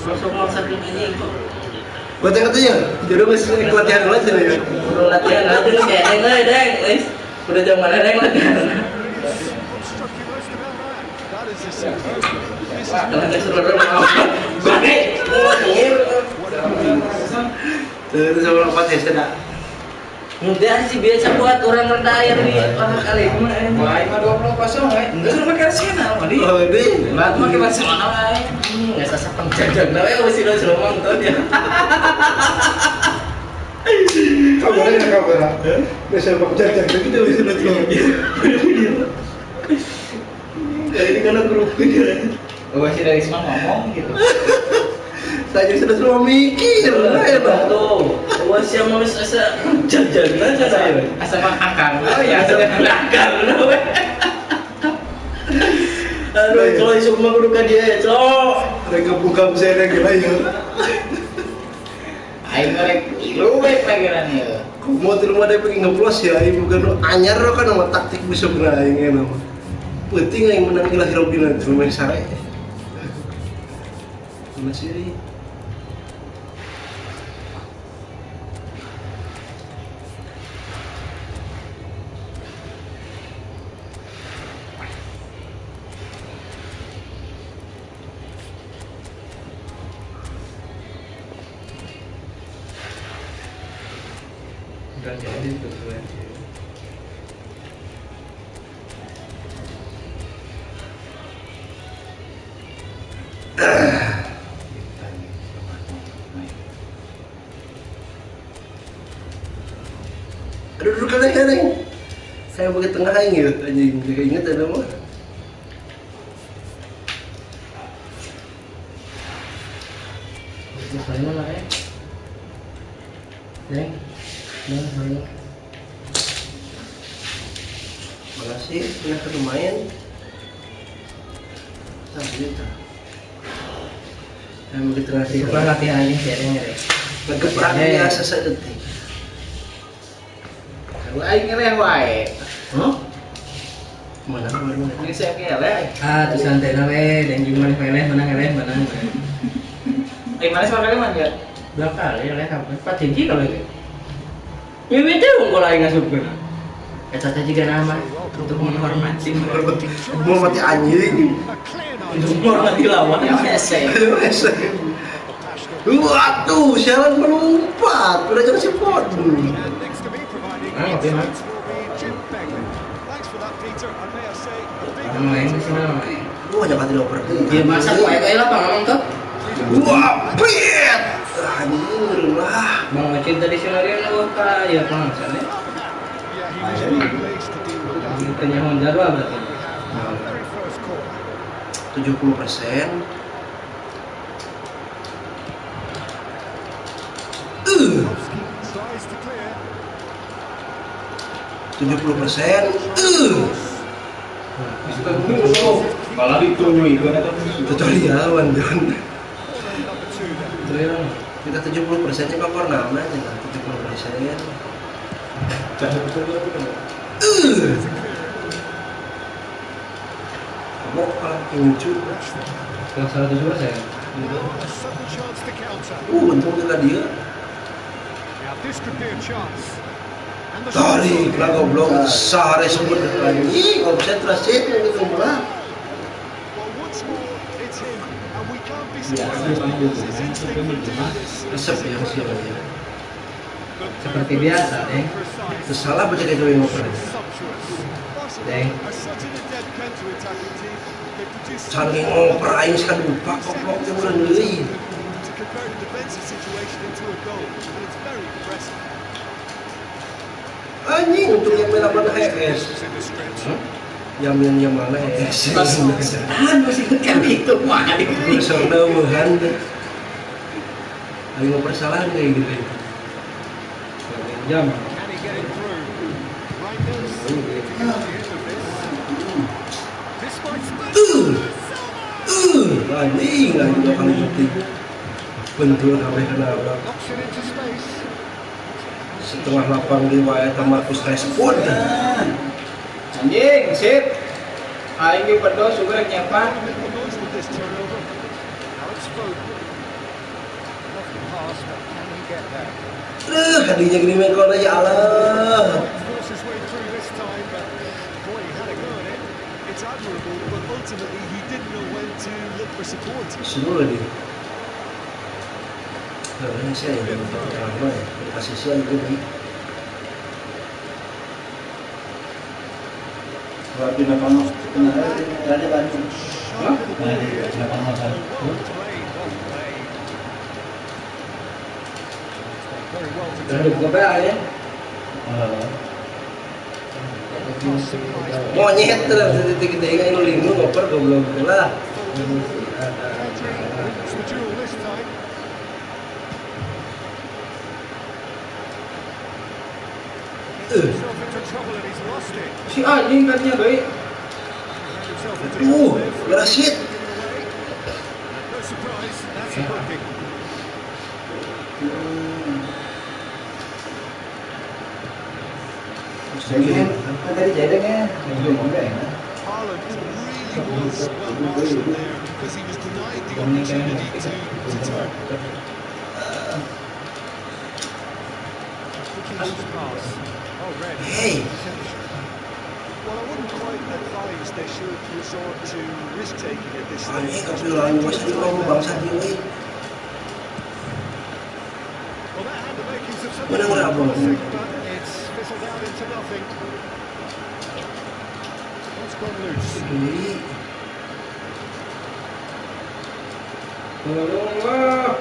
Masuk masak ini kok.
Buat yang katanya, jadi masih latihan dulu aja ya.
Udah latihan aja nih kayak deng, guys. Udah jam mana deng latihan.
That is a superb.
Kalau nggak seru mau. Bagi, ngir.
Itu sama lepas ya sudah.
Mudah sih biasa buat orang retire nih orang kali mah.
Wah, mah 20-0 enggak sama pakai Arsenal mah dia.
Oh, ini.
Lah mah ke Barcelona wae. Nggak sasa penjajah we wis lo suruh nonton ya.
Kabarnya kabar. Besok Pak Jajan gitu bisa nonton. Ini karena grup gitu.
Gua sih dari semua ngomong gitu.
Saya sudah semua mikir, ya Pak.
Tuh, gua siap mau asa jajan aja saya.
Asa makan. Oh ya,
Asa makan we. Aduh, kalau isu mah kudu ka dia, Cok.
Mereka buka saya lagi lah ya.
Aing rek luwe pangeran ya.
Mau di rumah dia pengen ngeplos ya, ibu kan anyar kan nama taktik bisa benar yang nama. Penting yang menang ilah Robina itu main sarai. Masih
Udah jadi tuh keren.
aduh duduk kan neng. Kayak bagi tengah inget anjing, inget ada mah.
Paling mana ya? Neng, paling.
Makasih, ya lumayan. Sampai kita. Kayak bagi tengah sih.
Suka latihan ini kayaknya deh.
Bergerak biasa sedetik.
Aku aing ngeleh wae.
Mana baru?
Ini saya ngeleh.
Ah, tuh santai nawe, dan gimana ngeleh, mana.
Mana sama kalian man ya?
Berapa kali ngeleh apa? 4 cm kalau itu. Ya beda dong kalau aing ngasup kan. Eta juga nama untuk menghormati
anjing.
Untuk menghormati lawan yang biasa.
Waduh, sialan melompat. Udah jangan support.
Oke, Mas. Main di sini main.
Gua jangan tidak pergi.
Dia masak kayak lah Bang tuh.
Wah, pit. Anjir lah.
Bang cinta di sini dia lu ya Bang sana. Tanya Honda berarti.
70%. 70%.
Kalau ditunggu itu
Tutorial John. Kita 70% nya kok nama aja kan 70%. Kamu kalau lucu.
Kalau 100%.
Untung juga dia. Tarik lah goblok, sehari sebut lagi, konsentrasi itu bola. Resep ya siapa ya?
Seperti biasa, deh.
Terus salah baca dia dulu ngoper.
Deh.
Saking ngoper aing sekali lupa goblok dia mulai deui. Anjing untuk yang melawan HS. Yang mana HS?
Masih kan itu mah.
Persaudaraan. Ayo persalahan kayak gitu.
Jam.
Anjing lah juga paling penting. Bentur sampai kena setengah lapang di wae Markus respon.
anjing, sip. Aing ge pedos sugar nyepan.
Hadinya gini mekon aja Allah. Semua dia. Ini saya yang pertama ya, kasih siang lagi.
Waktu napan ada bantu.
Terus gua ya.
Monyet terus titik-titik ini linggu ngoper goblok lah.
Si anjing katanya baik.
Rashid.
Tadi jadinya belum ada ya.
Hey.
Well, I wouldn't quite advise they should resort to risk-taking at this
Anjing
stage.
kau bilang masih di bawah bangsa ini.
Well, that had the makings of
Mana
something
mana abang?
promising, but it's fizzled out into nothing. It's gone loose.
Tolonglah.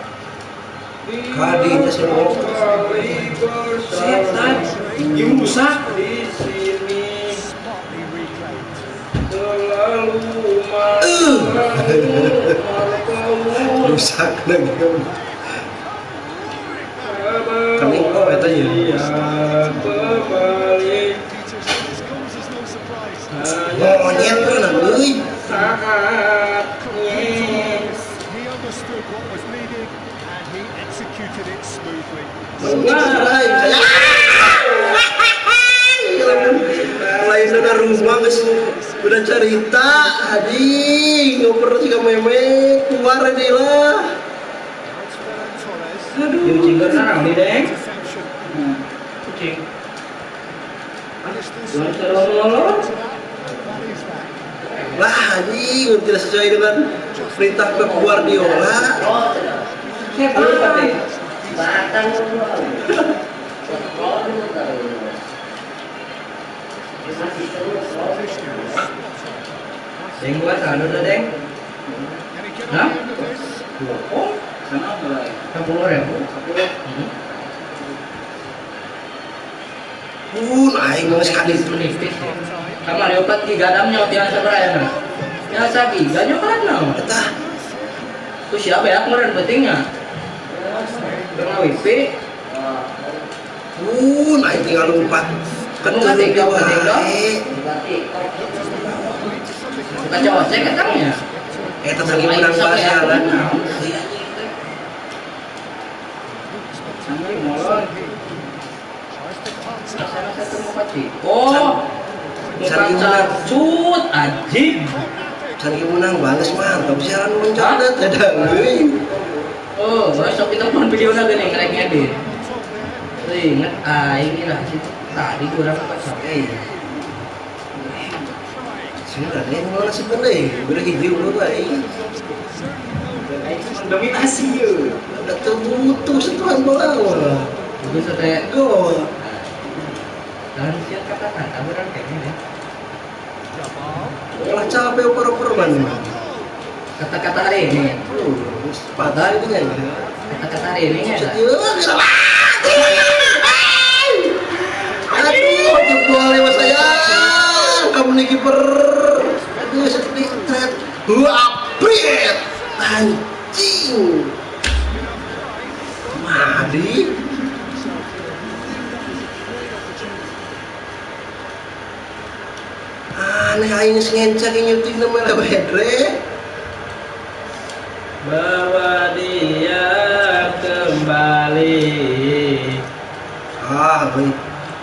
Kadinya semua.
Setan.
Rusak di sini.
rusak lagi kening kok eta ya monyet kan euy
He understood what was needed and he executed it smoothly.
lain ada rumah guys udah cerita anjing ngoper juga meme keluar deh lah aduh
Kucing sarang di deng. Kucing. Jangan terlalu
lah anjing tidak sesuai dengan perintah Pep Guardiola
Saya belum pakai. Batang Deng buat saldo dah deng. Hah? Oh, sana mulai. 10.000. 10.
aing mau sekali
Menipis. Sama leopat 3 damnya tiang seberaya na. Ya sabi, ganyo kan na.
eta
Tuh siapa ya kemarin pentingnya? Dengan WP.
aing tinggal lompat
Kamu nggak tega penting dong? Kacau saya katanya.
eta lagi menang pasaran
Sampai molor. Oh, bukan cut, anjing.
Cari menang balas mantap siaran mencoret ada euy
Oh, besok kita pun video na gini ngerek ngedit. Ingat aing lah situ tadi kurang apa sampai.
sini ada yang mana sebenarnya udah hijau dulu aing
Dominasi ya.
ada butuh sentuhan bola
Itu saya
gol
dan siap kata-kata berang kayak gini.
olah capek oper-oper man
Kata-kata hari ini.
padahal itu kan
Kata-kata hari ini ya.
aduh jebol lewat saya kamu nih kiper aduh seperti thread apret anjing madi aneh aing ngencak nyuting nama Wedre
Bawa dia kembali.
baik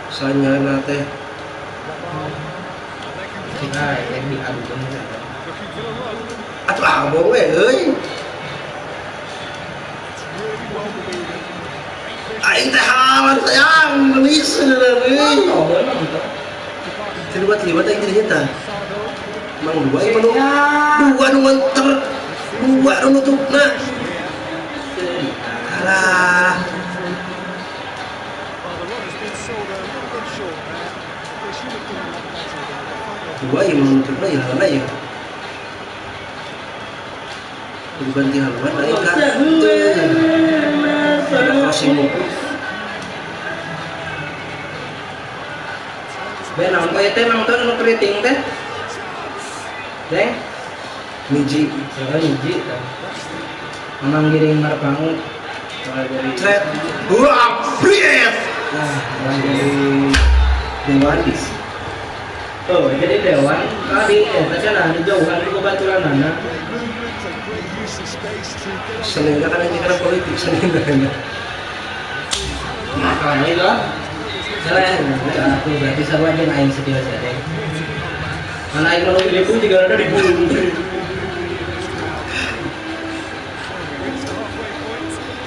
sanya nate
Kita yang diadu dulu.
atuh abong we euy aing teh halan sayang gelis euy
Oh, memang gitu.
terlibat aing ternyata mang dua ieu dua nu menter dua nu nutupna alah dua yang menutupna ya halan ya dibanting haluan aing kan ada crossing move
Benang kau itu nonton nu keriting teh. Deng,
miji
saya hiji. Memang giring marpangu. Dari
thread apret
dari Dewan. Oh, jadi Dewan tadi tadi jauhan di baturan mana?
senengnya kan ini karena politik senengnya
Nah, itu aku berarti sama aja aing sedih saja. Mana aing mau ribu juga ada ribu.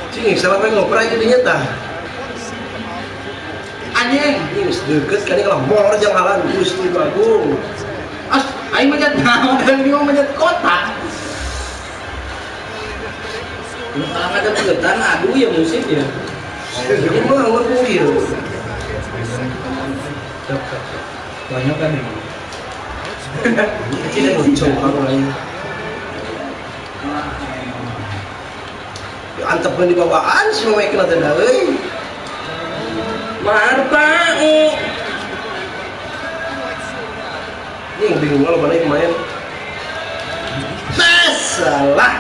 cing salah pengen ngoper aja nyata
Anjing,
ini deket kan ini kalau mor jang halan gusti bagung
as aing manjat naon dan dia manjat kota. Kalau ada pegetan, aduh ya musik ya.
ini mah nggak kuil
Banyak kan ini.
tidak lucu kalau lain antep di bawaan sih mau ikan ada euy
Marpau.
ini bingung kalau balik main salah.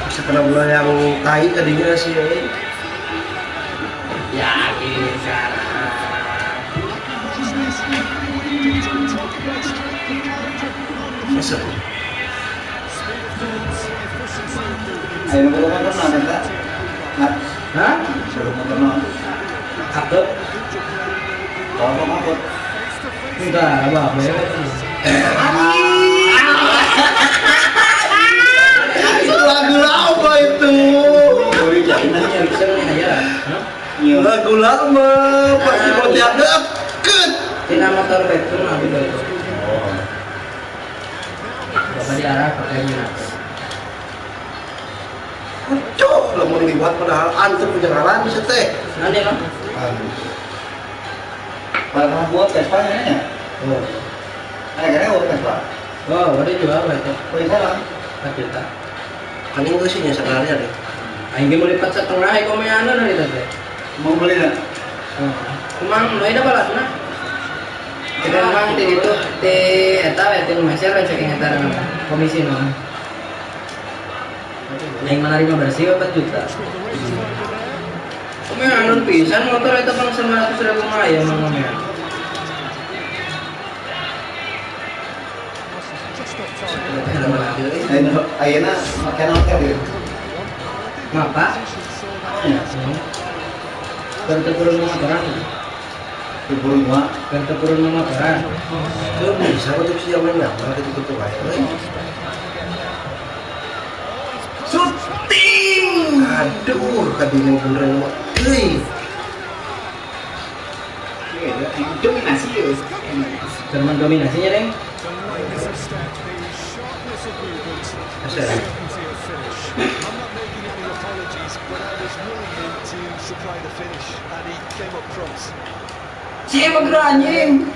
Bisa kena bola yang tai tadinya sih.
Yakin sekarang.
Masuk.
Ayo belum nonton kita.
Hah?
Belum nonton.
Aku?
Kalau mau ikut.
Enggak, apa-apa.
Lagu lama itu. Lagu lama pasti mau tiada ket.
Kita motor betul nabi itu. Bapak diarah pakai minat.
Cok, lah mau dibuat padahal antum punya ngaran bisa teh.
Nanti lah.
Kalau buat Vespa ya.
Oh,
Kayaknya buat Vespa.
Oh, ada jual itu.
Bisa lah.
4 juta.
kan itu sih sekali deh.
Aing mau lipat setengah eko meana dari tadi.
Mau beli nggak?
Kumang lo ada balasna. Kita memang di itu di eta ya di Malaysia ceking eta komisi nama. Aing menerima bersih 4 juta. Kumaha pisan motor eta pang 900.000 mah ya mangnya.
Ayeuna makan apa dia?
Ngapa? Kereta turun motoran.
Turun mah.
Kereta turun motoran.
Itu bisa untuk si yang mainnya, malah itu tutup aja. Syuting! Aduh, kadang beneran mah.
Dominasi ya.
Jerman dominasinya, Deng.
Saya
I'm not making any apologies, but I was willing him to supply the finish, and he came up front.
Siapa anjing?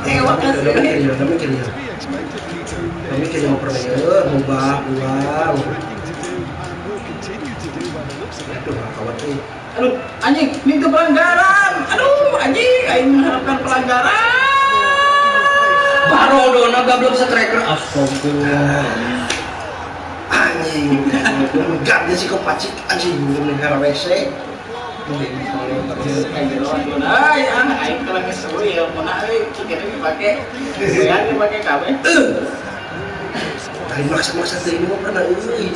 Terima kasih.
Kami kerja.
To be expected, Peter.
Kami kerja mau permainan, ubah, ulang.
Thing to do, and will continue to do by the looks of it.
Aduh, kawan tuh.
Aduh, anjing, itu pelanggaran. Aduh, anjing, aing mengharapkan pelanggaran. Barodona gablok striker. Astagfirullah.
Anjing, enggaknya sih kok pacik anjing negara WC.
Ay, aing telah keseru ya, mana kita pakai, yang dipakai kabel.
Dari maksa-maksa tadi mau pernah ini.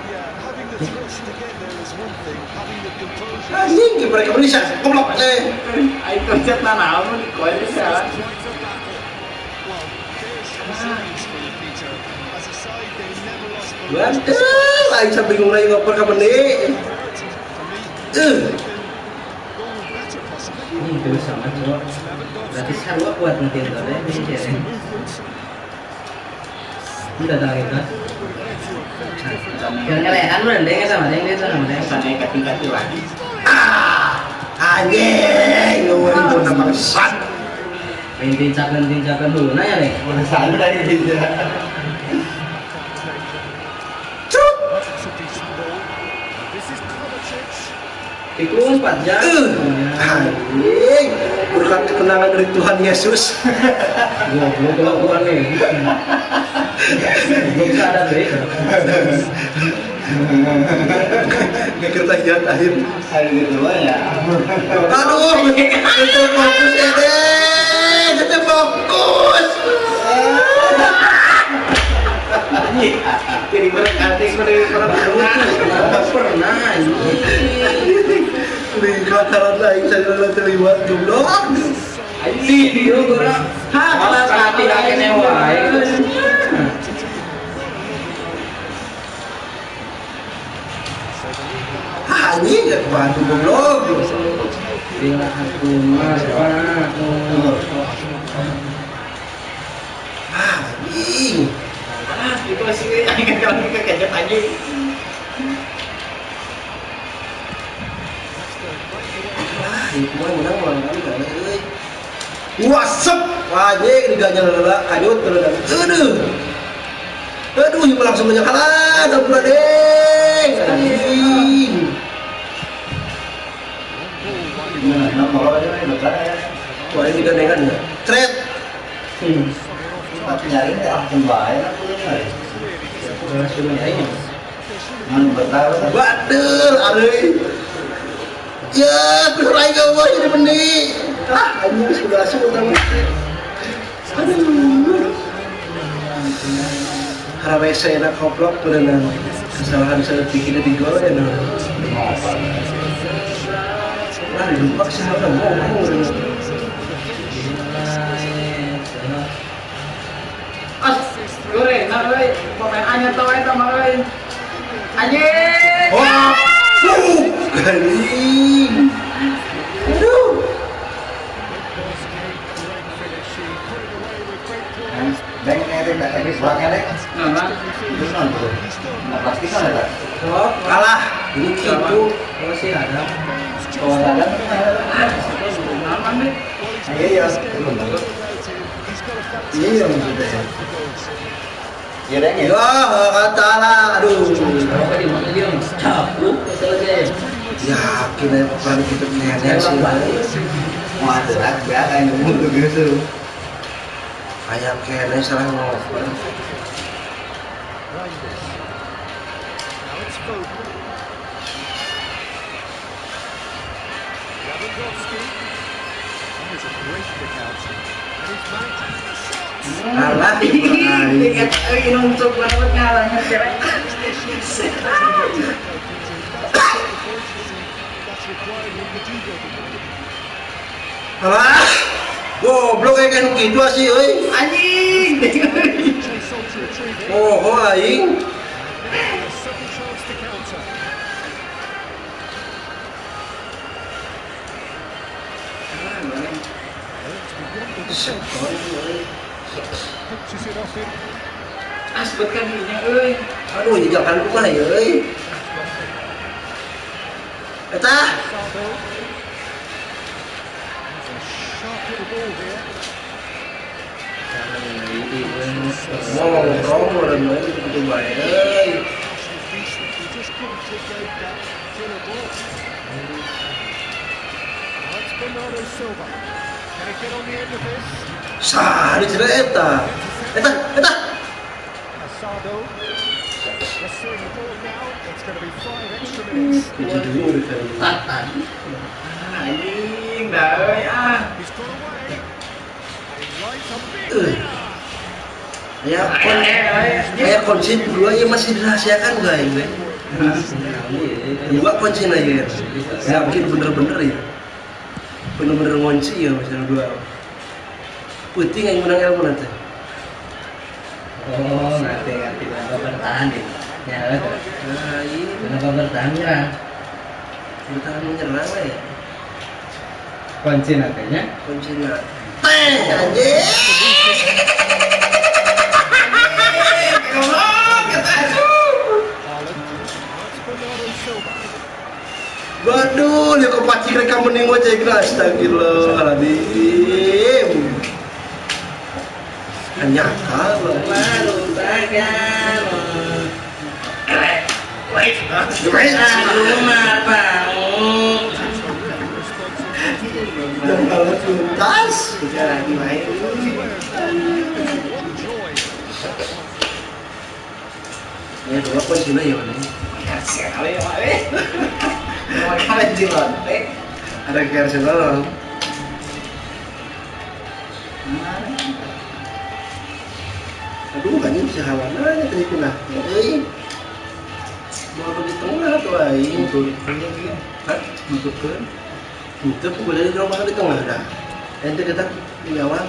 Yeah, having the thrust to get there is one thing, having the composure.
Anjing, mereka bisa goblok teh.
Aing kerja tanah di koin salah.
Well, there's resilience for you, Peter. As a side, they never lost the
Waduh, lain saya bingung lagi ngoper ke meni.
going better possibly.
Ini itu sama cowok. Berarti sarua kuat nanti itu deh, ini sih. Udah tahu itu. Kira-kira kan udah ndengnya sama ndengnya sama ndengnya sama kaki-kaki lagi.
Anjing, ngomong itu nama kesat.
Tincakan dulu nanya nih.
Udah sana dari dia.
Cut.
Ikut 4 jam.
Anjing, berkat ketenangan dari Tuhan Yesus.
Goblok kelakuan nih. Belum sadar deh.
Gak kerja hiat akhir.
Hari itu ya.
Aduh, itu fokus Eden, itu fokus.
Jadi berkati pernah
Di kataran lain saya terlibat goblok.
Anjing, dia orang kelas hati akhirnya wae.
Anjing gak bantu goblok.
Bila aku
Anjing.
itu masih kalau kekejap anjing.
Itu mah menang malam kali gak ada euy. Wasep, anjing diganya lala kanyut terus. Aduh, ieu langsung banyak kalah, dampura deng. Anjing.
Nah, kalau aja ini besar ya.
Wah, ini gandengan ya. Thread.
Tapi nyari deh, aku baik aku nyari.
Sudah aing.
Anu bertahan.
Badel, arey. Ya, kurai gawah jadi benih. Anjing sudah utama. Aduh. Harap saya nak koplok berenang. Kesalahan saya bikinnya di gol ya no. Nah, dilupak sih apa ngomong berenang.
Goreng, euy, pemain anyar tau eta mah euy. Anjing.
Wah, galing. Aduh.
Beng ini tak habis waknya deh.
Nah,
Itu non bro. Nah plastik kan ada.
Kalah. Ini gitu.
Masih ada.
Kalau ada
aman deh.
iya.
Iya maksudnya.
Iya deh ya.
Ya, kata lah. Aduh.
Apa di mana dia? Capluk selesai.
Yakin ya peran kita nenek sih.
Mau ada lagi ya kayak nunggu gitu.
Ayam kene salah ngoper. Kalah
Ingat euy nunjuk banget ngalah cewek.
Kalah. Goblok kayak gitu sih euy.
Anjing.
Oh, aing.
Asbet kan dinya euy.
Aduh, jangan lupa ya euy. Eta. Ngomong udah mau itu baik euy. Sah, di sini eta. Eta. Kunci dulu kan.
Anjing dah euy ah.
Ya kunci dua ya masih dirahasiakan guys. Dua kunci aja. Yakin bener-bener ya. Bener-bener ngunci ya misalnya dua. Putih yang menang ilmu nanti.
Oh, nanti kenapa bertahan ya? Ya,
Nah, ini
kenapa bertahan nyerang?
bertahan menyerang lah ya.
Kunci nantinya.
Kuncinya. Anjing. Waduh, lihat kok pacik rekam mending gua cek astagfirullahaladzim. Hanya akal
Baru bagan. Rumah bau.
dan kalau tuntas
Sudah lagi main.
ya dua kuncinya ya mana
Sekali ya, Pak. Mau kalian di lantai.
ada Arsenal. Aduh, kan ini bisa halangannya tadi kena. Euy. Mau di tengah tuh aing tuh. Hah? Nutupkeun. Nutup boleh di rumah di tengah dah. Ente kita di awal.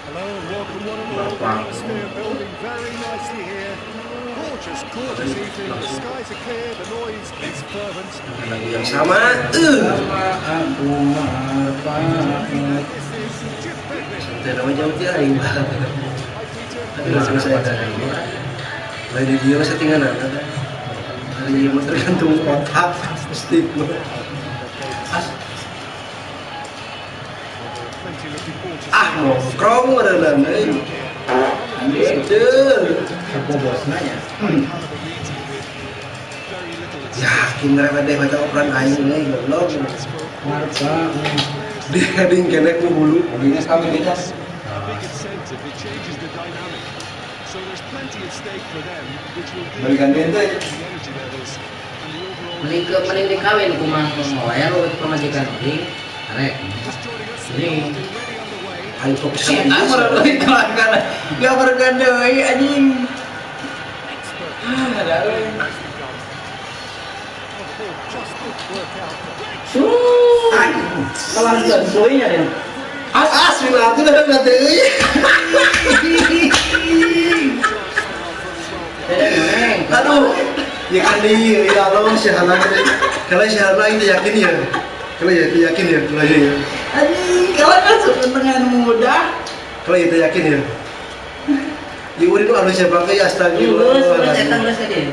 Hello and welcome one and all. The atmosphere building very nicely here. Gorgeous evening. The skies are clear. The noise is fervent.
Lagu yang sama. Santai nama jauh dia aing. Tapi langsung saya tadi. Lain di dia settingan ada. Hari ini tergantung kotak stick. Nongkrong ada lain. Betul.
Apa bosnya ya?
Yakin mereka deh baca operan aing nih goblok.
Marka.
Di heading kene ku bulu.
Mobilnya sekali beda.
positive. It changes the dynamic. So there's plenty at stake for them, which will do
Berikan dia tu.
the energy levels and the overall.
Mending dikawin kumang ngoyan urut pemajikan ini. Arek.
Just joining us,
Ini.
already underway.
Ayo fokus
Shit,
sama
aku baru lagi kawan-kawan. Gak baru ganda, anjing. Ada apa?
Just didn't work out.
Malah gandoinya deh.
Asli lah, aku udah nggak tahu. Aduh, ya kan nih, ya Allah syahalah kalau syahalah itu yakin ya, kalau ya itu yakin ya, kalau ya,
Anjing, kawan masuk dengan mudah.
kalau itu yakin ya. Ya udah itu harus siapa ke
Terus
astagfirullah.
datang ke sini.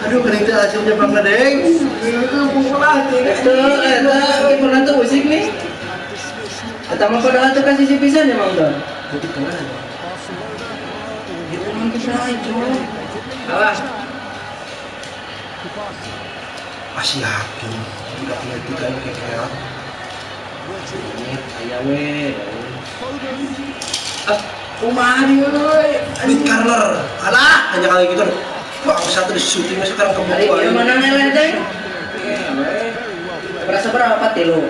Aduh, kering tuh hasilnya bangga deng.
Pernah tuh musik nih. Pertama padahal tuh kasih si pisan emang tuh.
Jadi kemana?
Itu emang bisa itu. Alah.
Masih yakin, tidak punya tiga yang kayak
Ayah we. Kumaha dia we.
Bit Carler, alah hanya kali gitu. Wah, satu di syutingnya sekarang ke
Hari
bawah.
ini mana ngeleh deh? Berasa berapa tilo?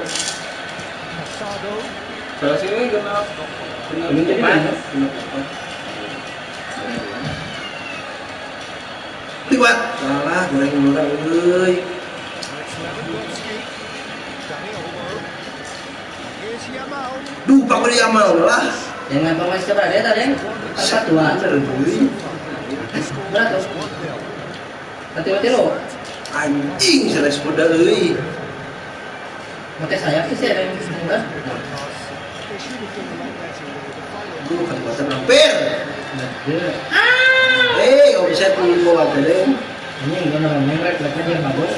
Salah sini genap.
Ini jadi mana?
Liwat, salah, goreng murah, euy. Duh, Pak Wali Amal lah.
Dengan pemain seberapa dia tadi? 4-2.
Euy.
Berapa? Mati lo.
Anjing, salah sepeda euy.
Mati saya sih ada yang enggak.
Duh, kan kuasa hampir. Offset di bawah tadi.
Ini enggak namanya rek dia bagus.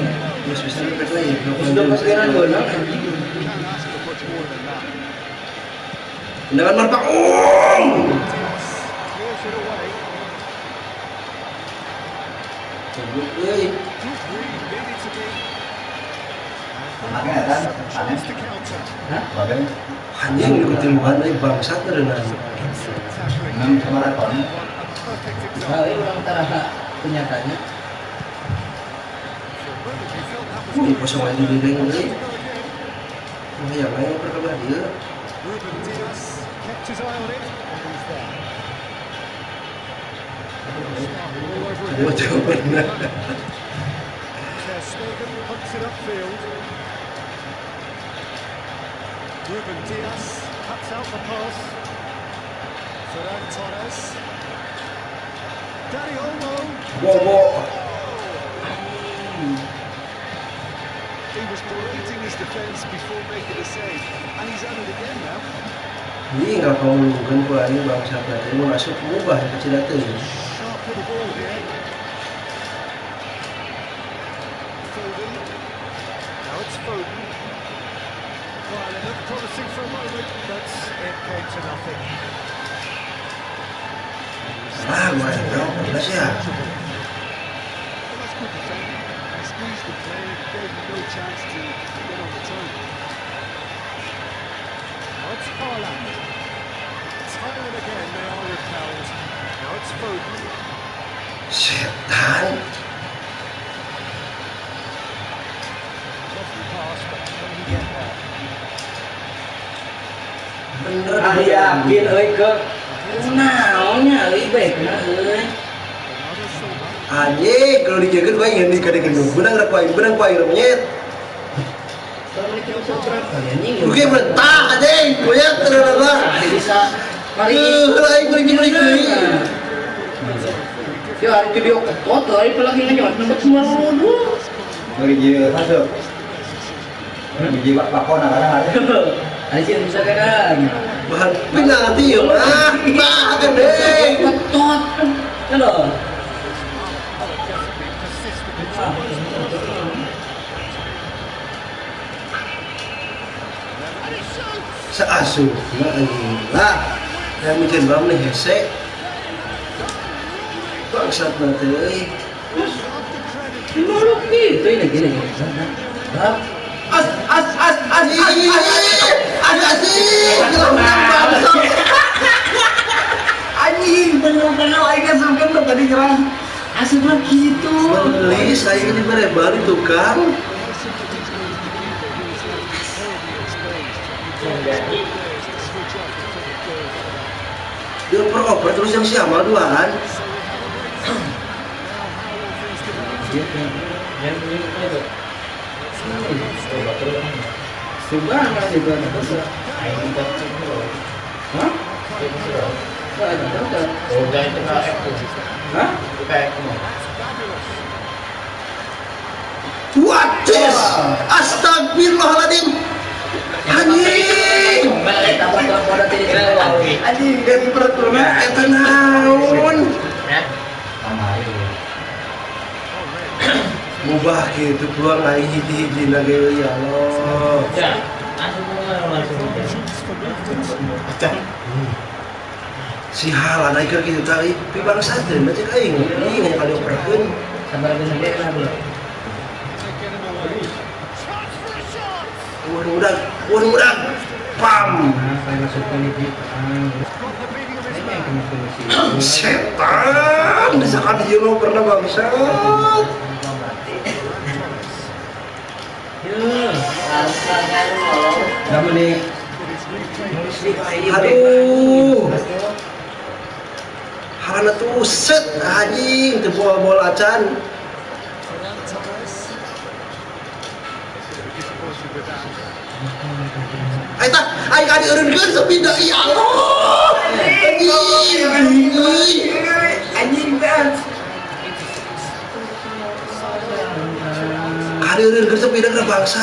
Terus bisa repet lagi.
Sudah perkiraan gol nang.
Tendangan marpak. Euy.
Makanya kan, panen.
Hah?
Bagai
Anjing ikutin bukan lagi bangsat berenang.
6 maraton.
Nah, ini orang taraha kenyataannya.
Ini kosong aja di deng euy. Nah, yang lain perkabar dia.
Ruben Dias kept his eye on it, and he's there. All over it.
Gua coba pernah.
Ter Stegen hunts it upfield. Ruben Dias cuts out the pass. Ferran Torres. Dani Olmo.
Bobo.
He was berating his defence before making a save, and he's at it again now.
Ini nggak mau bukan gua ini bangsat tadi mau masuk ubah kecil datu.
Sharp with the ball here. Foden. Now it's Foden. Well, it looked promising for a moment, but it came to nothing.
Ah, gua tahu, belas ya.
Well, that's good defending. He squeezed the play, gave him no chance to get on the turn.
Now it's Haaland. Time and again they are repelled. Now it's Foden.
Setan.
Lovely pass, but can he get there?
Bener.
Ah yakin euy ke. Naonnya euy baikna euy.
Bernardo Silva.
Anjing, kalau dijaga gua ingin di kadang gendong. Benang kuai nyet.
Kalau ini kita berapa ya anjing?
Oke, mentah anjing. Gua ya terlalu.
Bisa mari
Lain gua gini.
yo hari video foto hari pelagi nganyot nembak semua dulu.
Bagi masuk. Bagi bakona kadang ada.
Hari sini bisa kan.
Bahan penalti yo. Bah kan deh.
Ketot. Halo.
Seasuh. Lah. Yang mikir bang nih hese. Bangsat nanti.
Lu gitu ini gini.
Anjing, bener-bener aing kesungkeun tuh tadi nyerang.
Asal gitu.
Beli saya ini berebar itu kan. Dia oper terus yang siapa duaan.
Dia yang punya itu. Subhanallah di mana bisa? Aing tak tahu. Hah? Enggak ada. Oh, jangan kena aku. Hah? Kayak kamu.
Waduh, astagfirullahaladzim. Anjing. Anjing dari perutnya eta naon? Mubah gitu keluar lagi hiji-hiji lagi ya Allah.
Ya, langsung.
Si halan aja gitu tadi, tapi bangsa teh macam aing, ini hanya kali operkeun.
Sabar gede lah belum.
Waduh, pam.
Saya masukkan ini.
Setan, desakan dia lo pernah bangsa.
Kamu nih.
Aduh. Halana tuh set anjing teu bola acan. Aita, aing ka dieureunkeun sepindah ya Allah. Anjing kan. Ka dieureunkeun sepindah ke bangsa.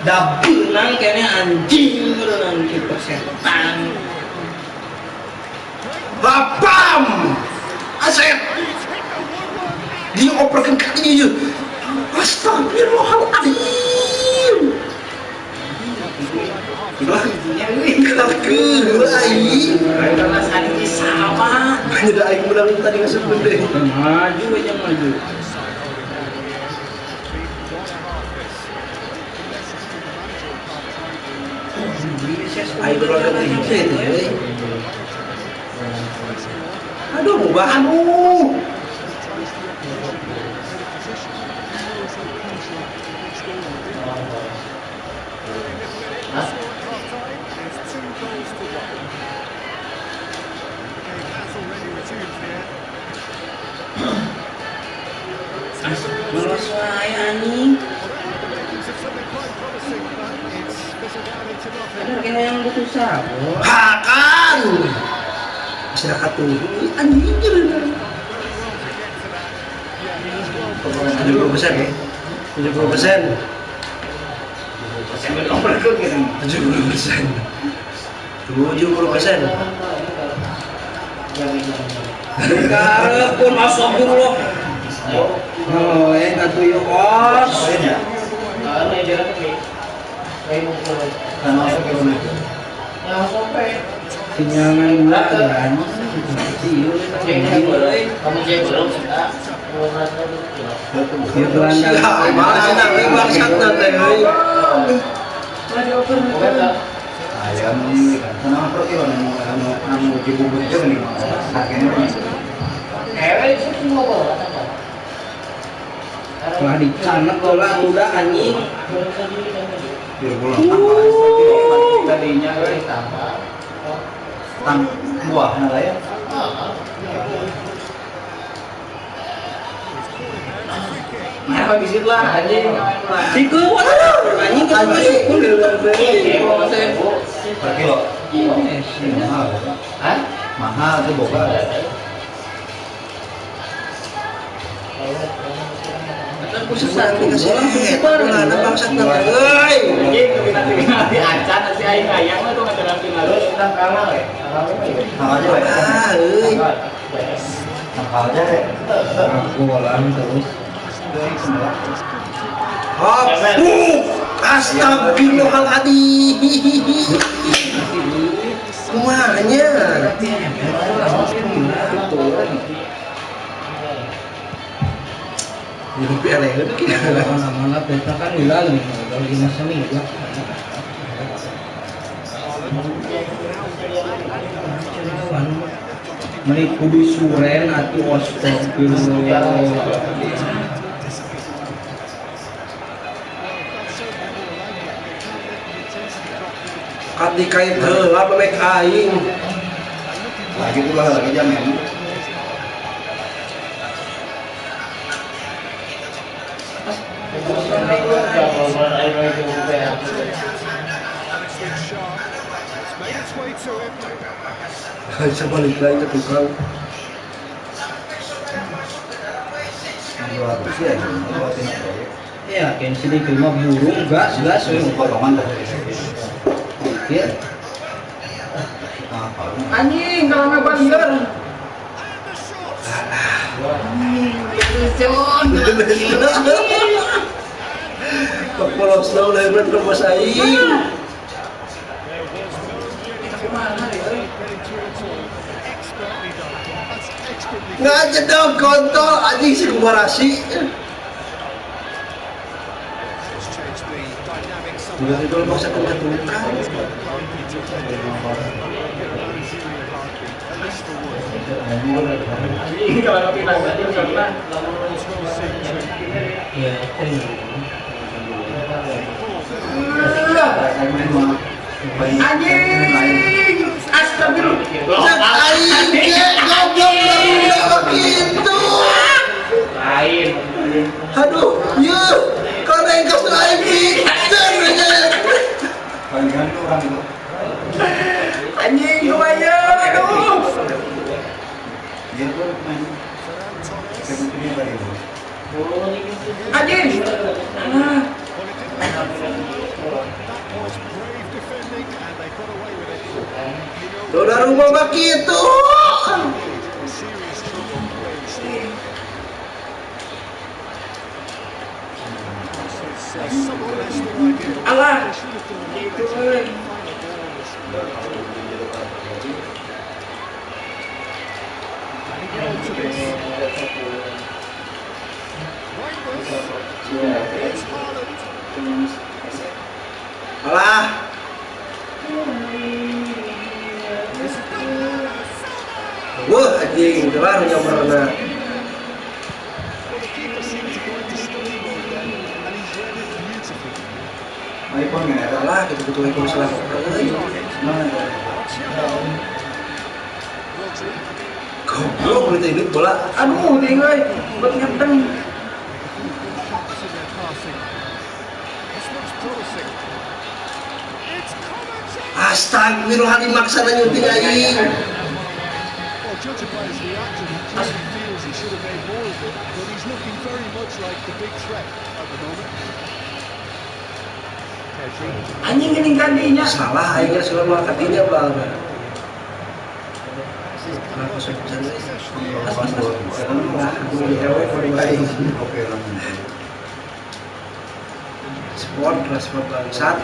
Dapur nang kayaknya anjing udah nanti persetan.
Bapam, aset. Dioperkeun ka ieu. Astagfirullahaladzim. Lah, kalkeun aing.
Karena santi sama.
Hanya aing menang tadi ngasupkeun deh.
Maju aja maju.
Aing berlaga tinggi itu. Aduh, mubah anu.
Malas wae anjing. Ada kayaknya yang butuh sabun.
Hakan. Masyarakat tuh anjing bener. 70% ya. 70%. 70%. 70%.
Karep pun astagfirullah. Oh, enggak tuh yuk kos. Kenyangan gula kan. Kamu cek belum sudah. Ya Belanda.
Mana nak bangsat nanti.
Ada open.
Ayam ini kenapa pergi anu dibubut aja nih harganya
Itu semua bola. Wah dicanek bola muda anjing.
biar bola tadinya tambah buah nah ya.
Nah, bisit lah anjing. Siku anjing kan masuk
Per kilo. Mahal.
Hah?
Mahal tuh boga.
Susah dikasih super lah, bangsat nanti. Euy.
Diacan si aing hayang mah tuh ngajaran pinalus tang kalah we.
Mahal aja ya.
Ah, euy.
Mahal aja ya.
Bolan terus.
Hop. Astagfirullahaladzim. Semuanya. Jadi PLE itu kita
mana peta kan hilang nih kalau di masa ini ya. Mereka bisuren atau astagfirullah.
Adi kait heula pemain aing.
Lagi pula lagi jamin.
Bisa balik lagi ke tukang.
200 ya,
Ya, kan sini cuma burung gas
potongan dah.
ya. Anjing kalau nggak bayar.
Polos na ulah bener bos aing. Ngajak dong kontol anjing si kumarasi. Udah itu masa ketukan.
Ini kalau kopi nasi sama. Ya, anjing, astagfirullah.
Aing goblok begitu.
Lain.
Aduh, ya, kalau engkau aing pinter.
Palingan tuh orang itu.
Anjing, lumayan. Aduh.
Dia tuh main. Sebetulnya dari itu.
Anjing.
Udah rumah begitu.
Allah. Itu.
Alah. Wah, anjing, kelar nyamarna.
iPhone ya.
Alah, gitu-gitu ekor salah. Goblok berita ini bola.
Aduh, tinggal buat ngenteng.
Astagfirullahaladzim maksana nyunting aing.
Well, judging by his reaction, he clearly feels he should have made more of it, but he's looking very much like the big threat at the moment.
Anjing gening kandinya.
Salah aingnya sudah mengangkatinya bang. Sport respon bangsat.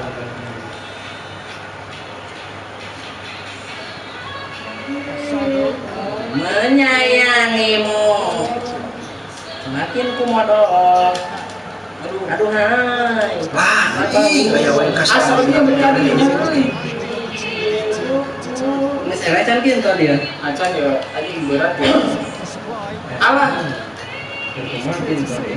Menyayangimu semakin kumodok. Aduh hai.
Wah, anjing kayak wae kasar.
Asalnya berkalinya euy. Geus era can kieu tadi ya. Acan ya, anjing berat ya. Alah. Kemarin tadi.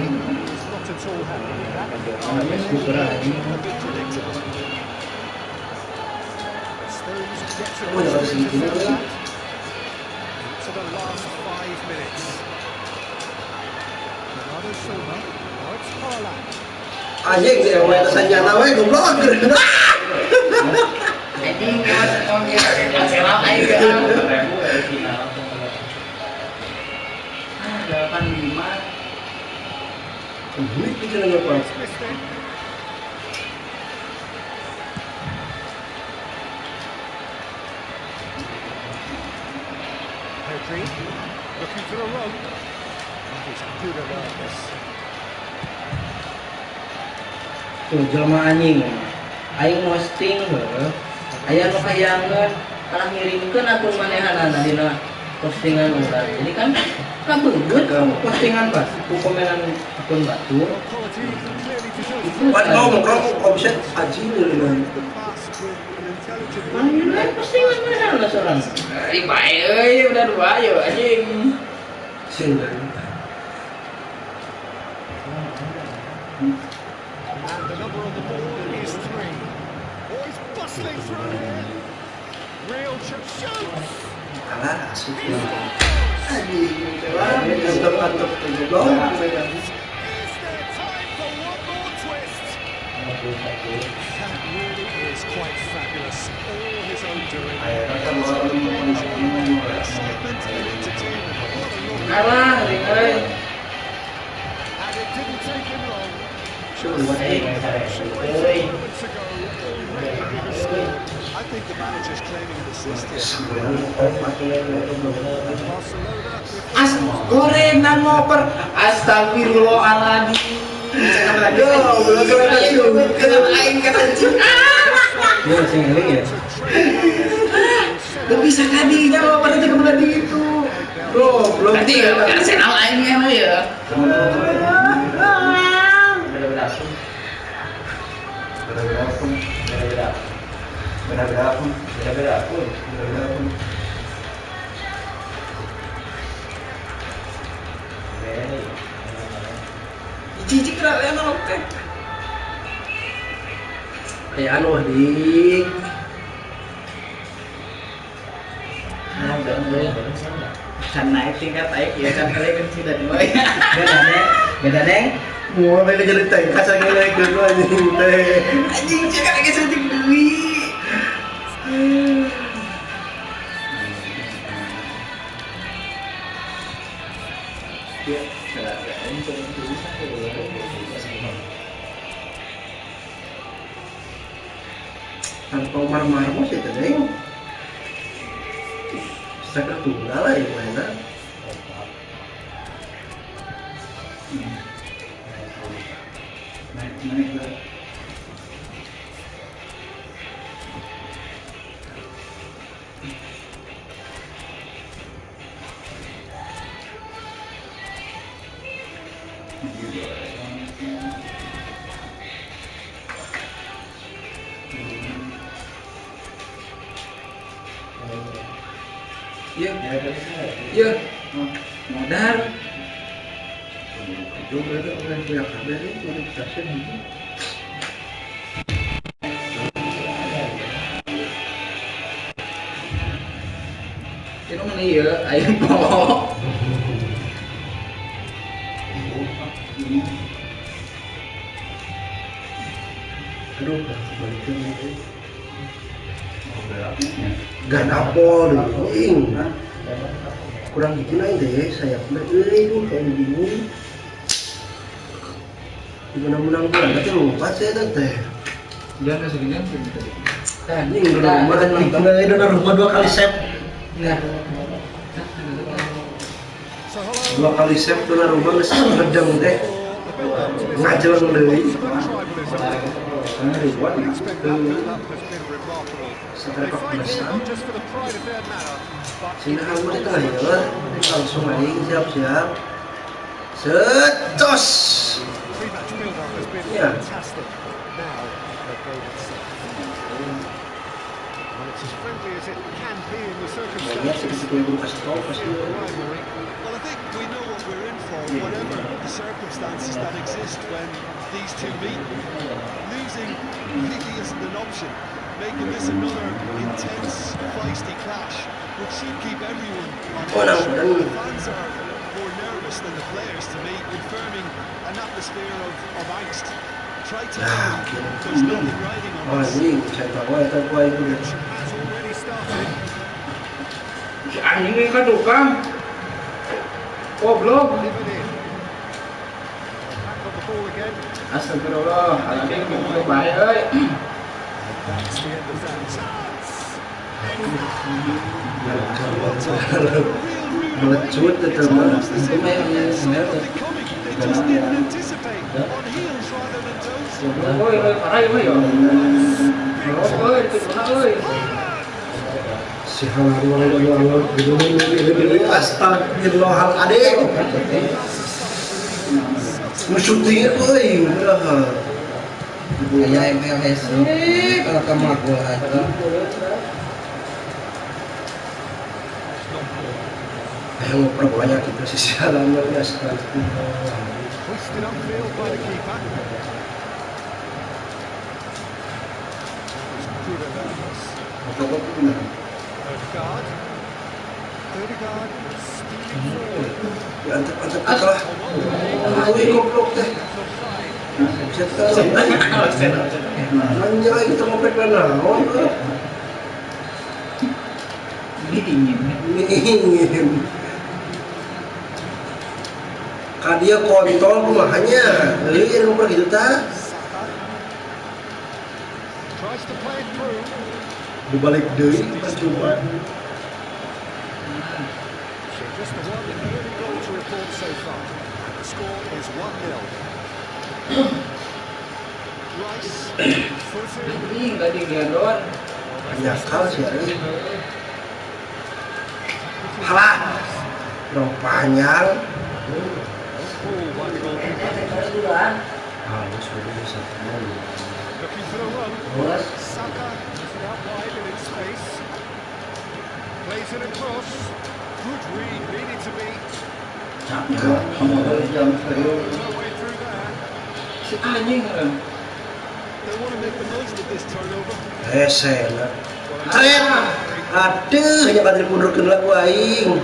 Oh, jangan segini nih.
To the last 5 minutes. Another Silva. Now it's Haaland.
Anjing sih yang wae senjata wae goblok.
Anjing kemas dia serap aja. 85.
Ini kita apa?
Pedri looking for a run. He's good awareness.
Tuh jelema anjing. Aing posting heuh. Aya nu kayangeun kalah ngirimkeun atuh manehanana dina postingan urang. Jadi kan kabeungeut postingan pas komenan akun batu.
Buat ngomong kok bisa haji nih.
Mana postingan mana seorang? Baik udah dua yo anjing.
Sing.
And the number on the board is 3. Oh, he's bustling through here. Real shoots.
Kalah asik. Anjing, mantap goblok.
Is there time for one more twist? That really is quite fabulous. All his own doing. Excitement and entertainment. What a lovely.
Kalah, euy.
And it didn't take him long.
Moments ago, already with a score.
I think the manager's claiming an assist here.
As goreng dan ngoper. Astagfirullahaladzim.
Aduh, belum kena itu.
Kenapa aing kata anjing?
Iya, sing ngeling ya.
Gak bisa tadinya ngoper aja kemudian di itu.
Bro, belum.
Nanti ya, Arsenal aingnya mah ya.
Beda-beda pun.
Cici kira yang oke.
Kayak anu dik.
Kan naik tingkat naik ya kan kalian kan sudah dua ya.
Beda neng.
Mau main jadi tank kasar naik dulu anjing teh.
Anjing cek lagi suntik duit.
Ya,
Tanpa marah-marah sih tadi. Saya tunggal lah yang mana.
Iya, iya, modal.
Juga ada orang yang kabar itu ada stasiun itu.
Itu mana ya, ayo po.
Aduh, balikin ini. Gak napol ding. Kurang bikin aja deh, saya pernah itu kayak bingung. Menang-menang bulan, tapi lupa saya teh.
Jangan segini tadi.
Ini udah rumah 2 kali save.
Nah,
2 kali save udah rumah geus ngedeng teh. Ngajelang deui.
Karena ribuan
Sampai 14-an. Sini hal di tengah ya, langsung aja siap-siap. Setos. Ya. Banyak sedikit yang belum kasih tahu pasti.
Well, I think we know what we're in for, whatever the circumstances that exist when these two meet. Losing really isn't an option, making this another intense, feisty clash, which should keep everyone on edge. The fans are more nervous than the players to me, confirming an atmosphere of angst. Try to there's nothing riding on this.
Ini saya tahu ya tahu itu.
has already started.
si anjing ini kan tukang. Goblok.
Back on the ball again.
Astagfirullahaladzim, goblok bae euy.
That's the end of that chance.
Melecut itu mah.
They just didn't anticipate. On heels rather than toes.
Oi, parah ieu mah ya. Euy, itu euy.
Si hal-hal ini astagfirullahaladzim. Musyutingnya euy, udah.
Kayak MLS nih kalau kamu aku aja.
Ayo ngoper bolanya kita sisi jalan ya
Hoisted upfield by the keeper. Odegaard. Odegaard stealing forward.
Ya antep lah. Wih goblok teh. Nanya kita ngopek mana? Oh,
Ini dingin.
Kadia kontol kumahanya. Euy ngoper gitu tah.
Tries to play it through.
Dibalik deui percuma.
So just the one early goal to report so far. The score is 1-0. Rice, footed.
Ini enggak dilihat doang.
Banyak hal sih euy. Halah. Dong panjang.
Ball by the goalkeeper.
Harus sudah bisa kembali.
Looking for a run. Saka puts it out wide in its space. Plays it across. Good read, needed to be.
Kamu jam serius.
No way through there.
Si anjing kan.
They want to make the most of this turnover.
Sana. Tret. Aduh, hanya kadri pundurkeun lagu aing.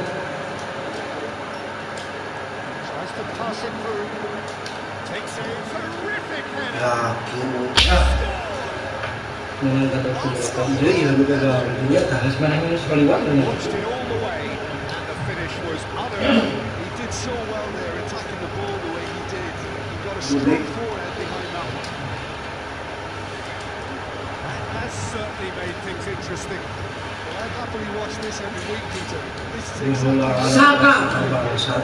Tries to pass it through. Takes a terrific header.
Yakin.
Dengan kata sudah
Deui anu gagal. Nya tah.
harus menangin sekali waktu.
Launched it all the way, and the finish was utterly.
He did so well there, attacking the ball the way he did. He got a strong forehand behind that one.
That has certainly made things interesting.
Well, I'd happily watch this every week, Peter. This is
Bola
exactly
bangsat.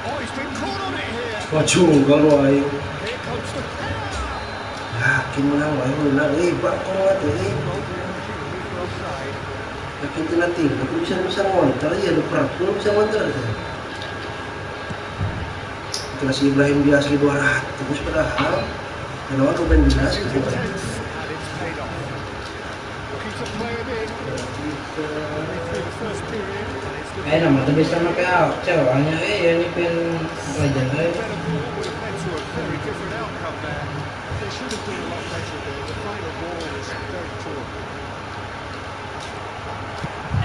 Oh, he's been caught on it here.
Wacunggal wae.
Here comes the header.
Yakin menang wae menang euy bakal euy.
For offside.
Yakin tina tim, tapi bisa ngonter ya lu perlu bisa ngonter. Kita si Ibrahim biasa 200 padahal. Kenapa Ruben Dias
It's
gitu.
intense, and it's paid off. Looking to play it in. Only through the first period, and it's looking
Nama tuh bisa pakai ceweknya ya ini pin legend
better ball would have led to a very different outcome there.
They should have done a lot better there. The final ball was very poor.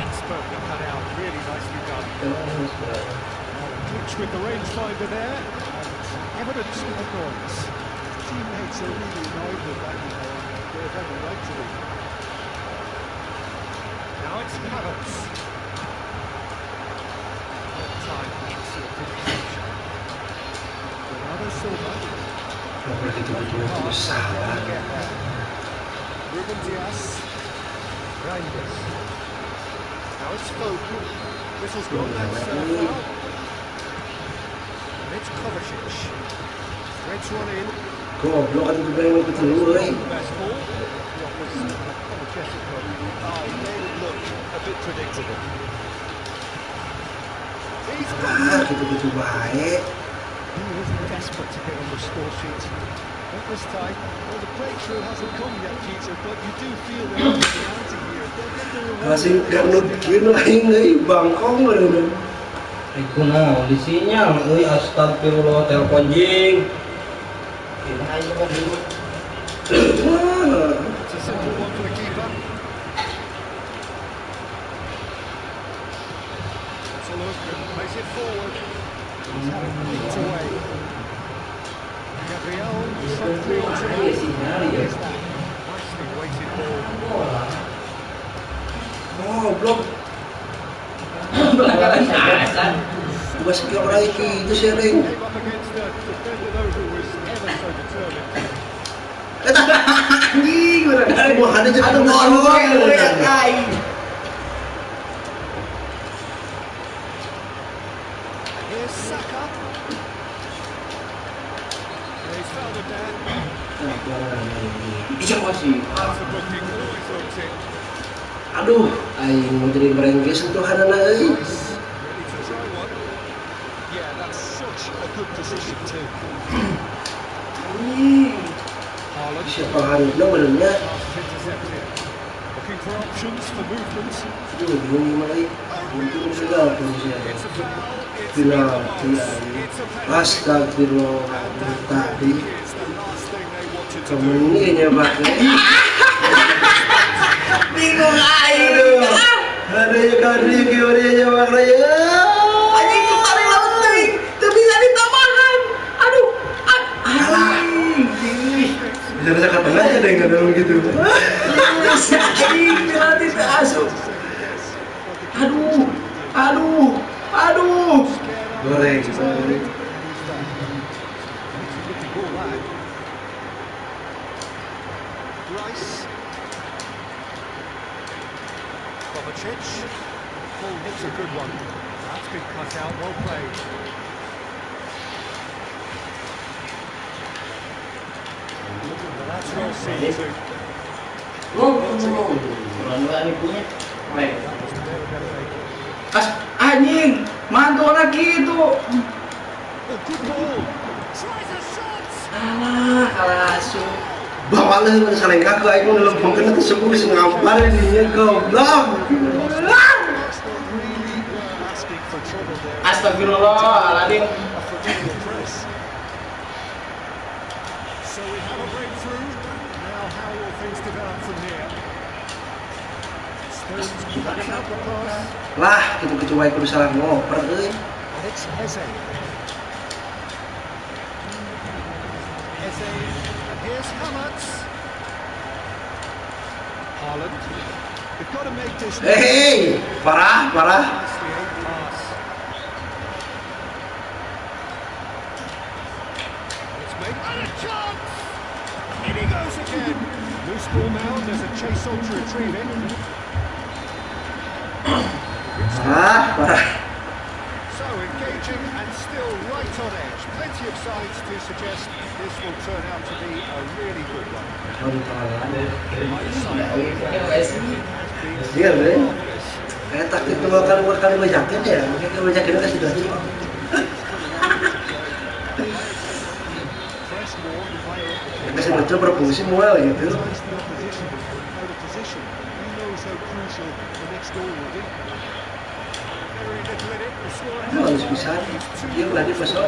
Expertly cut out, really nicely done. Glitch with the rangefinder there, and evidence of annoyance.
Teammates are really annoyed with that, you know, and they have every right to be.
Now it's Havertz. Time excellent interception.
Bernardo Silva.
Kalau gitu salah.
Get there. Ruben Dias. Reinders. Now it's Foden. Whistle's gone, that's foul. And it's Kovacic. Threads one in.
Goblok kan Ibrahim ikut dulu euy.
Best ball. The offers apologetic of.
Oh, he made it look a bit predictable.
He's
Ah, gitu-gitu baik.
He was desperate to get on the score sheet. Not this time.
Well, the breakthrough hasn't come yet, Peter, but you do feel they're on the ante here. They'll get the reward.
Masih nutkin aing euy bangkong bener.
Iku nah audisinya, astagfirullah telepon jing.
It's a simple one for the keeper. It's a look and plays it forward. He's had it nicked away. Gabriel, something to Here's that nicely weighted ball.
Goblok.
Pelanggaran dasar.
Tugas kira lagi itu sharing.
Came up against a defender though who was ever so determined.
Anjing bener. Mau ada jadi
Here's Saka. He's found it there.
Bisa masih.
That's a booking, always looks in.
Aduh, aing mau jadi merengge sentuhan anak euy.
Ready to try one.
Yeah, that's such a good position too.
Haaland.
Siapa harusnya benernya?
Pass intercepted. Looking for options for movement.
Aduh, bingung gimana lagi. Untung sudah polisi.
It's a foul. It's
Final,
penalty. It's a penalty.
Astagfirullah.
And that
Tadi
is the last thing they wanted to do.
kemeningnya Pak.
Bingung aing.
Ada kali gimana ya Pak Raya?
Anjing tuh tarik laut teuing, teu bisa ditambahkan. Aduh.
Bisa bisa kata aja deh nggak ada gitu.
Bisa aing berarti teu asup. Aduh.
Goreng.
Rice. Kovacic. Oh, that's a good one. That's been cut out, well played. Well, that's well seen too.
Anjing, mantul lagi itu.
Oh, good ball. Tries a shot.
Kalah asup.
Bawa lah pada saling kaku, aku dalam pengkena tersebut ngampar dia goblok.
Astagfirullahaladzim.
So we have a breakthrough. Now how will things develop from here? Stones cutting out the pass.
Lah, kita kecoba ikut salah ngoper euy.
And it's Eze. Eze. And here's Havertz. Haaland. They've got to make this.
Hei, parah.
That's the eighth pass. It's made. And a chance! In he goes again. Loose ball now. There's a chase on to retrieve it.
Parah.
So engaging and still right on edge. Plenty of signs to suggest this will turn out to be a really good one.
Iya deh. Kayak taktik dua kali bajakin ya, makanya bajakin udah sudah sih. Kasih betul berfungsi mual gitu. Itu harus bisa. Dia berani pasal.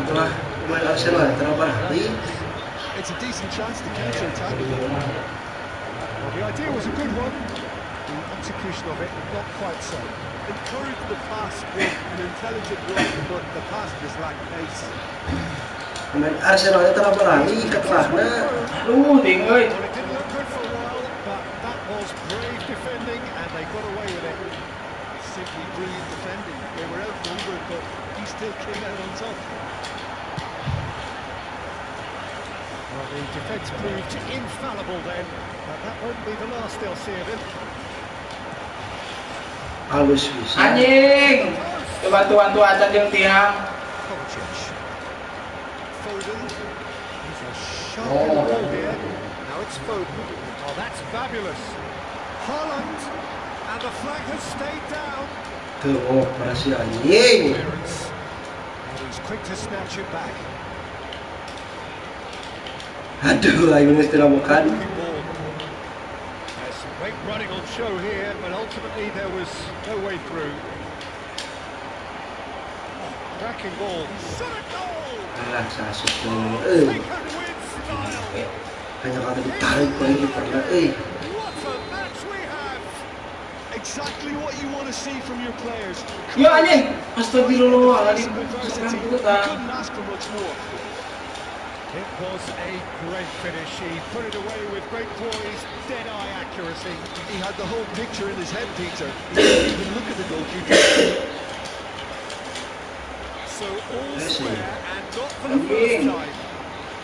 Setelah main Arsenal terlalu hari.
It's a decent chance to counter-attack.
Well, the idea was a good one. The execution of it, not quite so.
Encouraged the pass with an intelligent run, but the pass just lacked pace.
Main Arsenal terlalu hari ketelahnya.
Ding euy.
Well, it didn't look good for a while, but that was brave defending, and they got away with it.
Simply brilliant defending. They were outnumbered, but he still came out on top.
Well, the defence proved infallible then, but that won't be the last they'll see of him.
Halus bisa.
Anjing. Bantuan tuh acan jeung tiang.
Kovacic. Foden. He's a sharp ball here. Now it's Foden. Oh, that's fabulous. Haaland. And the flag has stayed down.
Tuh, operasi anjing.
Clearance. And he's quick to snatch it back.
Aduh, ayo istilah bukan.
Looking ball. There's some great running on show here, but ultimately there was no way through. Cracking ball. Shot at goal!
Alah, sasuk dulu.
They can win style.
Hanya kata ditarik lagi pernah.
What a match we have!
Exactly what you want to see from your players.
Ya anjing. Astagfirullahaladzim.
Adversity. You
Sekarang
couldn't ask for much more.
It was a great finish. He put it away with great poise, dead-eye accuracy.
He had the whole picture in his head, Peter. He didn't even look at the goalkeeper.
So all square, and not for the first time.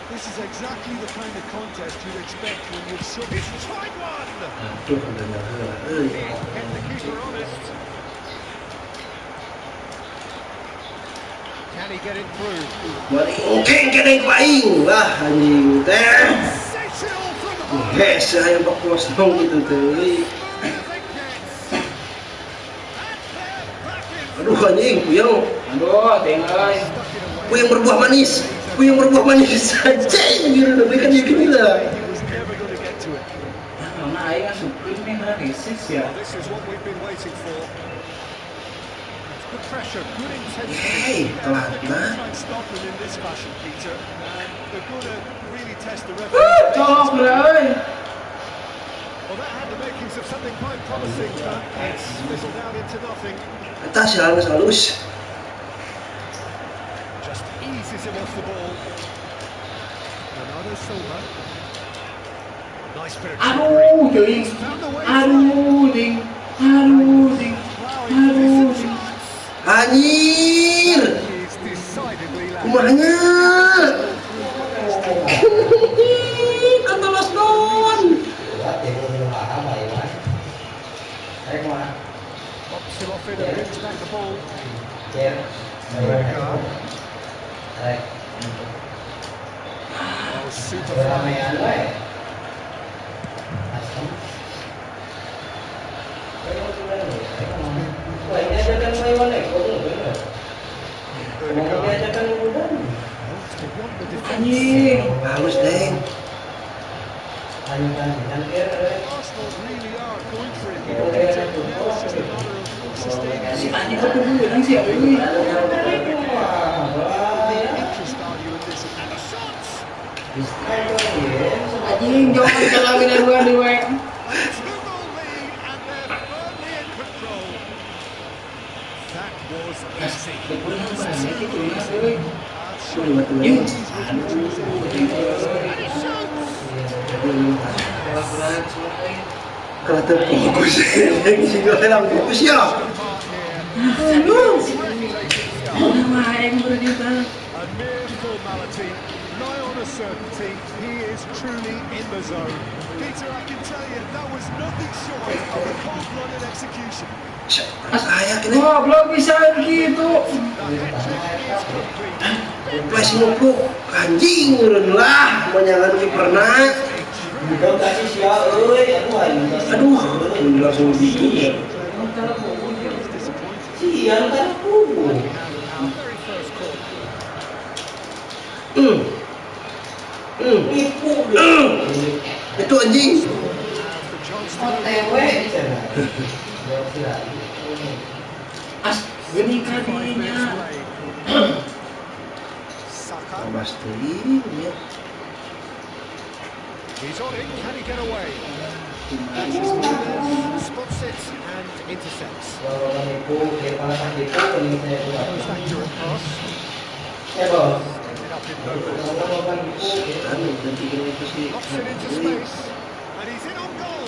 This is exactly the kind of contest you'd expect when you've sub.
He's tried one.
Aduh, ada nyawa.
Kept the keeper honest. Can he get it through?
Maling kena paing lah anjing teh.
Sensational from the ball.
Yes, saya bak kosong gitu teh. Aduh anjing, puyeng.
Aduh, tinggal.
Puyeng berbuah manis. Puyeng berbuah manis saja. Gitu berikan dia gini lah.
He was never going to get to it.
Karena aing asukeun nih resis ya.
This is what we've been waiting for. Good pressure, good intensity.
Hey, telat
Try
nah.
and stop them in this fashion, Peter. And they're going to really test the referee.
Colok euy.
Well, that had the makings of something quite promising, but it's fizzled out into nothing.
Atas ya halus.
Just eases him off the ball. Bernardo Silva. Nice bit of
Aduh,
trickery.
jeung. Aduh, ding. Aduh, ding. Aduh, ding.
Anjir.
He's decidedly lacking.
Kumanya. Katalas non.
Pops him off in and brings back the ball. Oh, super fly.
Anjing.
Halus deng.
Arsenal really are going for it here, Peter. Now it's just a matter of sustaining
Si anjing ketuburan sih euy.
the interest value in this. And the shots!
Anjing jangan kalawin dua dewe.
A 2-0 lead, and they're firmly in control. That was easy.
Depurna banyak itu ya euy.
Ih,
And he shoots!
Kalawin semua euy.
kalau terfokus yang singgah dalam fokus ya.
Nama aing berjuta.
A mere formality, nigh on a certainty, he is truly in the zone.
Peter, I can tell you, that was nothing short of a cold-blooded execution.
Saya kena
Goblok bisa gitu.
The hat-trick is complete.
flash ngumpuk anjing urun lah menyangan kiperna.
Bukan kasih siapa,
Aduh, langsung gitu ya.
siang kan kubur.
Our very first call.
Ibu
Itu anjing.
The chance to
OTW
As gini kadinya.
Saka.
Pasti ya.
He's on it. Can he get away? Spots it and intercepts.
kalau ibu kepala sakit itu saya
Most accurate pass.
ya bos
Ended up in no good.
kalau kan ibu
Anu nanti kena itu sih.
Knocks it into space. And he's in on goal.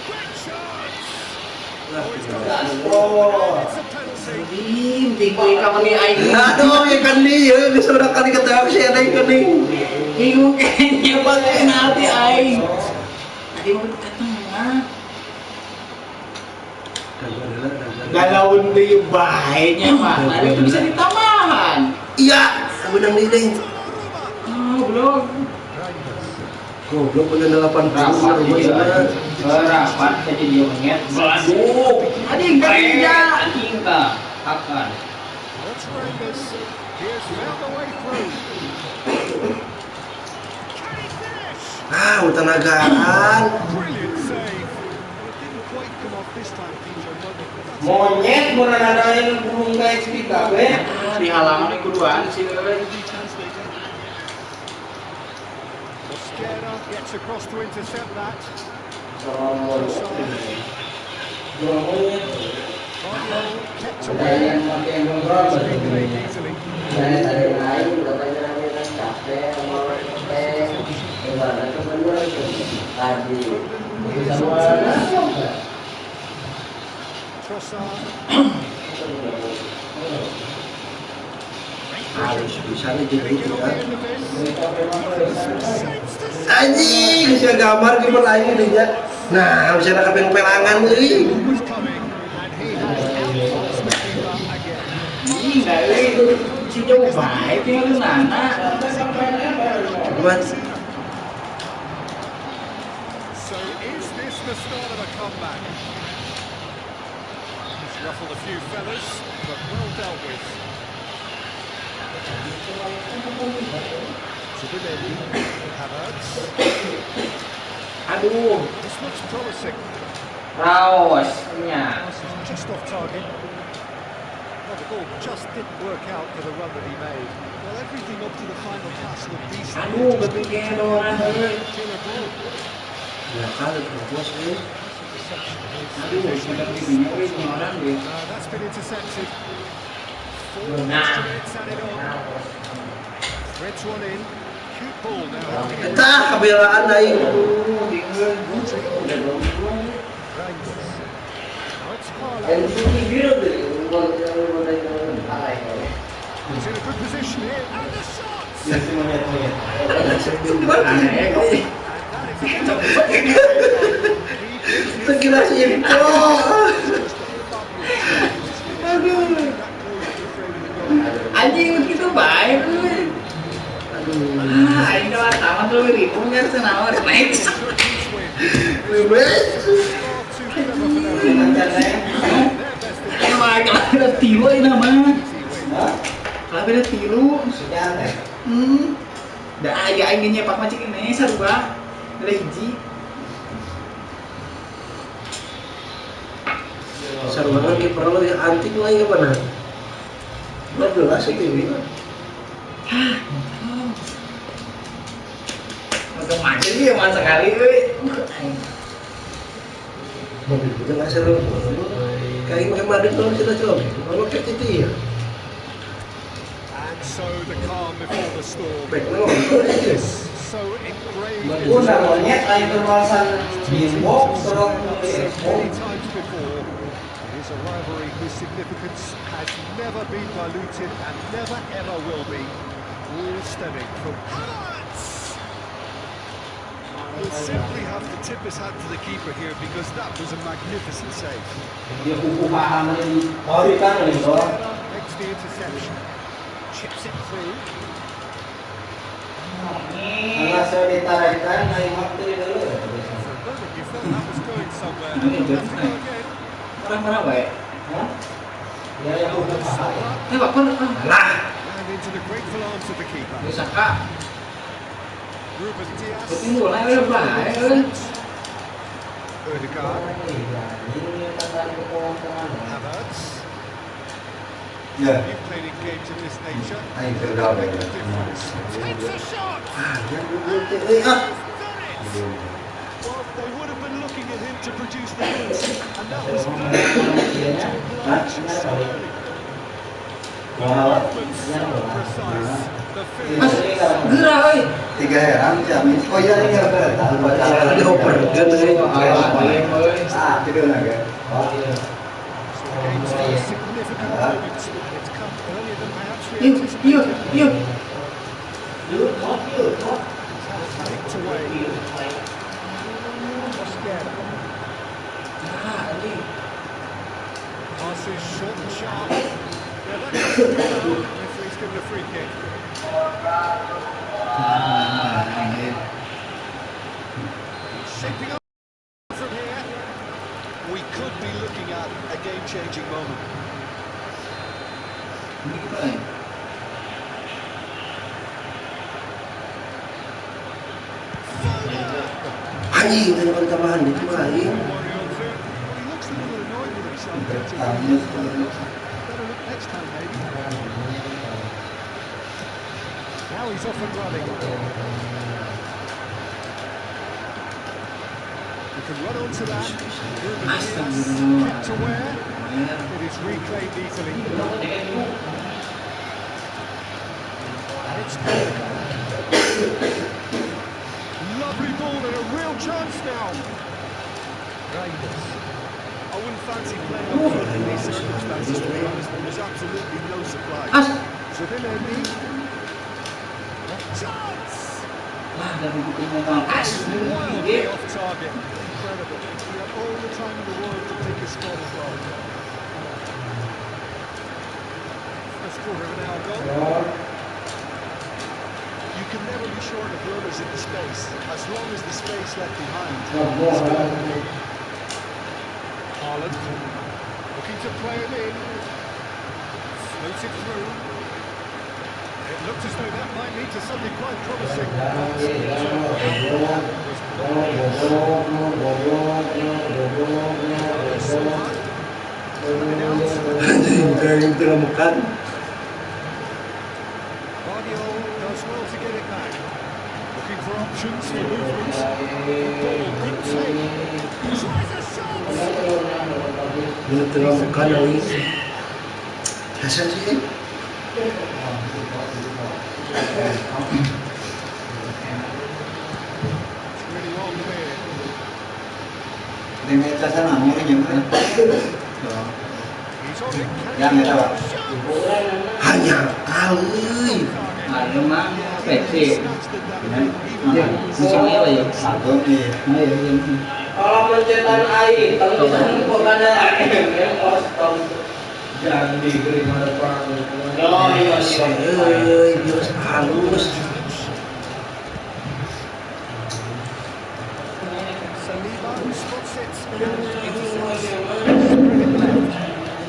Great chance. Oh, he's got it.
oh
It's a penalty.
Bintik kuy ka ni aing.
Aduh, ya kan dia bisa udah kali ketemu si ada yang kening.
Bingung kayaknya buat penalti aing. Tadi mau ke tengah. Galaun deui baiknya Pak. Tadi itu bisa ditamahan.
Iya, benang nilai.
Oh, belum.
Goblok punya 80 rumah sana.
Rapat jadi dia menget. Waduh. Anjing kerja. Anjing ka. Akan.
That's horrendous. He has found the way through. Can he finish?
Tenagaan.
Brilliant save.
It didn't quite come off this time, Peter, but that's
monyet mau nadain burung kayak SPKB
Di halaman keduaan sih euy.
every chance they get.
Mosquera gets across to intercept that. Cardio kept away. Reclaim easily.
saya tadi lain katanya dia capek sama gimana sebenarnya tadi sama
Trossard.
Harus bisa nih jadi
Can he get
itu
on
ya.
the end of this? Seems to say
Anjing, bisa gambar cuma lain dia. Nah, bisa nak kapeng pelangan euy.
was coming, and he has outfoxed the keeper again.
Ih, nggak itu si jauh baik tinggal nana.
Cuman
So is this the start of a comeback? He's ruffled a few feathers, but well dealt with. Zibanejad, Havertz.
Aduh,
This looks promising.
raosnya.
This is just off target. Well, the ball just didn't work out for the run that he made.
Well, everything up to the final pass looked decent.
Aduh, kepikiran orang euy.
Killer ball.
ya kali bos euy.
Aduh, sudah begini euy ini orang deh.
That's been intercepted. Four
Nah.
straight and it on. Threads one in. Cute ball now.
Eta kabelaan aing.
Aduh, bingung. Udah belum.
Reinders. Now it's Haaland.
Dan sini biru deh,
He's in a good position here. And the shot!
Ya
Aneh,
And that is
Sekira si Info. Aduh.
anjing begitu baik euy.
Aduh.
Aing kalau tamat tuh ribunya senawa naik.
Bebas.
Emang kalau ada tilu ini namanya. Kalau ada tilu, dah aya aing nyepak macam ini sarua. Ada hiji.
Sarwana kiper lo yang antik lagi ke mana? 12 itu ini.
Untuk macam sih emang sekali euy.
Mobil itu nggak seru. Kayak pakai Madrid kalau sudah coba. Kalau kayak itu ya.
And so the calm before the storm.
Baik lo.
So ingrained in
Udah monyet lain permasalahan bimbo serong
many times before. It is a rivalry whose significance has never been diluted and never ever will be. All stemming from Havertz.
He'll simply have to tip his hat to the keeper here because that was a magnificent save.
dia kuku paham ini ori kan ini loh
Makes the interception. Chips it through.
karena saya ditarikkan naik waktu dulu
For a moment you felt that was going somewhere. Have to go again.
Orang-orang baik.
Hah? Ya yang kuku paham
Tembak pun lah.
And into the grateful arms of the keeper.
Bisa kak.
Ruben Diaz.
Puting bola udah baik euy.
Odegaard.
ini tentang kepompongan
Havertz.
ya
You've played in games of this nature.
ayo terdapat
Make a difference. Takes a shot.
Ah, yang dulu ah.
Done it.
Well, they would have been looking at him to produce the hit, and that was
Hah?
Movements so precise. The
Mas,
finish.
gerah euy.
tiga heran jamin oh iya ini nggak kereta
Ada oper kan dari
ah tidur lagi oh iya
So the game's still a significant moment, and it's come earlier than perhaps we
Yuk,
anticipated.
yuk, yuk.
It's nicked away. Mosquera.
Ah, anjing.
Pass is short and sharp. Yeah, that doesn't go well. Referee's given a free kick. Shaping up from here.
we could be looking at a game-changing moment.
Ini gimana?
anjing tadi pada tambahan itu anjing.
Worry on through.
Well, he looks a little annoyed with himself. doesn't he?
Tamu
Better look next time, maybe.
Now he's off and running. You can run onto that. Ruben Diaz kept aware. It is reclaimed easily. And it's Odegaard. Lovely ball and a real chance now. Reinders.
I wouldn't fancy playing up front in these circumstances, to be honest. There's absolutely no supply.
As,
Zubimendi. Chance!
Wah, dari bikin memang asli
Wildly
gitu.
off target. Incredible. He had all the time in the world to pick his spot as well. First quarter of an hour gone. You can never be short of runners in the space, as long as the space left behind is good.
Haaland looking to play it in. Floats it through. It looked as though that might lead to something quite promising.
Kayak yang diramukan.
Guardiola does well to get it back. Looking for options for movement. Good take. Tries a shot.
Bener diramukan lagi. Hasil sih.
It's really wrong there.
Dengan cara namanya juga.
He's on it.
Yang ada Pak.
Hanya kali.
Ada mah PC.
Even
Musimnya apa ya?
Satu nih.
Kalau pencetan air, kalau bisa bukan ada yang kosong. Jangan diberi depan. Oh iya
Saya biar halus.
Saliba spots it. Intercepts. Spread it left.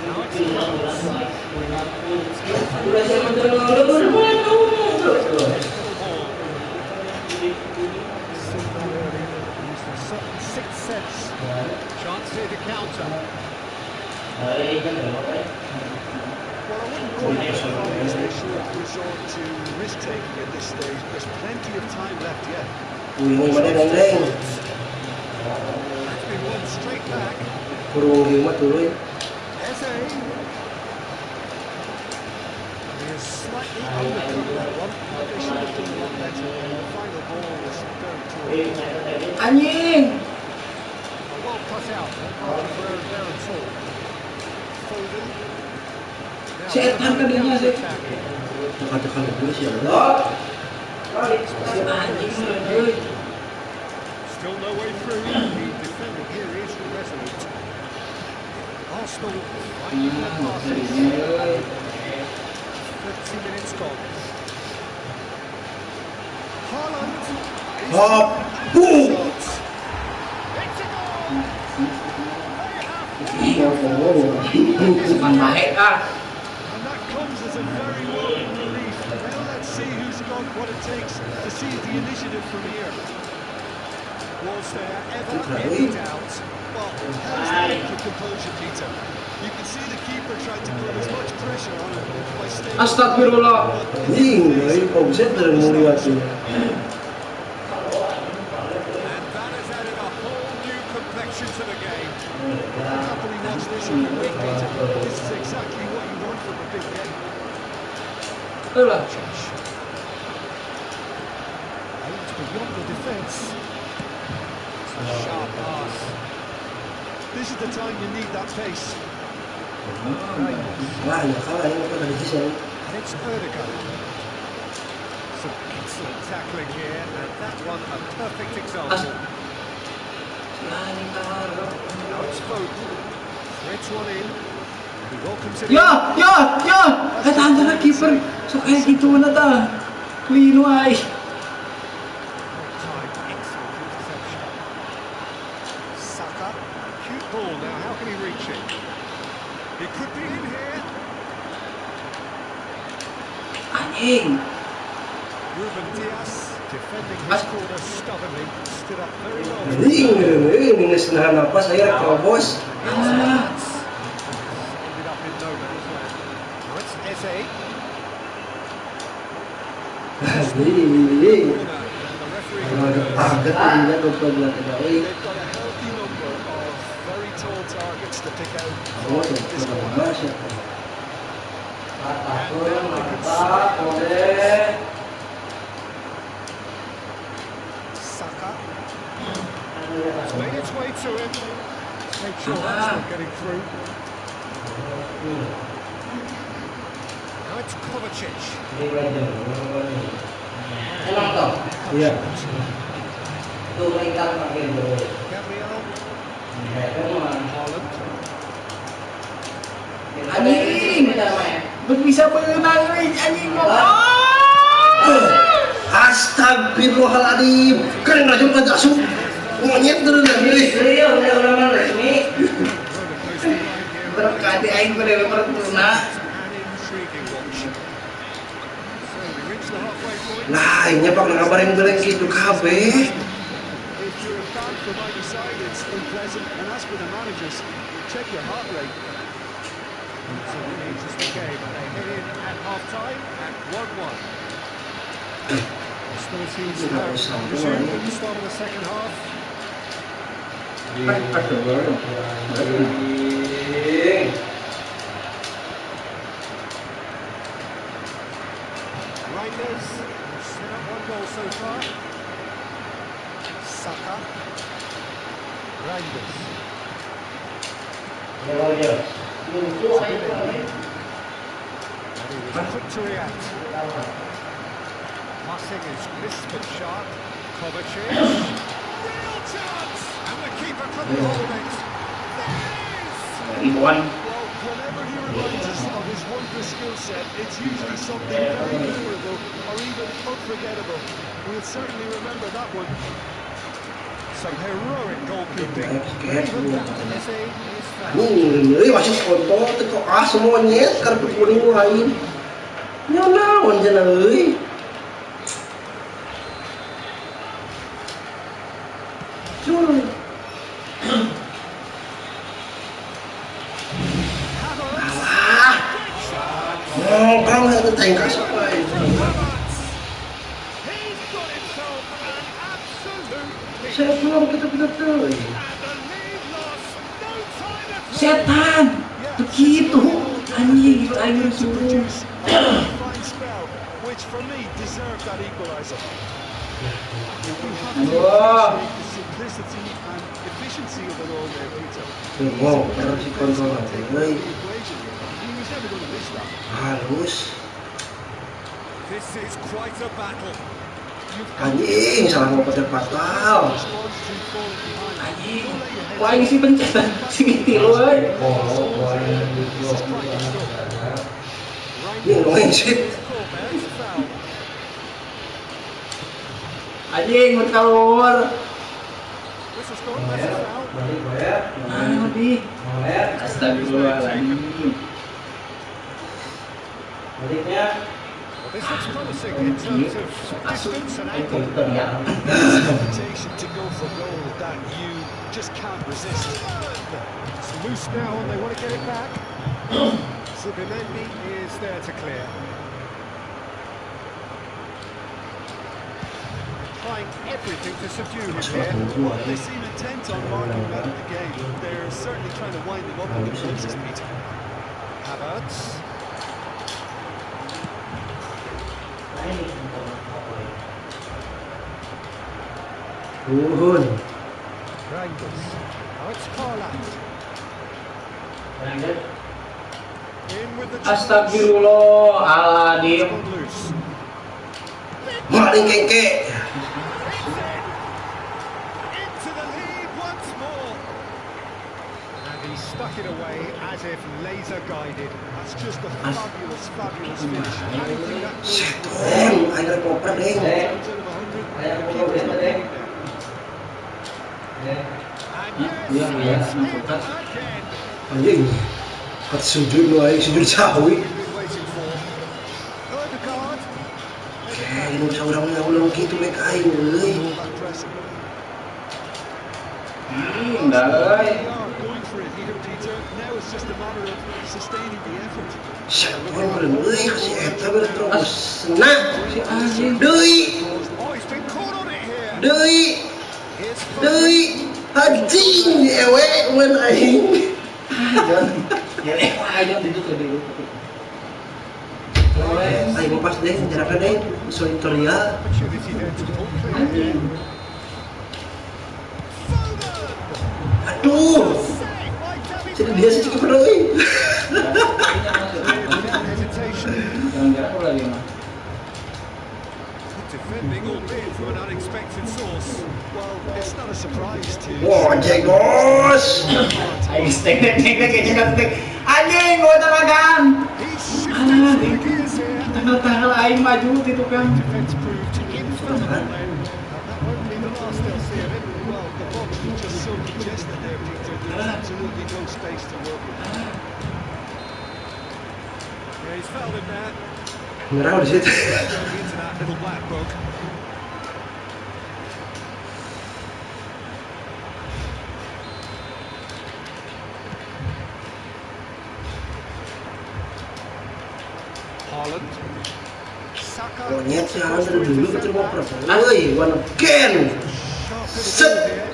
Now it's close. Seen that earlier. Used a certain sixth sense. Chance here to counter.
Well, I wouldn't call it surprise they should resort to risk-taking at this stage. There's plenty of time left yet.
Uyung mana neng.
That's been won straight back.
Kurung lima turun.
Eze. He has slightly undercut that one. They should have done a lot better. The final ball was very poor.
Anjing.
Well cut out. There at all. Foden. Now,
Setan kadinya sih.
Kata-kata dulu sih ada.
Anjing bener.
still no way through. The defending here is resolute. Arsenal finding their passes. 30 minutes gone. Haaland.
Hop. Boom.
It's a goal.
Cuman baik ah.
And that comes as a very welcome relief. Now let's see who's got what it takes to seize the initiative from here.
Was there ever any doubt?
Well, how's the mental composure, Peter? You can see the keeper tried to put as much pressure on him by staying...
Astagfirullah.
Anjing, dari offset dari mulia tuh.
And that has added a whole new complexion to the game.
I'll happily watch this every week, Peter. This is exactly what you want from a big game.
Itulah.
Aimed beyond the defence.
Sharp pass.
This is the time you need that pace.
Kalah ini apa dari sisi?
And it's Erdogan. Some excellent tackling here, and that one a perfect example. Now it's Foden. Threads one in. He welcomes it in.
Ya. Kata antara kiper. So kayak gitu na ta. Lino ay.
Time, excellent interception. Saka, cute ball now. How can he reach it? He could be in here.
Anjing.
Ruben Diaz defending his corner stubbornly. Stood up very well.
Ini ngesnahan apa saya terobos.
Ah.
Ended up in no man's land. Now it's Eze.
Ini.
Corner. And the referee.
Agak ini tuh problem tidak.
They've got a healthy number of very tall targets to pick out
Oh,
from this corner.
masih.
Saka. It's made its way to him. Let's make sure that's not getting through. Now Now it's Kovacic.
Emang toh? Iya.
Tuh mereka panggil bro.
Gabriel. Holland.
Anjing, bisa berenang anjing mau.
Astagfirullahaladzim, keren aja udah asuh monyet terus nih.
Iya, udah resmi. Berkati aing pada pernah.
Nah, ini pak ngabarin bilang gitu kabeh.
If you're a fan from either side, it's unpleasant. And as for the managers, check your heart rate.
So an interesting game. They head in at half-time at 1-1. Hostilities have resumed at the start of the second half. Reinders has set up one goal so far. Saka. Reinders. And he was quick to react. Passing is crisp and sharp. Kovacic. Real chance! And the keeper couldn't hold it. There it is!
Iwan.
Well, whenever he reminds us of his wondrous skill set, it's usually something very memorable or even unforgettable. We'll certainly remember that one.
Some heroic goalkeeping. Even Captain Messi is foul.
Ini masih foto teko semuanya kartu kuning lain. Nyanaon cenah euy. Cuy. Alah. Ngomong itu tengkas apa itu.
He's got himself an absolute
Saya belum kita tuh.
and the lead lost. No time at all.
Setan. Begitu. Anjing gitu aing suruh.
Produce a fine spell, which for me deserved that equaliser. We have to appreciate the simplicity and efficiency of it all there, Peter.
Wow, terus si kontrol
Take
euy.
the equation. He was never going to miss that.
Halus.
This is quite a battle.
Anjing salah mau pada fatal.
Anjing. Wah ini sih pencetan si tilu euy.
Ini ngomongin shit.
There's a foul.
Anjing mau keluar.
Whistle's gone. That's a foul.
Ah, di. Astagfirullahaladzim.
Well, this looks promising in terms of distance and angle.
Temptation to go for goal that you just can't resist.
It's loose now and they want to get it back. Zubimendi is there to clear. Trying everything to subdue him here.
Well, they seem intent on marking men of the game. They're certainly trying to wind them up in the process, Peter.
Havertz.
Turun.
Reinders. Now it's Haaland. In with the
Astagfirullahaladzim.
gone loose.
Maling kengke.
Into the lead once more. And he stuck it away as if laser guided.
That's just a fabulous, fabulous finish. Anything that goes
Seton, ayo koper deh.
out of 100, keep it up.
And
Iya, iya,
yes,
sama
it's
kulkas.
again.
Anjing. Kat sujud lu aing sujud sawi.
We've been waiting for. Odegaard.
Ini saurang ulang gitu mek aing euy.
All that pressing.
Enggak euy.
They are going for it here, Peter. Now it's just a matter of sustaining the effort.
Seton meureun euy si eta bener terus. Nah,
Si anjing.
deui,
Oh, he's been caught on it here.
deui,
Here's
deui. Anjing ewe mun aing.
Ya aja itu tadi.
Aing mau pas deh, jaraknya deh, soal tutorial.
opportunity there to pull clear.
Anjing.
Aduh,
Saved by David
jadi dia sih kiper euy.
Without hesitation. Tempting, albeit from an unexpected source.
Well, it's not a surprise to...
Wah, anjing bos.
Aing stek kayak stek. Anjing, gua telagan.
He's shifted the gears here.
Tanggal aing maju gitu kan.
Defence proved infallible then. And that won't be the last they'll see of him.
Well, the box was just so congested there, Peter. There's absolutely no space to work with.
Yeah, he's fouled him there.
Merah di situ.
Going into that little black book. Haaland. Saka.
Monyet siaran dari dulu betul mau perasaan. Woi, one again. Set.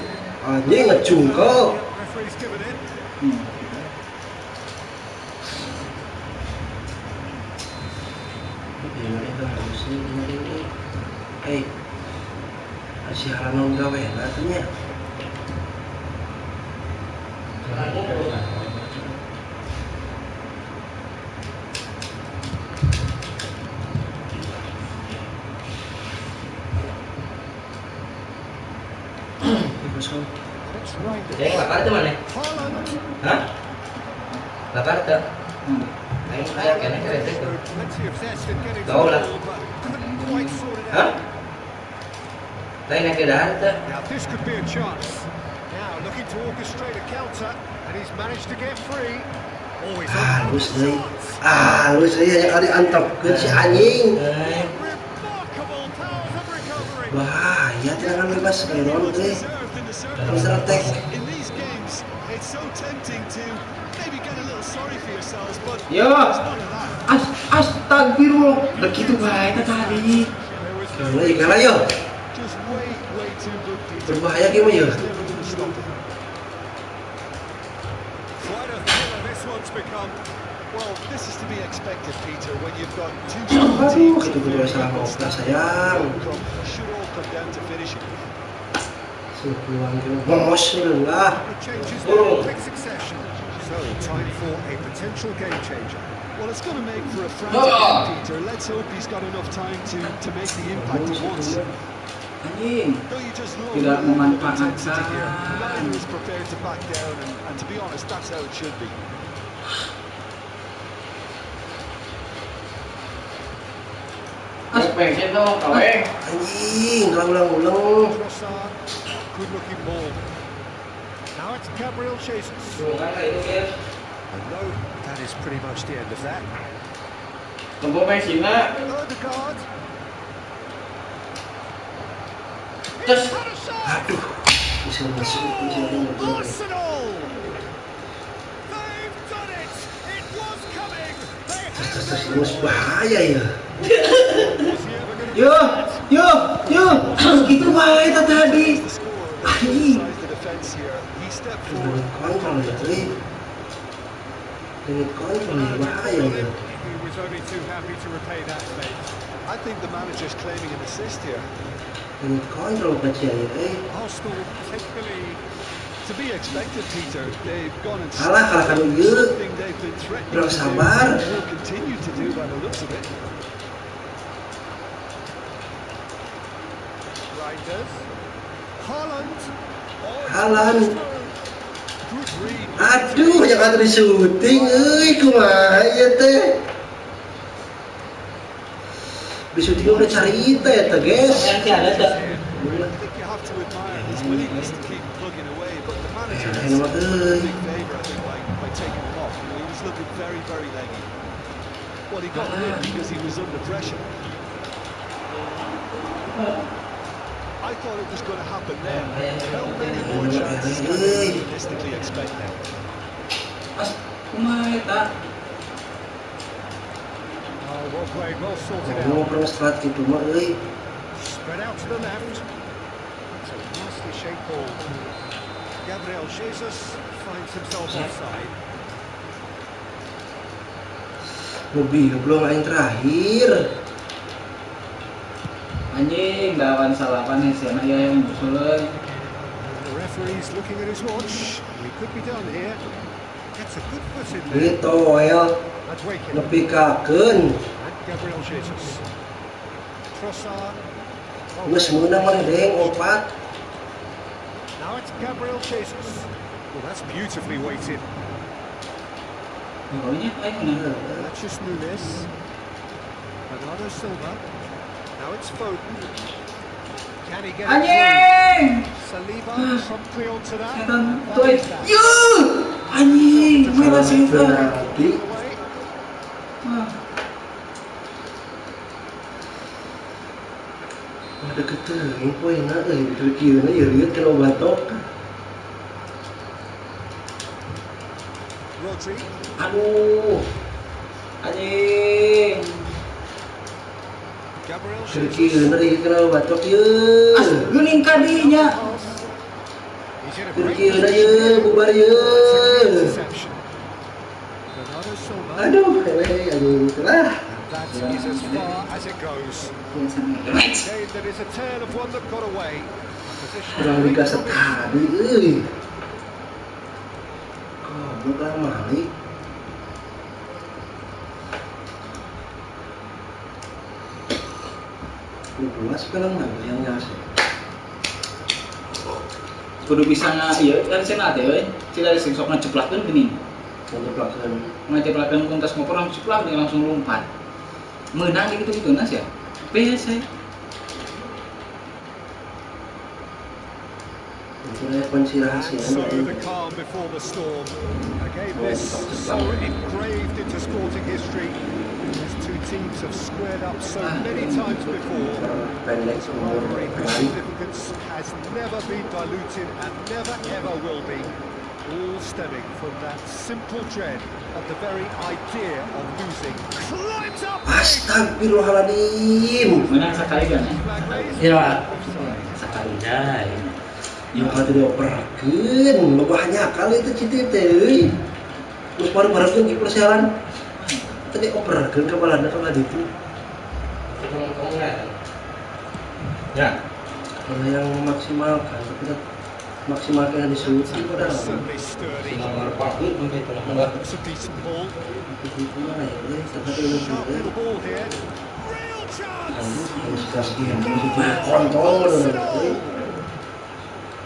Anjing ngejungkel.
Referee's given it.
Hei, siaran nong gawe katanya.
Yang lapar itu mana? Hah? Lapar itu? Ayo kayaknya kereta itu. Kau lah. Hah? Lain yang keadaan itu.
Now this could be a chance. Now looking to orchestrate a counter, and he's managed to get free. Always
Halus deh. Halus deh yang ada antepkeun si anjing.
remarkable powers of recovery.
Bahaya tendangan bebas Peron teh. Strateg.
In these games, it's so tempting to maybe get a little sorry for yourselves, but
Yo, astagfirullah, begitu baik tadi.
Kalah yo.
just way too good, Peter.
Berbahaya gimana yo?
Never gonna stop it.
Quite a thriller this one's become.
Well, this is to be expected, Peter, when you've got two
Aduh,
teams.
itu kedua salah Okta sayang.
Should all come down to finishing.
Sepulang bos lah.
The changes there in quick succession. So time for a potential game changer.
Well, it's going to make for a frantic game, Peter. Let's hope he's got enough time to make the impact he wants.
Anjing,
Though you just love
tidak
the
memanfaatkan.
intensity here. Neither is prepared to back down, and to be honest, that's how it should be.
Aspek itu, kawe.
Anjing, ulang-ulang.
Trossard, good looking ball. Now it's Gabriel Jesus. And no, that is pretty much the end of that.
Tunggu Mesina.
Odegaard.
Terus,
Aduh, bisa masuk, bisa masuk.
Arsenal! They've done it! It was coming! They had
Terus bahaya ya.
yo, gitu baik tadi.
The score
Anjing.
the defence here. He stepped
Dengan
forward.
kontrol ya, dengan kontrol ya, bahaya ya.
He was only too happy to repay that fate.
I think the manager's claiming an assist here.
Dengan kontrol kecil ya,
Arsenal take the lead.
To be expected, Peter. They've gone and
Kalah kan ieu.
something they've been threatening
Kurang
to do,
sabar.
and will continue to do by the looks of it.
Reinders. Haaland.
Haaland.
Good read.
Aduh, yang ada di syuting, kumaha ya teh. Di syuting udah cerita ya teh, guys.
Yang ada tuh.
I think you have to admire his willingness to keep plugging away, but the manager
Jangan
has
nama
done a
euy.
big favour, I think, by taking him off. You know, he was looking very leggy. Well, he got rid because he was under pressure. I thought it was going to happen then. How many more chances can they realistically expect now?
Kumaha eta?
Oh, well played, well sorted
Mau
out.
perang strat gitu mah,
Spread out to the left. It's a nicely shaped ball. Gabriel Jesus finds himself offside.
Mobil belum main terakhir.
Anjing, lawan salapan nih, siapa yang musuh lagi.
The referee's looking at his watch. We could be done here. Gets a good foot in
Ini
there.
toel
That's Wakin.
nepikakeun.
And Gabriel Jesus. Trossard.
Geus meunang mah deng 4.
Now it's Gabriel Jesus. Well, that's beautifully weighted.
Pokoknya ayo bener.
Matches Nunes. Bernardo Silva. Now it's Foden. Can he get it
Anjing.
through? Saliba promptly onto that.
Setan
That
tuh.
is that.
Anjing, merah Silva.
Berarti
Away.
ada keteuing poinna euy kira-kira ya lihat kalau batok.
Rodri.
Aduh,
Anjing.
Gabriel
kira-kira
Jesus.
ieu kalau batok ye.
Geuning kadinya.
He's in a great
Kira-kira ye
position.
bubar ye.
Interception. Bernardo Silva.
Aduh, aduh, lah.
That is as far as it goes. A game that is a tale of one that got away. Position
Kurang
away
dikasih
from his
tadi euy. Goblok lah Malik. Luas sekarang mah yang ngasih.
Kudu bisa ieu kan cenah teh euy. Cila sing sok ngaceplakeun geuning.
Menjeplakan
Ngaceplakeun kuntas motor langsung ceplak dia langsung lompat. Meunang gitu-gitu nas ya. Biasa.
Itulah kunci rahasia.
So the calm before the storm. A game that's so engraved into sporting history. These two teams have squared up so many times before.
Pendek
Its
umur
rivalry
berkali.
significance has never been diluted and never ever will be. All stemming from that simple dread of the very idea of losing. Climbs up big.
Astagfirullahaladzim.
Menang sekali kan.
Flag raised.
Iya, Pak.
Offside.
Sekali dah.
Yang kata dioperkeun, lo banyak kali itu cinta teh. Terus baru-baru di persialan. Tadi operkeun kepalanya kalau itu.
Kamu lihat.
Ya.
Kalau yang memaksimalkan, kita maksimalkan yang disuruh padahal.
Certainly sturdy. It's a decent ball.
Itu mana ya? Sampai itu
Sharp
juga.
little ball here. Real chance.
Harus kasih yang kontrol.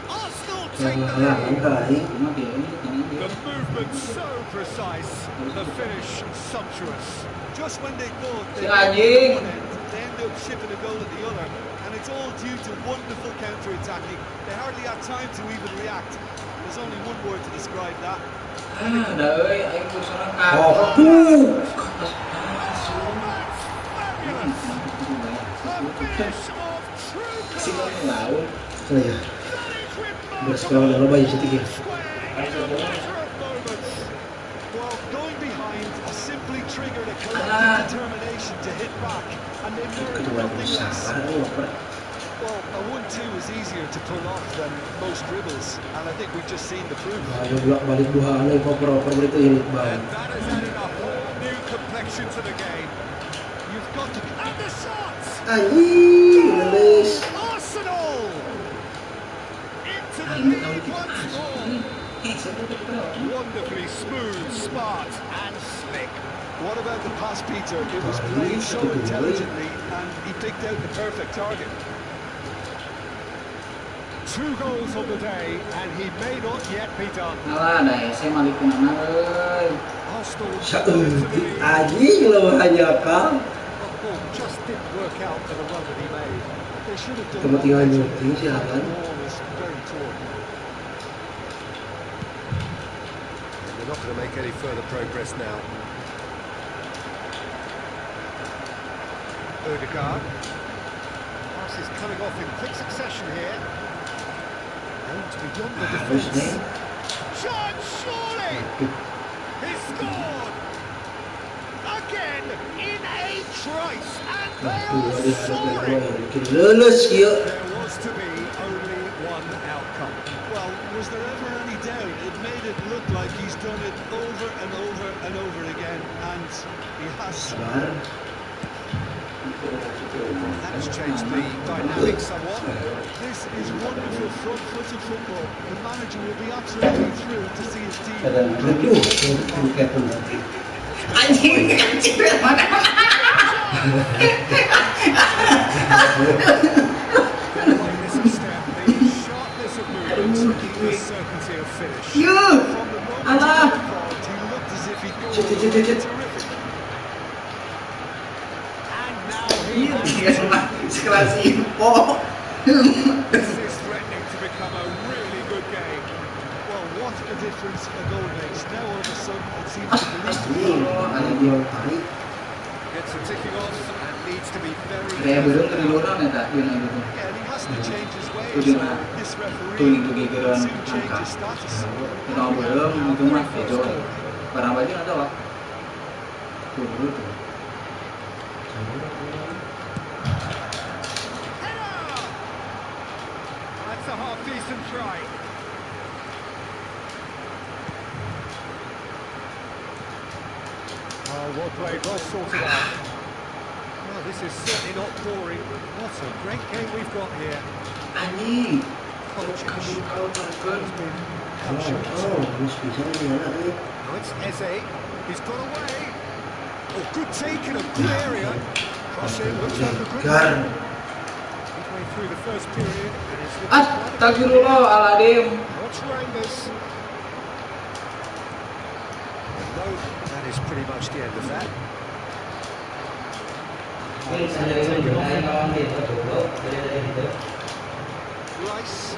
Arsenal
Yang
take the
halangan
lead.
kali.
Cuma dia ini tenang dia.
The movement so precise. The finish sumptuous.
Just when they thought
Si
they
anjing.
they end up shipping a goal at the other, and it's all due to wonderful counter-attacking. They hardly had time to even react. There's only one word to describe that.
Ada euy aing kusana ka.
Aduh.
Fabulous. A finish of true
Si
class.
laut.
Oh ya, bersekolah dalam bayi sedikit.
Well, going behind simply triggered a
Ah.
collective determination to hit back, and they learned
Kedua
nothing less.
salah ngoper.
Well, a 1-2 is easier to pull off than most dribbles, and I think we've just seen the proof.
Ayo bolak-balik dua aneh oper-oper itu ini bang.
And that has added a whole new complexion to the game.
You've got to...
And the shots!
Anjing, ngelis.
Arsenal! Into the lead once more. Wonderfully smooth, smart and slick.
What about the pass, Peter? It was played so intelligently, and he picked out the perfect target.
2 goals on the day, and he may not yet be done.
Alah, dah saya malikunana euy.
Arsenal into the
Saeutik
lead.
anjing lo hanya kau.
The ball just didn't work out for the run that he made.
They should have done
Cuma
that
tinggal
better.
nyuting sih
The
Halan.
ball was very torn.
They're not going to make any further progress now. Odegaard. Pass is coming off in quick succession here. Aimed beyond the
Harus
defence.
nih.
Shot, surely! He scored! Again in a trice, and they are soaring!
Lulus ya.
There was to be only one outcome.
Well, was there ever any doubt? It made it look like he's done it over and over and over again, and he has.
Sabar.
That has changed the dynamic somewhat.
This is wonderful front-footed football. The manager will be absolutely thrilled to see his team.
Aduh, bukan pun.
Anjing, anjing mana?
The certainty of finish.
Iya.
From the moment
Alah.
he involved, he looked as if he'd gone
Shit.
terrific. And now he
Iya,
has
sekelas info.
This is threatening to become a really good game.
Well, what a difference a goal makes. Now all of a sudden it seems to believe
Anjing, ada dia tarik.
Gets a ticking off and needs to be very
Kayak
careful
belum
now.
orang ya Yuna gitu.
Yeah, and he has to change his ways.
Tuh dia
So this referee
tuh
will
gegeran
soon change
angka.
his status.
Kenal belum itu mah itu barang baju ada lah. Tuh dulu tuh.
That's a half-decent try. Oh, well played, well sorted out. Well, this is certainly not boring. What a great game we've got here.
Anjing.
Kovacic
Kalau parkeun.
has been captured.
Harus bisa nih anak ini.
Now it's Eze. He's got away. Oh, good take in a good area. Cross in, looks like a good
Gar.
one. Midway through the first period, and it's looking quite a good
Astagfirullah Aladim.
What's Rangers? No, that is pretty much the end of that. Rice.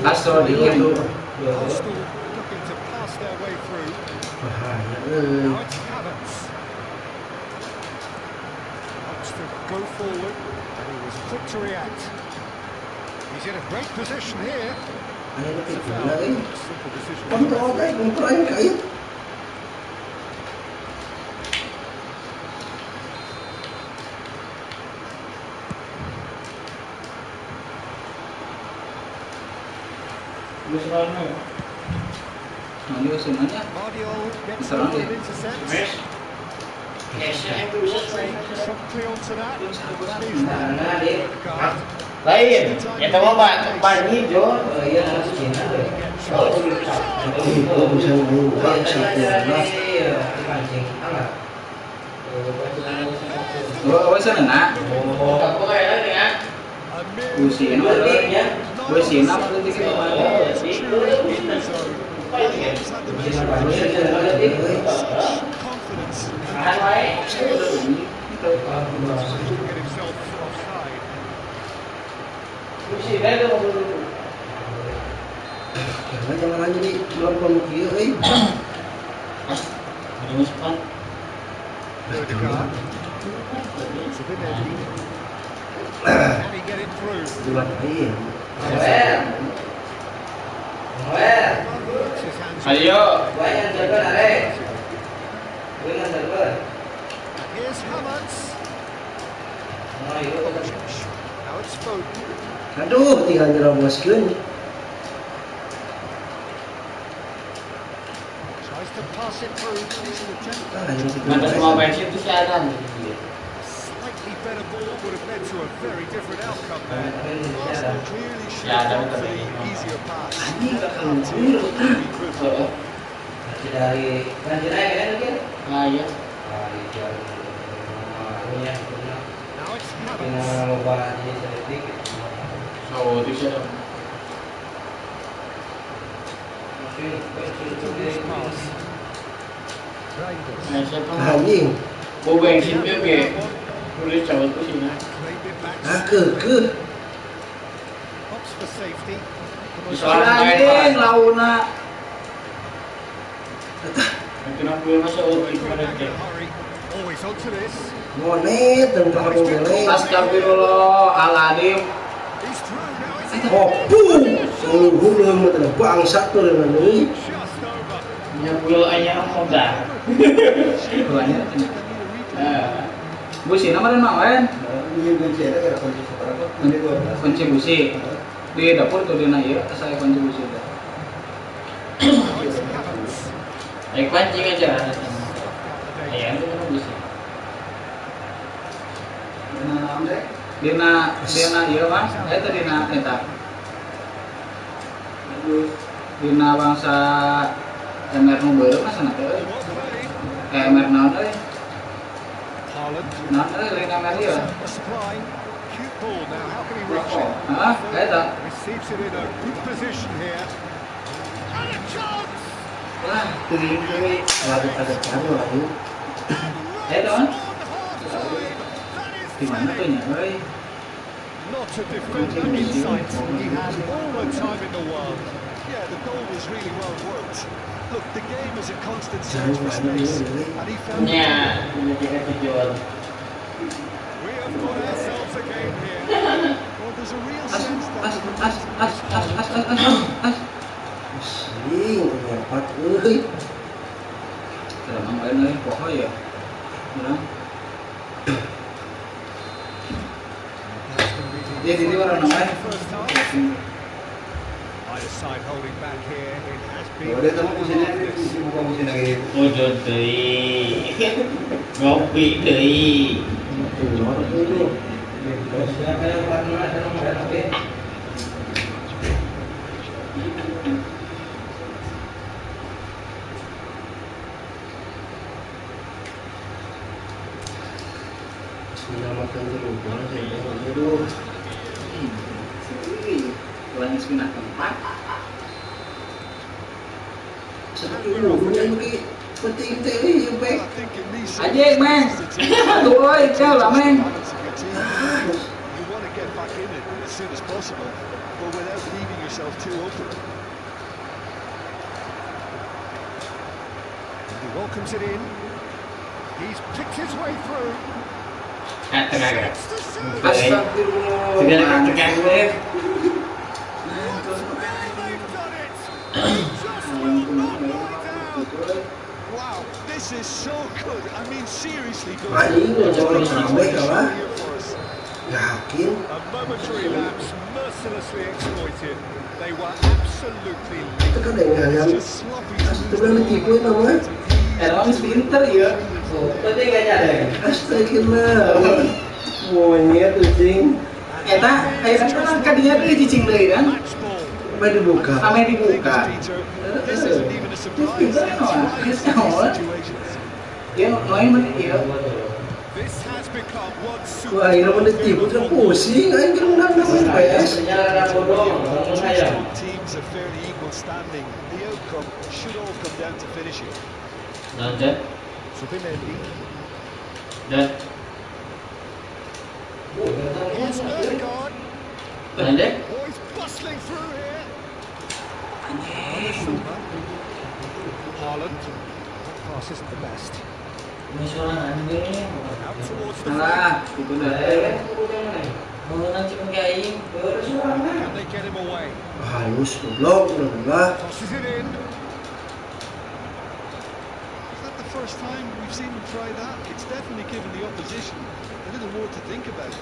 Astro dingin tuh.
Arsenal looking to pass their way through.
Bahaya.
Now it's Havertz. Wants to go forward, and he was quick to react. He's in a great position here.
Ayo
It's
nanti
a foul.
gila ini.
Simple decision.
Kontrol guys, kontrol ini kayu.
Nanti usunannya
Guardiola gets
Serang
over
dia.
and intercepts. Promptly onto that.
Nah, dia.
Guard.
Lain, kita mau pagi Jo. Iya,
Oh bisa ngomong satu lah.
Dipancing, amat.
Oh, sana nak.
Oh, aku kayak ini ya.
A mere
Busi nama
Ya.
Busi nama tu dikit mana?
He's had the measure of confidence.
Tahan wae.
He can get himself offside.
Kursi beda mau dulu.
Jangan aja nih nonton dia,
Ini cepat.
Odegaard. Sabinelli. Can he get it through?
Buat aja.
Works his hands.
Ayo. Banyak server are. Dengan server.
Here's Havertz.
Oh, itu
Kovacic. Now it's Foden.
Aduh, tinggal nyeroboskeun.
Tries to pass it through. It's an attempt.
Ada semua bensin itu siaran.
Slightly better ball would have led to a very different outcome there.
Arsenal clearly should
Yeah,
have
that
gone
was
for
a
the
bit.
easier pass.
Anjing
That
kalau
penalty
dulu.
really could have.
Masih dari ganti naik kan mungkin? Ah iya. Ah iya. Ini ya.
Now it's
Kita
Havertz.
lupa jadi sedikit.
Oh, itu siapa?
Loose pass. Rangers.
Nah, siapa?
Anjing.
Bố bensin biết kìa. Tôi đi chào tôi xin này.
Claimed it back.
Kekeh.
Opts for safety.
Anjing launa.
Kenapa gue masuk
Back
gimana
in
dia?
a hurry. Always onto this.
Monet dan kamu beleng.
Astagfirullah Aladim.
He's through now. It's
Kopu. Hubungan mata bangsa tuh dengan ini.
just over.
Punya pulau ayah moga.
Banyak.
Nah,
Busi nama dan mawen.
Iya kunci ada kira kunci seberapa? Kunci 12.
Kunci busi. Di dapur tuh dia naik saya kunci busi udah.
Now it's Havertz.
naik pancing aja. Ayah itu kan busi.
Dina iya mas, itu dina eta. Dina bangsa MR nu beureuh mah sana teh euy. MR naon euy?
Haaland.
Naon euy lain MR ieu.
A supply. Cute ball now. How can he reach it?
Ah, eta.
Receives it in a good position here. And a chance!
Wah, kering ada baru lagi.
Eta kan?
On half time. That is
Di mana tuh
thrilling.
nya, euy?
Not a defender in sight. He had all the time in the world.
Yeah, the goal was really well worked. Look, the game is a constant search for space, and he found it.
Nya, punya tiket tujuan.
We have got ourselves a game here.
Well, there's a real sense that
Pusing, nyepat euy.
Kalau main euy poho ya. Bilang. Dia di mana namanya?
First half. Either side holding back here. It has been.
Dia tamu musimnya bukan musim lagi.
Udah deui. Ngopi deui.
Menyelamatkan terlupa, saya tengok dulu.
Tuan pindah tempat.
Satu dulu, punya lagi penting teh ya baik.
I think in these
Aje, men.
circumstances,
Tuh, euy, kau lah, men.
balance of your team. You want to get back in it as soon as possible, but without leaving yourself too open.
He welcomes it in. He's picked his way through.
Tenaga.
It's the shoot.
Astagfirullah.
Segala tekan deh.
They've done it. Just will not lie down.
Wow, this is so good. I mean, seriously good.
Anjing, jangan sampai kalah.
Here for us.
Yakin?
A momentary lapse mercilessly exploited. They were absolutely
Itu kan yang
Just sloppy.
itu bilang tipu namanya.
Emang pinter ya.
Tadi enggak nyadar.
Astagfirullah. Monyet anjing.
Eta kan kadinya tuh cicing deui kan.
match ball.
Sampai dibuka.
Sampai dibuka.
Peter, this isn't even a surprise.
Bisa no, bisa no.
Situations.
Dia main menit ya.
This has become one
Wah, akhirnya menit tipu terus pusing. Anjing menang namanya PS.
Perjalanan bodong, ngomong
Two
aja.
strong teams are fairly equal standing. The outcome should all come down to finishing.
Dan
Zubimendi.
dan
Here's Ødegaard.
pendek.
Oh, he's bustling through here. Haaland. That pass isn't the best.
Ini seorang anjing.
Out towards the front.
Alah, itu dah.
Mau nanti pakai aing.
Can they get him away?
Halus, goblok, udah.
Tosses it in.
Is that the first time we've seen them try that? It's definitely given the opposition a little more to think about.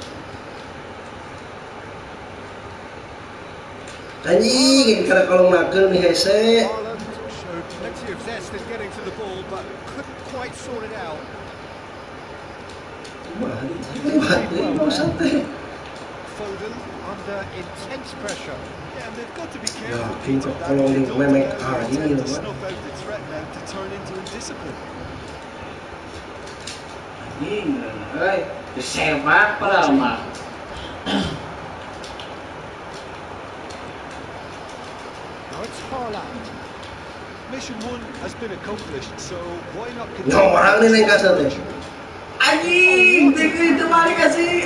Anjing, karena kalau nakal nih hese.
Haaland showed plenty of zest in getting to the ball, but couldn't quite sort it out.
Mau santai.
Foden under intense pressure.
Yeah, and they've got to be
Ya,
careful.
pintu
Peter,
kalau
they
di
don't
memek
allow
ini
the
loh,
attempt to
Pak.
snuff out the threat now to turn into indiscipline.
Anjing, euy. Sepak padahal mah.
Now it's Haaland.
Mission one has been accomplished, so why not
Ya orang nih nengkas nanti.
Anjing, itu balik kasih.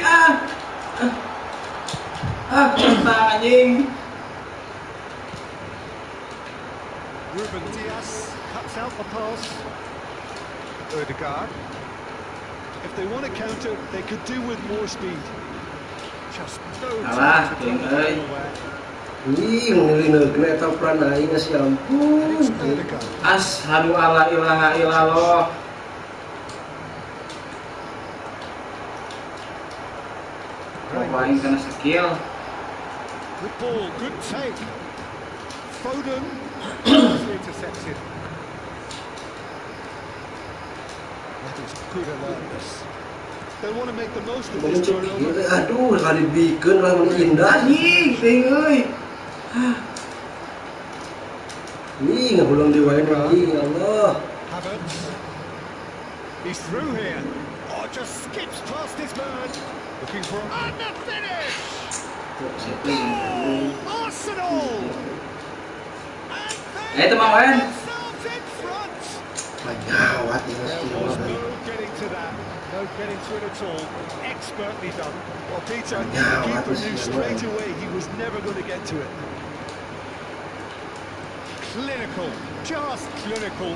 Pertang anjing.
Ruben Dias cuts out the pass. Ødegaard.
If they want to counter, they could do with more speed.
Just no
Alah,
time to
ting,
drop the
euy.
ball away.
Ih, ngelirik kena tapran aing ngasih ampun.
It's Ødegaard.
Asyhadu alla ilaha illallah. Main kena skill.
Good ball, good take. Foden nicely intercepted. That is good alertness.
They'll want to make the most of
Mau
this
cek
turnover.
aduh, kali bikin lah mun indah.
Anjing, ting euy.
Ih, ngabulang di wae lagi, ya Allah.
Havertz. He's through here. Oh, just skips past his man. Looking for and the finish. Arsenal!
Ayo teman-teman.
Themselves in front!
Gawat ya
There
skill
was
banget.
no getting to that, no getting to it at all. Expertly done.
Well, Peter, the
Yeah,
keeper
what
knew
is
straight
he
away he was never going to get to it.
Clinical, just clinical.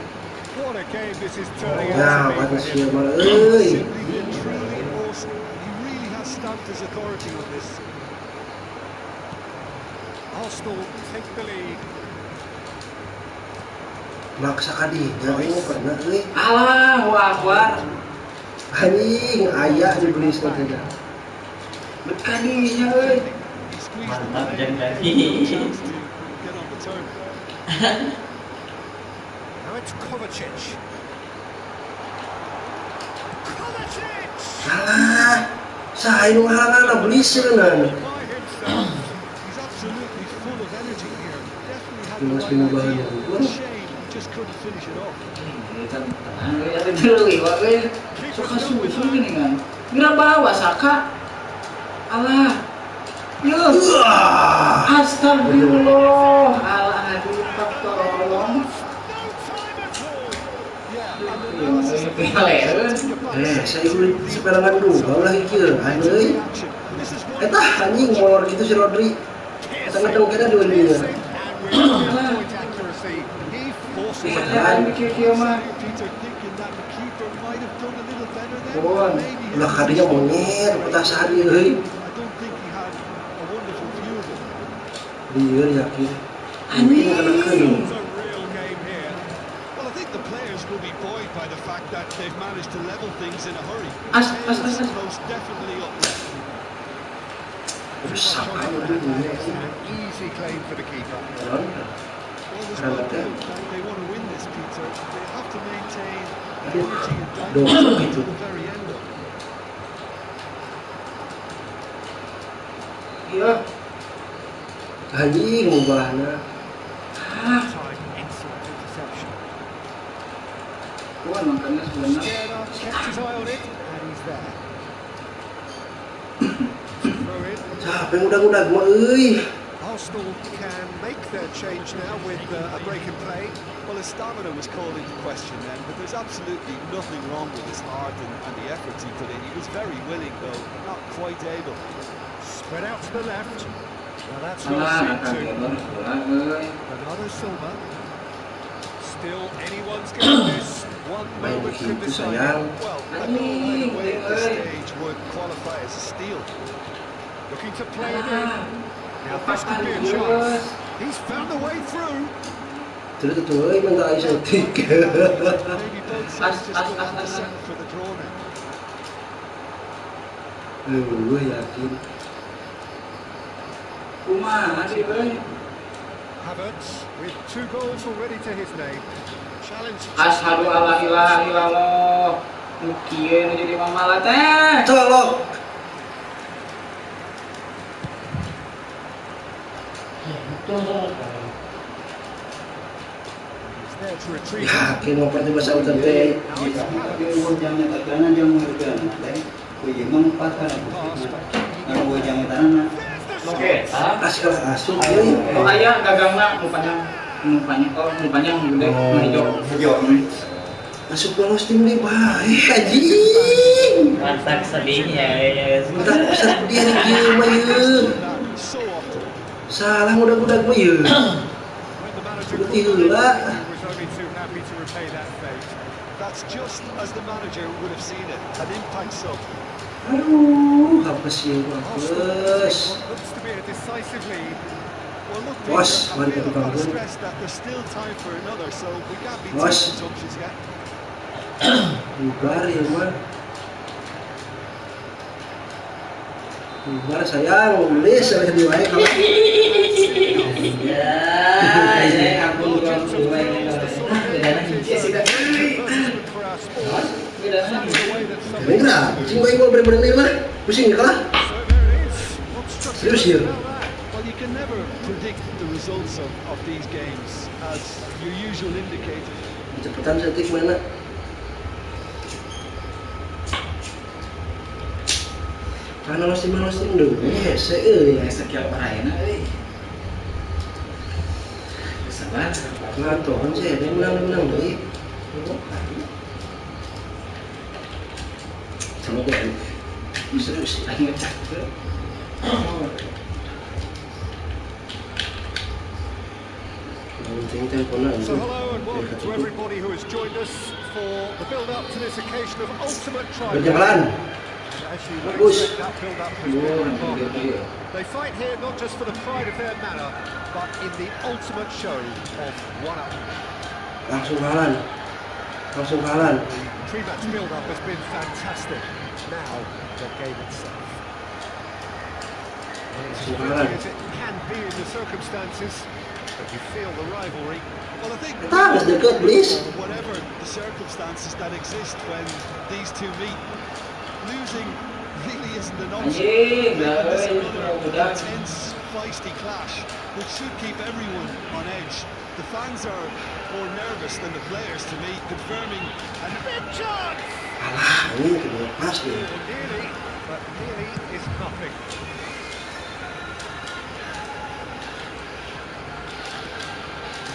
What a game this is turning out to
Gawat
be for
skill
him.
banget. Euy.
Simply been truly awesome. He really has stamped his authority on this.
Arsenal take the lead.
Maksa kadinya ini pernah euy.
Allahu Akbar.
Anjing aya dibeli saja.
Bekadinya euy.
He squeezed
Mantap,
the
Jan.
chance to get on the turn.
Now it's Kovacic. Kovacic!
Salah. Saya nu halangan beli seuneunan.
By himself.
He's absolutely full of energy here. Definitely had the
Mas
right
pindah
idea.
bahan.
Shame, he just couldn't finish it off.
Ada dulu iwak euy. Suka susu gini kan. Ngira bawa Saka. Alah. Yo.
Wah.
Astagfirullah. Alah aduh tolong.
Saya beli sepelangan dulu lagi kieu. Euy. Eta anjing molor gitu si Rodri. Tengah-tengah kena dua dia.
Point accuracy. He forced it.
Kan kieu mah.
Peter thinking that the keeper might have done a little better there.
Bon.
Maybe he
Ulah
had-
kadinya monyet petasan ieu euy.
I don't think he had a wonderful view of it.
Dia yakin. Mungkin kena keun.
It's a real game here.
Well, I think the players will be buoyed by the fact that they've managed to level things in a hurry.
As.
It's most definitely up there.
Rusak
An easy claim for the keeper.
Well, there's no doubt that they want to win this, Peter. They have to maintain energy and dominance to the very end of it.
Iya.
Anjing ngubahna.
Time, excellent interception.
Gua makanya sebenarnya
Scared up, kept his eye on it, and he's there. Throw in.
Capek udah mah euy.
Arsenal can make their change now with a break in play.
Well, his stamina was called into question then, but there's absolutely nothing wrong with his heart and the efforts he put in. He was very willing, though not quite able.
Spread out to the left. Now that's
alah
well seen
kaget
to
banget euy.
Bernardo Silva. Still anyone's game this. One
Main
moment could
begitu
decide.
sayang.
Well, a
Anjing,
goal right away at this
euy.
stage would qualify as a steal.
Looking to play it in.
Ah,
Now this could be a
apaan,
chance.
Yus?
He's found a way through.
Terus tuh euy minta isotik.
Maybe both sides just
As.
going to have to settle for the draw now.
Gue yakin.
Kumaha sih euy?
Havertz with 2 goals already to his name. Challenge.
Asyhadu alla ilaha illallah. Nu kieu nu jadi mamala teh.
Colok.
He's there to retrieve it.
Yakin mau perti bahasa utar teh.
Now it's
Tapi
Havertz.
uang jangan tekanan jangan menghargai deh. Gue mengempatkan aku. Kalau gue jangan tanah.
Oke,
Asal asup euy.
oh aya gagangna nu panjang. Nu panjang gede, nu hijau.
Hijau.
Masuk lolos tim deh baik anjing.
Mantap sedihnya ya.
Udah sedih nih kieu mah yeuh.
So often,
Salah udah mah yeuh.
When the manager
Putih
called it,
heula.
he was only too happy to repay that fate.
that's just as the manager would have seen it. An impact sub.
Aduh, apa sih
Arsenal
bos?
take what looks to be a decisive lead.
Well, look,
Bos,
Peter, I
mari
feel
kita
I've got to
bangun.
stress that there's still time for another, so we can't be too
Bos.
presumptuous yet.
Bubar ya mah. Bubar sayang, nulis sampai di wae kalau
Ya, saya ampun kurang sesuai ini. Bedana hiji sih dah.
For our sport.
Bedana
bener, cing gue mau bener-bener mah pusing kalah.
So there it is. Not structured
Serius ya?
about that.
Well, you can never predict the results of these games, as your usual indicator.
Cepetan setik mana? Karena masih dulu. Hese euy.
Sekian paraina euy. Sabar.
Nah, tuh kan saya menang deui. Sama gue. Serius, lagi ngecek.
So hello and welcome to everybody who has joined us for the build-up to this occasion of ultimate triumph.
Berjalan.
As you would expect, that build-up has been remarkable. They fight here not just for the pride of their manor, but in the ultimate show of one-up.
Langsung kalah.
The pre-match build-up has been fantastic. Now, the game itself. As challenging as it can be in the circumstances, but you feel the rivalry.
Well, I think
That was the good, please.
whatever the circumstances that exist when these two meet, losing really isn't an option. This is another intense, feisty clash, which should keep everyone on edge. The fans are more nervous than the players, to me, confirming a big chance.
Alah, ini kedua pas nih.
Nearly, but nearly is nothing.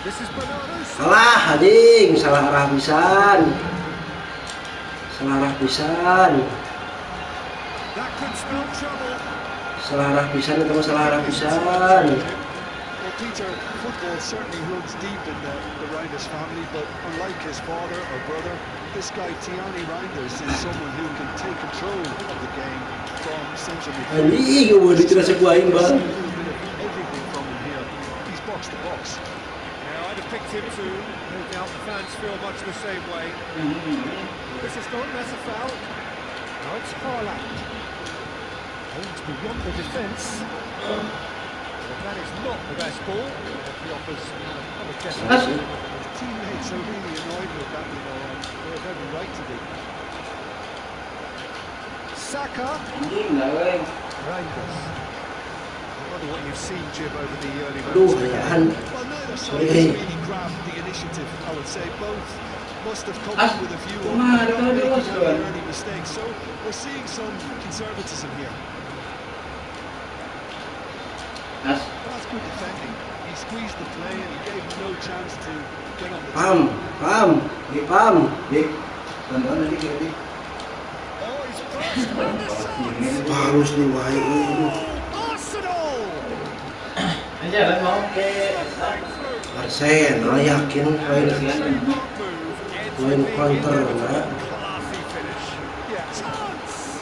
This is Bernardo's.
Salah, anjing, salah arah pisan.
That could spell trouble.
Salah arah pisan itu mah salah arah pisan.
Well, Peter, football certainly runs deep in the Reinders family, but unlike his father or brother, this guy Tiani Reinders is someone who can take control of the game from central midfield.
Anjing, gue mau dikira sebuahin bang.
Everything from him here. He's box to box.
Now, I'd have picked him too. No doubt the fans feel much the same way. This is not, that's a foul. Now it's Haaland. Holds beyond the defence. But that is not the best ball. He offers
His teammates are really annoyed with that, you know, and they have every right to be.
Saka.
Anjing lah euy.
Reinders. I wonder what you've seen, Jim, over the early
Aduh,
moments of the game.
Well, neither side has really grabbed the initiative, I would say. Both must have come up with a view of not making any early mistakes. So we're seeing some conservatism here.
As
That's good defending. He squeezed the play and he gave him no chance to get on the
Pam. Dik.
tonton tadi kiri.
Oh, he's burst on the sides.
Harus nih wae.
Arsenal!
Aja lah mau ke
Arsen, yakin main counter na.
Classy finish. Yeah, chance!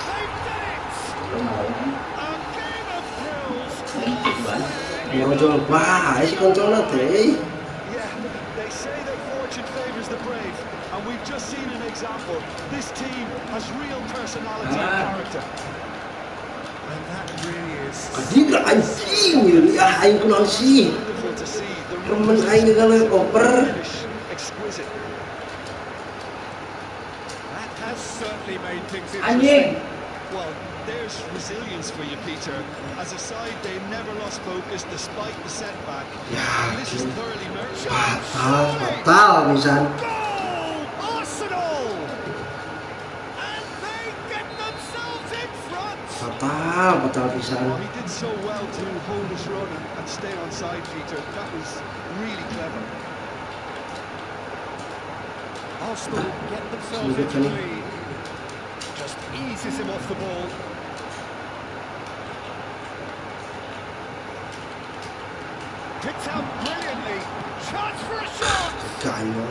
They've done it! A game of thrills.
Ngojol bae si kontrolnya teh.
Yeah, they say that fortune favors the brave, and we've just seen an example. This team has real personality and character.
And that really is
Kadira anjing, ya aing kunaon sih.
Wonderful to see. The
Temen aing gegala oper.
finish exquisite.
that has certainly made things
anjing.
interesting.
Well, there's resilience for you, Peter. As a side, they never lost focus despite the setback. And this is thoroughly merited.
Fatal pisan.
Goal! Arsenal! And they get themselves in front!
Fatal pisan.
Well, he did so well to hold his run and stay on side, Peter. That was really clever.
Arsenal get themselves into the lead. Just eases him off the ball. Picked out brilliantly. Chance for a shot!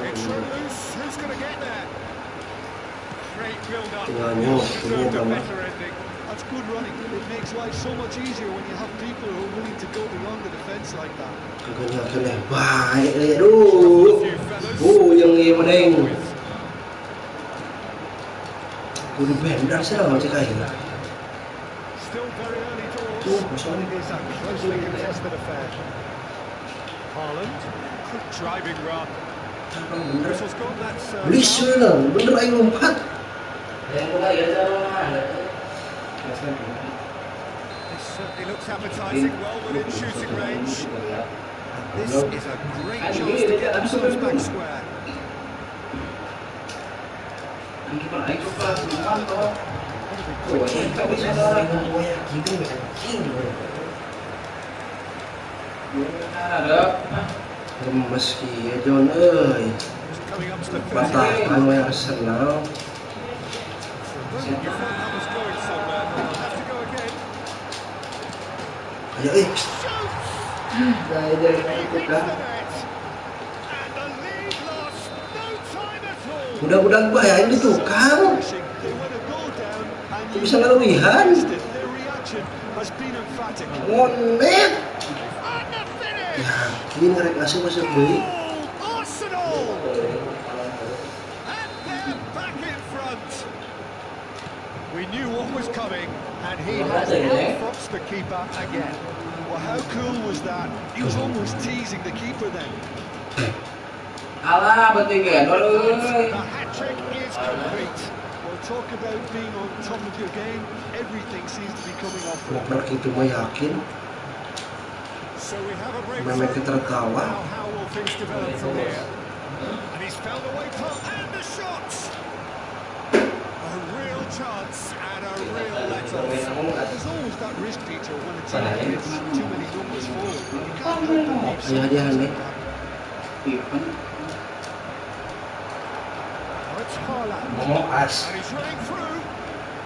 It's through loose. Who's going to get there? Great build-up. Deserved a better ending.
That's good running. It makes life so much easier when you have people who are willing to go beyond the defence like that.
Kaganya baik aduh. Yang ini meneng. Kudu bendar sih lah macam kayak
Still very early doors.
Tuh, kosong.
It is a closely contested affair. Haaland, quick driving run.
Bener.
Whistle's gone, that's...
Bisa lah, bener aing lompat.
Yang kedua ya taruhan.
This certainly looks appetising, well within shooting range. And this is a great chance to get themselves back square.
Anjing aing coba semua toh.
kita bisa orang gue yakin anjing
ada
gemes kieu John euy batahan we Arsenal ayo dah mudah-mudahan gua ya ini tukang bisa ngelewihan ngonet yakin ngerek asing masuk deui
We knew what was coming, and he has outfoxed the keeper again.
Well, how cool was that? He was almost teasing the keeper then.
alah betiga
The hat-trick is complete.
Well, talk about being on top of your game. Everything seems to be coming off for him.
ngoper kitu mah yakin
So we have a break.
memang tertawa
Now how will things develop from here? And he's found a way top and the shot. A real chance and a real let-off.
There's always that risk, Peter, when a team gets too many numbers forward. You can't let them leave
ayo dia nih
Now it's Haaland.
ngomong as
And he's running through.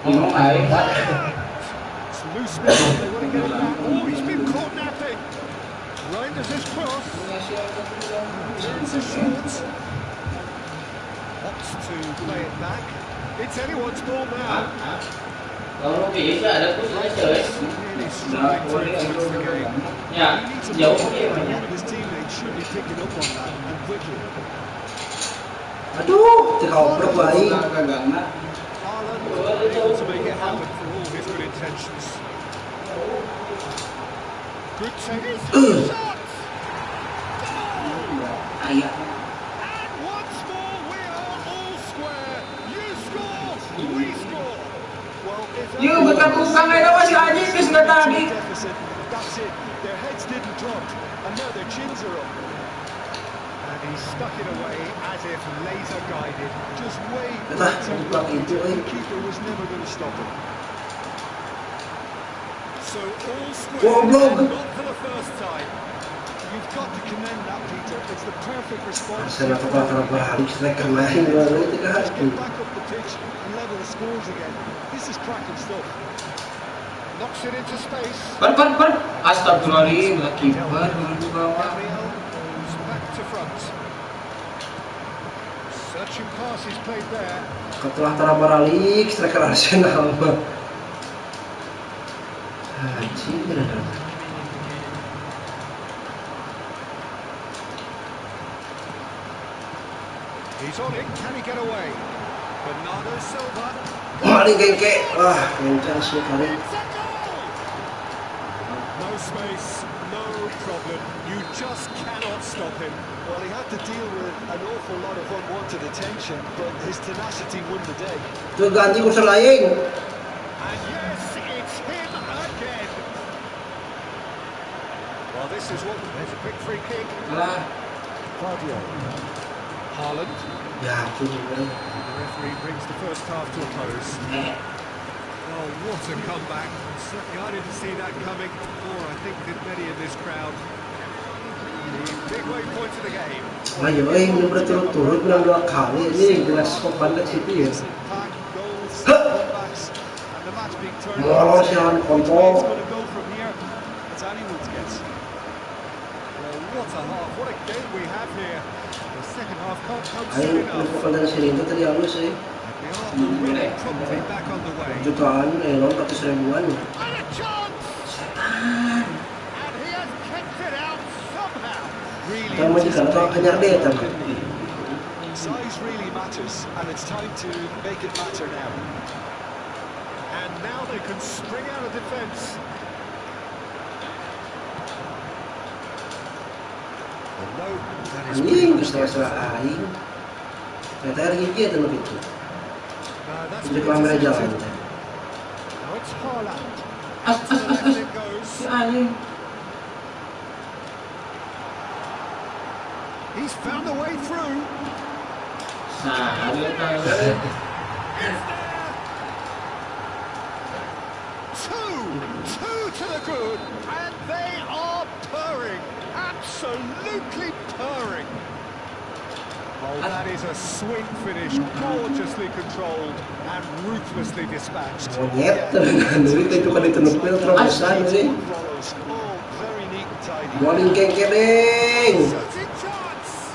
ngomong aing
It's loose ball. They want to get it back. Oh, he's been caught napping. Reinders his cross. Turns his short. Opts to play it back. It's anyone's ball now.
Kalau bisa ada tuh saya
Really struggling to influence the game.
ya
He needs a
jauh
ball.
ya
One of his teammates should be picking up on that and quickly.
aduh dikoprek baik
gagangna
Haaland able to make it happen for all his good intentions. Good save. Shot!
ayah
And once more we are all square. You score, we score. Well, if
Yo, betul tukang aja masih aja geus tadi.
deficit, that's it. Their heads didn't drop, and now their chins are up.
And he stuck it away as if laser guided.
Just way
Dah,
too
buka pintu,
The
eh.
keeper was never going to stop him.
So all square,
Goblok.
not for the first time.
You've got to commend that, Peter. It's the perfect response.
Arsenal kepala berhari striker main baru itu kan
Get back up the pitch and level the scores again. This is cracking stuff.
Knocks it into space.
Per astagfirullahaladzim lah kiper dulu di bawah
Gabriel goes back to front. Searching pass is played there.
setelah terabalik striker Arsenal anjing
He's on it. Can he get away? Bernardo Silva.
maling gengke wah kencang sih kali
It's a goal! No space, no problem. You just cannot stop him.
Well, he had to deal with an awful lot of unwanted attention, but his tenacity won the day.
tuh ganti kursi lain
And yes, it's him again. Well, this is what. There's a quick free kick.
lah
Claudio. Haaland.
ya tuh
The referee brings the first half to a close. Oh, what a comeback. Certainly I didn't see that coming, or I think did many in this crowd. The big way point of the game.
ayo ini berturut-turut menang 2 kali ini jelas kopan ke situ ya
Pack, goals,
Huh.
comebacks, and the match being turned
Molos
Which way
yang
it's
kontol
going to go from here, it's anyone's guess.
Well, what a half, what a game we have here. The second half can't come
ayo
soon enough.
lupa dari sini itu tadi halus sih
We are already promptly back on the way.
jutaan non 400 ribuan
And a chance! And he has kept it out somehow.
Really
kita masih kalau hanya dia tapi
size really matters, and it's time to make it matter now.
And now they can string out a defence. No, that is
anjing setengah aing ternyata hari dia tuh lebih itu
no, that's
jadi
been
kamera jalan
intercepted. Now it's Haaland.
as
To the left it goes.
si anjing
He's found a way through.
nah dia tahu
Is there? to the good, and they are purring, absolutely purring. Oh, that is a swing finish, gorgeously controlled and ruthlessly dispatched.
Monyet, itu kan ditenupin terobosan sih.
Oh, very neat and tidy.
Boling keng-keng.
Shooting chance.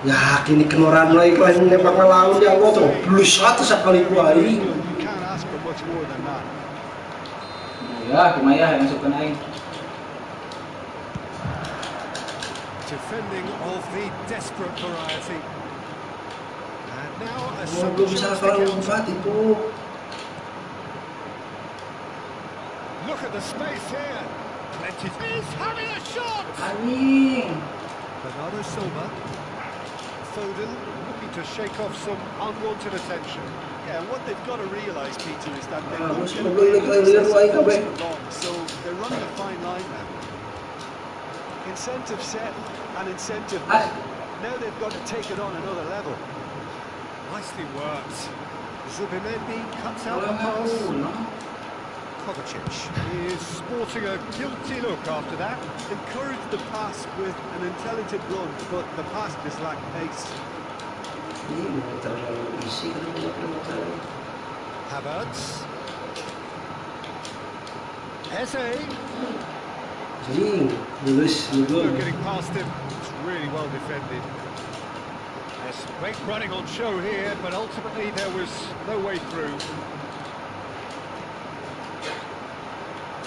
Ya, kini kenoran lagi kelas nembak ngelawan ya Allah tuh. Plus satu sekali gua aing.
You can't ask for much more than that.
Ya, kumaya yang suka naik.
Defending of the desperate variety. And now a
Oh, belum bisa kalau lompat itu.
look at the space here. Plenty. He's having a shot.
Anjing.
Bernardo Silva. Foden looking to shake off some unwanted attention.
Yeah, what they've got to realise, Peter, is that they
Ah,
won't
bos,
get
kalau
away
boleh
with
lihat
this
ruang
for
kabeh.
long, so they're running a fine line now. Incentive set and incentive met. Now they've got to take it on another level.
Nicely worked. Zubimendi cuts out the pass. Kovacic is sporting a guilty look after that.
Encouraged the pass with an intelligent run, but the pass just lacked pace.
Ini terlalu isi kan.
Havertz. Eze.
Jing, lulus
No
dulu.
getting past him. It's really well defended. There's great running on show here, but ultimately there was no way through.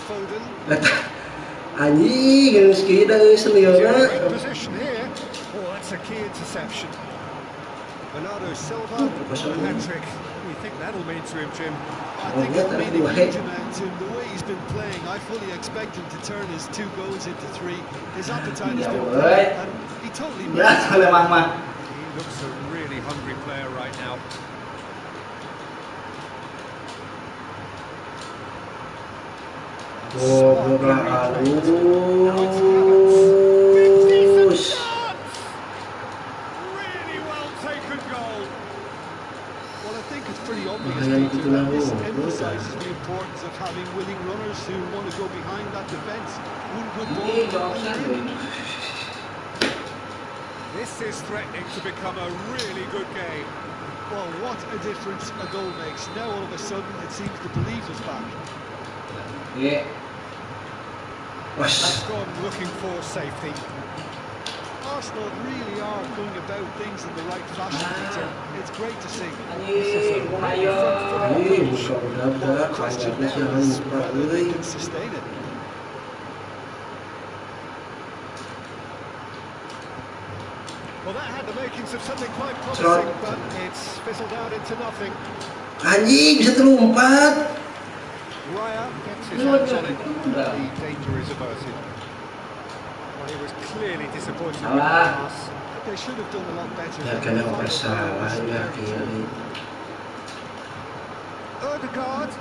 Foden.
Anjing, harus kita seliona.
Great position here. Oh, that's a key interception.
Bernardo Silva.
Hat-trick. What do you think that'll mean to him, Jim?
I think it'll mean a huge amount to him. The way he's been playing, I fully expect him to turn his 2 goals into 3. His appetite has been great, and he totally
Ya, oleh Mama.
He looks a really hungry player right now.
Oh, beberapa
Decent chance! Really well taken goal.
Well, I think it's pretty obvious,
Bahaya
Peter,
itu
that
lah,
this
oh,
emphasises the importance of having willing runners who want to go behind that defence. One good ball, and they're in.
This is threatening to become a really good game.
Well, what a difference a goal makes. Now all of a sudden it seems the belief is back.
Iya.
That's gone looking for safety.
Arsenal really are going about things in the right fashion, Peter. It's great to see.
Anjing, kumayo.
Ih, buka budak-budak,
Question
panjatnya sih
now
harus
is
buka
whether they
euy.
can sustain it.
Well, that had the makings of something quite
Trot.
promising, but it's fizzled out into nothing.
Anjing, bisa terlompat.
Raya gets his hands on it, and the danger is averted. Well, he was clearly disappointed with the
Salah.
pass.
They should have done a lot better.
Ya kan yang bersalah ya kiri.
Odegaard.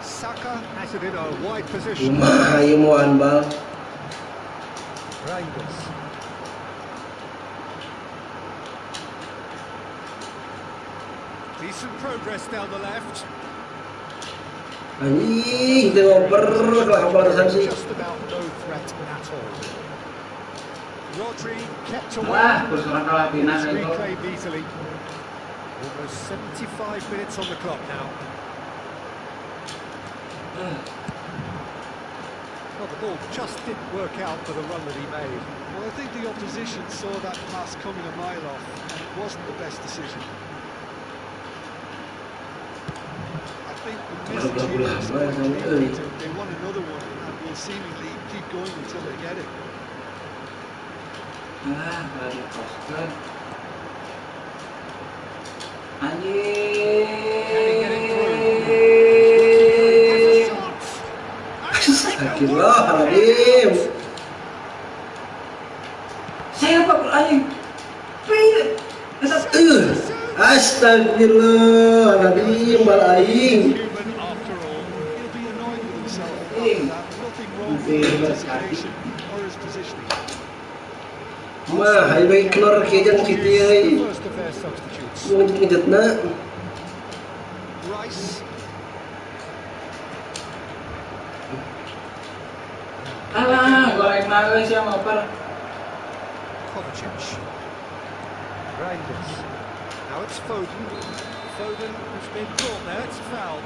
Saka has it in a wide position.
Kumaha ieu moal bal.
Reinders. Decent progress down the left.
Anjing, dioper kalau balasan sih.
Just about no threat at all. Rodri kept away.
Wah, kurang kalah pindah
It's
itu.
reclaimed easily. Almost 75 minutes on the clock now. Well, the ball just didn't work out for the run that he made.
Well, I think the opposition saw that pass coming a mile off, and it wasn't the best decision. I think the message here is going to be that they want another one and will seemingly keep going until they get it.
Ah, lagi poster. Anjing.
Astagfirullahaladzim.
Siapa anjing?
Astagfirullahaladzim, bal aing.
Human after all.
He'll be annoyed with himself after that. Nothing wrong with his anticipation or his positioning.
Mah, ayo baik keluar kejang kitu
The
euy.
first of their substitutes.
Ngejet-ngejetna.
Rice.
Alah, goreng naga sih sama oper.
Kovacic. Reinders. Now it's Foden. Foden has been caught there. It's a foul.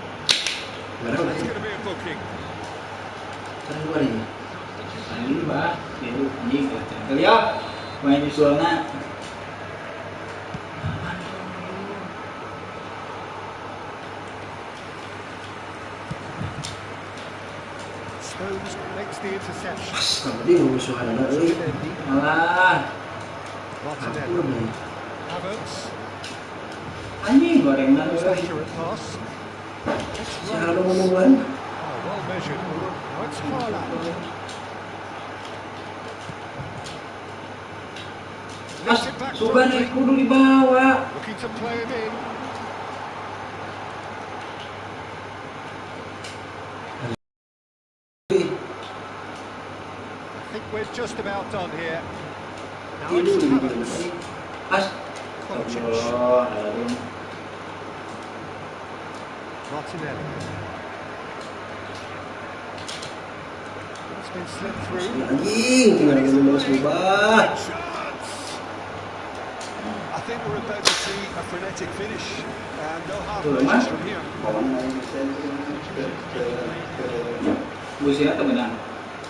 That's going to be a booking.
Keluar ini.
Ini bah, itu anjing cengkel ya. Main nyusulna.
Stones makes the interception.
Tadi musuhan ada euy.
Alah,
Martinelli. Havertz.
anjing goreng naga.
Accurate pass. It's
Siapa
Reinders.
ngomong-ngomongan?
Oh, well measured. Now it's Haaland.
Mas,
Knocks it back
Subhan
quickly.
kudu dibawa.
Looking to play him in. I think we're just about done here. Now it's Havertz.
Mas,
Kovacic.
Allah, aduh.
Martinelli. It's been slipped through.
Anjing, tinggal ngomong Subah.
I think we're about to see a frenetic finish, and they'll have
Tuh,
measures
Mas.
from here.
Businya temenan.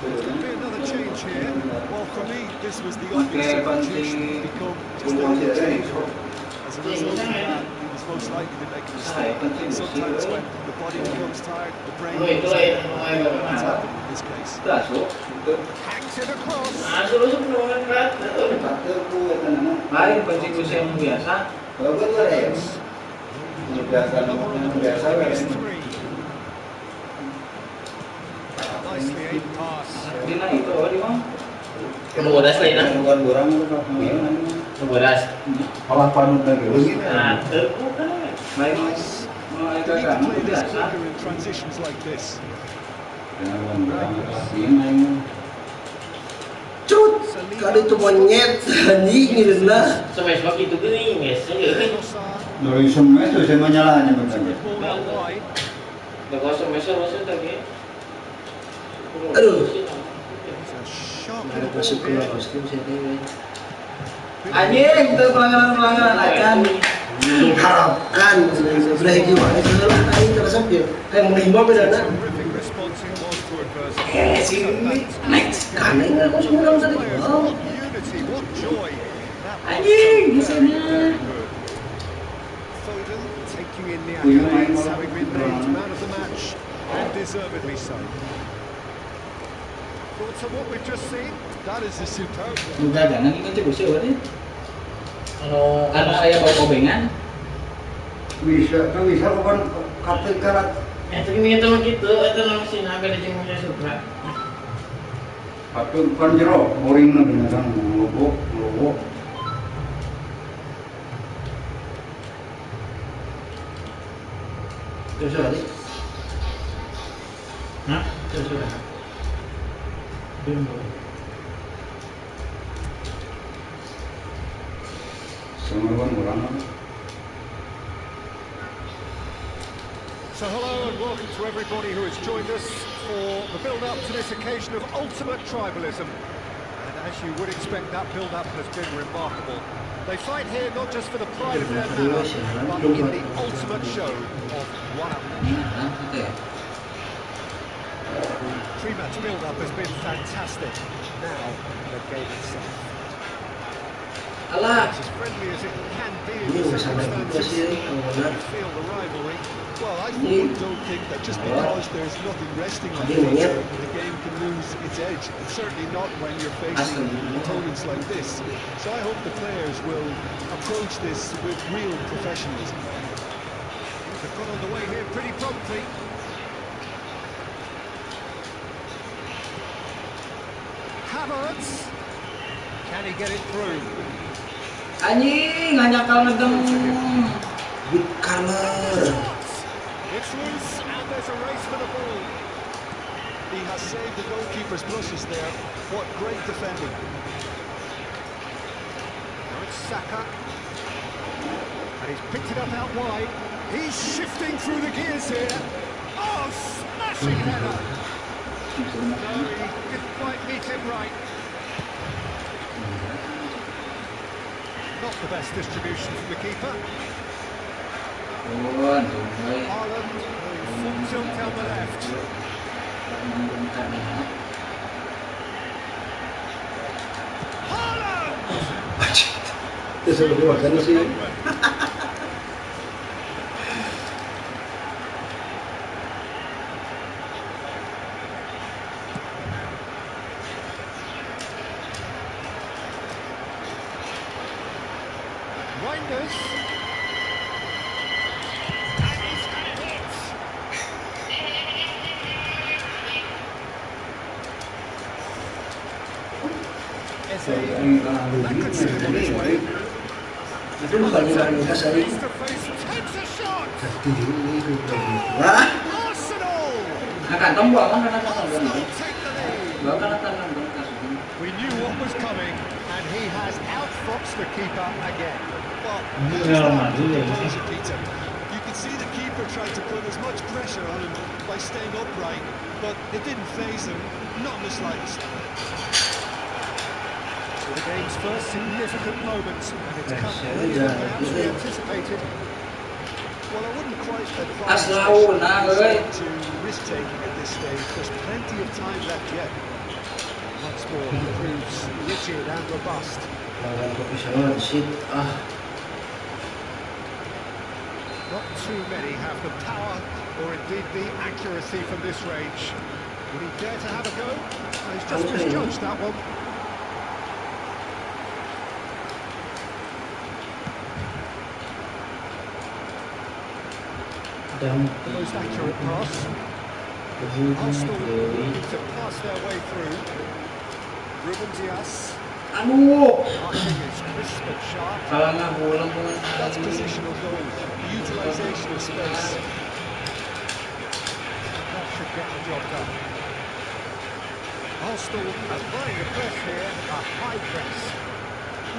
There's going to be another change here. Well, for me, this was the
Okay,
obvious substitution become just a change. As a result of that, he was most likely to make a mistake. Sometimes when the body becomes tired, the brain becomes tired. That's happened in this case.
Masuk.
Hangs it across.
Masuk peluang berat.
Lain konstitusi yang biasa.
It's three. Nicely aimed pass.
Dina itu di mana?
Kemudas lain ah. Kemudas.
Kalau panut lagi,
Nah, terku kan.
Lain
Nice.
mau itu
They need
kan
to play this
biasa.
quicker in transitions like this.
Cut, kali itu monyet anjing gitu nah.
Sampai sebab itu gini, guys. Ya.
Dari semua itu saya menyalahnya
To the ball out wide.
Udah kosong masuk tadi.
Aduh.
It's a sharp
Ada
little
masuk
ball
ke
here.
kostum saya teh.
Anjing, itu pelanggaran akan.
Harapkan sudah gimana segala aing tersap ya. Kayak melima bedana.
Terrific response it was to adversity.
Si next kan aing nggak kosong orang tadi.
Players,
Oh.
what unity, what joy. That was
Anjing, di
so
sana.
very good. Foden taking in the accolades, having been named man of the match, and deservedly so. Thoughts on what we've just seen?
That is a superb one.
Udah jangan kita cek usia berarti.
Kalau
Anu saya bawa kobengan.
Bisa, kan bisa bukan kapten karat.
tapi minta mah gitu, itu nama sih naga ada yang saya suka.
Kapten kan jero, boring na binatang logo.
Terus tadi.
Hah? Terus sudah. Belum.
Semuruan orang.
So hello and welcome to everybody who has joined us for the build-up to this occasion of ultimate tribalism. And as you would expect, that build-up has been remarkable. They fight here not just for the pride of their manor, but in the ultimate show of one-up. Pre-match build-up has been fantastic. Now, the game itself.
Alah.
It's as friendly as it can be in
Ini
the
sampai juga sih
circumstances.
kawan.
You feel the rivalry.
Well, I for one don't think that just because there's nothing resting on the
Tadi monyet.
future, the game can lose its edge. And certainly not when you're facing opponents like this. So I hope the players will approach this with real professionalism.
They've got on the way here pretty promptly. Havertz. Can he get it through?
Anjing, hanya kalau ngedeng.
Big corner.
It's loose and there's a race for the ball.
He has saved the goalkeeper's blushes there. What great defending.
Now it's Saka. And he's picked it up out wide. He's shifting through the gears here. Oh, smashing header. No, he didn't quite right. Not the best distribution from the keeper.
Buồn rồi.
Haaland, full tilt down the left. Haaland!
Eso es lo que bacano, sí.
Reinders. And he's got a hit. That could send him on his way.
Itu bukan yang kasar ini.
Face to face, takes a shot.
Wah,
Arsenal!
Akan tombol kan karena tombol.
Arsenal take the lead.
Bahkan akan nanggung kasusnya.
We knew what was coming, and he has outfoxed the keeper again.
Well, Peter. You can see the keeper tried to put as much pressure on him by staying upright, but it didn't faze him, not in the slightest.
The game's first significant moment, and it's come earlier than perhaps we anticipated.
Well, I wouldn't quite advise to risk-taking at this stage. There's plenty of time left yet.
Once more, he proves rigid and robust.
profesional shit.
Not too many have the power, or indeed the accuracy from this range. Would he dare to have a go? He's just misjudged that one. The most accurate pass. Arsenal looking to pass their way through. Ruben Dias. Passing is crisp and sharp.
That's positional goal, utilisation of space.
That should get the job done. Arsenal applying a press here, a high press.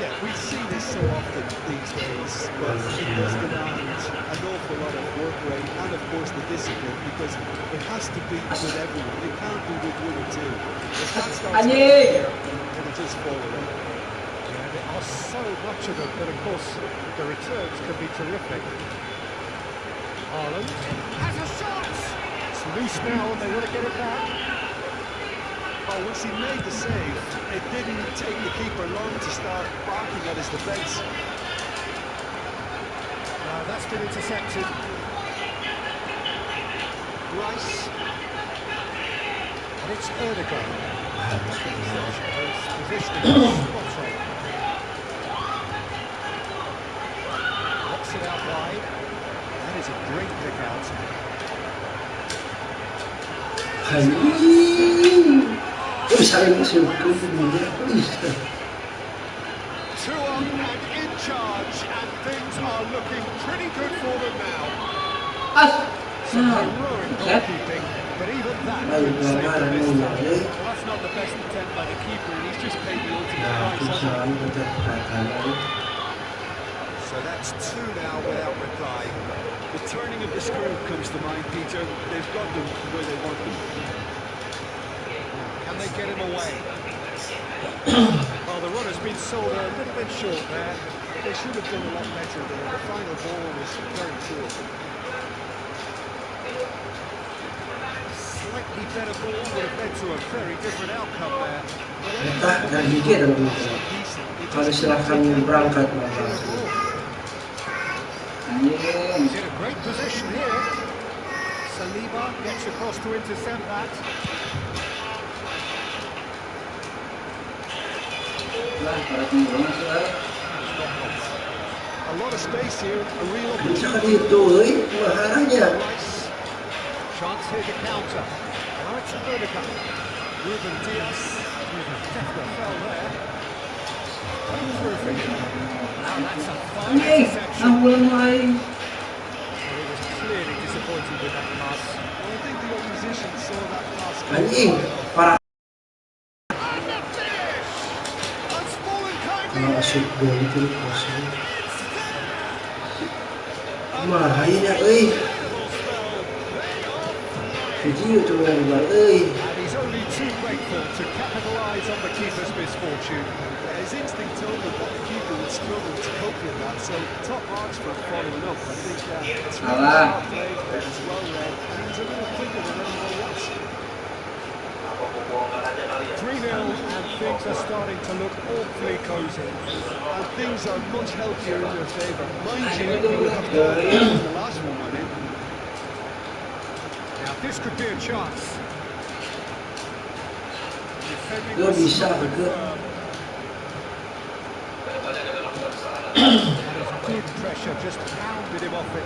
Yeah, we see this so often these days, but it does demand an awful lot of work rate and, of course, the discipline, because it has to be with everyone. It can't be with one or two. If that starts happening, it'll just fall away.
Yeah, there are so much of them, but of course the returns can be terrific. Haaland has a shot! It's loose now and they want to get it back.
Oh, once he made the save, it didn't take the keeper long to start barking at his defence.
Now that's been intercepted. Rice. And it's Erdogan. His positioning is spot on. Knocks it out wide. That is a great pick out.
Saling masuk ke dunia.
2 on and in charge, and things are looking pretty good for them now. Some heroic goalkeeping, but even that couldn't save them this time.
Well, that's not the best attempt by the keeper, and he's just paid the ultimate price, hasn't he? So that's 2 now without reply. The turning of the screw comes to mind, Peter. They've got them where they want them.
Can they get him away? Well, the runner's been sold a little bit short there.
They should have done a lot better there. The final ball was very poor.
Slightly better ball would have led to a very different outcome there.
Entah dan gigi ada begitu. Kalau silahkan berangkat malah.
He's in a great position here. Saliba gets across to intercept that.
A lot of space here, a real
Bisa
opportunity.
kan itu, mahalnya.
Rice. Chance here to counter. Now it's Erdogan. Ruben Dias. Defner fell there. Coming through for him. Now that's a fine interception. Well, he was clearly disappointed with that pass.
Well, I think the opposition saw that pass.
Anjing, parah.
And the finish! That's fallen kindly.
Masuk gol itu kosong. Mahayanya euy. Video tu yang buat euy.
And he's only too late faithful to capitalise on the keeper's misfortune.
His instinct told him that the keeper would struggle to cope with that, so top marks for following up. I think it's really well played, it's well read, and he was a little quicker than anybody else.
3-0 and things are starting to look awfully cosy.
And things are much healthier in their favour. Mind you, you would have thought that the last one went in.
Now this could be a chance. Defending
Gak
was
bisa
so
ke?
firm. And his good pressure just pounded him off it.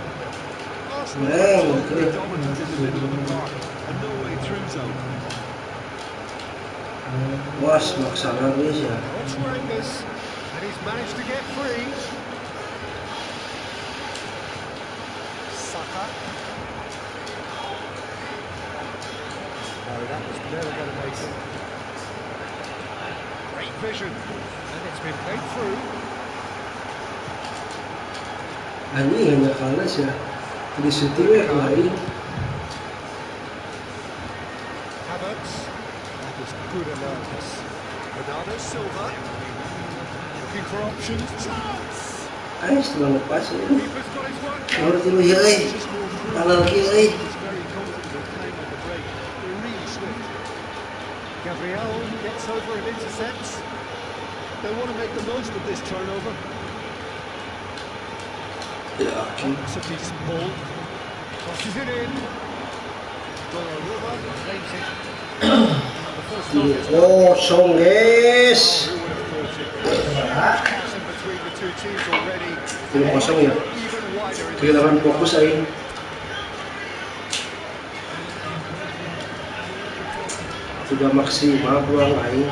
Arsenal
Well,
are totally
good.
dominant in the middle of the park, and no way through zone.
Was maksana guys ya.
What's Rangers? And he's managed to get free. Saka. No, that was never going to make it. Great vision. And it's been played through.
Ani hanya kalah ya. Di syutingnya kemarin.
Havertz. That was good alertness. Bernardo Silva. Looking for options. Chance!
Ay, setelah lepas ya.
Keeper's got his work done.
Kalau tiba ya, kalau kiri.
He's very comfortable playing on the break. They're really swift.
Gabriel gets over and intercepts.
They want to make the most of this turnover.
Ya,
It's a decent ball. Crosses it in. Donnarumma claims it. The first time it's
kosong guys.
who would have thought it? Passing between the two teams already.
Tim kosong ya.
Even wider in
Kehilangan fokus aing. Sudah maksimal peluang aing.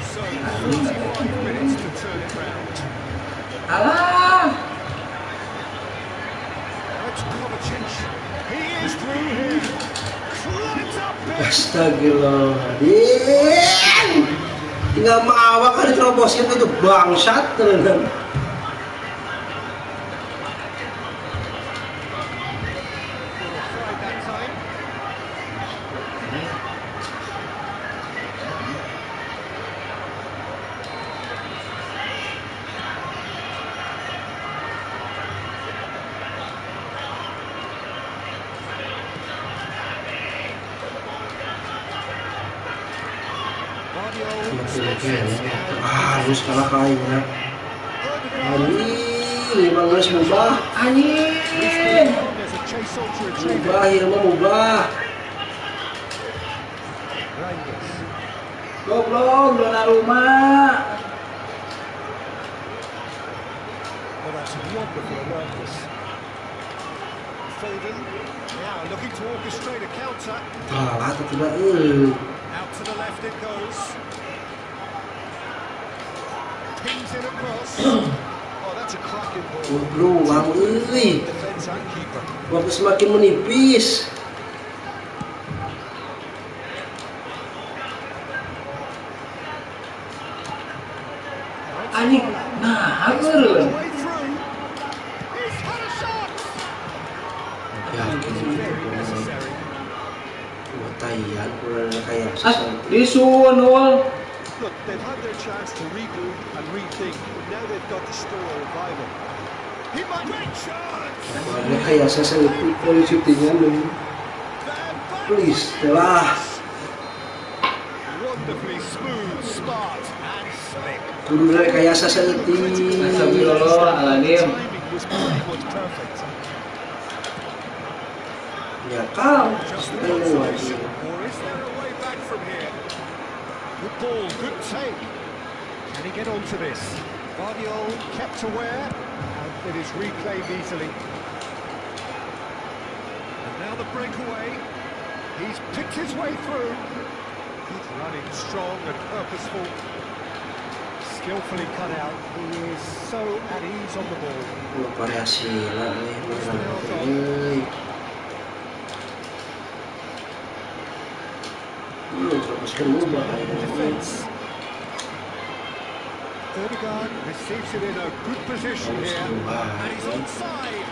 So 45 minutes to turn it round.
Alah.
That's Kovacic. He is through here. Climbs up big.
Astagfirullahaladzim. Tinggal maawak kan diterobosin itu bangsat tenan.
Offside that time.
Harus kalah kayaknya. Anjing, 15 mubah. Anjing.
There's a chase on to retrieve it.
Mubah, Irma mubah.
Rangers.
Goblok, Donnarumma.
Well, that's wonderful alertness. Foden now looking to orchestrate a counter.
Kalah atau tidak?
Out to the left it goes. Pings in across.
Oh, that's a cracking ball.
Peluang,
Defence and keeper.
waktu semakin menipis.
Anjing, nah,
He's
apa
found
lu?
a way through. He's had a shot.
Yakin
It's very necessary.
Taiyan kurang kayak
Ah,
sesuatu.
disun, Ul.
Look, they've had their chance to reboot and rethink, but now they've got to store a revival.
He might make chance.
Kurang kayak sesuatu polisi tinggal dulu. Please, telah.
Wonderfully smooth, smart, and slick.
Kudu kayak sesuatu.
Astagfirullahaladzim.
Timing was pretty much perfect.
Ya kau.
Just the consolation, or is there a way back from here? Good ball, good take. Can he get onto this? Guardiol kept aware, and it is reclaimed easily. And now the breakaway. He's picked his way through. Good running, strong and purposeful. Skillfully cut out. He is so at ease on the ball.
Variasi lah nih. Terus kan mubah.
Defence. Ødegaard receives it in a good position here, and he's onside.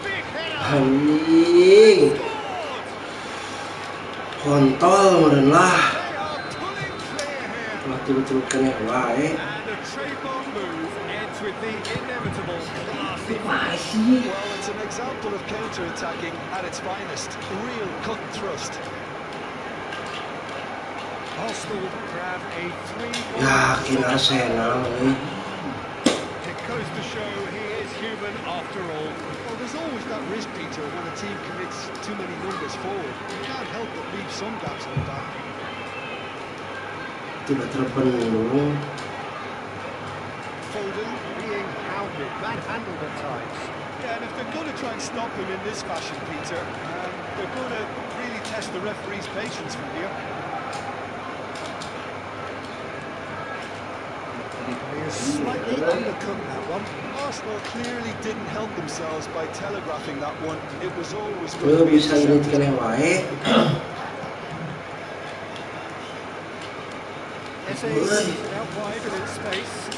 Big header.
Anjing. Kontol meureun lah.
They are pulling clear here.
Lah tilu-tilu keneh wae.
And a trademark move ends with the inevitable classy finish.
Well, it's an example of counter-attacking at its finest. A real cut and thrust.
Arsenal grab a 3-1.
Yakin Arsenal euy.
It goes to show he is human after all.
Well, there's always that risk, Peter, when a team commits too many numbers forward. You can't help but leave some gaps in the back.
Tidak terpenuhi.
Foden being hounded, manhandled at times.
Yeah, and if they're going to try and stop him in this fashion, Peter, they're going to really test the referee's patience from here.
He is slightly undercut that one.
Arsenal clearly didn't help themselves by telegraphing that one. It was always going to be
Bisa ini keneh wae.
Eze is out wide and in space.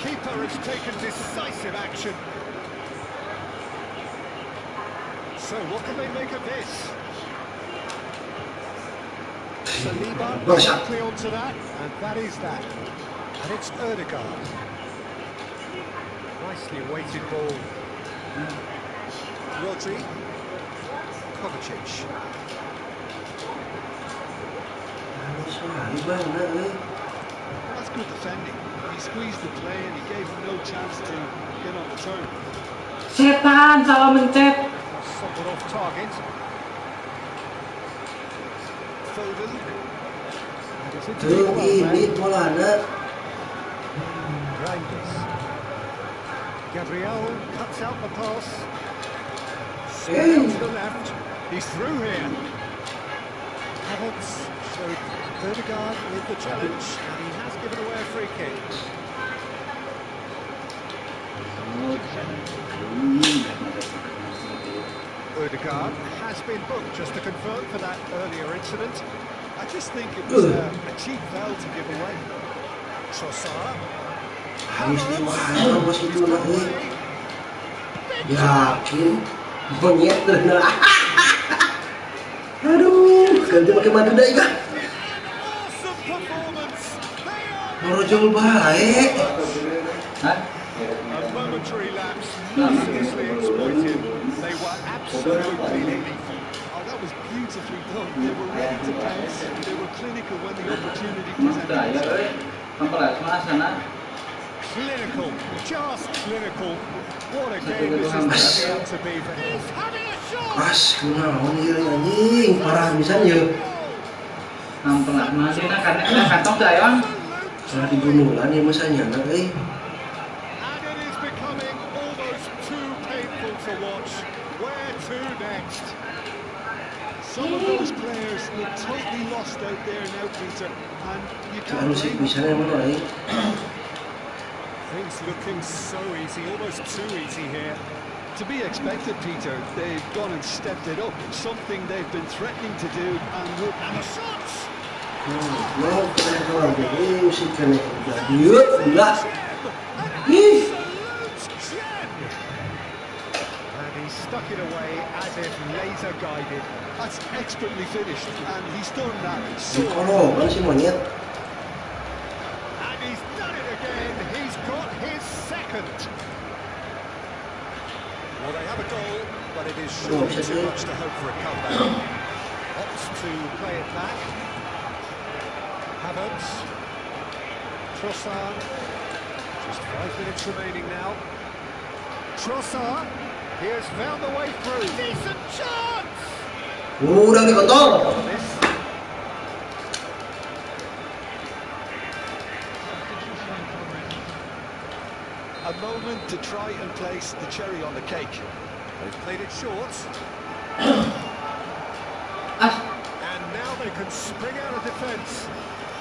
Keeper has taken decisive action. So what can they make of this? Saliba quickly onto that, and that is that. And it's Ødegaard. Nicely weighted ball. Rodri. Kovacic.
That's good defending. He squeezed the play and he gave him no chance to get on the turn.
Setan salah mencet.
Somewhat off target.
Foden.
And it's into
Tuh
the
ini bolana.
Reinders. Gabriel cuts out the pass.
Hey.
To the left. He's through here. Havertz showed Ødegaard with the challenge, and he has given away a free kick. Ødegaard has been booked, just to confirm, for that earlier incident.
I just think it was a cheap foul to give away.
Trossard.
Harus diwahana bos itu lah euy. Yakin monyet bener. Aduh, ganti pakai madu deui kah?
Awesome performance. They are
Morojol bae.
Hah?
a momentary lapse, mercilessly exploited. They were absolutely lethal.
Oh, that was beautifully done. They were ready to pounce. They were clinical when the opportunity
Sudah ya
presented
euy. Pelan mana sana?
Clinical, just clinical. What a game this is turning out to be for him. He's having a shot.
Pas kunaon ieu anjing, parah pisan ieu.
Pelan mana dina karena kantong teh ayeuna.
Salah dibunuhan ieu mah sanyana euy.
And it is becoming almost too painful to watch. Where to next?
Some of those players look totally lost out there now, Peter, and you can't
Harus
blame them.
bisa emang euy.
Things looking so easy, almost too easy here.
To be expected, Peter. They've gone and stepped it up, something they've been threatening to do, and will.
And the shots!
Mau kena keluar jadi usik keneh udah. Yuk, udah. Ih.
Absolute gem! And he stuck it away as if laser guided.
That's expertly finished, and he's done that so
Dikoroban si monyet.
And he's done it again. He's got his second. Well, they have a goal, but it is surely too much to hope for a comeback. Opts to play it back. Havertz. Trossard. Just 5 minutes remaining now. Trossard. He has found the way through. Decent chance!
Udah dikontol.
This.
a moment to try and place the cherry on the cake.
They've played it short. And now they can spring out of defence.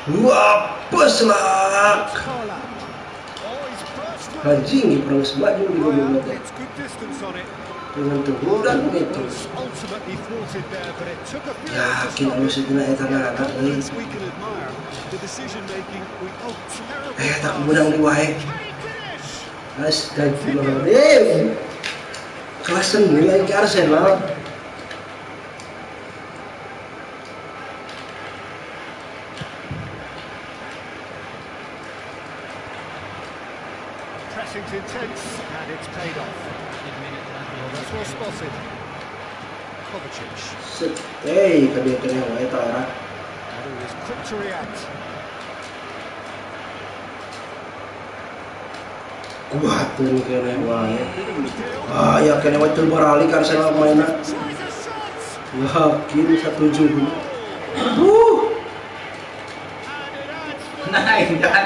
Wapes lah.
Haaland. Oh, he's burst through.
Anjing, perang sebaju di
Well,
bawah.
it's good distance on it.
dengan teguran itu.
Ultimately thwarted there, but it took a few
Yakin harus segera anak-anak ini.
we can admire the decision making.
Tak menang di wae. Astagfirullahaladzim. Kelas 9 ke Arsenal.
Pressing's intense, and it's paid off. Well, that's well spotted. Kovacic.
Hey, kena wae ta ora.
And he was quick to react.
Kuat tuh kena wae. Ya kena wae terbalik Arsenal mainnya. Yakin 1-7. Aduh.
Nah, jangan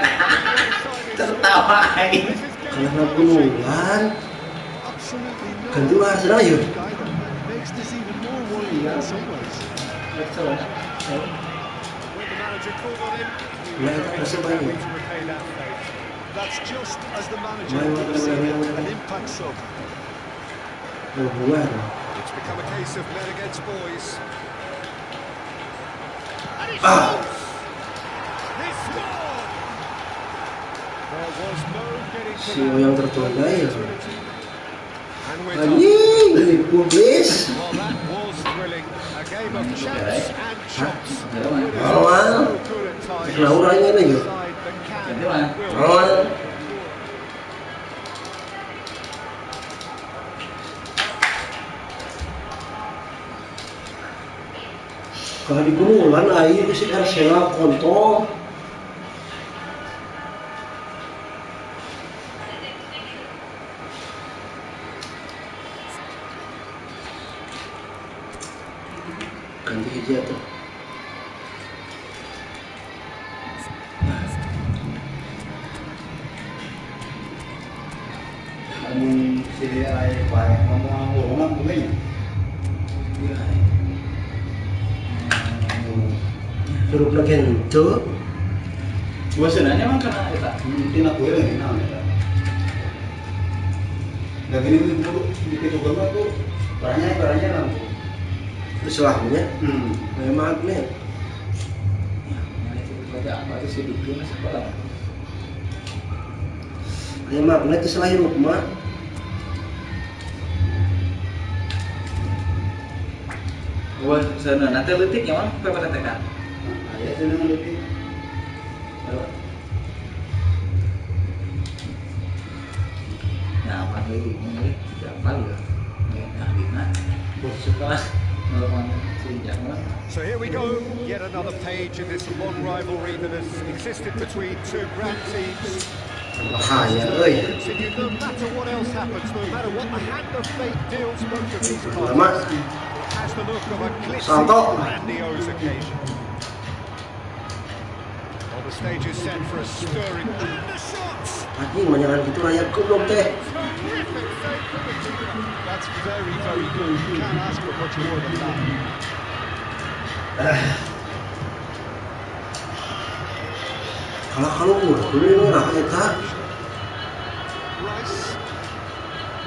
tertawa ini.
Karena bulan. Ganti Arsenal ya.
Makes this even more worrying in some ways.
Betul.
When the manager called on him, he
Nah,
was
itu
very
masih
happy
banyak.
to repay that faith.
That's just as the manager
Main,
would have
main,
seen
main,
it,
main,
an
main.
impact sub.
Bulan.
It's become a case of men against boys. And he
Ah.
shoots! He scored! There was no getting to
Si yang tertunda ya.
opportunity. And we're done.
Anjing, Liverpool please.
Well, that was thrilling. A game of champs and chops. The
Hah?
winners
Awal.
are so good at times.
Kenapa orangnya ini ya?
Side that can
Ganti mana?
will.
Awal. Kalau di bulan air si Arsenal kontol. Ganti aja tuh.
Namun si ay baik ngomong orang begini.
Suruh lagi itu.
Bosannya emang kena eta.
Mungkin aku yang ini namanya. Nah gini dulu di Togama tuh barangnya langsung.
Terus lahunya. Memang nih.
Baca apa itu sih dulu sekolah.
Ada magnet itu selain rumah.
Wah, sana nanti letiknya mah pada tekan.
Ayah senang lebih.
Nah, apa lagi ini? Siapa ya? Nah, Bina. Setelah melawan si Jamal.
So here we go, yet another page in this long rivalry that has existed between two grand teams.
Bahaya, euy.
Continue no matter what else happens, no matter what the hand of fate deals both of these parties.
Lama.
It has the look of a glitzy,
Salto.
grandiose occasion. Well, the stage is set for a stirring and the shots.
Anjing manyakan gitu rakyat goblok teh.
Terrific save from the keeper.
That's very, very good. You can't ask for much more than that.
Kalau dulu ini rakyat.
Rice.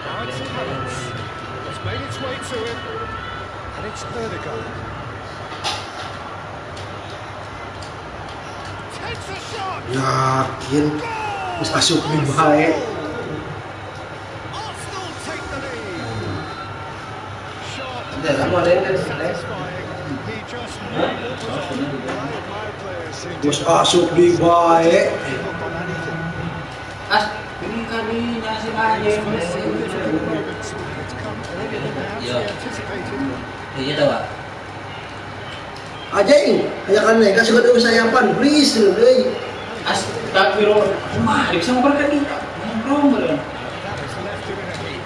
Now it's Havertz. It's made its way to him. And it's Erdegaard. Takes a shot.
Yakin. Terus asup di baik.
Arsenal take the lead. Shot.
Sama ada
Satisfying. He just knew what was on.
I admire players who
Terus asup di baik.
give up on anything.
Ini kalinya si
His
Ajem.
first significant moment. It's come earlier than they actually anticipated.
Iya tahu pak.
Anjing, kan nih kasih kode usahapan, please euy.
Astagfirullah. Mah, bisa ngobrol kita. Ngobrol bener.
That has left him in a heap.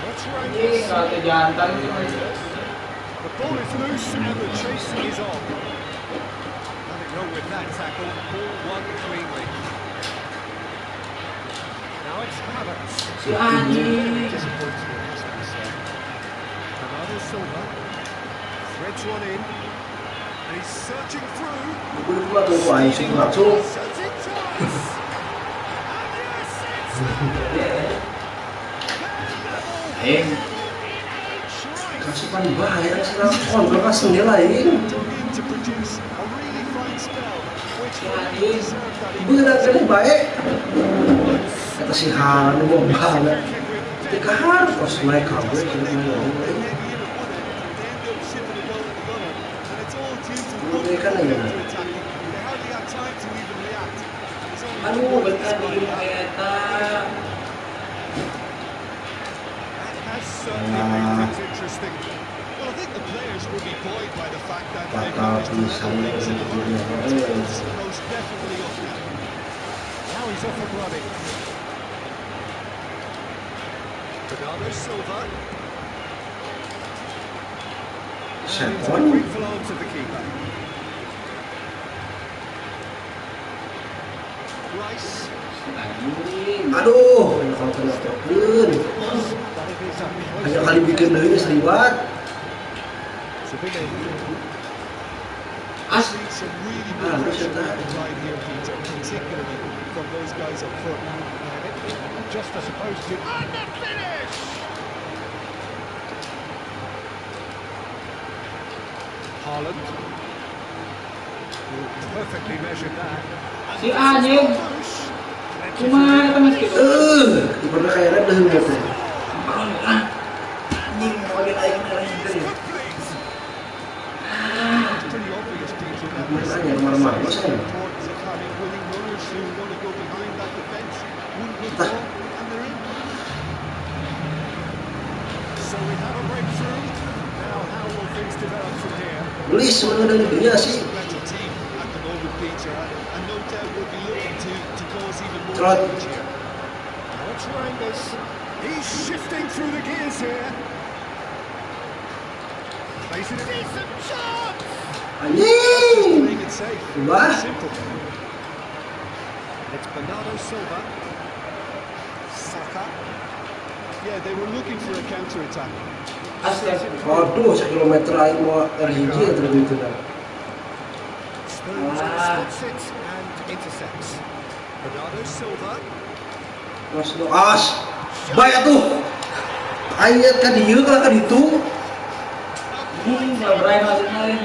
What's right?
Ini kalau jantan
The ball is loose and the chase is on. Nothing wrong with that tackle. Ball won cleanly. Now it's Havertz.
si Anjing.
Disappointing, it has to be said. Bernardo Silva threads one in, and he's searching through.
Kudu pula tuh anjing langsung.
Shoots it twice. And yes, it's
Aing.
asupan bahaya sih kontrol kan sendiri lain.
To produce a really fine spell, which
Anjing.
deserved that
Bener kali baik. Kata si Hal mau banget. Ketika harus naik kabel
They
jadi
maybe
main.
hit at one end, they end up shipping a goal at the other, and it's all due to one
Mereka nih.
counter-attacking. They hardly had time to even react. There's only one
Aduh,
word to
bentar
describe
di
that.
eta.
That has certainly made things interesting. Well, I think the players will be buoyed by the fact that they've managed to level things in a hurry. It's most definitely up now.
Now he's off and running.
Bernardo Silva.
And into the grateful arms of the keeper.
Rice.
Aduh, kalau kena telepon.
But it is a
Hanya kali bikin deh ini seliwat.
I've seen some really good
Ah,
pressure
look at that.
appetite here, Peter, particularly from those guys up front.
just as opposed to... And the finish! Haaland. Perfectly measured that.
Si anjing. Cuma kita masih gitu.
Ibaratnya kayak rap dah lihat ya.
Anjing mau naik lagi.
It's pretty obvious, Peter, that this
Makanya nomor-nomor
is
saya.
the importance of having willing runners who want to go behind that defence. One good ball and they're in.
So we have a breakthrough. Now how will things develop from here?
Beli sebenarnya dia sih.
Better team at the moment, Peter, and no doubt will be looking to cause even more
Trot.
damage here.
Now it's Rangers. He's shifting through the gears here. Plays it a decent chance.
Anjing.
Playing it safe.
Wah.
Simple.
It's Bernardo Silva. Saka.
Yeah, they were looking for a counter-attack.
Waduh, 1 kilometer air mau RGG ya terlebih itu dah.
Spoons spots it and intercepts.
Bernardo Silva.
Mas lo as. Baik tuh. Ayat kan dieu kalau kan itu.
Berai maksudnya.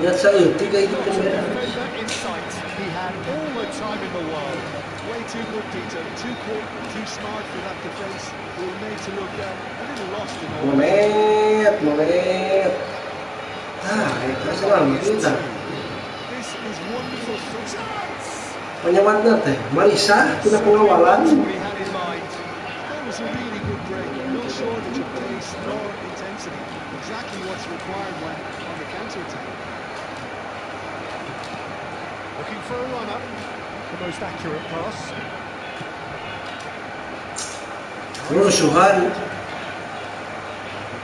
Lihat saya tiga itu kan beda.
Defender in sight. He had all the time in the world.
Way too good, Peter. Too quick, too smart for that defence. We were made to look a little lost in all.
Monet. Ah, itu selalu kita.
This is wonderful football.
Penyematnya teh, Marisa, kita pengawalan.
That's what he had in mind. That was a really good break. No shortage of pace nor intensity. Exactly what's required when on the counter-attack.
Looking for a run-up. The most accurate pass.
Rusuhan.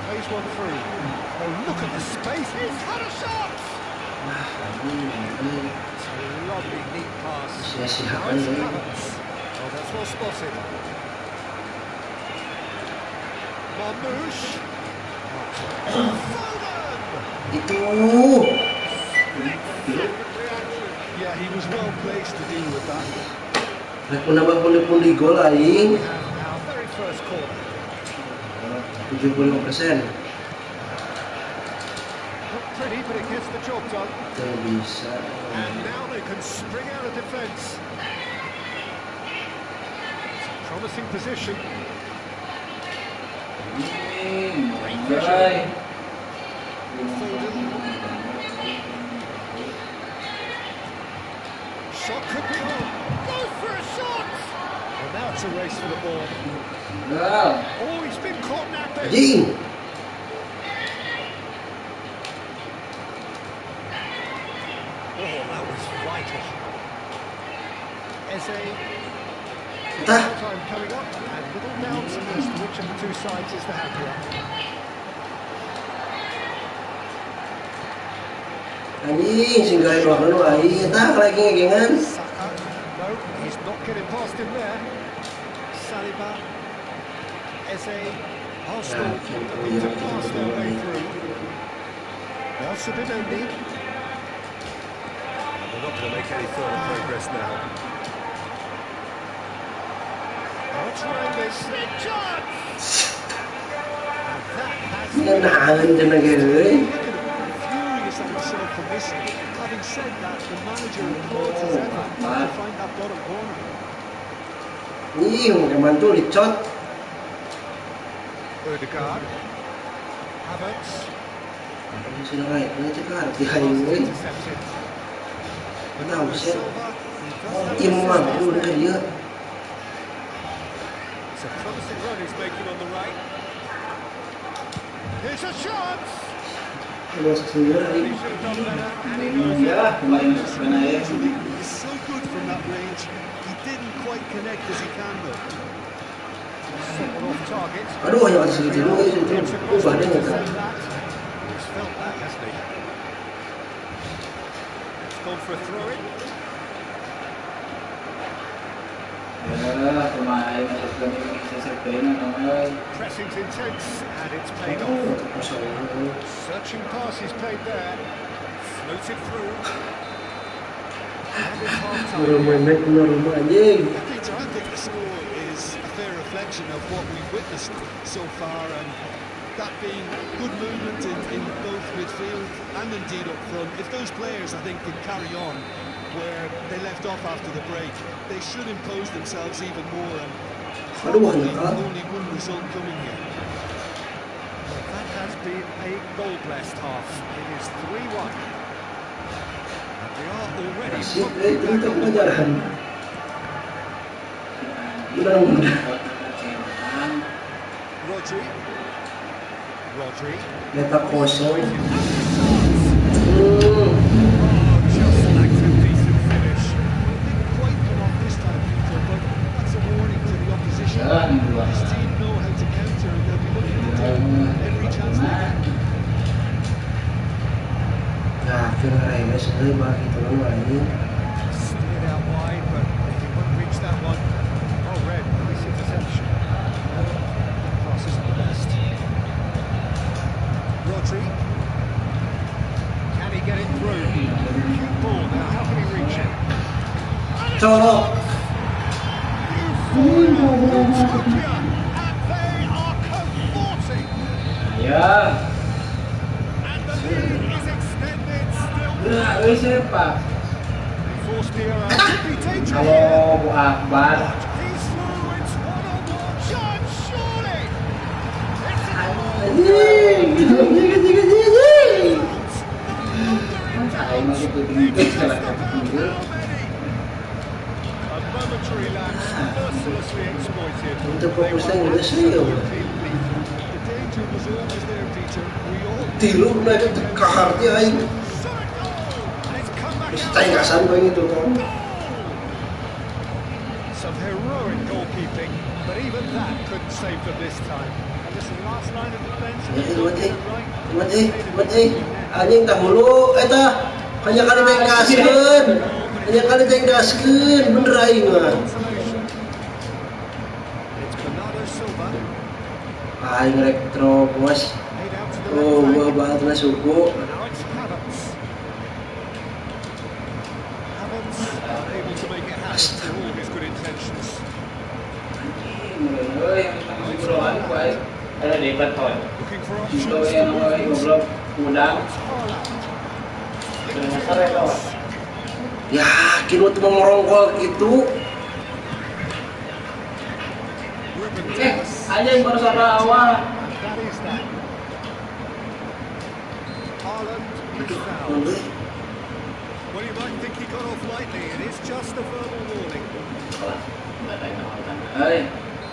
Plays one through. Oh, look at the space. He's had a shot. It's a lovely, neat pass.
Sia-sia
Now it's
kan, ya.
Havertz. Oh, that's well spotted. Marmouche. Foden.
Itu.
Yeah, he was well placed to deal with that.
Rek menambah pundi-pundi gol aing.
We have our very first corner.
75%.
Not pretty, but it gets the job done.
Tidak bisa.
And now they can spring out of defence. It's a promising position.
Berai.
Shot could be on. Goes for a shot. Well, now it's a race for the ball.
Gal.
Oh, he's been caught napping.
Anjing.
Oh, that was vital. Eze.
Tah.
Time coming up, and little doubt as to which of the two sides is the happier.
Anjing, singgahin orang lu aing. Tah lagi ngegengan.
Saka. No, he's not getting past him there. Saliba. Eze. Arsenal looking to pass their way through. Now Subimendi.
They're not going to make any further progress now.
Now it's Rangers. Big chance!
Nahan dyan na gano'n.
Furious at himself for missing. Having said that, the manager applauds his effort to find that bottom corner.
Ih, naman tuh dicot.
Odegaard. Havertz.
Sila nga, ano cakap hati-hati ni?
Intercepted.
Tahu siya.
Silva.
Tim mah, dulu kan dia.
It's a promising run he's making on the right. Here's a chance.
Terus sendiri.
He should have done better, and he knows it.
Ya, kemarin sebenarnya.
He's so good from that range. He didn't quite connect as he can though.
Someone off target.
Aduh, yang atas segitu dulu itu. Ubah dia nggak?
He's felt that, hasn't he? It's gone for a throw-in.
Ya, kemarin masuk kami bisa sepenuhnya namanya.
Pressing's intense, and it's paid off. Searching pass is played there. Floated through. And it's half-time.
Rumah anjing.
Peter, I think the score is a fair reflection of what we've witnessed so far, and that being good movement in both midfield and indeed up front. If those players, I think, can carry on where they left off after the break, they should impose themselves even more, and probably with only one result coming here.
That has been a goal-blessed half. It is 3-1. And we are already...
Asik, itu pelajaran. Mudah-mudahan.
Rodri.
Meta kosong.
Just lacked a decent finish.
Didn't quite come off this time, Peter, but that's a warning to the opposition. This team know how to counter, and they'll be looking to take every chance they get.
Nah, kira-kira sebenarnya bagi teman ini.
Steered out wide, but he won't reach that one. Oh, red. Nice interception. Pass isn't the best. Rodri. Can he get it through? Cute ball now. How can he reach it?
Colok.
Utopia, and they are cavorting.
Ya.
And the lead is extended still.
Nah, siapa?
They force Piero to be danger here.
Allahu Akbar.
He's through. It's one-on-one. Judge, surely. It's a goal.
Anjing, anjing.
Aing masih putih salah
How many? A momentary lapse, mercilessly exploited.
Untuk fokusnya udah serius.
The danger was always there, Peter. We all
Tilu mereka kaharnya aing.
Solid goal. And it's come back out.
Saya nggak sampai gitu kan.
Some heroic goalkeeping, but even that couldn't save them this time. And listen, last line of defense.
Anjing tak mulu, hanya kali teh gaskeun, bener aing mah.
It's Bernardo Silva.
Aing rek terobos.
Made out to the
Oh,
left
gua
flank.
bahatna suku.
And now it's Havertz. Havertz unable to make it happen for all his good intentions.
Ada di beton.
Looking for
Itu
options.
yang goblok udang.
It's Haaland.
Dengan sore lawan.
Yakin waktu mau merongkol gitu.
Ruben Dias.
Anjing baru sama awal.
That is that. Haaland is fouled. Well, you might think he got off lightly. It is just a verbal warning.
Hei,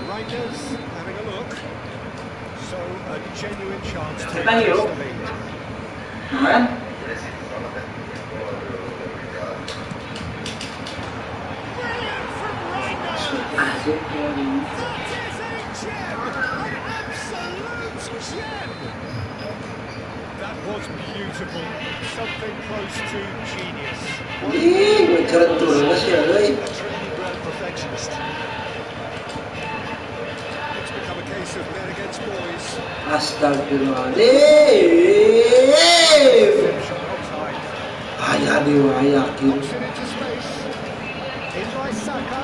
Reinders having a look. So, a genuine chance to
Kita yuk.
increase the lead.
kemarin
Brilliant from Reinders!
asik ya di
That is a gem! An absolute gem! That was beautiful. Something close to genius.
Ih, ngejalan turun sih ya, euy.
a training ground perfectionist.
It's become a case of men against boys.
Astagfirullahaladzim.
Finish on outside.
Ayah dewa yakin.
Knocks it into space. In by Saka.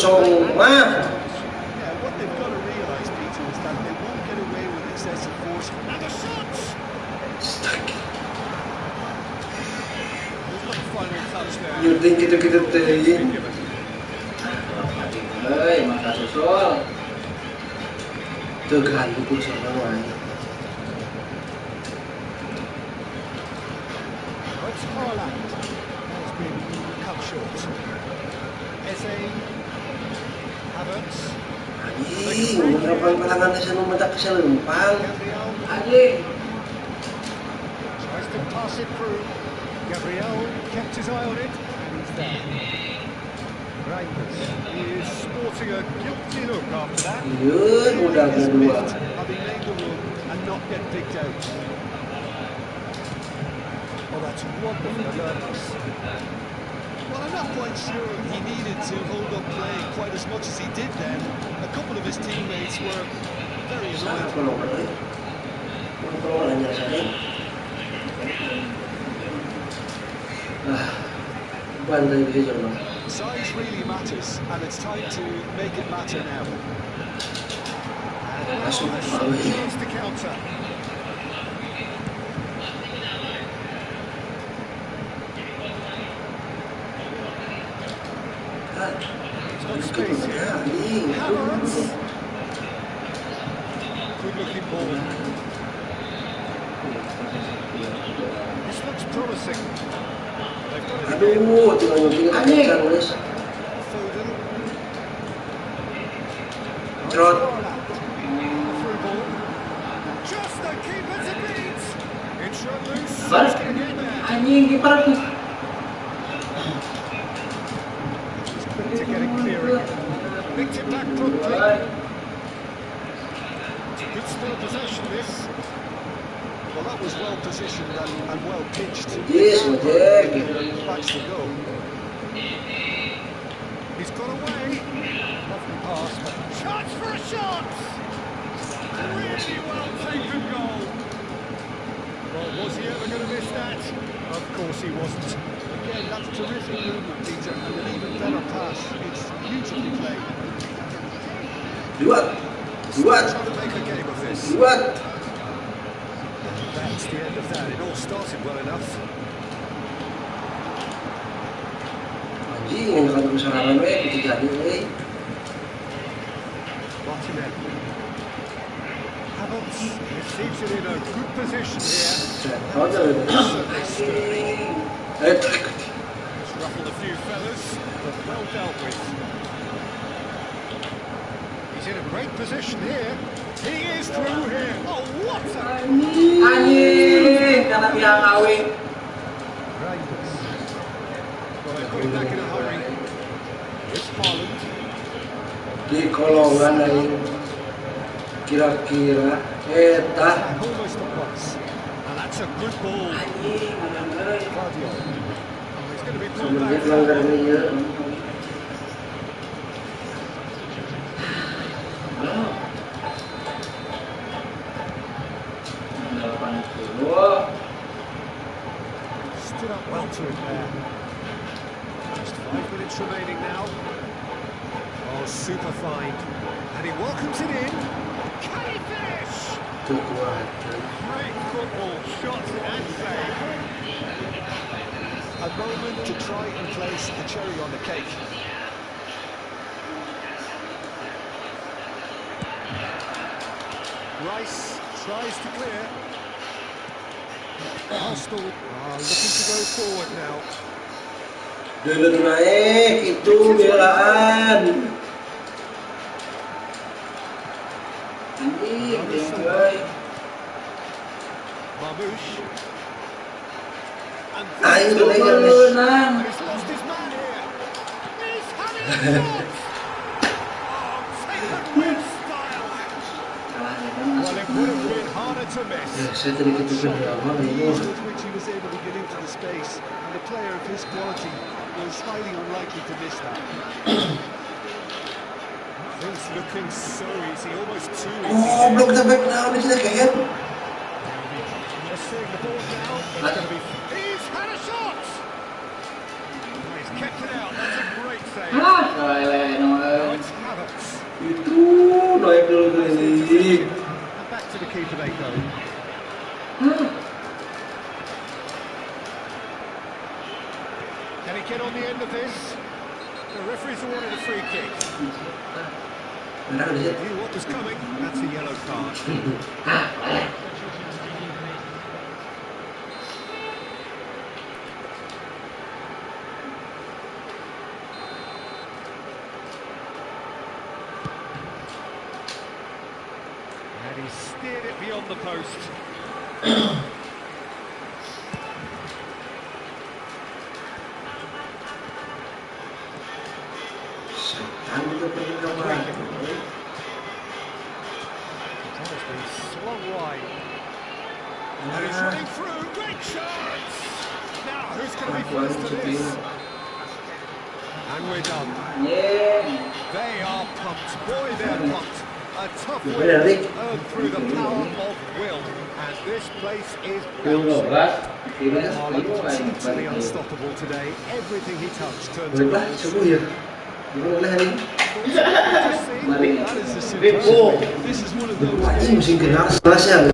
kosong mah.
Yeah, what they've got to realise, Peter, is that they won't get away with excessive force. And the shots! Who's got the final touch there?
Nyuting gitu-gitu teh.
Hei, maka susul.
Tuh ganti pun sama wae.
It's Haaland. Has been cut short. Eze. Havertz.
Anjing, kapan palangan sa numadak sa lempang.
Gabriel.
Anjing.
Tries to pass it through. Gabriel kept his eye on it. And he's there. Reinders is sporting a guilty look after that.
Yun, udah kedua.
Having made the run and not get picked out.
Oh, that's wonderful alertness.
Well, I'm not quite sure he needed to hold up play quite as much as he did then. A couple of his teammates were very annoyed.
Bandai di sana.
Size really matters, and it's time to make it matter now.
Masuk
Chance to counter. He's got space here. Havertz. Good looking ball. This looks promising. They've got it again.
Aduh, tinggal kencang guys.
Foden.
Trot.
Through ball. Just the keeper to beat. It's run loose.
Bar.
It's gonna get there.
Anjing kiper tuh.
He's quick to get it clear again. Picked it back promptly. Good still possession this.
Well, that was well positioned and well pitched.
Yes, Jack.
Backs the goal.
He's got away. Lovely pass, but chance for a shot. Really well taken goal. Well, was he ever going to miss that? Of course he wasn't.
Again, that's terrific movement, Peter, and an even better pass. It's beautifully played.
Dua.
Trying to make a game of this.
Dua.
That's the end of that. It all started well enough.
Anjing, yang akan berusaha we, itu jadi we.
Martinelli. Havertz receives it in a good position here.
Trot aja.
Certainly sturdy.
Ayo.
It's ruffled a few feathers, but well dealt with. He's in a great position here. He is through here. Oh, what a...
Anjing, karena tiang awing.
Reinders. Well, they put him back in a hurry. It's Haaland.
Di kolongan dari kira-kira eta
Back almost at once. And that's a good ball.
Anjing, bener-bener.
Guardiola. Oh, he's going to be pulled
sebenarnya
back.
pelanggar dia.
Stood up well to it there. Just 5 minutes remaining now. Oh, super find. And he welcomes it in. Can he finish?
Tuh kuat.
Great football shot and save.
A moment to try and place the cherry on the cake.
Rice tries to clear. Arsenal are looking to go forward now.
Dulu naik itu belaan. Anjing, boy.
Marmoush. And
Ayo
this
dulu
time,
ya.
he's lost his man here. He's having a shot. Oh, taken with style. Well, it would have been harder to miss.
Saya tadi ketuker lama
The
ini.
ease with which he was able to get into the space, and a player of his quality was highly unlikely to miss that.
Things looking so easy, almost too easy.
Oh, block the back now, this is again.
Just seeing the ball now. It's going to be. He's had a shot. He's kept it out. That's a great save.
Ah,
goalkeeper they go. Can he get on the end of this? The referee's awarded a free kick. Knew what was coming. That's a yellow card. And he steered it beyond the post. It's been swung wide. And it's running through. Great chance! Now, who's going to be first to this? And we're done. They are pumped. Boy, they're pumped. A tough win earned through the power of will. And this place is bouncing. Haaland totally unstoppable today. Everything he touched turned to goals. That is the situation. This is one of those
Musim kenal selesai.